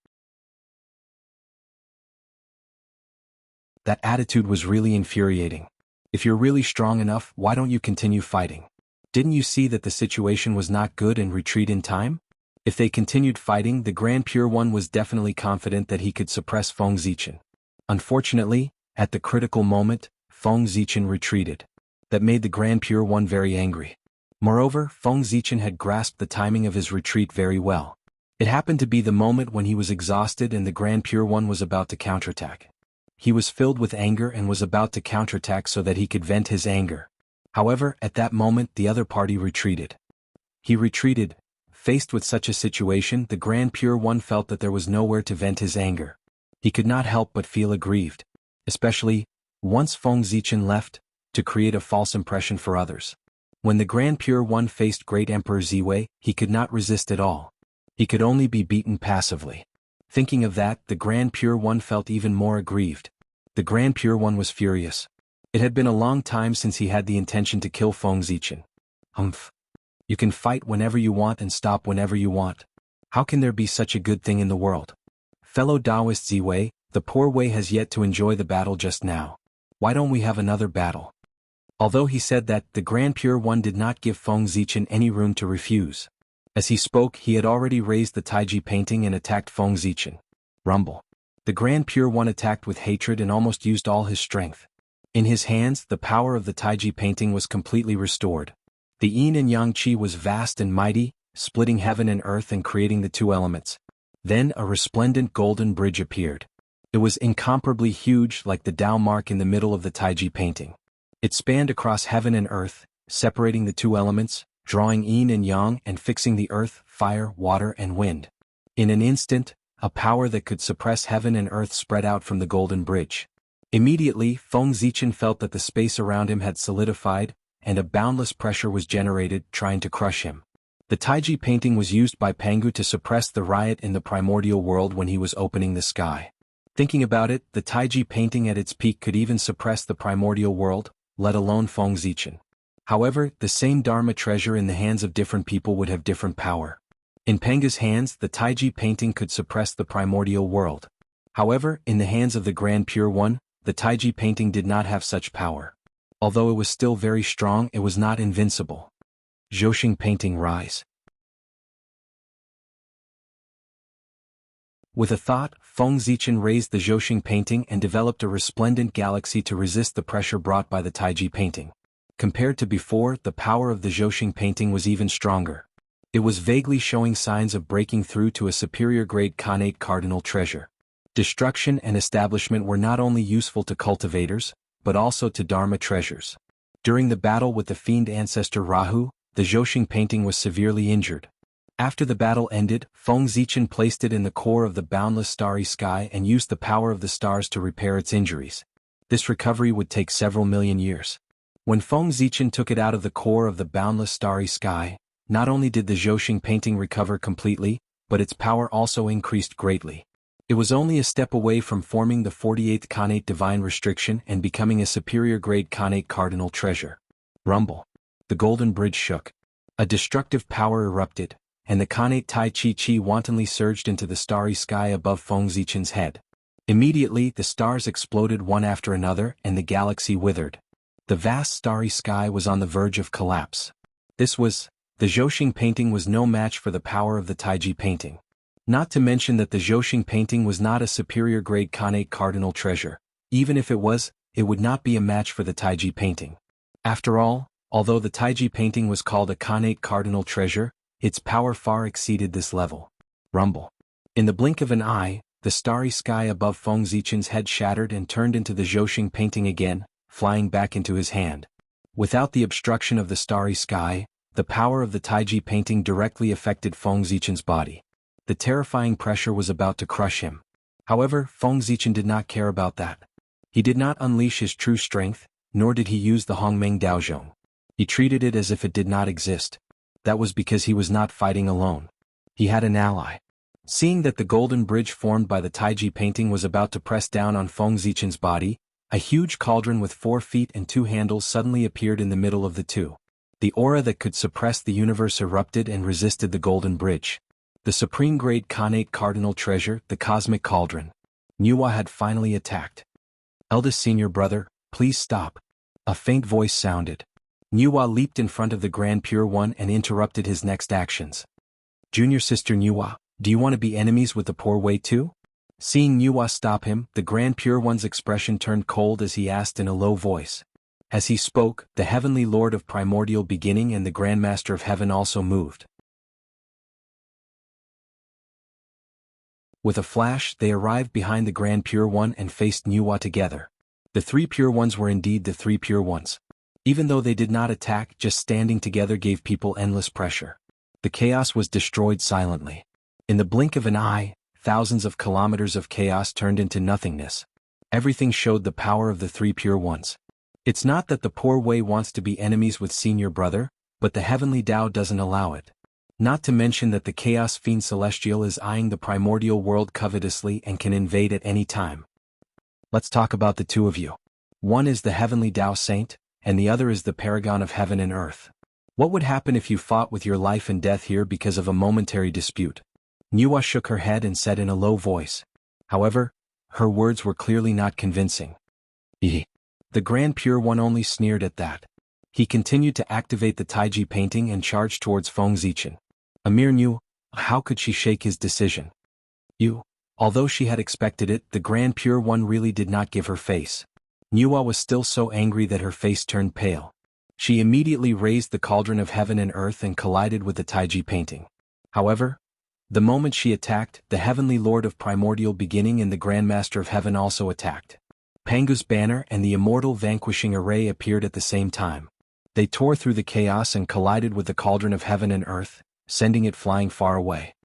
S1: That attitude was really infuriating. If you're really strong enough, why don't you continue fighting? Didn't you see that the situation was not good and retreat in time? If they continued fighting, the Grand Pure One was definitely confident that he could suppress Feng Zichen. Unfortunately, at the critical moment, Feng Zichen retreated. That made the Grand Pure One very angry. Moreover, Feng Zichen had grasped the timing of his retreat very well. It happened to be the moment when he was exhausted and the Grand Pure One was about to counterattack. He was filled with anger and was about to counterattack so that he could vent his anger. However, at that moment the other party retreated. He retreated. Faced with such a situation, the Grand Pure One felt that there was nowhere to vent his anger. He could not help but feel aggrieved. Especially, once Feng Zichen left, to create a false impression for others. When the Grand Pure One faced Great Emperor Ziwei, he could not resist at all. He could only be beaten passively. Thinking of that, the Grand Pure One felt even more aggrieved. The Grand Pure One was furious. It had been a long time since he had the intention to kill Feng Zichen. You can fight whenever you want and stop whenever you want. How can there be such a good thing in the world? Fellow Taoist Ziwei, the poor Wei has yet to enjoy the battle just now. Why don't we have another battle? Although he said that, the Grand Pure One did not give Feng Zichen any room to refuse. As he spoke, he had already raised the Taiji painting and attacked Feng Zichen. Rumble. The Grand Pure One attacked with hatred and almost used all his strength. In his hands, the power of the Taiji painting was completely restored. The yin and yang qi was vast and mighty, splitting heaven and earth and creating the two elements. Then a resplendent golden bridge appeared. It was incomparably huge, like the Tao mark in the middle of the Taiji painting. It spanned across heaven and earth, separating the two elements, drawing yin and yang and fixing the earth, fire, water and wind. In an instant, a power that could suppress heaven and earth spread out from the golden bridge. Immediately, Feng Zichen felt that the space around him had solidified, and a boundless pressure was generated, trying to crush him. The Taiji painting was used by Pangu to suppress the riot in the primordial world when he was opening the sky. Thinking about it, the Taiji painting at its peak could even suppress the primordial world, let alone Feng Zichen. However, the same Dharma treasure in the hands of different people would have different power. In Penga's hands, the Taiji painting could suppress the primordial world. However, in the hands of the Grand Pure One, the Taiji painting did not have such power. Although it was still very strong, it was not invincible. Zhousing painting rise. With a thought, Feng Zichen raised the Zhousing painting and developed a resplendent galaxy to resist the pressure brought by the Taiji painting. Compared to before, the power of the Zhousing painting was even stronger. It was vaguely showing signs of breaking through to a superior grade Khanate cardinal treasure. Destruction and establishment were not only useful to cultivators, but also to Dharma treasures. During the battle with the fiend ancestor Rahu, the Zhousing painting was severely injured. After the battle ended, Feng Zichen placed it in the core of the boundless starry sky and used the power of the stars to repair its injuries. This recovery would take several million years. When Feng Zichen took it out of the core of the boundless starry sky, not only did the Zhousing painting recover completely, but its power also increased greatly. It was only a step away from forming the 48th Khanate divine restriction and becoming a superior grade Khanate cardinal treasure. Rumble. The golden bridge shook. A destructive power erupted, and the Khanate Tai Chi wantonly surged into the starry sky above Feng Zichen's head. Immediately, the stars exploded one after another and the galaxy withered. The vast starry sky was on the verge of collapse. The Zhousing painting was no match for the power of the Taiji painting. Not to mention that the Zhousing painting was not a superior grade Khanate cardinal treasure. Even if it was, it would not be a match for the Taiji painting. After all, although the Taiji painting was called a Khanate cardinal treasure, its power far exceeded this level. Rumble. In the blink of an eye, the starry sky above Feng Zichen's head shattered and turned into the Zhousing painting again, flying back into his hand. Without the obstruction of the starry sky, the power of the Taiji painting directly affected Feng Zichen's body. The terrifying pressure was about to crush him. However, Feng Zichen did not care about that. He did not unleash his true strength, nor did he use the Hongmeng Daozhong. He treated it as if it did not exist. That was because he was not fighting alone. He had an ally. Seeing that the golden bridge formed by the Taiji painting was about to press down on Feng Zichen's body, a huge cauldron with 4 feet and 2 handles suddenly appeared in the middle of the two. The aura that could suppress the universe erupted and resisted the golden bridge. The supreme grade Khanate cardinal treasure, the cosmic cauldron. Nuwa had finally attacked. Eldest senior brother, please stop. A faint voice sounded. Nuwa leaped in front of the Grand Pure One and interrupted his next actions. Junior sister Nuwa, do you want to be enemies with the poor Wei too? Seeing Nuwa stop him, the Grand Pure One's expression turned cold as he asked in a low voice. As he spoke, the Heavenly Lord of Primordial Beginning and the Grand Master of Heaven also moved. With a flash, they arrived behind the Grand Pure One and faced Nuwa together. The 3 Pure Ones were indeed the 3 Pure Ones. Even though they did not attack, just standing together gave people endless pressure. The chaos was destroyed silently. In the blink of an eye, thousands of kilometers of chaos turned into nothingness. Everything showed the power of the 3 Pure Ones. It's not that the poor Wei wants to be enemies with senior brother, but the heavenly Tao doesn't allow it. Not to mention that the Chaos Fiend Celestial is eyeing the primordial world covetously and can invade at any time. Let's talk about the two of you. One is the heavenly Tao Saint, and the other is the paragon of heaven and earth. What would happen if you fought with your life and death here because of a momentary dispute? Nuwa shook her head and said in a low voice. However, her words were clearly not convincing. The Grand Pure One only sneered at that. He continued to activate the Taiji painting and charged towards Feng Zichen. Amir knew, how could she shake his decision? Although she had expected it, the Grand Pure One really did not give her face. Nuwa was still so angry that her face turned pale. She immediately raised the cauldron of heaven and earth and collided with the Taiji painting. However, the moment she attacked, the Heavenly Lord of Primordial Beginning and the Grand Master of Heaven also attacked. Pangu's banner and the immortal vanquishing array appeared at the same time. They tore through the chaos and collided with the cauldron of heaven and earth, sending it flying far away.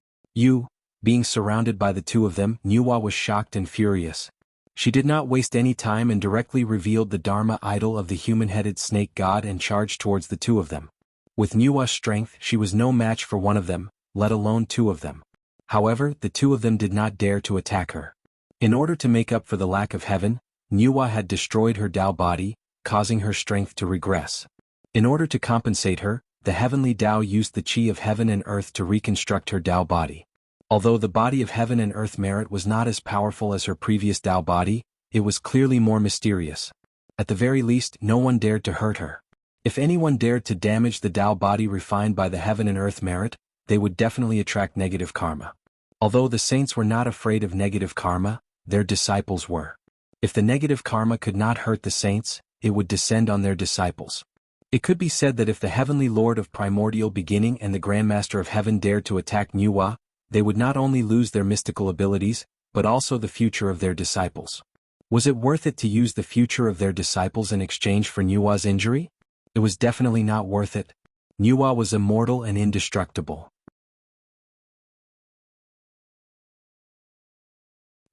S1: Being surrounded by the two of them, Nuwa was shocked and furious. She did not waste any time and directly revealed the Dharma idol of the human-headed snake god and charged towards the two of them. With Nuwa's strength, she was no match for one of them, let alone two of them. However, the two of them did not dare to attack her. In order to make up for the lack of heaven, Nuwa had destroyed her Tao body, causing her strength to regress. In order to compensate her, the heavenly Tao used the Qi of heaven and earth to reconstruct her Tao body. Although the body of heaven and earth merit was not as powerful as her previous Tao body, it was clearly more mysterious. At the very least, no one dared to hurt her. If anyone dared to damage the Tao body refined by the heaven and earth merit, they would definitely attract negative karma. Although the saints were not afraid of negative karma, their disciples were. If the negative karma could not hurt the saints, it would descend on their disciples. It could be said that if the heavenly Lord of primordial beginning and the Grandmaster of Heaven dared to attack Nuwa, they would not only lose their mystical abilities, but also the future of their disciples. Was it worth it to use the future of their disciples in exchange for Nuwa's injury? It was definitely not worth it. Nuwa was immortal and indestructible.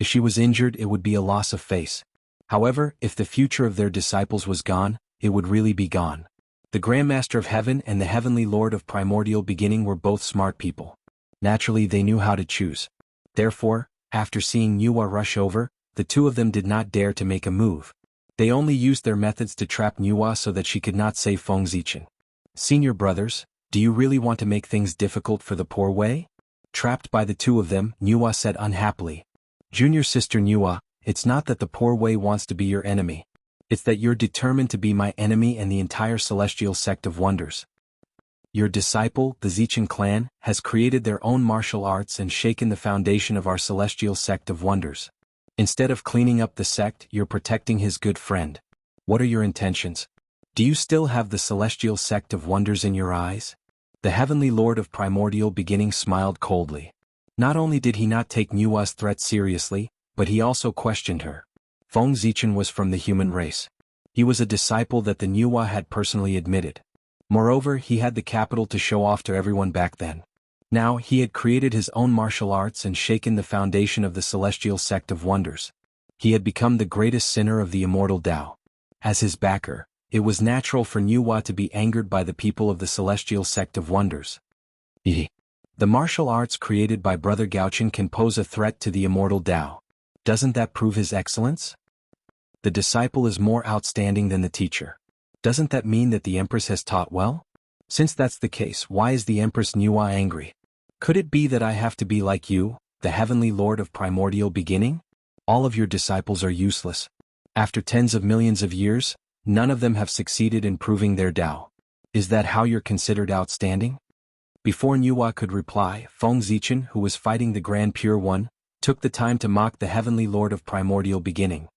S1: If she was injured, it would be a loss of face. However, if the future of their disciples was gone, it would really be gone. The Grandmaster of Heaven and the Heavenly Lord of Primordial Beginning were both smart people. Naturally, they knew how to choose. Therefore, after seeing Nuwa rush over, the two of them did not dare to make a move. They only used their methods to trap Nuwa so that she could not save Feng Zichen. Senior brothers, do you really want to make things difficult for the poor Wei? Trapped by the two of them, Nuwa said unhappily. Junior sister Nuwa, it's not that the poor Wei wants to be your enemy. It's that you're determined to be my enemy and the entire celestial sect of wonders. Your disciple, the Zichen clan, has created their own martial arts and shaken the foundation of our celestial sect of wonders. Instead of cleaning up the sect, you're protecting his good friend. What are your intentions? Do you still have the celestial sect of wonders in your eyes? The heavenly Lord of primordial beginning smiled coldly. Not only did he not take Nuwa's threat seriously, but he also questioned her. Feng Zichen was from the human race. He was a disciple that the Nuwa had personally admitted. Moreover, he had the capital to show off to everyone back then. Now, he had created his own martial arts and shaken the foundation of the celestial sect of wonders. He had become the greatest sinner of the immortal Tao. As his backer, it was natural for Nuwa to be angered by the people of the celestial sect of wonders. The martial arts created by Brother Gaochen can pose a threat to the immortal Tao. Doesn't that prove his excellence? The disciple is more outstanding than the teacher. Doesn't that mean that the Empress has taught well? Since that's the case, why is the Empress Nuwa angry? Could it be that I have to be like you, the heavenly Lord of primordial beginning? All of your disciples are useless. After tens of millions of years, none of them have succeeded in proving their Tao. Is that how you're considered outstanding? Before Nuwa could reply, Feng Zichen, who was fighting the Grand Pure One, took the time to mock the heavenly Lord of primordial beginning.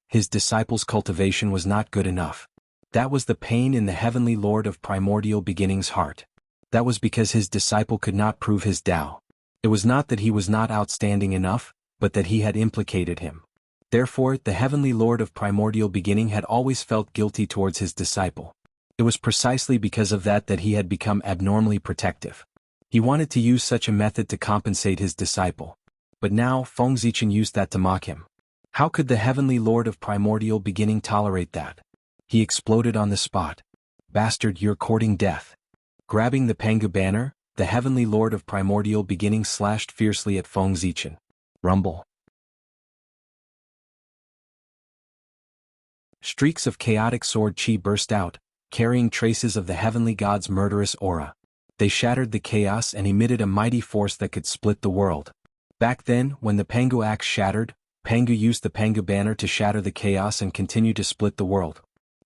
S1: His disciples' cultivation was not good enough. That was the pain in the heavenly Lord of primordial beginning's heart. That was because his disciple could not prove his Tao. It was not that he was not outstanding enough, but that he had implicated him. Therefore, the heavenly Lord of primordial beginning had always felt guilty towards his disciple. It was precisely because of that he had become abnormally protective. He wanted to use such a method to compensate his disciple. But now, Feng Zichen used that to mock him. How could the heavenly Lord of primordial beginning tolerate that? He exploded on the spot. Bastard, you're courting death. Grabbing the Pengu banner, the heavenly Lord of primordial beginning slashed fiercely at Feng Zichen. Rumble. Streaks of chaotic sword chi burst out, carrying traces of the heavenly god's murderous aura. They shattered the chaos and emitted a mighty force that could split the world. Back then, when the Pengu axe shattered, Pengu used the Pengu banner to shatter the chaos and continue to split the world.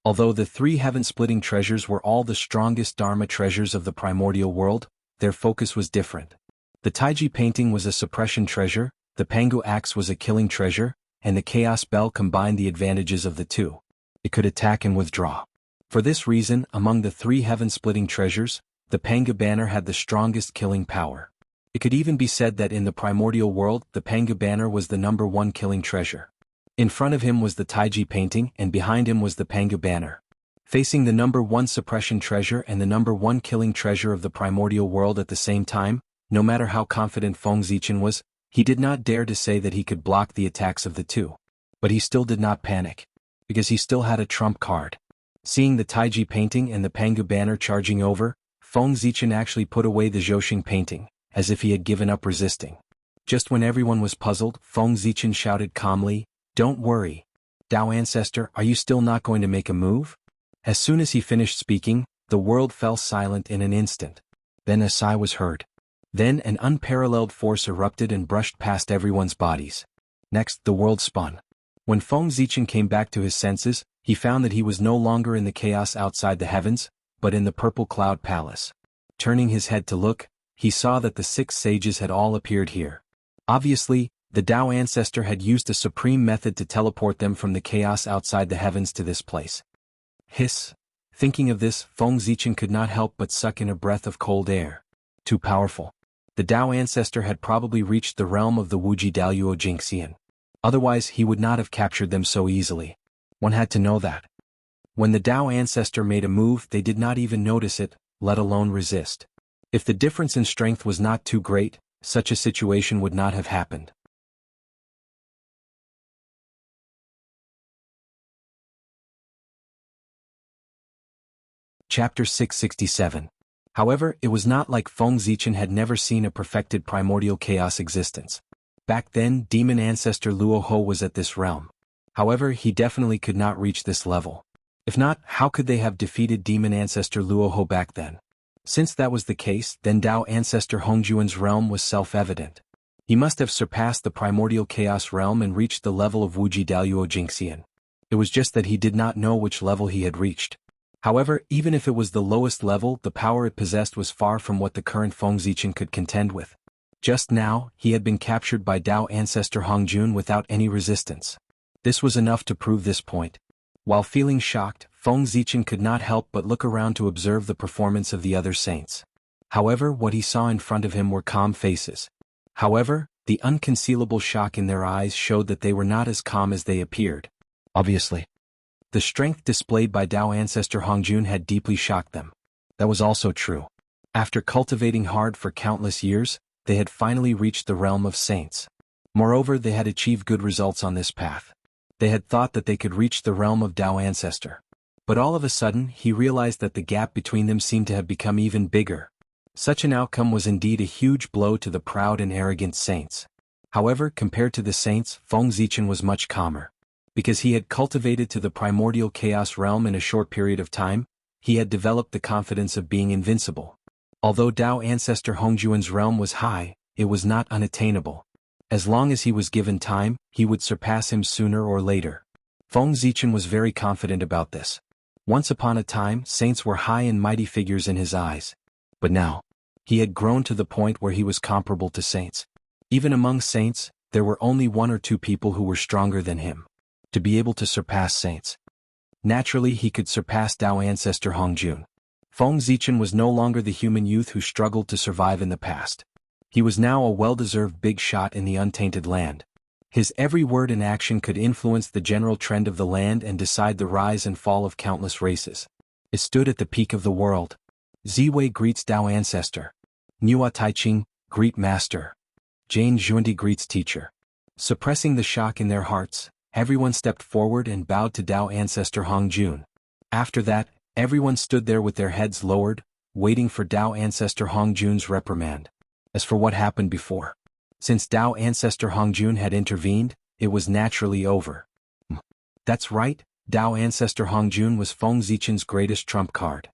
S1: Although the three heaven-splitting treasures were all the strongest Dharma treasures of the primordial world, their focus was different. The Taiji painting was a suppression treasure, the Pengu axe was a killing treasure, and the Chaos Bell combined the advantages of the two. It could attack and withdraw. For this reason, among the three heaven-splitting treasures, the Pengu banner had the strongest killing power. It could even be said that in the primordial world, the Pengu banner was the #1 killing treasure. In front of him was the Taiji painting and behind him was the Pengu banner. Facing the #1 suppression treasure and the #1 killing treasure of the primordial world at the same time, no matter how confident Feng Zichen was, he did not dare to say that he could block the attacks of the two. But he still did not panic. Because he still had a trump card. Seeing the Taiji painting and the Pengu banner charging over, Feng Zichen actually put away the Zhouxing painting, as if he had given up resisting. Just when everyone was puzzled, Feng Zichen shouted calmly, "Don't worry. Tao Ancestor, are you still not going to make a move?" As soon as he finished speaking, the world fell silent in an instant. Then a sigh was heard. Then an unparalleled force erupted and brushed past everyone's bodies. Next, the world spun. When Feng Zichen came back to his senses, he found that he was no longer in the chaos outside the heavens, but in the purple cloud palace. Turning his head to look, he saw that the 6 sages had all appeared here. Obviously, the Tao Ancestor had used a supreme method to teleport them from the chaos outside the heavens to this place. Hiss. Thinking of this, Feng Zichen could not help but suck in a breath of cold air. Too powerful. The Tao Ancestor had probably reached the realm of the Wuji Daluo Jingxian. Otherwise he would not have captured them so easily. One had to know that. When the Tao Ancestor made a move, they did not even notice it, let alone resist. If the difference in strength was not too great, such a situation would not have happened. Chapter 667. However, it was not like Feng Zichen had never seen a perfected primordial chaos existence. Back then, demon ancestor Luo Ho was at this realm. However, he definitely could not reach this level. If not, how could they have defeated demon ancestor Luo Ho back then? Since that was the case, then Tao ancestor Hongjuan's realm was self-evident. He must have surpassed the primordial chaos realm and reached the level of Wuji Daluo Jingxian. It was just that he did not know which level he had reached. However, even if it was the lowest level, the power it possessed was far from what the current Feng Zichen could contend with. Just now, he had been captured by Tao ancestor Hongjun without any resistance. This was enough to prove this point. While feeling shocked, Feng Zichen could not help but look around to observe the performance of the other saints. However, what he saw in front of him were calm faces. However, the unconcealable shock in their eyes showed that they were not as calm as they appeared. Obviously. The strength displayed by Tao ancestor Hongjun had deeply shocked them. That was also true. After cultivating hard for countless years, they had finally reached the realm of saints. Moreover, they had achieved good results on this path. They had thought that they could reach the realm of Tao ancestor. But all of a sudden, he realized that the gap between them seemed to have become even bigger. Such an outcome was indeed a huge blow to the proud and arrogant saints. However, compared to the saints, Feng Zichen was much calmer. Because he had cultivated to the primordial chaos realm in a short period of time, he had developed the confidence of being invincible. Although Tao ancestor Hongjuan's realm was high, it was not unattainable. As long as he was given time, he would surpass him sooner or later. Feng Zichen was very confident about this. Once upon a time, saints were high and mighty figures in his eyes. But now, he had grown to the point where he was comparable to saints. Even among saints, there were only 1 or 2 people who were stronger than him. To be able to surpass saints. Naturally, he could surpass Tao ancestor Hongjun. Feng Zichen was no longer the human youth who struggled to survive in the past. He was now a well-deserved big shot in the untainted land. His every word and action could influence the general trend of the land and decide the rise and fall of countless races. It stood at the peak of the world. Ziwei greets Tao ancestor. Niua Taiching, greet master. Jane Xuandi greets teacher. Suppressing the shock in their hearts, everyone stepped forward and bowed to Tao ancestor Hongjun. After that, everyone stood there with their heads lowered, waiting for Tao ancestor Hongjun's reprimand. As for what happened before, since Tao ancestor Hongjun had intervened, it was naturally over. That's right, Tao ancestor Hongjun was Feng Zichen's greatest trump card.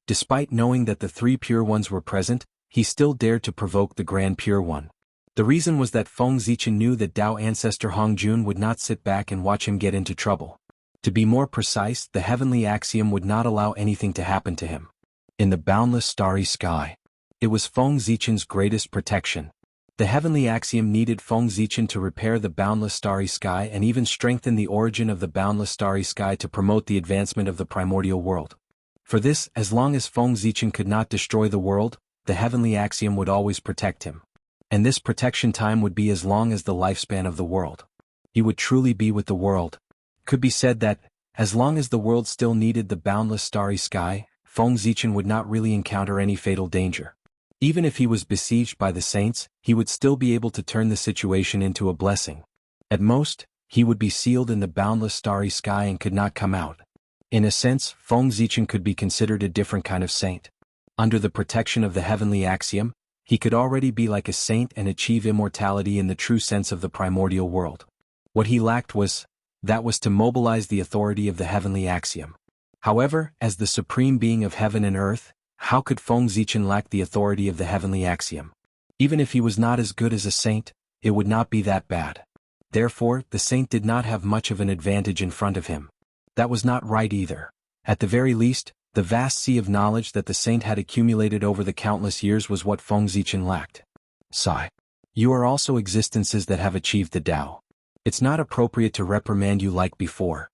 S1: Despite knowing that the 3 Pure Ones were present, he still dared to provoke the Grand Pure One. The reason was that Feng Zichen knew that Tao ancestor Hongjun would not sit back and watch him get into trouble. To be more precise, the heavenly axiom would not allow anything to happen to him. In the boundless starry sky. It was Feng Zichen's greatest protection. The heavenly axiom needed Feng Zichen to repair the boundless starry sky and even strengthen the origin of the boundless starry sky to promote the advancement of the primordial world. For this, as long as Feng Zichen could not destroy the world, the heavenly axiom would always protect him. And this protection time would be as long as the lifespan of the world. He would truly be with the world. Could be said that, as long as the world still needed the boundless starry sky, Feng Zichen would not really encounter any fatal danger. Even if he was besieged by the saints, he would still be able to turn the situation into a blessing. At most, he would be sealed in the boundless starry sky and could not come out. In a sense, Feng Zichen could be considered a different kind of saint. Under the protection of the heavenly axiom, he could already be like a saint and achieve immortality in the true sense of the primordial world. What he lacked was to mobilize the authority of the heavenly axiom. However, as the supreme being of heaven and earth, how could Feng Zichen lack the authority of the heavenly axiom? Even if he was not as good as a saint, it would not be that bad. Therefore, the saint did not have much of an advantage in front of him. That was not right either. At the very least, the vast sea of knowledge that the saint had accumulated over the countless years was what Feng Zichen lacked. Sigh. You are also existences that have achieved the Tao. It's not appropriate to reprimand you like before.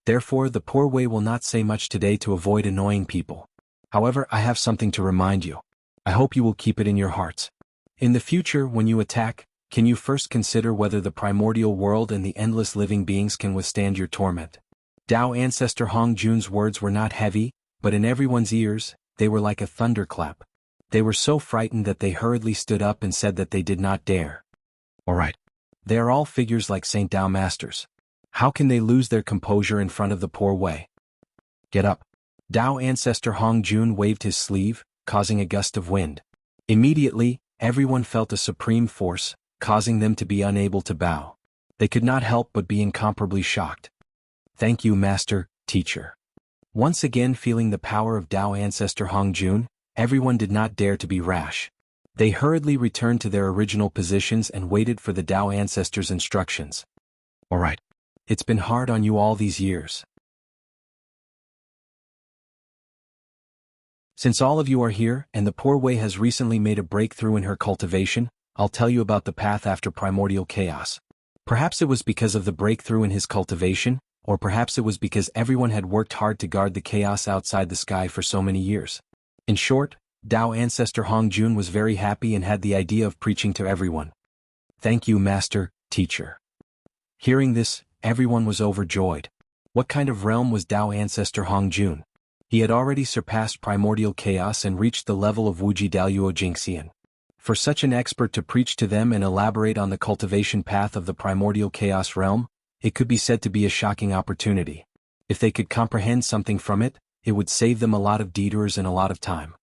S1: Therefore, the poor way will not say much today to avoid annoying people. However, I have something to remind you. I hope you will keep it in your hearts. In the future, when you attack, can you first consider whether the primordial world and the endless living beings can withstand your torment? Tao ancestor Hong Jun's words were not heavy, but in everyone's ears, they were like a thunderclap. They were so frightened that they hurriedly stood up and said that they did not dare. All right. They are all figures like Saint Tao masters. How can they lose their composure in front of the poor way? Get up. Tao ancestor Hong Jun waved his sleeve, causing a gust of wind. Immediately, everyone felt a supreme force, causing them to be unable to bow. They could not help but be incomparably shocked. Thank you, Master, Teacher. Once again feeling the power of Tao ancestor Hong Jun, everyone did not dare to be rash. They hurriedly returned to their original positions and waited for the Tao ancestor's instructions. All right. It's been hard on you all these years. Since all of you are here and the poor way has recently made a breakthrough in her cultivation, I'll tell you about the path after primordial chaos. Perhaps it was because of the breakthrough in his cultivation, or perhaps it was because everyone had worked hard to guard the chaos outside the sky for so many years. In short, Tao ancestor Hong Jun was very happy and had the idea of preaching to everyone. Thank you, Master, Teacher. Hearing this, everyone was overjoyed. What kind of realm was Tao ancestor Hong Jun? He had already surpassed primordial chaos and reached the level of Wuji Daluo Jingxian. For such an expert to preach to them and elaborate on the cultivation path of the primordial chaos realm, it could be said to be a shocking opportunity. If they could comprehend something from it, it would save them a lot of detours and a lot of time.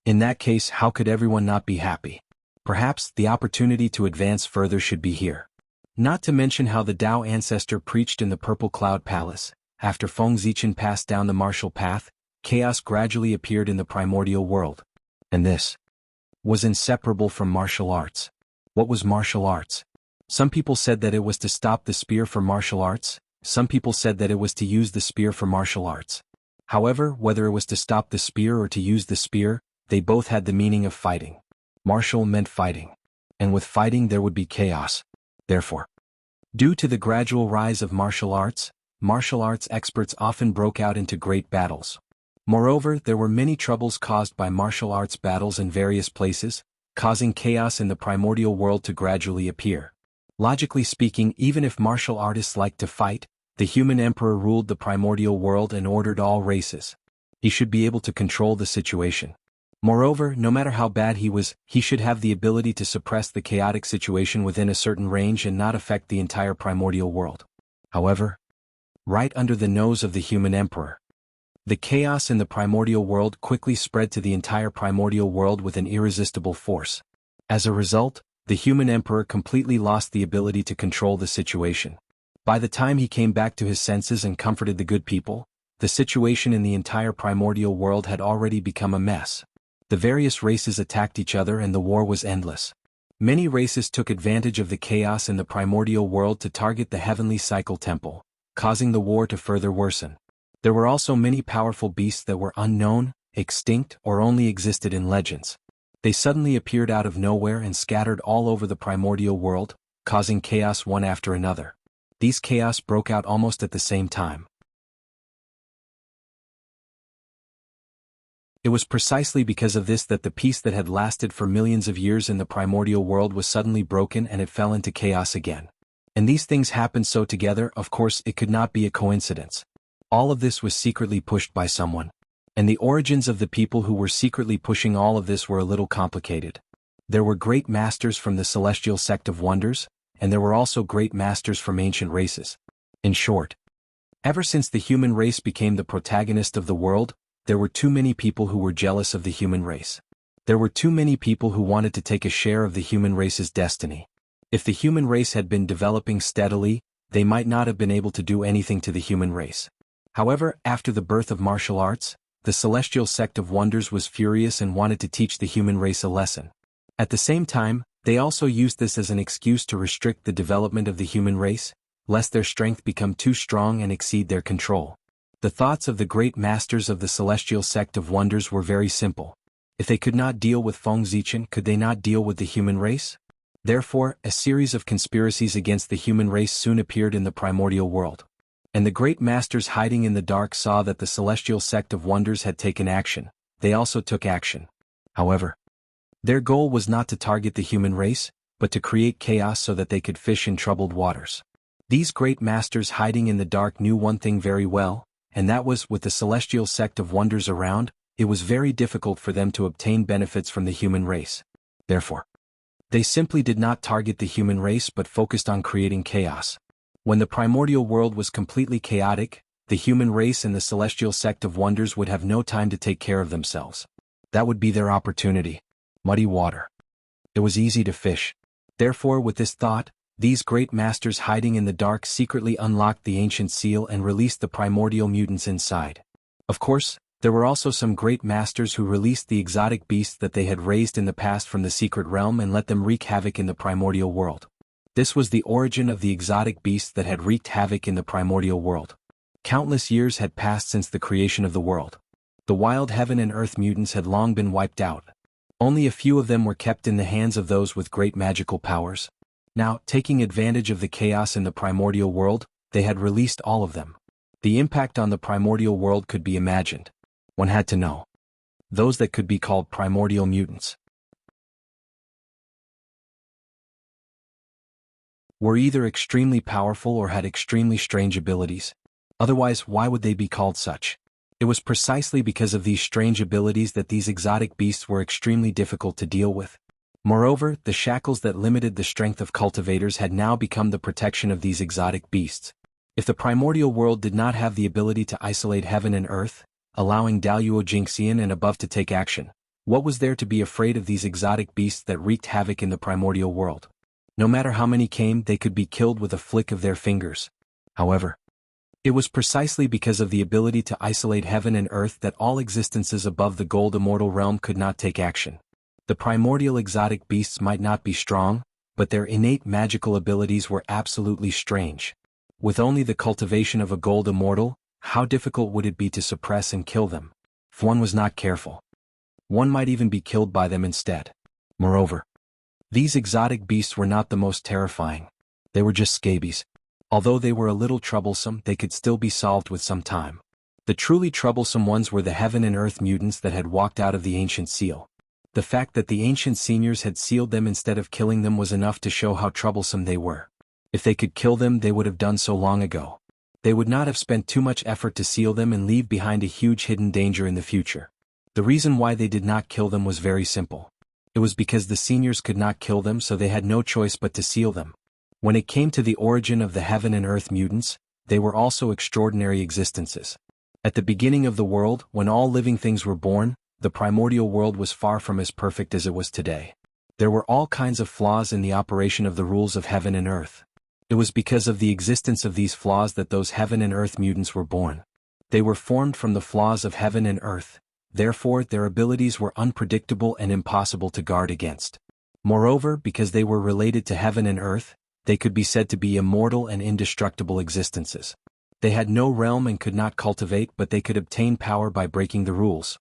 S1: In that case, how could everyone not be happy? Perhaps the opportunity to advance further should be here. Not to mention how the Tao ancestor preached in the Purple Cloud Palace. After Feng Zichen passed down the martial path, chaos gradually appeared in the primordial world. And this was inseparable from martial arts. What was martial arts? Some people said that it was to stop the spear for martial arts. Some people said that it was to use the spear for martial arts. However, whether it was to stop the spear or to use the spear, they both had the meaning of fighting. Martial meant fighting. And with fighting there would be chaos. Therefore, due to the gradual rise of martial arts experts often broke out into great battles. Moreover, there were many troubles caused by martial arts battles in various places, causing chaos in the primordial world to gradually appear. Logically speaking, even if martial artists liked to fight, the human emperor ruled the primordial world and ordered all races. He should be able to control the situation. Moreover, no matter how bad he was, he should have the ability to suppress the chaotic situation within a certain range and not affect the entire primordial world. However, right under the nose of the human emperor, the chaos in the primordial world quickly spread to the entire primordial world with an irresistible force. As a result, the human emperor completely lost the ability to control the situation. By the time he came back to his senses and comforted the good people, the situation in the entire primordial world had already become a mess. The various races attacked each other and the war was endless. Many races took advantage of the chaos in the primordial world to target the heavenly cycle temple, causing the war to further worsen. There were also many powerful beasts that were unknown, extinct, or only existed in legends. They suddenly appeared out of nowhere and scattered all over the primordial world, causing chaos one after another. These chaos broke out almost at the same time. It was precisely because of this that the peace that had lasted for millions of years in the primordial world was suddenly broken and it fell into chaos again. And these things happened so together, of course it could not be a coincidence. All of this was secretly pushed by someone. And the origins of the people who were secretly pushing all of this were a little complicated. There were great masters from the celestial sect of wonders, and there were also great masters from ancient races. In short, ever since the human race became the protagonist of the world, there were too many people who were jealous of the human race. There were too many people who wanted to take a share of the human race's destiny. If the human race had been developing steadily, they might not have been able to do anything to the human race. However, after the birth of martial arts, the celestial sect of wonders was furious and wanted to teach the human race a lesson. At the same time, they also used this as an excuse to restrict the development of the human race, lest their strength become too strong and exceed their control. The thoughts of the great masters of the celestial sect of wonders were very simple. If they could not deal with Feng Zichen, could they not deal with the human race? Therefore, a series of conspiracies against the human race soon appeared in the primordial world. And the great masters hiding in the dark saw that the celestial sect of wonders had taken action. They also took action. However, their goal was not to target the human race, but to create chaos so that they could fish in troubled waters. These great masters hiding in the dark knew one thing very well, and that was, with the celestial sect of wonders around, it was very difficult for them to obtain benefits from the human race. Therefore, they simply did not target the human race but focused on creating chaos. When the primordial world was completely chaotic, the human race and the celestial sect of wonders would have no time to take care of themselves. That would be their opportunity. Muddy water. It was easy to fish. Therefore, with this thought, these great masters hiding in the dark secretly unlocked the ancient seal and released the primordial mutants inside. Of course, there were also some great masters who released the exotic beasts that they had raised in the past from the secret realm and let them wreak havoc in the primordial world. This was the origin of the exotic beasts that had wreaked havoc in the primordial world. Countless years had passed since the creation of the world. The wild heaven and earth mutants had long been wiped out. Only a few of them were kept in the hands of those with great magical powers. Now, taking advantage of the chaos in the primordial world, they had released all of them. The impact on the primordial world could be imagined. One had to know. Those that could be called primordial mutants were either extremely powerful or had extremely strange abilities. Otherwise, why would they be called such? It was precisely because of these strange abilities that these exotic beasts were extremely difficult to deal with. Moreover, the shackles that limited the strength of cultivators had now become the protection of these exotic beasts. If the primordial world did not have the ability to isolate heaven and earth, allowing Daluo Jingxian and above to take action, what was there to be afraid of these exotic beasts that wreaked havoc in the primordial world? No matter how many came, they could be killed with a flick of their fingers. However, it was precisely because of the ability to isolate heaven and earth that all existences above the gold immortal realm could not take action. The primordial exotic beasts might not be strong, but their innate magical abilities were absolutely strange. With only the cultivation of a gold immortal, how difficult would it be to suppress and kill them? If one was not careful, one might even be killed by them instead. Moreover, these exotic beasts were not the most terrifying. They were just scabies. Although they were a little troublesome, they could still be solved with some time. The truly troublesome ones were the heaven and earth mutants that had walked out of the ancient seal. The fact that the ancient seniors had sealed them instead of killing them was enough to show how troublesome they were. If they could kill them, they would have done so long ago. They would not have spent too much effort to seal them and leave behind a huge hidden danger in the future. The reason why they did not kill them was very simple. It was because the seniors could not kill them, so they had no choice but to seal them. When it came to the origin of the heaven and earth mutants, they were also extraordinary existences. At the beginning of the world, when all living things were born, the primordial world was far from as perfect as it was today. There were all kinds of flaws in the operation of the rules of heaven and earth. It was because of the existence of these flaws that those heaven and earth mutants were born. They were formed from the flaws of heaven and earth, therefore their abilities were unpredictable and impossible to guard against. Moreover, because they were related to heaven and earth, they could be said to be immortal and indestructible existences. They had no realm and could not cultivate, but they could obtain power by breaking the rules.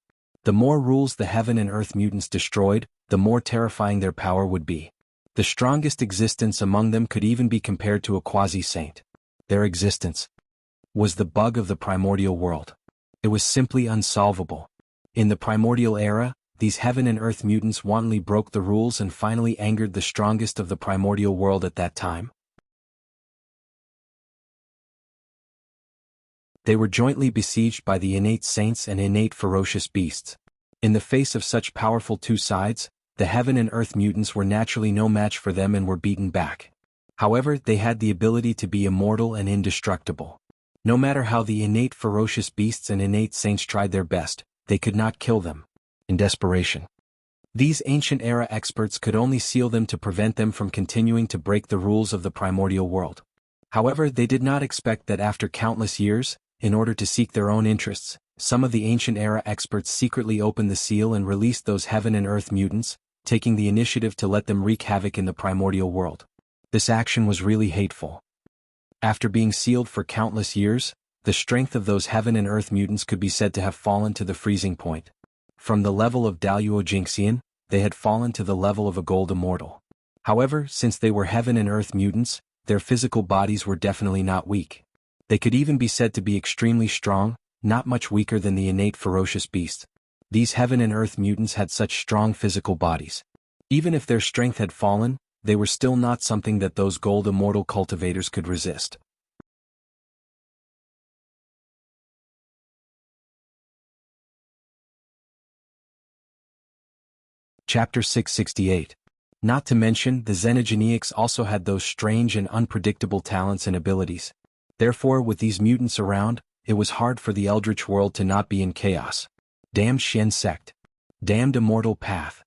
S1: The more rules the heaven and earth mutants destroyed, the more terrifying their power would be. The strongest existence among them could even be compared to a quasi-saint. Their existence was the bug of the primordial world. It was simply unsolvable. In the primordial era, these heaven and earth mutants wantonly broke the rules and finally angered the strongest of the primordial world at that time. They were jointly besieged by the innate saints and innate ferocious beasts. In the face of such powerful two sides, the heaven and earth mutants were naturally no match for them and were beaten back. However, they had the ability to be immortal and indestructible. No matter how the innate ferocious beasts and innate saints tried their best, they could not kill them. In desperation, these ancient-era experts could only seal them to prevent them from continuing to break the rules of the primordial world. However, they did not expect that after countless years, in order to seek their own interests, some of the ancient-era experts secretly opened the seal and released those heaven and earth mutants, taking the initiative to let them wreak havoc in the primordial world. This action was really hateful. After being sealed for countless years, the strength of those heaven and earth mutants could be said to have fallen to the freezing point. From the level of Daluo Jinxian, they had fallen to the level of a gold immortal. However, since they were heaven and earth mutants, their physical bodies were definitely not weak. They could even be said to be extremely strong, not much weaker than the innate ferocious beast. These heaven and earth mutants had such strong physical bodies. Even if their strength had fallen, they were still not something that those gold immortal cultivators could resist. Chapter 668. Not to mention, the Xenogeneics also had those strange and unpredictable talents and abilities. Therefore, with these mutants around, it was hard for the Eldritch world to not be in chaos. Damned Xian sect. Damned immortal path.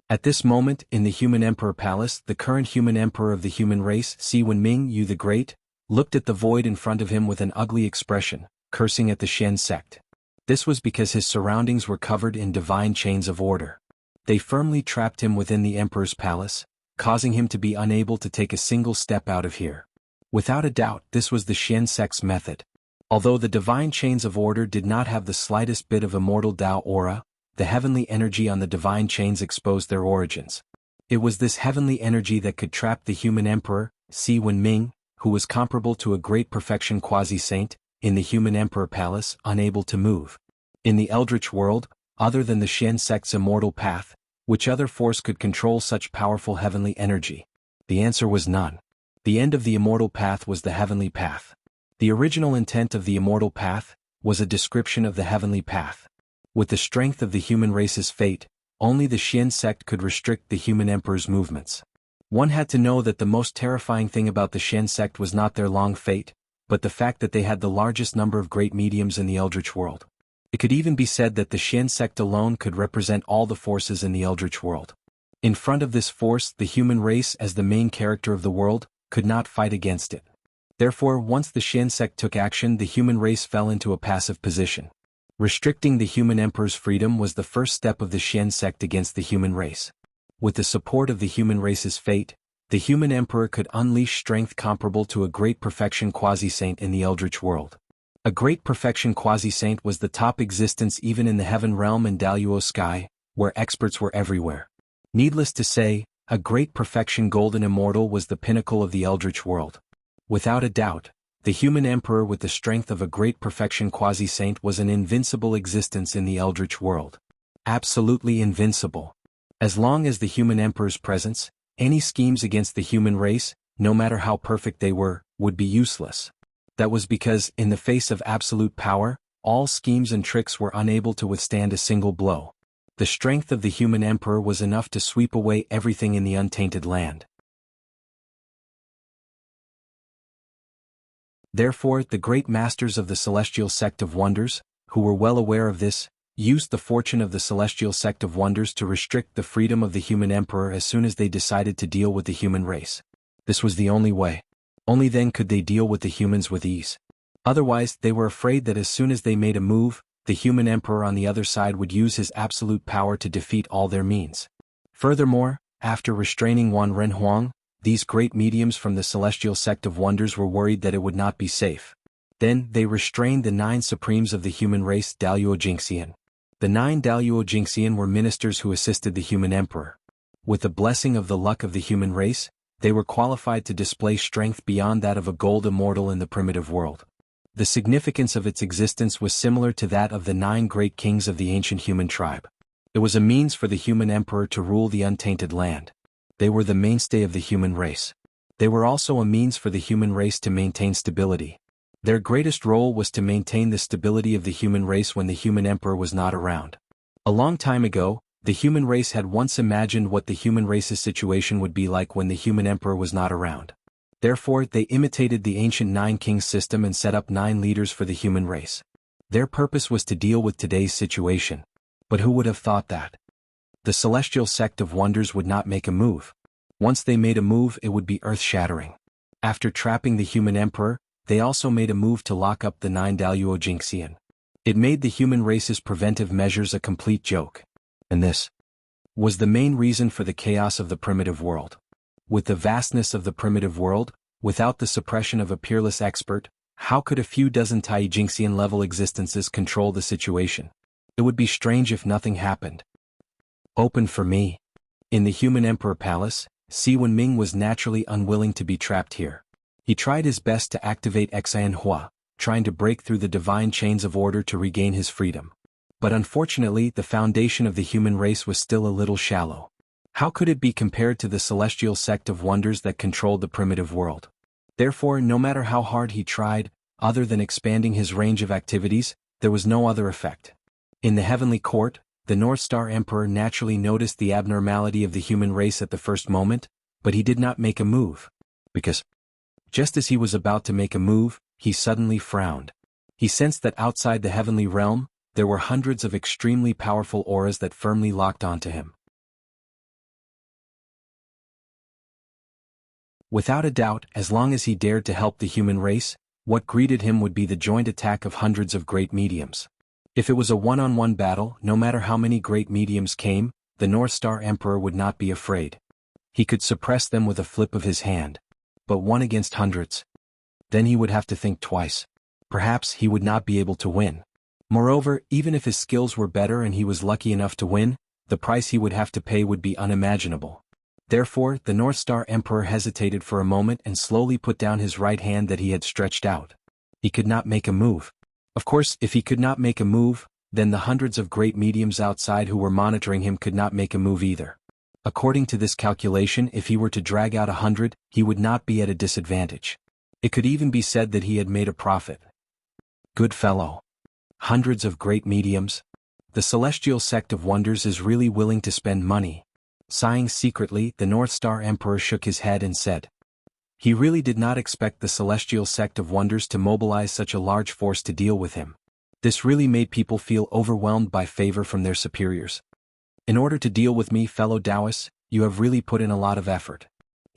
S1: At this moment, in the Human Emperor Palace, the current Human Emperor of the human race, Si Wenming Yu the Great, looked at the void in front of him with an ugly expression, cursing at the Xian sect. This was because his surroundings were covered in divine chains of order. They firmly trapped him within the Emperor's palace, causing him to be unable to take a single step out of here. Without a doubt, this was the Xian sect's method. Although the divine chains of order did not have the slightest bit of immortal Dao aura, the heavenly energy on the divine chains exposed their origins. It was this heavenly energy that could trap the human emperor, Si Wenming, who was comparable to a great perfection quasi-saint, in the human emperor palace, unable to move. In the Eldritch world, other than the Xian sect's immortal path, which other force could control such powerful heavenly energy? The answer was none. The end of the immortal path was the heavenly path. The original intent of the immortal path was a description of the heavenly path. With the strength of the human race's fate, only the Xian sect could restrict the human emperor's movements. One had to know that the most terrifying thing about the Xian sect was not their long fate, but the fact that they had the largest number of great mediums in the Eldritch world. It could even be said that the Xian sect alone could represent all the forces in the Eldritch world. In front of this force, the human race, as the main character of the world, could not fight against it. Therefore, once the Xian sect took action, the human race fell into a passive position. Restricting the human emperor's freedom was the first step of the Xian sect against the human race. With the support of the human race's fate, the human emperor could unleash strength comparable to a great perfection quasi-saint in the Eldritch world. A great perfection quasi-saint was the top existence even in the heaven realm and Daluo sky, where experts were everywhere. Needless to say, a great perfection golden immortal was the pinnacle of the Eldritch world. Without a doubt, the human emperor with the strength of a great perfection quasi-saint was an invincible existence in the Eldritch world. Absolutely invincible. As long as the human emperor's presence, any schemes against the human race, no matter how perfect they were, would be useless. That was because, in the face of absolute power, all schemes and tricks were unable to withstand a single blow. The strength of the human emperor was enough to sweep away everything in the untainted land. Therefore, the great masters of the Celestial Sect of Wonders, who were well aware of this, used the fortune of the Celestial Sect of Wonders to restrict the freedom of the human emperor as soon as they decided to deal with the human race. This was the only way. Only then could they deal with the humans with ease. Otherwise, they were afraid that as soon as they made a move, the human emperor on the other side would use his absolute power to defeat all their means. Furthermore, after restraining Wan Renhuang, these great mediums from the Celestial Sect of Wonders were worried that it would not be safe. Then, they restrained the 9 supremes of the human race Daluo Jinxian. The 9 Daluo Jinxian were ministers who assisted the human emperor. With the blessing of the luck of the human race, they were qualified to display strength beyond that of a gold immortal in the primitive world. The significance of its existence was similar to that of the 9 great kings of the ancient human tribe. It was a means for the human emperor to rule the untainted land. They were the mainstay of the human race. They were also a means for the human race to maintain stability. Their greatest role was to maintain the stability of the human race when the human emperor was not around. A long time ago, the human race had once imagined what the human race's situation would be like when the human emperor was not around. Therefore, they imitated the ancient 9 kings system and set up 9 leaders for the human race. Their purpose was to deal with today's situation, But who would have thought that? The celestial sect of wonders would not make a move. Once they made a move, it would be earth-shattering. After trapping the human emperor, they also made a move to lock up the 9 Daluo Jingxian. It made the human race's preventive measures a complete joke. And this was the main reason for the chaos of the primitive world. With the vastness of the primitive world, without the suppression of a peerless expert, how could a few dozen Tai Jingxian-level existences control the situation? It would be strange if nothing happened. Open for me. In the human emperor palace, Si Wenming was naturally unwilling to be trapped here. He tried his best to activate Xian Hua, trying to break through the divine chains of order to regain his freedom. But unfortunately, the foundation of the human race was still a little shallow. How could it be compared to the celestial sect of wonders that controlled the primitive world? Therefore, no matter how hard he tried, other than expanding his range of activities, there was no other effect. In the heavenly court, the North Star Emperor naturally noticed the abnormality of the human race at the first moment, but he did not make a move. Because, just as he was about to make a move, he suddenly frowned. He sensed that outside the heavenly realm, there were hundreds of extremely powerful auras that firmly locked onto him. Without a doubt, as long as he dared to help the human race, what greeted him would be the joint attack of hundreds of great mediums. If it was a one-on-one battle, no matter how many great mediums came, the North Star Emperor would not be afraid. He could suppress them with a flip of his hand. But one against hundreds? Then he would have to think twice. Perhaps he would not be able to win. Moreover, even if his skills were better and he was lucky enough to win, the price he would have to pay would be unimaginable. Therefore, the North Star Emperor hesitated for a moment and slowly put down his right hand that he had stretched out. He could not make a move. Of course, if he could not make a move, then the hundreds of great mediums outside who were monitoring him could not make a move either. According to this calculation, if he were to drag out 100, he would not be at a disadvantage. It could even be said that he had made a profit. Good fellow. Hundreds of great mediums. The celestial sect of wonders is really willing to spend money. Sighing secretly, the North Star Emperor shook his head and said, he really did not expect the celestial sect of wonders to mobilize such a large force to deal with him. This really made people feel overwhelmed by favor from their superiors. In order to deal with me, fellow Taoists, you have really put in a lot of effort.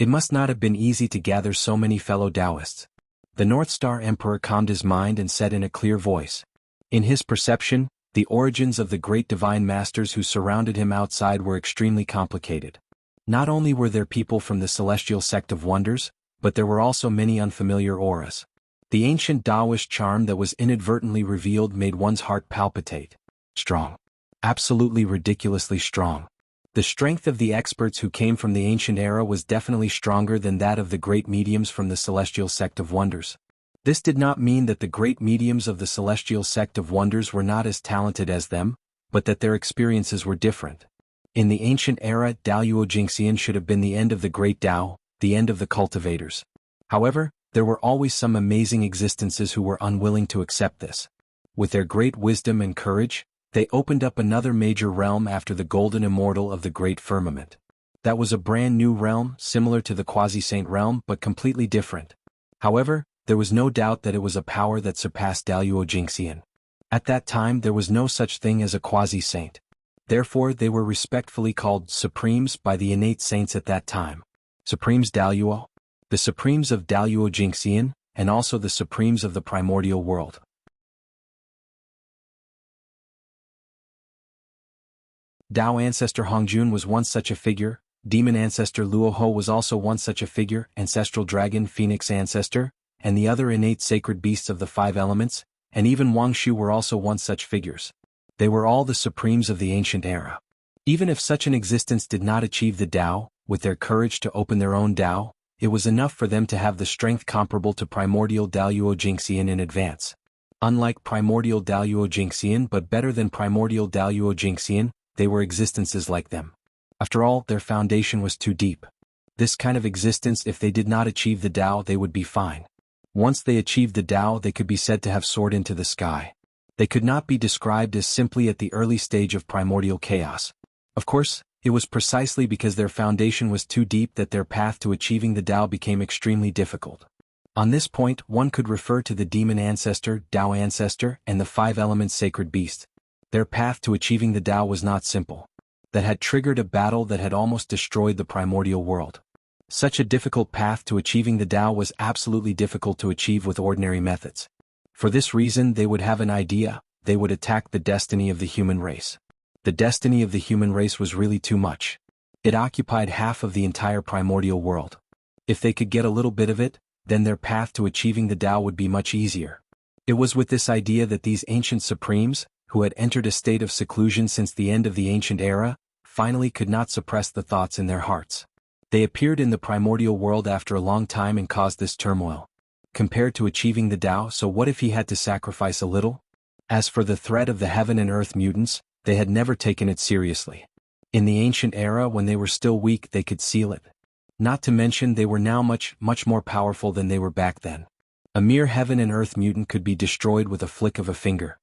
S1: It must not have been easy to gather so many fellow Taoists. The North Star Emperor calmed his mind and said in a clear voice. In his perception, the origins of the great divine masters who surrounded him outside were extremely complicated. Not only were there people from the celestial sect of wonders, but there were also many unfamiliar auras. The ancient Taoist charm that was inadvertently revealed made one's heart palpitate. Strong. Absolutely ridiculously strong. The strength of the experts who came from the ancient era was definitely stronger than that of the great mediums from the celestial sect of wonders. This did not mean that the great mediums of the celestial sect of wonders were not as talented as them, but that their experiences were different. In the ancient era, Daluo Jingxian should have been the end of the great Tao, the end of the cultivators. However, there were always some amazing existences who were unwilling to accept this. With their great wisdom and courage, they opened up another major realm after the golden immortal of the great firmament. That was a brand new realm, similar to the quasi-saint realm but completely different. However, there was no doubt that it was a power that surpassed Daluo Jingxian. At that time there was no such thing as a quasi-saint. Therefore they were respectfully called Supremes by the innate saints at that time. Supremes Daluo, the Supremes of Daluo Jingxian, and also the Supremes of the primordial world. Tao ancestor Hongjun was once such a figure, demon ancestor Luoho was also once such a figure, ancestral dragon Phoenix ancestor, and the other innate sacred beasts of the 5 elements, and even Wangshu were also once such figures. They were all the Supremes of the ancient era. Even if such an existence did not achieve the Tao, with their courage to open their own Tao, it was enough for them to have the strength comparable to primordial Daluo Jingxian in advance. Unlike primordial Daluo Jingxian but better than primordial Daluo Jingxian, they were existences like them. After all, their foundation was too deep. This kind of existence, if they did not achieve the Tao, they would be fine. Once they achieved the Tao, they could be said to have soared into the sky. They could not be described as simply at the early stage of primordial chaos. Of course, it was precisely because their foundation was too deep that their path to achieving the Tao became extremely difficult. On this point, one could refer to the demon ancestor, Tao ancestor, and the 5 elements sacred beast. Their path to achieving the Tao was not simple. That had triggered a battle that had almost destroyed the primordial world. Such a difficult path to achieving the Tao was absolutely difficult to achieve with ordinary methods. For this reason they would have an idea, they would attack the destiny of the human race. The destiny of the human race was really too much. It occupied half of the entire primordial world. If they could get a little bit of it, then their path to achieving the Tao would be much easier. It was with this idea that these ancient supremes, who had entered a state of seclusion since the end of the ancient era, finally could not suppress the thoughts in their hearts. They appeared in the primordial world after a long time and caused this turmoil. Compared to achieving the Tao, so what if he had to sacrifice a little? As for the threat of the heaven and earth mutants, they had never taken it seriously. In the ancient era when they were still weak they could seal it. Not to mention they were now much more powerful than they were back then. A mere heaven and earth mutant could be destroyed with a flick of a finger.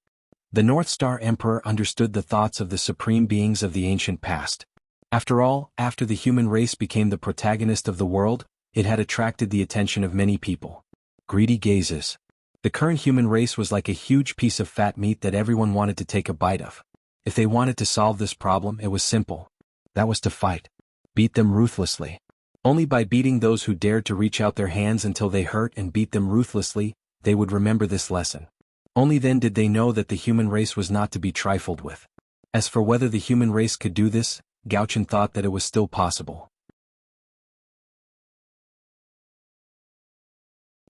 S1: The North Star Emperor understood the thoughts of the supreme beings of the ancient past. After all, after the human race became the protagonist of the world, it had attracted the attention of many people. Greedy gazes. The current human race was like a huge piece of fat meat that everyone wanted to take a bite of. If they wanted to solve this problem, it was simple. That was to fight. Beat them ruthlessly. Only by beating those who dared to reach out their hands until they hurt and beat them ruthlessly, they would remember this lesson. Only then did they know that the human race was not to be trifled with. As for whether the human race could do this, Gauchen thought that it was still possible.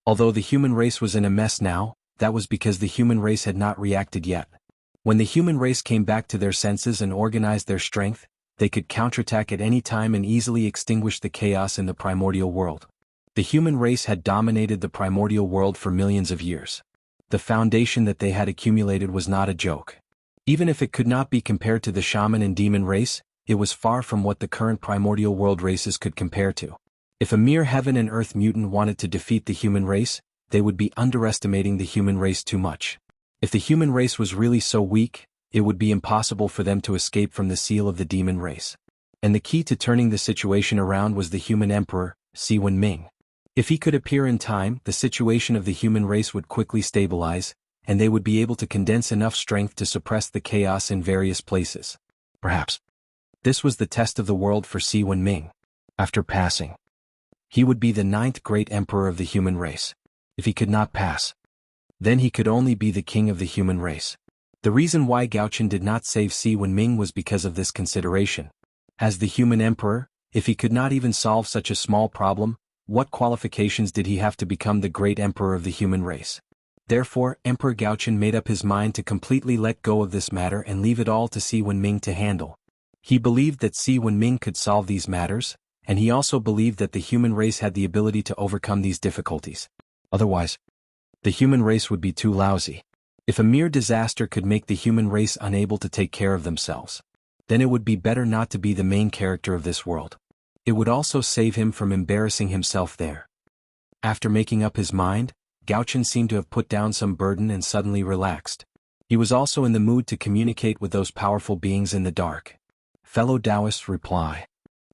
S1: Although the human race was in a mess now, that was because the human race had not reacted yet. When the human race came back to their senses and organized their strength, they could counterattack at any time and easily extinguish the chaos in the primordial world. The human race had dominated the primordial world for millions of years. The foundation that they had accumulated was not a joke. Even if it could not be compared to the shaman and demon race, it was far from what the current primordial world races could compare to. If a mere heaven and earth mutant wanted to defeat the human race, they would be underestimating the human race too much. If the human race was really so weak, it would be impossible for them to escape from the seal of the demon race. And the key to turning the situation around was the human emperor, Si Wenming. If he could appear in time, the situation of the human race would quickly stabilize, and they would be able to condense enough strength to suppress the chaos in various places. Perhaps. This was the test of the world for Si Wenming. After passing, he would be the 9th great emperor of the human race. If he could not pass, then he could only be the king of the human race. The reason why Gauchen did not save Si Wenming was because of this consideration. As the human emperor, if he could not even solve such a small problem, what qualifications did he have to become the great emperor of the human race? Therefore, Emperor Gauchen made up his mind to completely let go of this matter and leave it all to Si Wenming to handle. He believed that Si Wenming could solve these matters, and he also believed that the human race had the ability to overcome these difficulties. Otherwise, the human race would be too lousy. If a mere disaster could make the human race unable to take care of themselves, then it would be better not to be the main character of this world. It would also save him from embarrassing himself there. After making up his mind, Gauchen seemed to have put down some burden and suddenly relaxed. He was also in the mood to communicate with those powerful beings in the dark. Fellow Taoists, reply.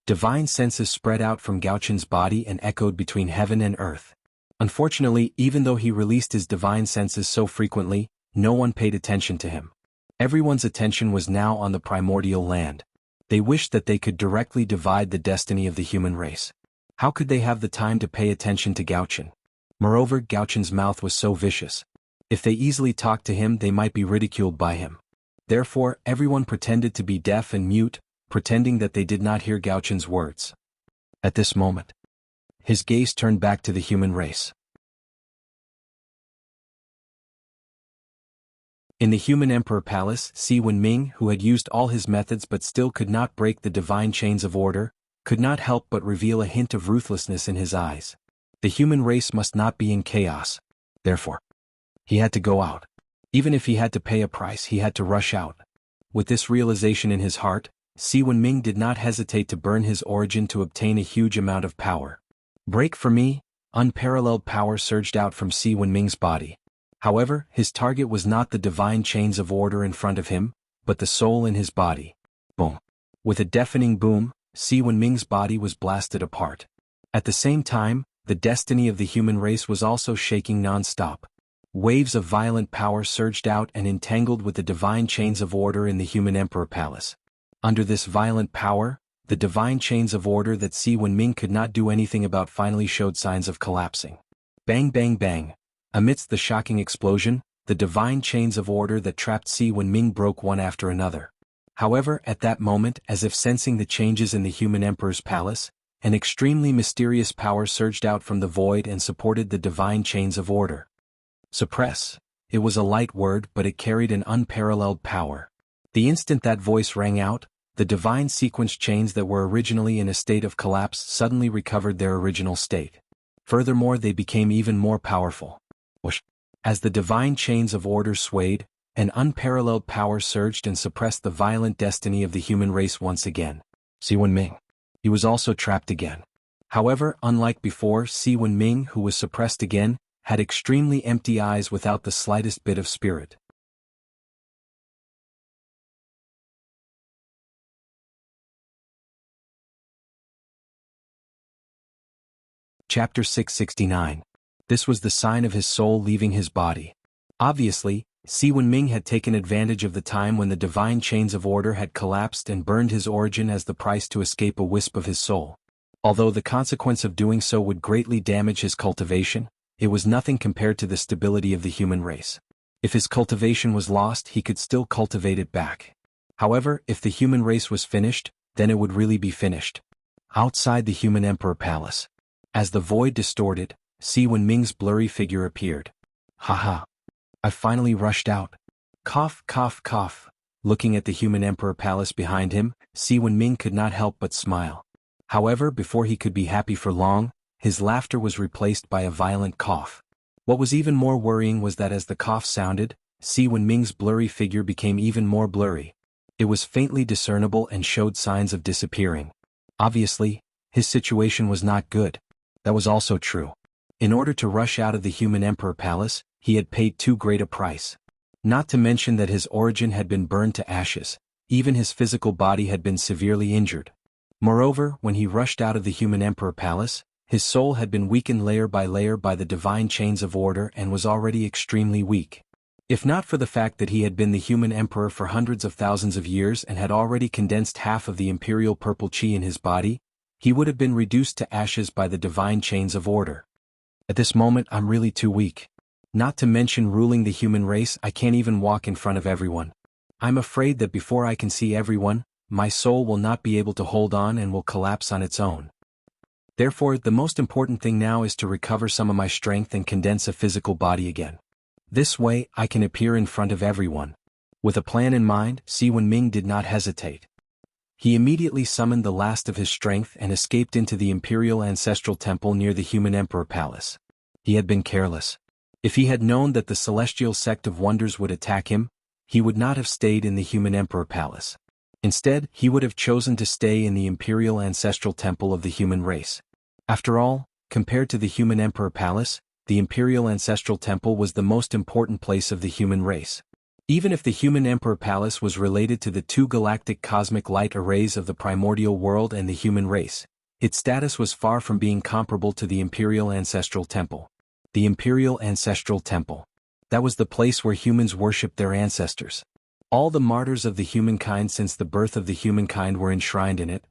S1: Divine senses spread out from Gauchen's body and echoed between heaven and earth. Unfortunately, even though he released his divine senses so frequently, no one paid attention to him. Everyone's attention was now on the primordial land. They wished that they could directly divide the destiny of the human race. How could they have the time to pay attention to Gauchen? Moreover, Gauchen's mouth was so vicious. If they easily talked to him, they might be ridiculed by him. Therefore, everyone pretended to be deaf and mute, pretending that they did not hear Gauchen's words. At this moment, his gaze turned back to the human race. In the human emperor palace, Si Wenming, who had used all his methods but still could not break the divine chains of order, could not help but reveal a hint of ruthlessness in his eyes. The human race must not be in chaos. Therefore, he had to go out. Even if he had to pay a price, he had to rush out. With this realization in his heart, Si Wenming did not hesitate to burn his origin to obtain a huge amount of power. Break for me! Unparalleled power surged out from Si Wenming's body. However, his target was not the divine chains of order in front of him, but the soul in his body. Boom! With a deafening boom, Si Wenming's body was blasted apart. At the same time, the destiny of the human race was also shaking non-stop. Waves of violent power surged out and entangled with the divine chains of order in the human emperor palace. Under this violent power, the divine chains of order that Si Wenming could not do anything about finally showed signs of collapsing. Bang bang bang. Amidst the shocking explosion, the divine chains of order that trapped Si Wenming broke one after another. However, at that moment, as if sensing the changes in the human emperor's palace, an extremely mysterious power surged out from the void and supported the divine chains of order. Suppress. It was a light word, but it carried an unparalleled power. The instant that voice rang out, the divine sequence chains that were originally in a state of collapse suddenly recovered their original state. Furthermore, they became even more powerful. Whoosh. As the divine chains of order swayed, an unparalleled power surged and suppressed the violent destiny of the human race once again. Si Wenming. He was also trapped again. However, unlike before, Si Wenming, who was suppressed again, had extremely empty eyes without the slightest bit of spirit. Chapter 669. This was the sign of his soul leaving his body. Obviously, Si Wenming had taken advantage of the time when the divine chains of order had collapsed and burned his origin as the price to escape a wisp of his soul. Although the consequence of doing so would greatly damage his cultivation, it was nothing compared to the stability of the human race. If his cultivation was lost, he could still cultivate it back. However, if the human race was finished, then it would really be finished. Outside the human emperor palace. As the void distorted, Si Wenming's blurry figure appeared. Haha. I finally rushed out. Cough, cough, cough. Looking at the human emperor palace behind him, Si Wenming could not help but smile. However, before he could be happy for long, his laughter was replaced by a violent cough. What was even more worrying was that as the cough sounded, Si Wenming's blurry figure became even more blurry. It was faintly discernible and showed signs of disappearing. Obviously, his situation was not good. That was also true. In order to rush out of the human emperor palace, he had paid too great a price. Not to mention that his origin had been burned to ashes, even his physical body had been severely injured. Moreover, when he rushed out of the human emperor palace, his soul had been weakened layer by layer by the divine chains of order and was already extremely weak. If not for the fact that he had been the human emperor for hundreds of thousands of years and had already condensed half of the imperial purple chi in his body, he would have been reduced to ashes by the divine chains of order. At this moment, I'm really too weak. Not to mention ruling the human race, I can't even walk in front of everyone. I'm afraid that before I can see everyone, my soul will not be able to hold on and will collapse on its own. Therefore, the most important thing now is to recover some of my strength and condense a physical body again. This way, I can appear in front of everyone. With a plan in mind, Si Wenming did not hesitate. He immediately summoned the last of his strength and escaped into the imperial ancestral temple near the human emperor palace. He had been careless. If he had known that the celestial sect of wonders would attack him, he would not have stayed in the human emperor palace. Instead, he would have chosen to stay in the imperial ancestral temple of the human race. After all, compared to the human emperor palace, the imperial ancestral temple was the most important place of the human race. Even if the human emperor palace was related to the two galactic cosmic light arrays of the primordial world and the human race, its status was far from being comparable to the imperial ancestral temple. The imperial ancestral temple. That was the place where humans worshipped their ancestors. All the martyrs of the humankind since the birth of the humankind were enshrined in it.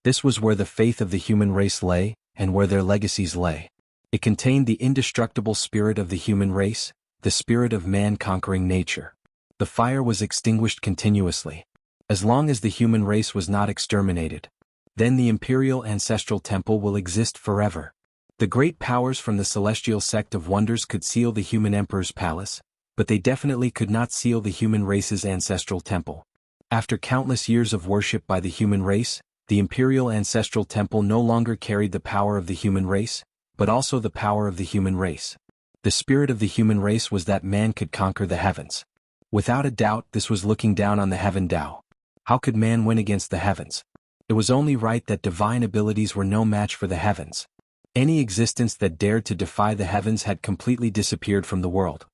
S1: This was where the faith of the human race lay, and where their legacies lay. It contained the indestructible spirit of the human race, the spirit of man conquering nature. The fire was extinguished continuously. As long as the human race was not exterminated, then the imperial ancestral temple will exist forever. The great powers from the celestial sect of wonders could seal the human emperor's palace, but they definitely could not seal the human race's ancestral temple. After countless years of worship by the human race, the imperial ancestral temple no longer carried the power of the human race, but also the power of the human race. The spirit of the human race was that man could conquer the heavens. Without a doubt, this was looking down on the heaven Tao. How could man win against the heavens? It was only right that divine abilities were no match for the heavens. Any existence that dared to defy the heavens had completely disappeared from the world.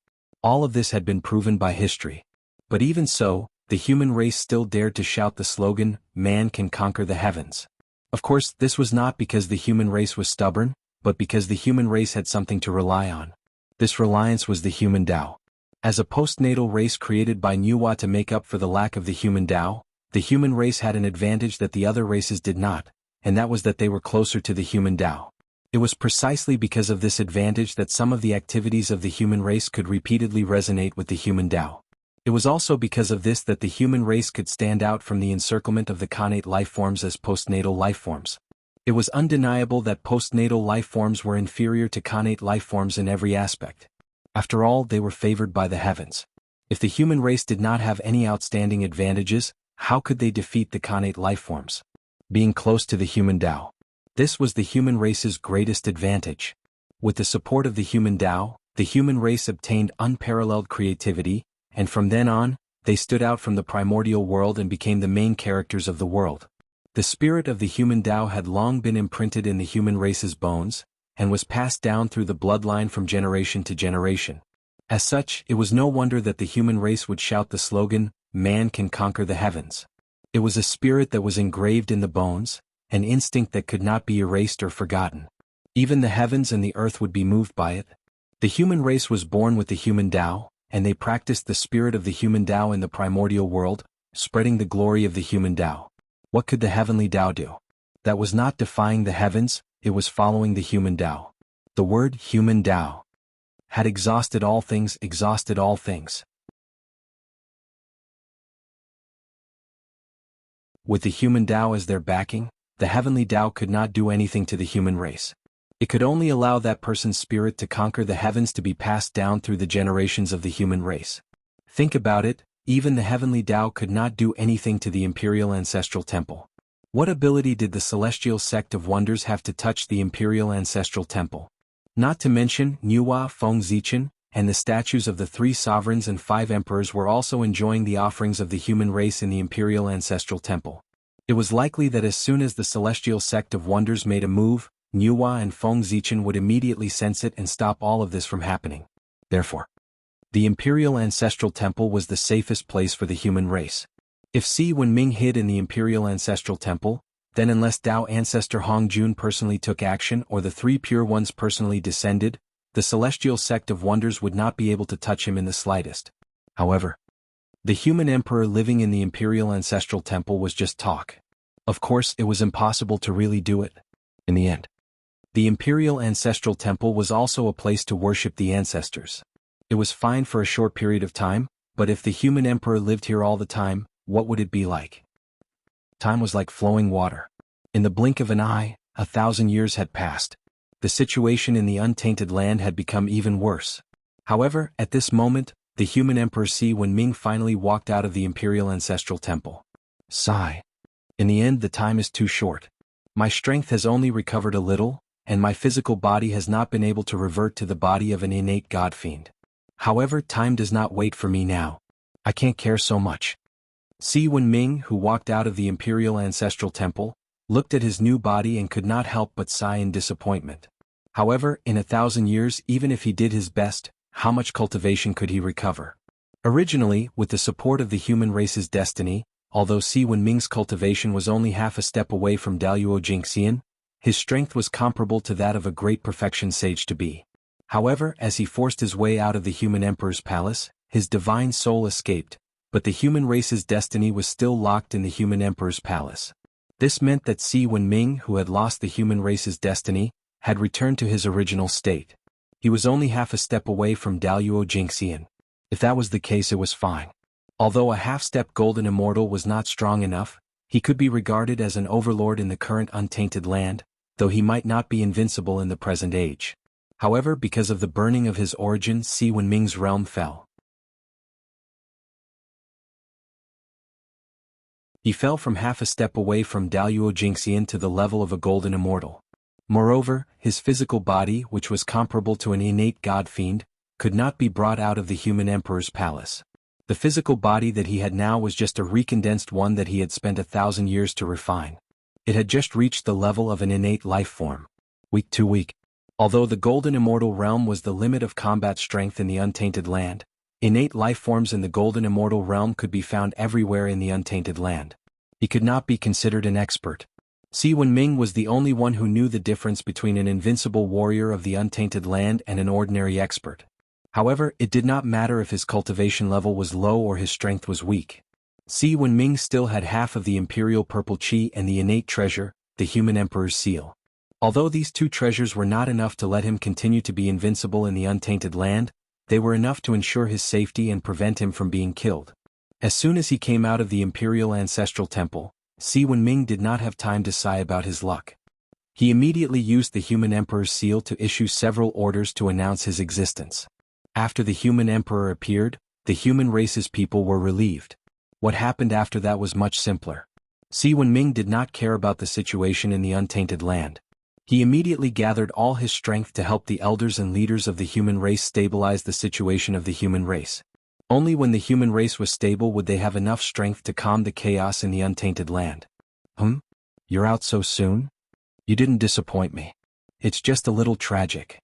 S1: All of this had been proven by history. But even so, the human race still dared to shout the slogan, "Man can conquer the heavens." Of course, this was not because the human race was stubborn, but because the human race had something to rely on. This reliance was the human Tao. As a postnatal race created by Nuwa to make up for the lack of the human Tao, the human race had an advantage that the other races did not, and that was that they were closer to the human Tao. It was precisely because of this advantage that some of the activities of the human race could repeatedly resonate with the human Tao. It was also because of this that the human race could stand out from the encirclement of the connate life forms as postnatal life forms. It was undeniable that postnatal life forms were inferior to connate life forms in every aspect. After all, they were favored by the heavens. If the human race did not have any outstanding advantages, how could they defeat the connate life forms? Being close to the human Tao. This was the human race's greatest advantage. With the support of the human Tao, the human race obtained unparalleled creativity, and from then on, they stood out from the primordial world and became the main characters of the world. The spirit of the human Tao had long been imprinted in the human race's bones, and was passed down through the bloodline from generation to generation. As such, it was no wonder that the human race would shout the slogan, "Man can conquer the heavens." It was a spirit that was engraved in the bones, an instinct that could not be erased or forgotten. Even the heavens and the earth would be moved by it. The human race was born with the human Tao, and they practiced the spirit of the human Tao in the primordial world, spreading the glory of the human Tao. What could the heavenly Tao do? That was not defying the heavens, it was following the human Tao. The word human Tao had exhausted all things, exhausted all things. With the human Tao as their backing, the heavenly Tao could not do anything to the human race. It could only allow that person's spirit to conquer the heavens to be passed down through the generations of the human race. Think about it, even the heavenly Tao could not do anything to the imperial ancestral temple. What ability did the celestial sect of wonders have to touch the imperial ancestral temple? Not to mention, Nuwa, Feng Zichen, and the statues of the 3 sovereigns and 5 emperors were also enjoying the offerings of the human race in the imperial ancestral temple. It was likely that as soon as the celestial sect of wonders made a move, Nuwa and Feng Zichen would immediately sense it and stop all of this from happening. Therefore, the imperial ancestral temple was the safest place for the human race. If Si Wenming hid in the imperial ancestral temple, then unless Tao ancestor Hong Jun personally took action or the 3 pure ones personally descended, the celestial sect of wonders would not be able to touch him in the slightest. However, the human emperor living in the imperial ancestral temple was just talk. Of course, it was impossible to really do it. In the end, the imperial ancestral temple was also a place to worship the ancestors. It was fine for a short period of time, but if the human emperor lived here all the time, what would it be like? Time was like flowing water. In the blink of an eye, 1,000 years had passed. The situation in the untainted land had become even worse. However, at this moment, the human emperor Si Wenming finally walked out of the imperial ancestral temple. Sigh. In the end, the time is too short. My strength has only recovered a little, and my physical body has not been able to revert to the body of an innate god fiend. However, time does not wait for me now. I can't care so much. Si Wenming, who walked out of the imperial ancestral temple, looked at his new body and could not help but sigh in disappointment. However, in 1,000 years, even if he did his best, how much cultivation could he recover? Originally, with the support of the human race's destiny, although Si Wenming's cultivation was only half a step away from Daluo Jingxian, his strength was comparable to that of a great perfection sage to be. However, as he forced his way out of the human emperor's palace, his divine soul escaped, but the human race's destiny was still locked in the human emperor's palace. This meant that Si Wenming, who had lost the human race's destiny, had returned to his original state. He was only half a step away from Daluo Jingxian. If that was the case, it was fine. Although a half-step golden immortal was not strong enough, he could be regarded as an overlord in the current untainted land, though he might not be invincible in the present age. However, because of the burning of his origin, Si Wenming's realm fell. He fell from half a step away from Daluo Jingxian to the level of a golden immortal. Moreover, his physical body, which was comparable to an innate god fiend, could not be brought out of the human emperor's palace. The physical body that he had now was just a recondensed one that he had spent 1,000 years to refine. It had just reached the level of an innate life form. Weak to weak. Although the golden immortal realm was the limit of combat strength in the untainted land, innate life forms in the golden immortal realm could be found everywhere in the untainted land. He could not be considered an expert. Si Wenming was the only one who knew the difference between an invincible warrior of the untainted land and an ordinary expert. However, it did not matter if his cultivation level was low or his strength was weak. Si Wenming still had half of the imperial purple chi and the innate treasure, the human emperor's seal. Although these two treasures were not enough to let him continue to be invincible in the untainted land, they were enough to ensure his safety and prevent him from being killed. As soon as he came out of the imperial ancestral temple, Si Wenming did not have time to sigh about his luck. He immediately used the human emperor's seal to issue several orders to announce his existence. After the human emperor appeared, the human race's people were relieved. What happened after that was much simpler. Si Wenming did not care about the situation in the untainted land. He immediately gathered all his strength to help the elders and leaders of the human race stabilize the situation of the human race. Only when the human race was stable would they have enough strength to calm the chaos in the untainted land. You're out so soon? You didn't disappoint me. It's just a little tragic.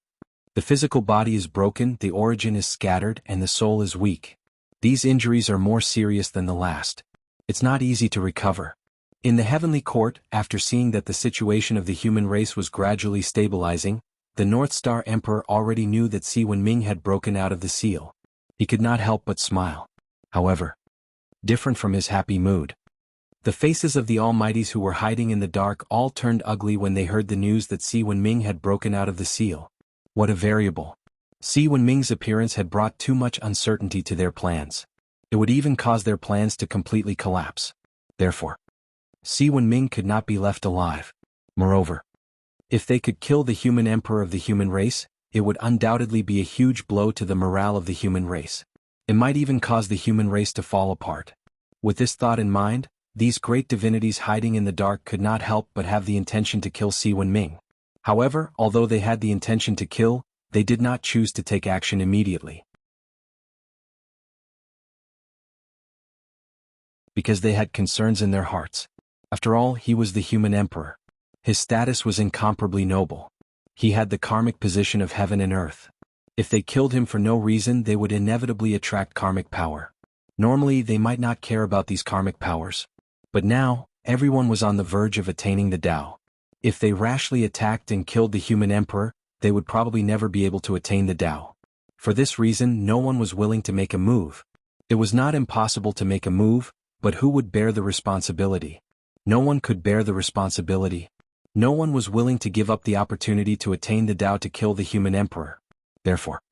S1: The physical body is broken, the origin is scattered, and the soul is weak. These injuries are more serious than the last. It's not easy to recover. In the heavenly court, after seeing that the situation of the human race was gradually stabilizing, the North Star Emperor already knew that Si Wenming had broken out of the seal. He could not help but smile. However, different from his happy mood. The faces of the Almighties who were hiding in the dark all turned ugly when they heard the news that Si Wenming had broken out of the seal. What a variable. Si Wenming's appearance had brought too much uncertainty to their plans. It would even cause their plans to completely collapse. Therefore, Si Wenming could not be left alive. Moreover, if they could kill the human emperor of the human race, it would undoubtedly be a huge blow to the morale of the human race. It might even cause the human race to fall apart. With this thought in mind, these great divinities hiding in the dark could not help but have the intention to kill Si Wenming. However, although they had the intention to kill, they did not choose to take action immediately. Because they had concerns in their hearts. After all, he was the human emperor. His status was incomparably noble. He had the karmic position of heaven and earth. If they killed him for no reason, they would inevitably attract karmic power. Normally, they might not care about these karmic powers. But now, everyone was on the verge of attaining the Tao. If they rashly attacked and killed the human emperor, they would probably never be able to attain the Tao. For this reason, no one was willing to make a move. It was not impossible to make a move, but who would bear the responsibility? No one could bear the responsibility. No one was willing to give up the opportunity to attain the Tao to kill the human emperor. Therefore,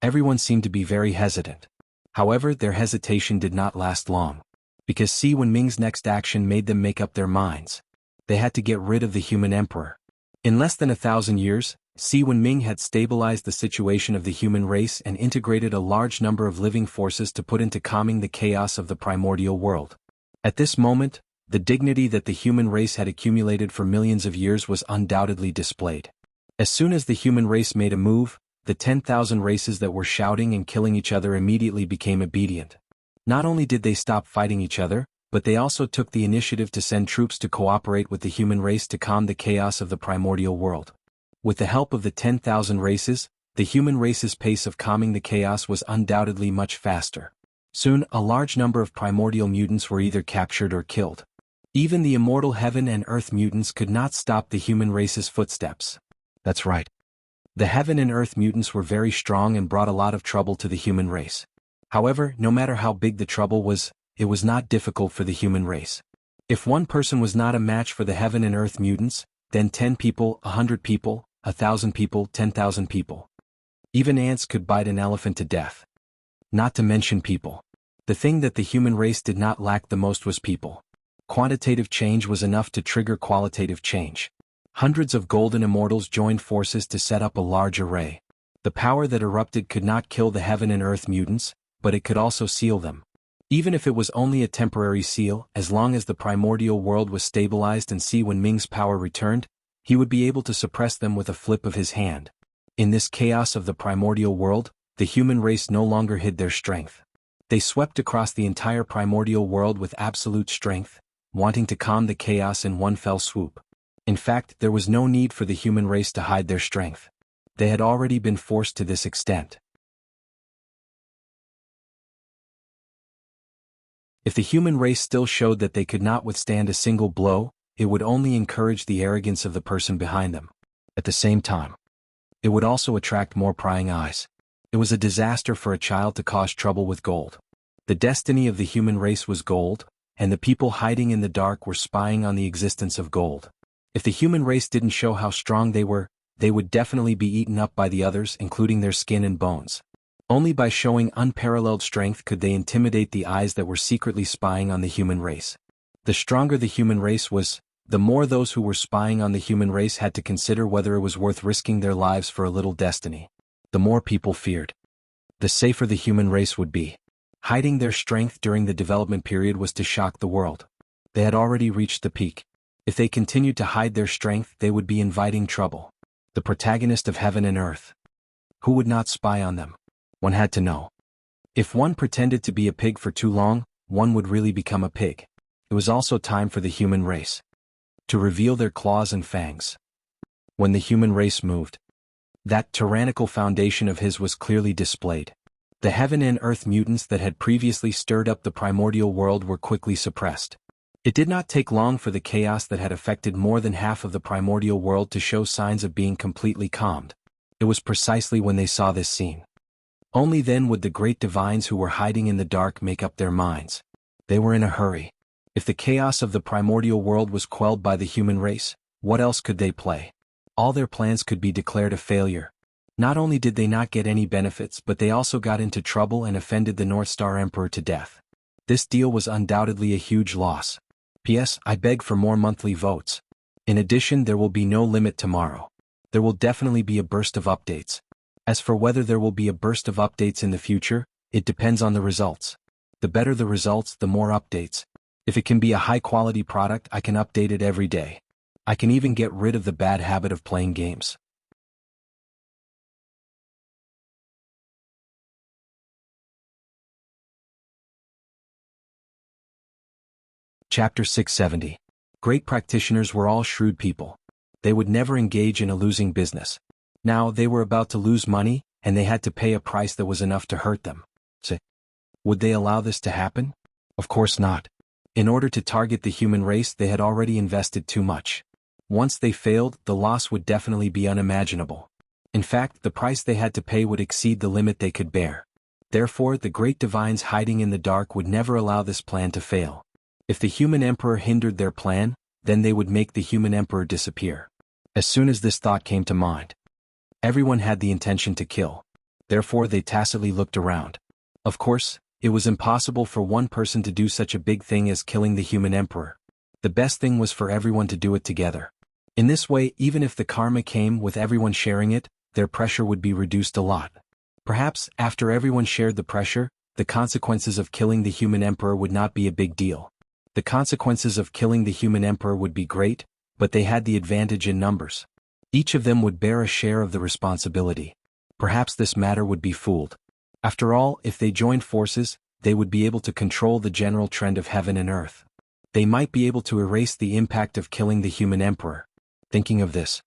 S1: everyone seemed to be very hesitant. However, their hesitation did not last long. Because Si Wenming's next action made them make up their minds. They had to get rid of the human emperor. In less than 1,000 years, Si Wenming had stabilized the situation of the human race and integrated a large number of living forces to put into calming the chaos of the primordial world. At this moment, the dignity that the human race had accumulated for millions of years was undoubtedly displayed. As soon as the human race made a move, the 10,000 races that were shouting and killing each other immediately became obedient. Not only did they stop fighting each other, but they also took the initiative to send troops to cooperate with the human race to calm the chaos of the primordial world. With the help of the 10,000 races, the human race's pace of calming the chaos was undoubtedly much faster. Soon, a large number of primordial mutants were either captured or killed. Even the immortal heaven and earth mutants could not stop the human race's footsteps. That's right. The heaven and earth mutants were very strong and brought a lot of trouble to the human race. However, no matter how big the trouble was, it was not difficult for the human race. If one person was not a match for the heaven and earth mutants, then 10 people, 100 people, 1,000 people, 10,000 people. Even ants could bite an elephant to death. Not to mention people. The thing that the human race did not lack the most was people. Quantitative change was enough to trigger qualitative change. Hundreds of golden immortals joined forces to set up a large array. The power that erupted could not kill the heaven and earth mutants, but it could also seal them. Even if it was only a temporary seal, as long as the primordial world was stabilized and Si Wenming's power returned, he would be able to suppress them with a flip of his hand. In this chaos of the primordial world, the human race no longer hid their strength. They swept across the entire primordial world with absolute strength, wanting to calm the chaos in one fell swoop. In fact, there was no need for the human race to hide their strength. They had already been forced to this extent. If the human race still showed that they could not withstand a single blow, it would only encourage the arrogance of the person behind them. At the same time, it would also attract more prying eyes. It was a disaster for a child to cause trouble with gold. The destiny of the human race was gold, and the people hiding in the dark were spying on the existence of gold. If the human race didn't show how strong they were, they would definitely be eaten up by the others, including their skin and bones. Only by showing unparalleled strength could they intimidate the eyes that were secretly spying on the human race. The stronger the human race was, the more those who were spying on the human race had to consider whether it was worth risking their lives for a little destiny. The more people feared, the safer the human race would be. Hiding their strength during the development period was to shock the world. They had already reached the peak. If they continued to hide their strength, they would be inviting trouble. The protagonist of heaven and earth. Who would not spy on them? One had to know. If one pretended to be a pig for too long, one would really become a pig. It was also time for the human race to reveal their claws and fangs. When the human race moved, that tyrannical foundation of his was clearly displayed. The heaven and earth mutants that had previously stirred up the primordial world were quickly suppressed. It did not take long for the chaos that had affected more than half of the primordial world to show signs of being completely calmed. It was precisely when they saw this scene. Only then would the great divines who were hiding in the dark make up their minds. They were in a hurry. If the chaos of the primordial world was quelled by the human race, what else could they play? All their plans could be declared a failure. Not only did they not get any benefits, but they also got into trouble and offended the North Star Emperor to death. This deal was undoubtedly a huge loss. P.S. I beg for more monthly votes. In addition, there will be no limit tomorrow. There will definitely be a burst of updates. As for whether there will be a burst of updates in the future, it depends on the results. The better the results, the more updates. If it can be a high-quality product, I can update it every day. I can even get rid of the bad habit of playing games. Chapter 670. Great practitioners were all shrewd people. They would never engage in a losing business. Now they were about to lose money, and they had to pay a price that was enough to hurt them. So, would they allow this to happen? Of course not. In order to target the human race, they had already invested too much. Once they failed, the loss would definitely be unimaginable. In fact, the price they had to pay would exceed the limit they could bear. Therefore, the great divines hiding in the dark would never allow this plan to fail. If the human emperor hindered their plan, then they would make the human emperor disappear. As soon as this thought came to mind, everyone had the intention to kill. Therefore, they tacitly looked around. Of course, it was impossible for one person to do such a big thing as killing the human emperor. The best thing was for everyone to do it together. In this way, even if the karma came with everyone sharing it, their pressure would be reduced a lot. Perhaps, after everyone shared the pressure, the consequences of killing the human emperor would not be a big deal. The consequences of killing the human emperor would be great, but they had the advantage in numbers. Each of them would bear a share of the responsibility. Perhaps this matter would be fooled. After all, if they joined forces, they would be able to control the general trend of heaven and earth. They might be able to erase the impact of killing the human emperor. Thinking of this,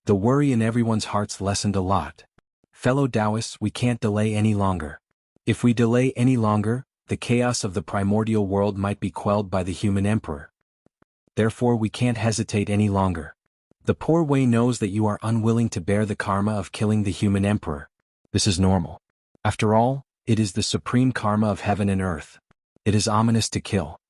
S1: the worry in everyone's hearts lessened a lot. Fellow Taoists, we can't delay any longer. If we delay any longer, the chaos of the primordial world might be quelled by the human emperor. Therefore, we can't hesitate any longer. The poor Wei knows that you are unwilling to bear the karma of killing the human emperor. This is normal. After all, it is the supreme karma of heaven and earth. It is ominous to kill.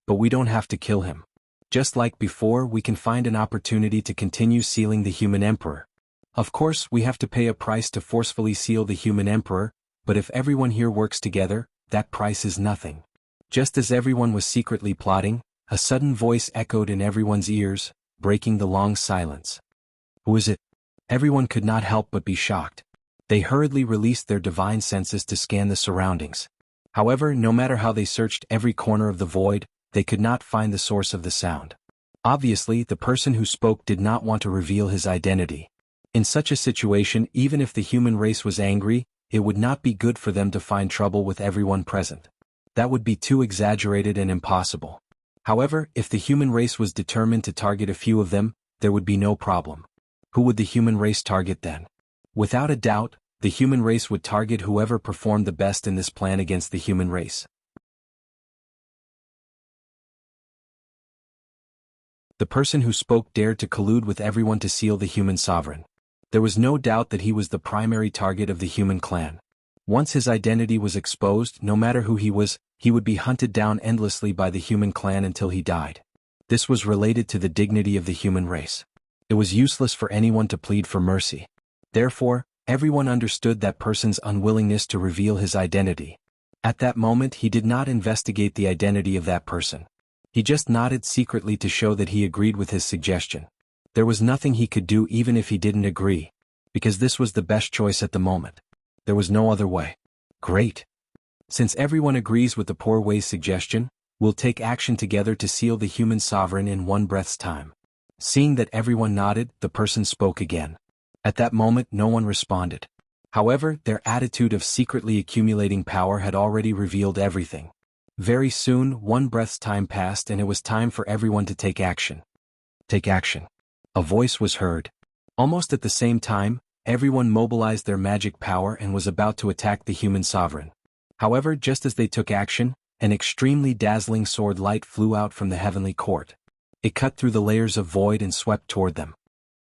S1: But we don't have to kill him. Just like before, we can find an opportunity to continue sealing the human emperor. Of course, we have to pay a price to forcefully seal the human emperor, but if everyone here works together, that price is nothing. Just as everyone was secretly plotting, a sudden voice echoed in everyone's ears, breaking the long silence. Who is it? Everyone could not help but be shocked. They hurriedly released their divine senses to scan the surroundings. However, no matter how they searched every corner of the void, they could not find the source of the sound. Obviously, the person who spoke did not want to reveal his identity. In such a situation, even if the human race was angry, it would not be good for them to find trouble with everyone present. That would be too exaggerated and impossible. However, if the human race was determined to target a few of them, there would be no problem. Who would the human race target then? Without a doubt, the human race would target whoever performed the best in this plan against the human race. The person who spoke dared to collude with everyone to seal the human sovereign. There was no doubt that he was the primary target of the human clan. Once his identity was exposed, no matter who he was, he would be hunted down endlessly by the human clan until he died. This was related to the dignity of the human race. It was useless for anyone to plead for mercy. Therefore, everyone understood that person's unwillingness to reveal his identity. At that moment he did not investigate the identity of that person. He just nodded secretly to show that he agreed with his suggestion. There was nothing he could do even if he didn't agree, because this was the best choice at the moment. There was no other way. Great. Since everyone agrees with the poor way's suggestion, we'll take action together to seal the human sovereign in one breath's time. Seeing that everyone nodded, the person spoke again. At that moment no one responded. However, their attitude of secretly accumulating power had already revealed everything. Very soon, one breath's time passed and it was time for everyone to take action. Take action. A voice was heard. Almost at the same time, everyone mobilized their magic power and was about to attack the human sovereign. However, just as they took action, an extremely dazzling sword light flew out from the heavenly court. It cut through the layers of void and swept toward them.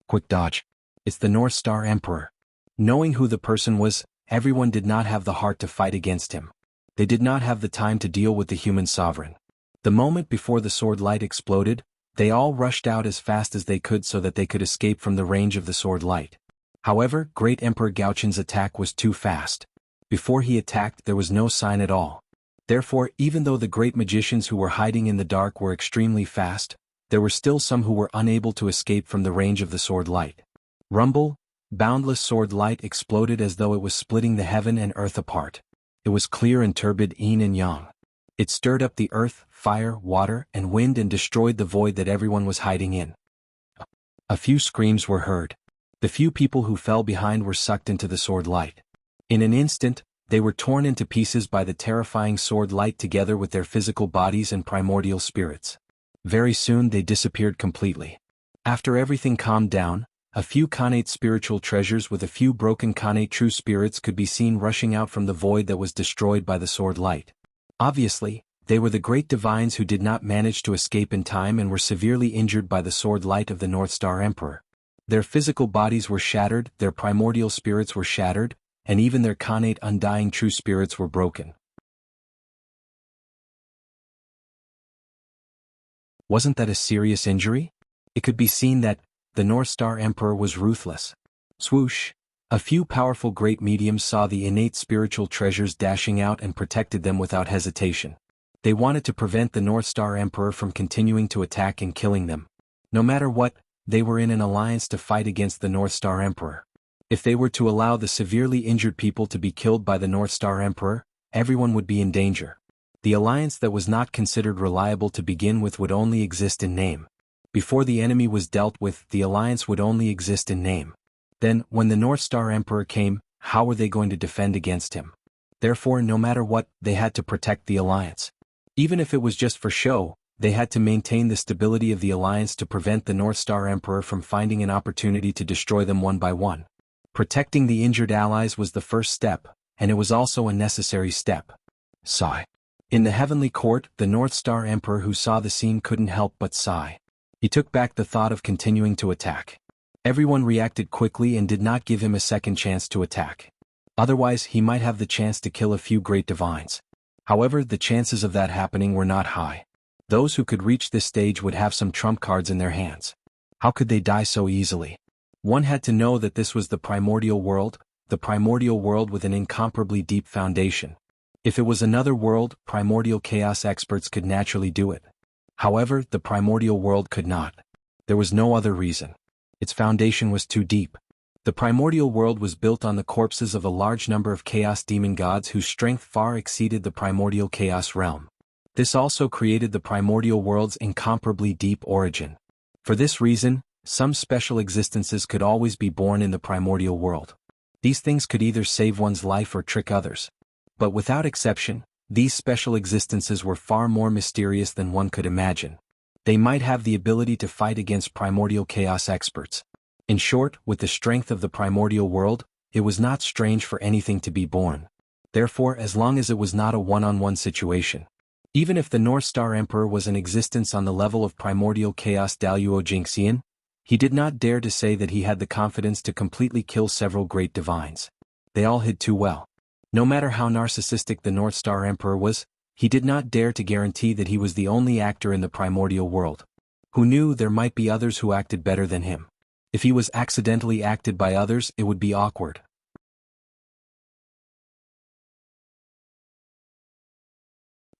S1: Quick dodge. It's the North Star Emperor. Knowing who the person was, everyone did not have the heart to fight against him. They did not have the time to deal with the human sovereign. The moment before the sword light exploded, they all rushed out as fast as they could so that they could escape from the range of the sword light. However, Great Emperor Gaoqin's attack was too fast. Before he attacked, there was no sign at all. Therefore, even though the great magicians who were hiding in the dark were extremely fast, there were still some who were unable to escape from the range of the sword light. Rumble, boundless sword light exploded as though it was splitting the heaven and earth apart. It was clear and turbid yin and yang. It stirred up the earth, fire, water, and wind and destroyed the void that everyone was hiding in. A few screams were heard. The few people who fell behind were sucked into the sword light. In an instant, they were torn into pieces by the terrifying sword light together with their physical bodies and primordial spirits. Very soon they disappeared completely. After everything calmed down, a few Khanate spiritual treasures with a few broken Khanate true spirits could be seen rushing out from the void that was destroyed by the sword light. Obviously, they were the great divines who did not manage to escape in time and were severely injured by the sword light of the North Star Emperor. Their physical bodies were shattered, their primordial spirits were shattered, and even their Khanate undying true spirits were broken. Wasn't that a serious injury? It could be seen that the North Star Emperor was ruthless. Swoosh! A few powerful great mediums saw the innate spiritual treasures dashing out and protected them without hesitation. They wanted to prevent the North Star Emperor from continuing to attack and killing them. No matter what, they were in an alliance to fight against the North Star Emperor. If they were to allow the severely injured people to be killed by the North Star Emperor, everyone would be in danger. The alliance that was not considered reliable to begin with would only exist in name. Before the enemy was dealt with, the alliance would only exist in name. Then, when the North Star Emperor came, how were they going to defend against him? Therefore, no matter what, they had to protect the alliance. Even if it was just for show, they had to maintain the stability of the alliance to prevent the North Star Emperor from finding an opportunity to destroy them one by one. Protecting the injured allies was the first step, and it was also a necessary step. Sigh. In the heavenly court, the North Star Emperor who saw the scene couldn't help but sigh. He took back the thought of continuing to attack. Everyone reacted quickly and did not give him a second chance to attack. Otherwise, he might have the chance to kill a few great divines. However, the chances of that happening were not high. Those who could reach this stage would have some trump cards in their hands. How could they die so easily? One had to know that this was the primordial world with an incomparably deep foundation. If it was another world, primordial chaos experts could naturally do it. However, the primordial world could not. There was no other reason. Its foundation was too deep. The primordial world was built on the corpses of a large number of chaos demon gods whose strength far exceeded the primordial chaos realm. This also created the primordial world's incomparably deep origin. For this reason, some special existences could always be born in the primordial world. These things could either save one's life or trick others. But without exception, these special existences were far more mysterious than one could imagine. They might have the ability to fight against primordial chaos experts. In short, with the strength of the primordial world, it was not strange for anything to be born. Therefore, as long as it was not a one-on-one situation, Even if the North Star Emperor was in existence on the level of primordial chaos Daluo Jingxian, he did not dare to say that he had the confidence to completely kill several great divines. They all hid too well. No matter how narcissistic the North Star Emperor was, he did not dare to guarantee that he was the only actor in the primordial world. Who knew there might be others who acted better than him? If he was accidentally acted by others, it would be awkward.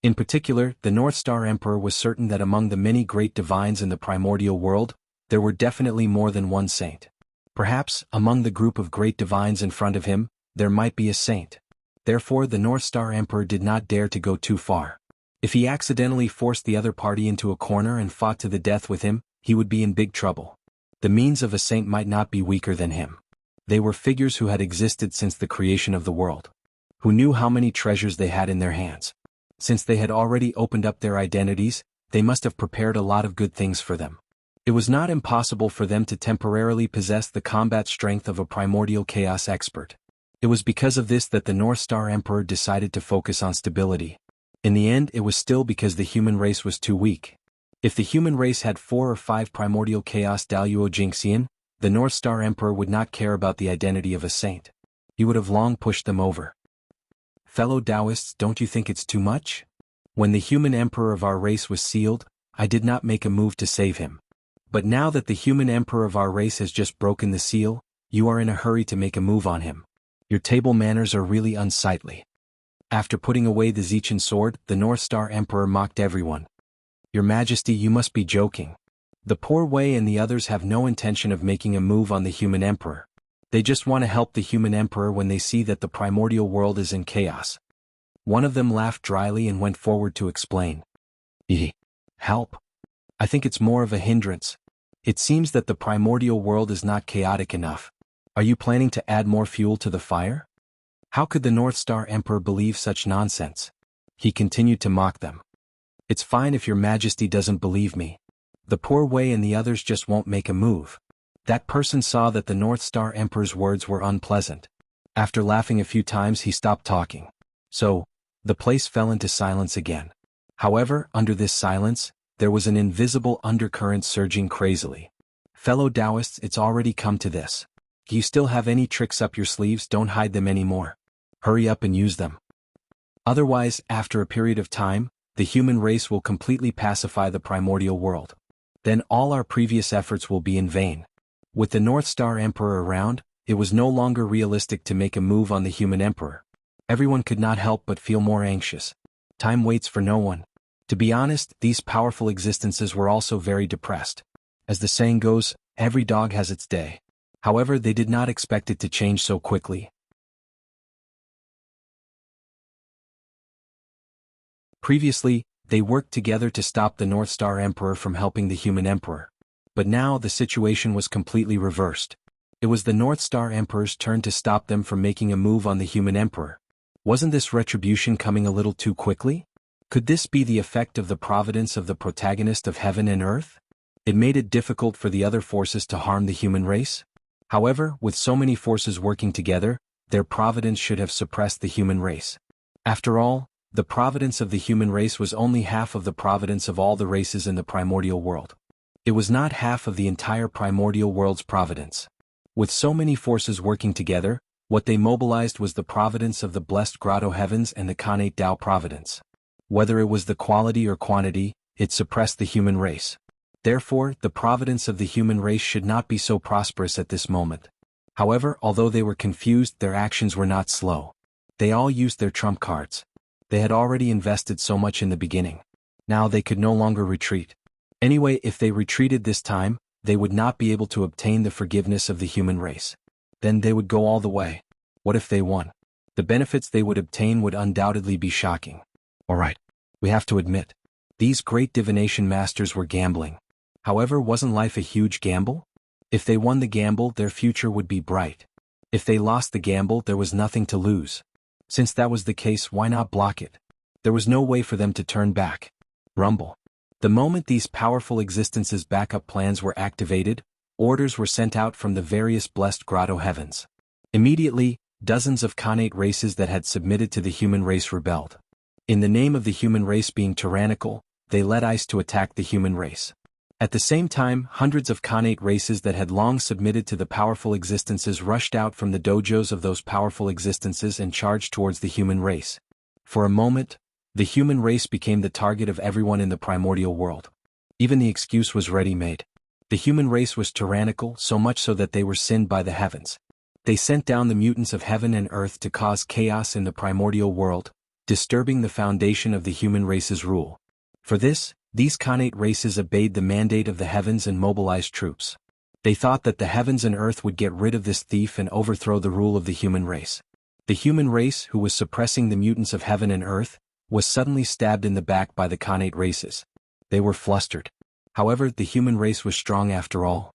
S1: In particular, the North Star Emperor was certain that among the many great divines in the primordial world, there were definitely more than one saint. Perhaps, among the group of great divines in front of him, there might be a saint. Therefore the North Star Emperor did not dare to go too far. If he accidentally forced the other party into a corner and fought to the death with him, he would be in big trouble. The means of a saint might not be weaker than him. They were figures who had existed since the creation of the world. Who knew how many treasures they had in their hands. Since they had already opened up their identities, they must have prepared a lot of good things for them. It was not impossible for them to temporarily possess the combat strength of a primordial chaos expert. It was because of this that the North Star Emperor decided to focus on stability. In the end, it was still because the human race was too weak. If the human race had 4 or 5 primordial chaos Daluo Jingxian, the North Star Emperor would not care about the identity of a saint. He would have long pushed them over. Fellow Taoists, don't you think it's too much? When the human emperor of our race was sealed, I did not make a move to save him. But now that the human emperor of our race has just broken the seal, you are in a hurry to make a move on him. Your table manners are really unsightly. After putting away the Zichin sword, the North Star Emperor mocked everyone. Your Majesty, you must be joking. The poor Wei and the others have no intention of making a move on the human emperor. They just want to help the human emperor when they see that the primordial world is in chaos. One of them laughed dryly and went forward to explain. Help? I think it's more of a hindrance. It seems that the primordial world is not chaotic enough. Are you planning to add more fuel to the fire? How could the North Star Emperor believe such nonsense? He continued to mock them. It's fine if your Majesty doesn't believe me. The poor Wei and the others just won't make a move. That person saw that the North Star Emperor's words were unpleasant. After laughing a few times, he stopped talking. So, the place fell into silence again. However, under this silence, there was an invisible undercurrent surging crazily. Fellow Taoists, it's already come to this. Do you still have any tricks up your sleeves? Don't hide them anymore. Hurry up and use them. Otherwise, after a period of time, the human race will completely pacify the primordial world. Then all our previous efforts will be in vain. With the North Star Emperor around, it was no longer realistic to make a move on the human emperor. Everyone could not help but feel more anxious. Time waits for no one. To be honest, these powerful existences were also very depressed. As the saying goes, every dog has its day. However, they did not expect it to change so quickly. Previously, they worked together to stop the North Star Emperor from helping the human emperor. But now the situation was completely reversed. It was the North Star Emperor's turn to stop them from making a move on the human emperor. Wasn't this retribution coming a little too quickly? Could this be the effect of the providence of the protagonist of heaven and earth? It made it difficult for the other forces to harm the human race? However, with so many forces working together, their providence should have suppressed the human race. After all, the providence of the human race was only half of the providence of all the races in the primordial world. It was not half of the entire primordial world's providence. With so many forces working together, what they mobilized was the providence of the blessed grotto heavens and the Khanate Tao providence. Whether it was the quality or quantity, it suppressed the human race. Therefore, the providence of the human race should not be so prosperous at this moment. However, although they were confused, their actions were not slow. They all used their trump cards. They had already invested so much in the beginning. Now they could no longer retreat. Anyway, if they retreated this time, they would not be able to obtain the forgiveness of the human race. Then they would go all the way. What if they won? The benefits they would obtain would undoubtedly be shocking. Alright, we have to admit, these great divination masters were gambling. However, wasn't life a huge gamble? If they won the gamble, their future would be bright. If they lost the gamble, there was nothing to lose. Since that was the case, why not block it? There was no way for them to turn back. Rumble. The moment these powerful existences' backup plans were activated, orders were sent out from the various blessed grotto heavens. Immediately, dozens of Khanate races that had submitted to the human race rebelled. In the name of the human race being tyrannical, they led ice to attack the human race. At the same time, hundreds of Khanate races that had long submitted to the powerful existences rushed out from the dojos of those powerful existences and charged towards the human race. For a moment, the human race became the target of everyone in the primordial world. Even the excuse was ready-made. The human race was tyrannical, so much so that they were sinned by the heavens. They sent down the mutants of heaven and earth to cause chaos in the primordial world, disturbing the foundation of the human race's rule. For this, these Khanate races obeyed the mandate of the heavens and mobilized troops. They thought that the heavens and earth would get rid of this thief and overthrow the rule of the human race. The human race, who was suppressing the mutants of heaven and earth, was suddenly stabbed in the back by the Khanate races. They were flustered. However, the human race was strong after all.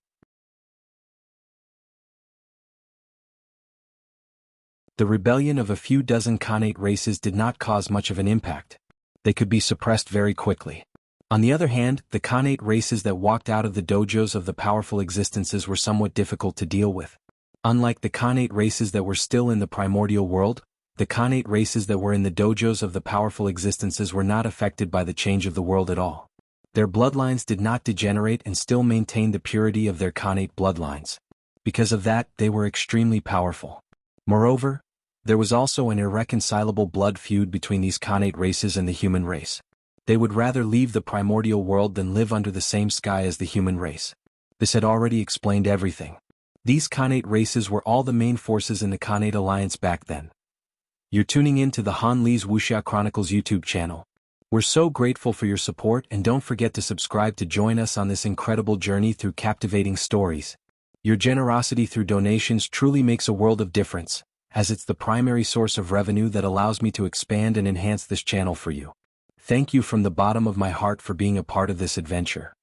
S1: The rebellion of a few dozen Khanate races did not cause much of an impact. They could be suppressed very quickly. On the other hand, the Khanate races that walked out of the dojos of the powerful existences were somewhat difficult to deal with. Unlike the Khanate races that were still in the primordial world, the Khanate races that were in the dojos of the powerful existences were not affected by the change of the world at all. Their bloodlines did not degenerate and still maintained the purity of their Khanate bloodlines. Because of that, they were extremely powerful. Moreover, there was also an irreconcilable blood feud between these Khanate races and the human race. They would rather leave the primordial world than live under the same sky as the human race. This had already explained everything. These Khanate races were all the main forces in the Khanate alliance back then. You're tuning in to the Han Lee's Wuxia Chronicles YouTube channel. We're so grateful for your support, and don't forget to subscribe to join us on this incredible journey through captivating stories. Your generosity through donations truly makes a world of difference, as it's the primary source of revenue that allows me to expand and enhance this channel for you. Thank you from the bottom of my heart for being a part of this adventure.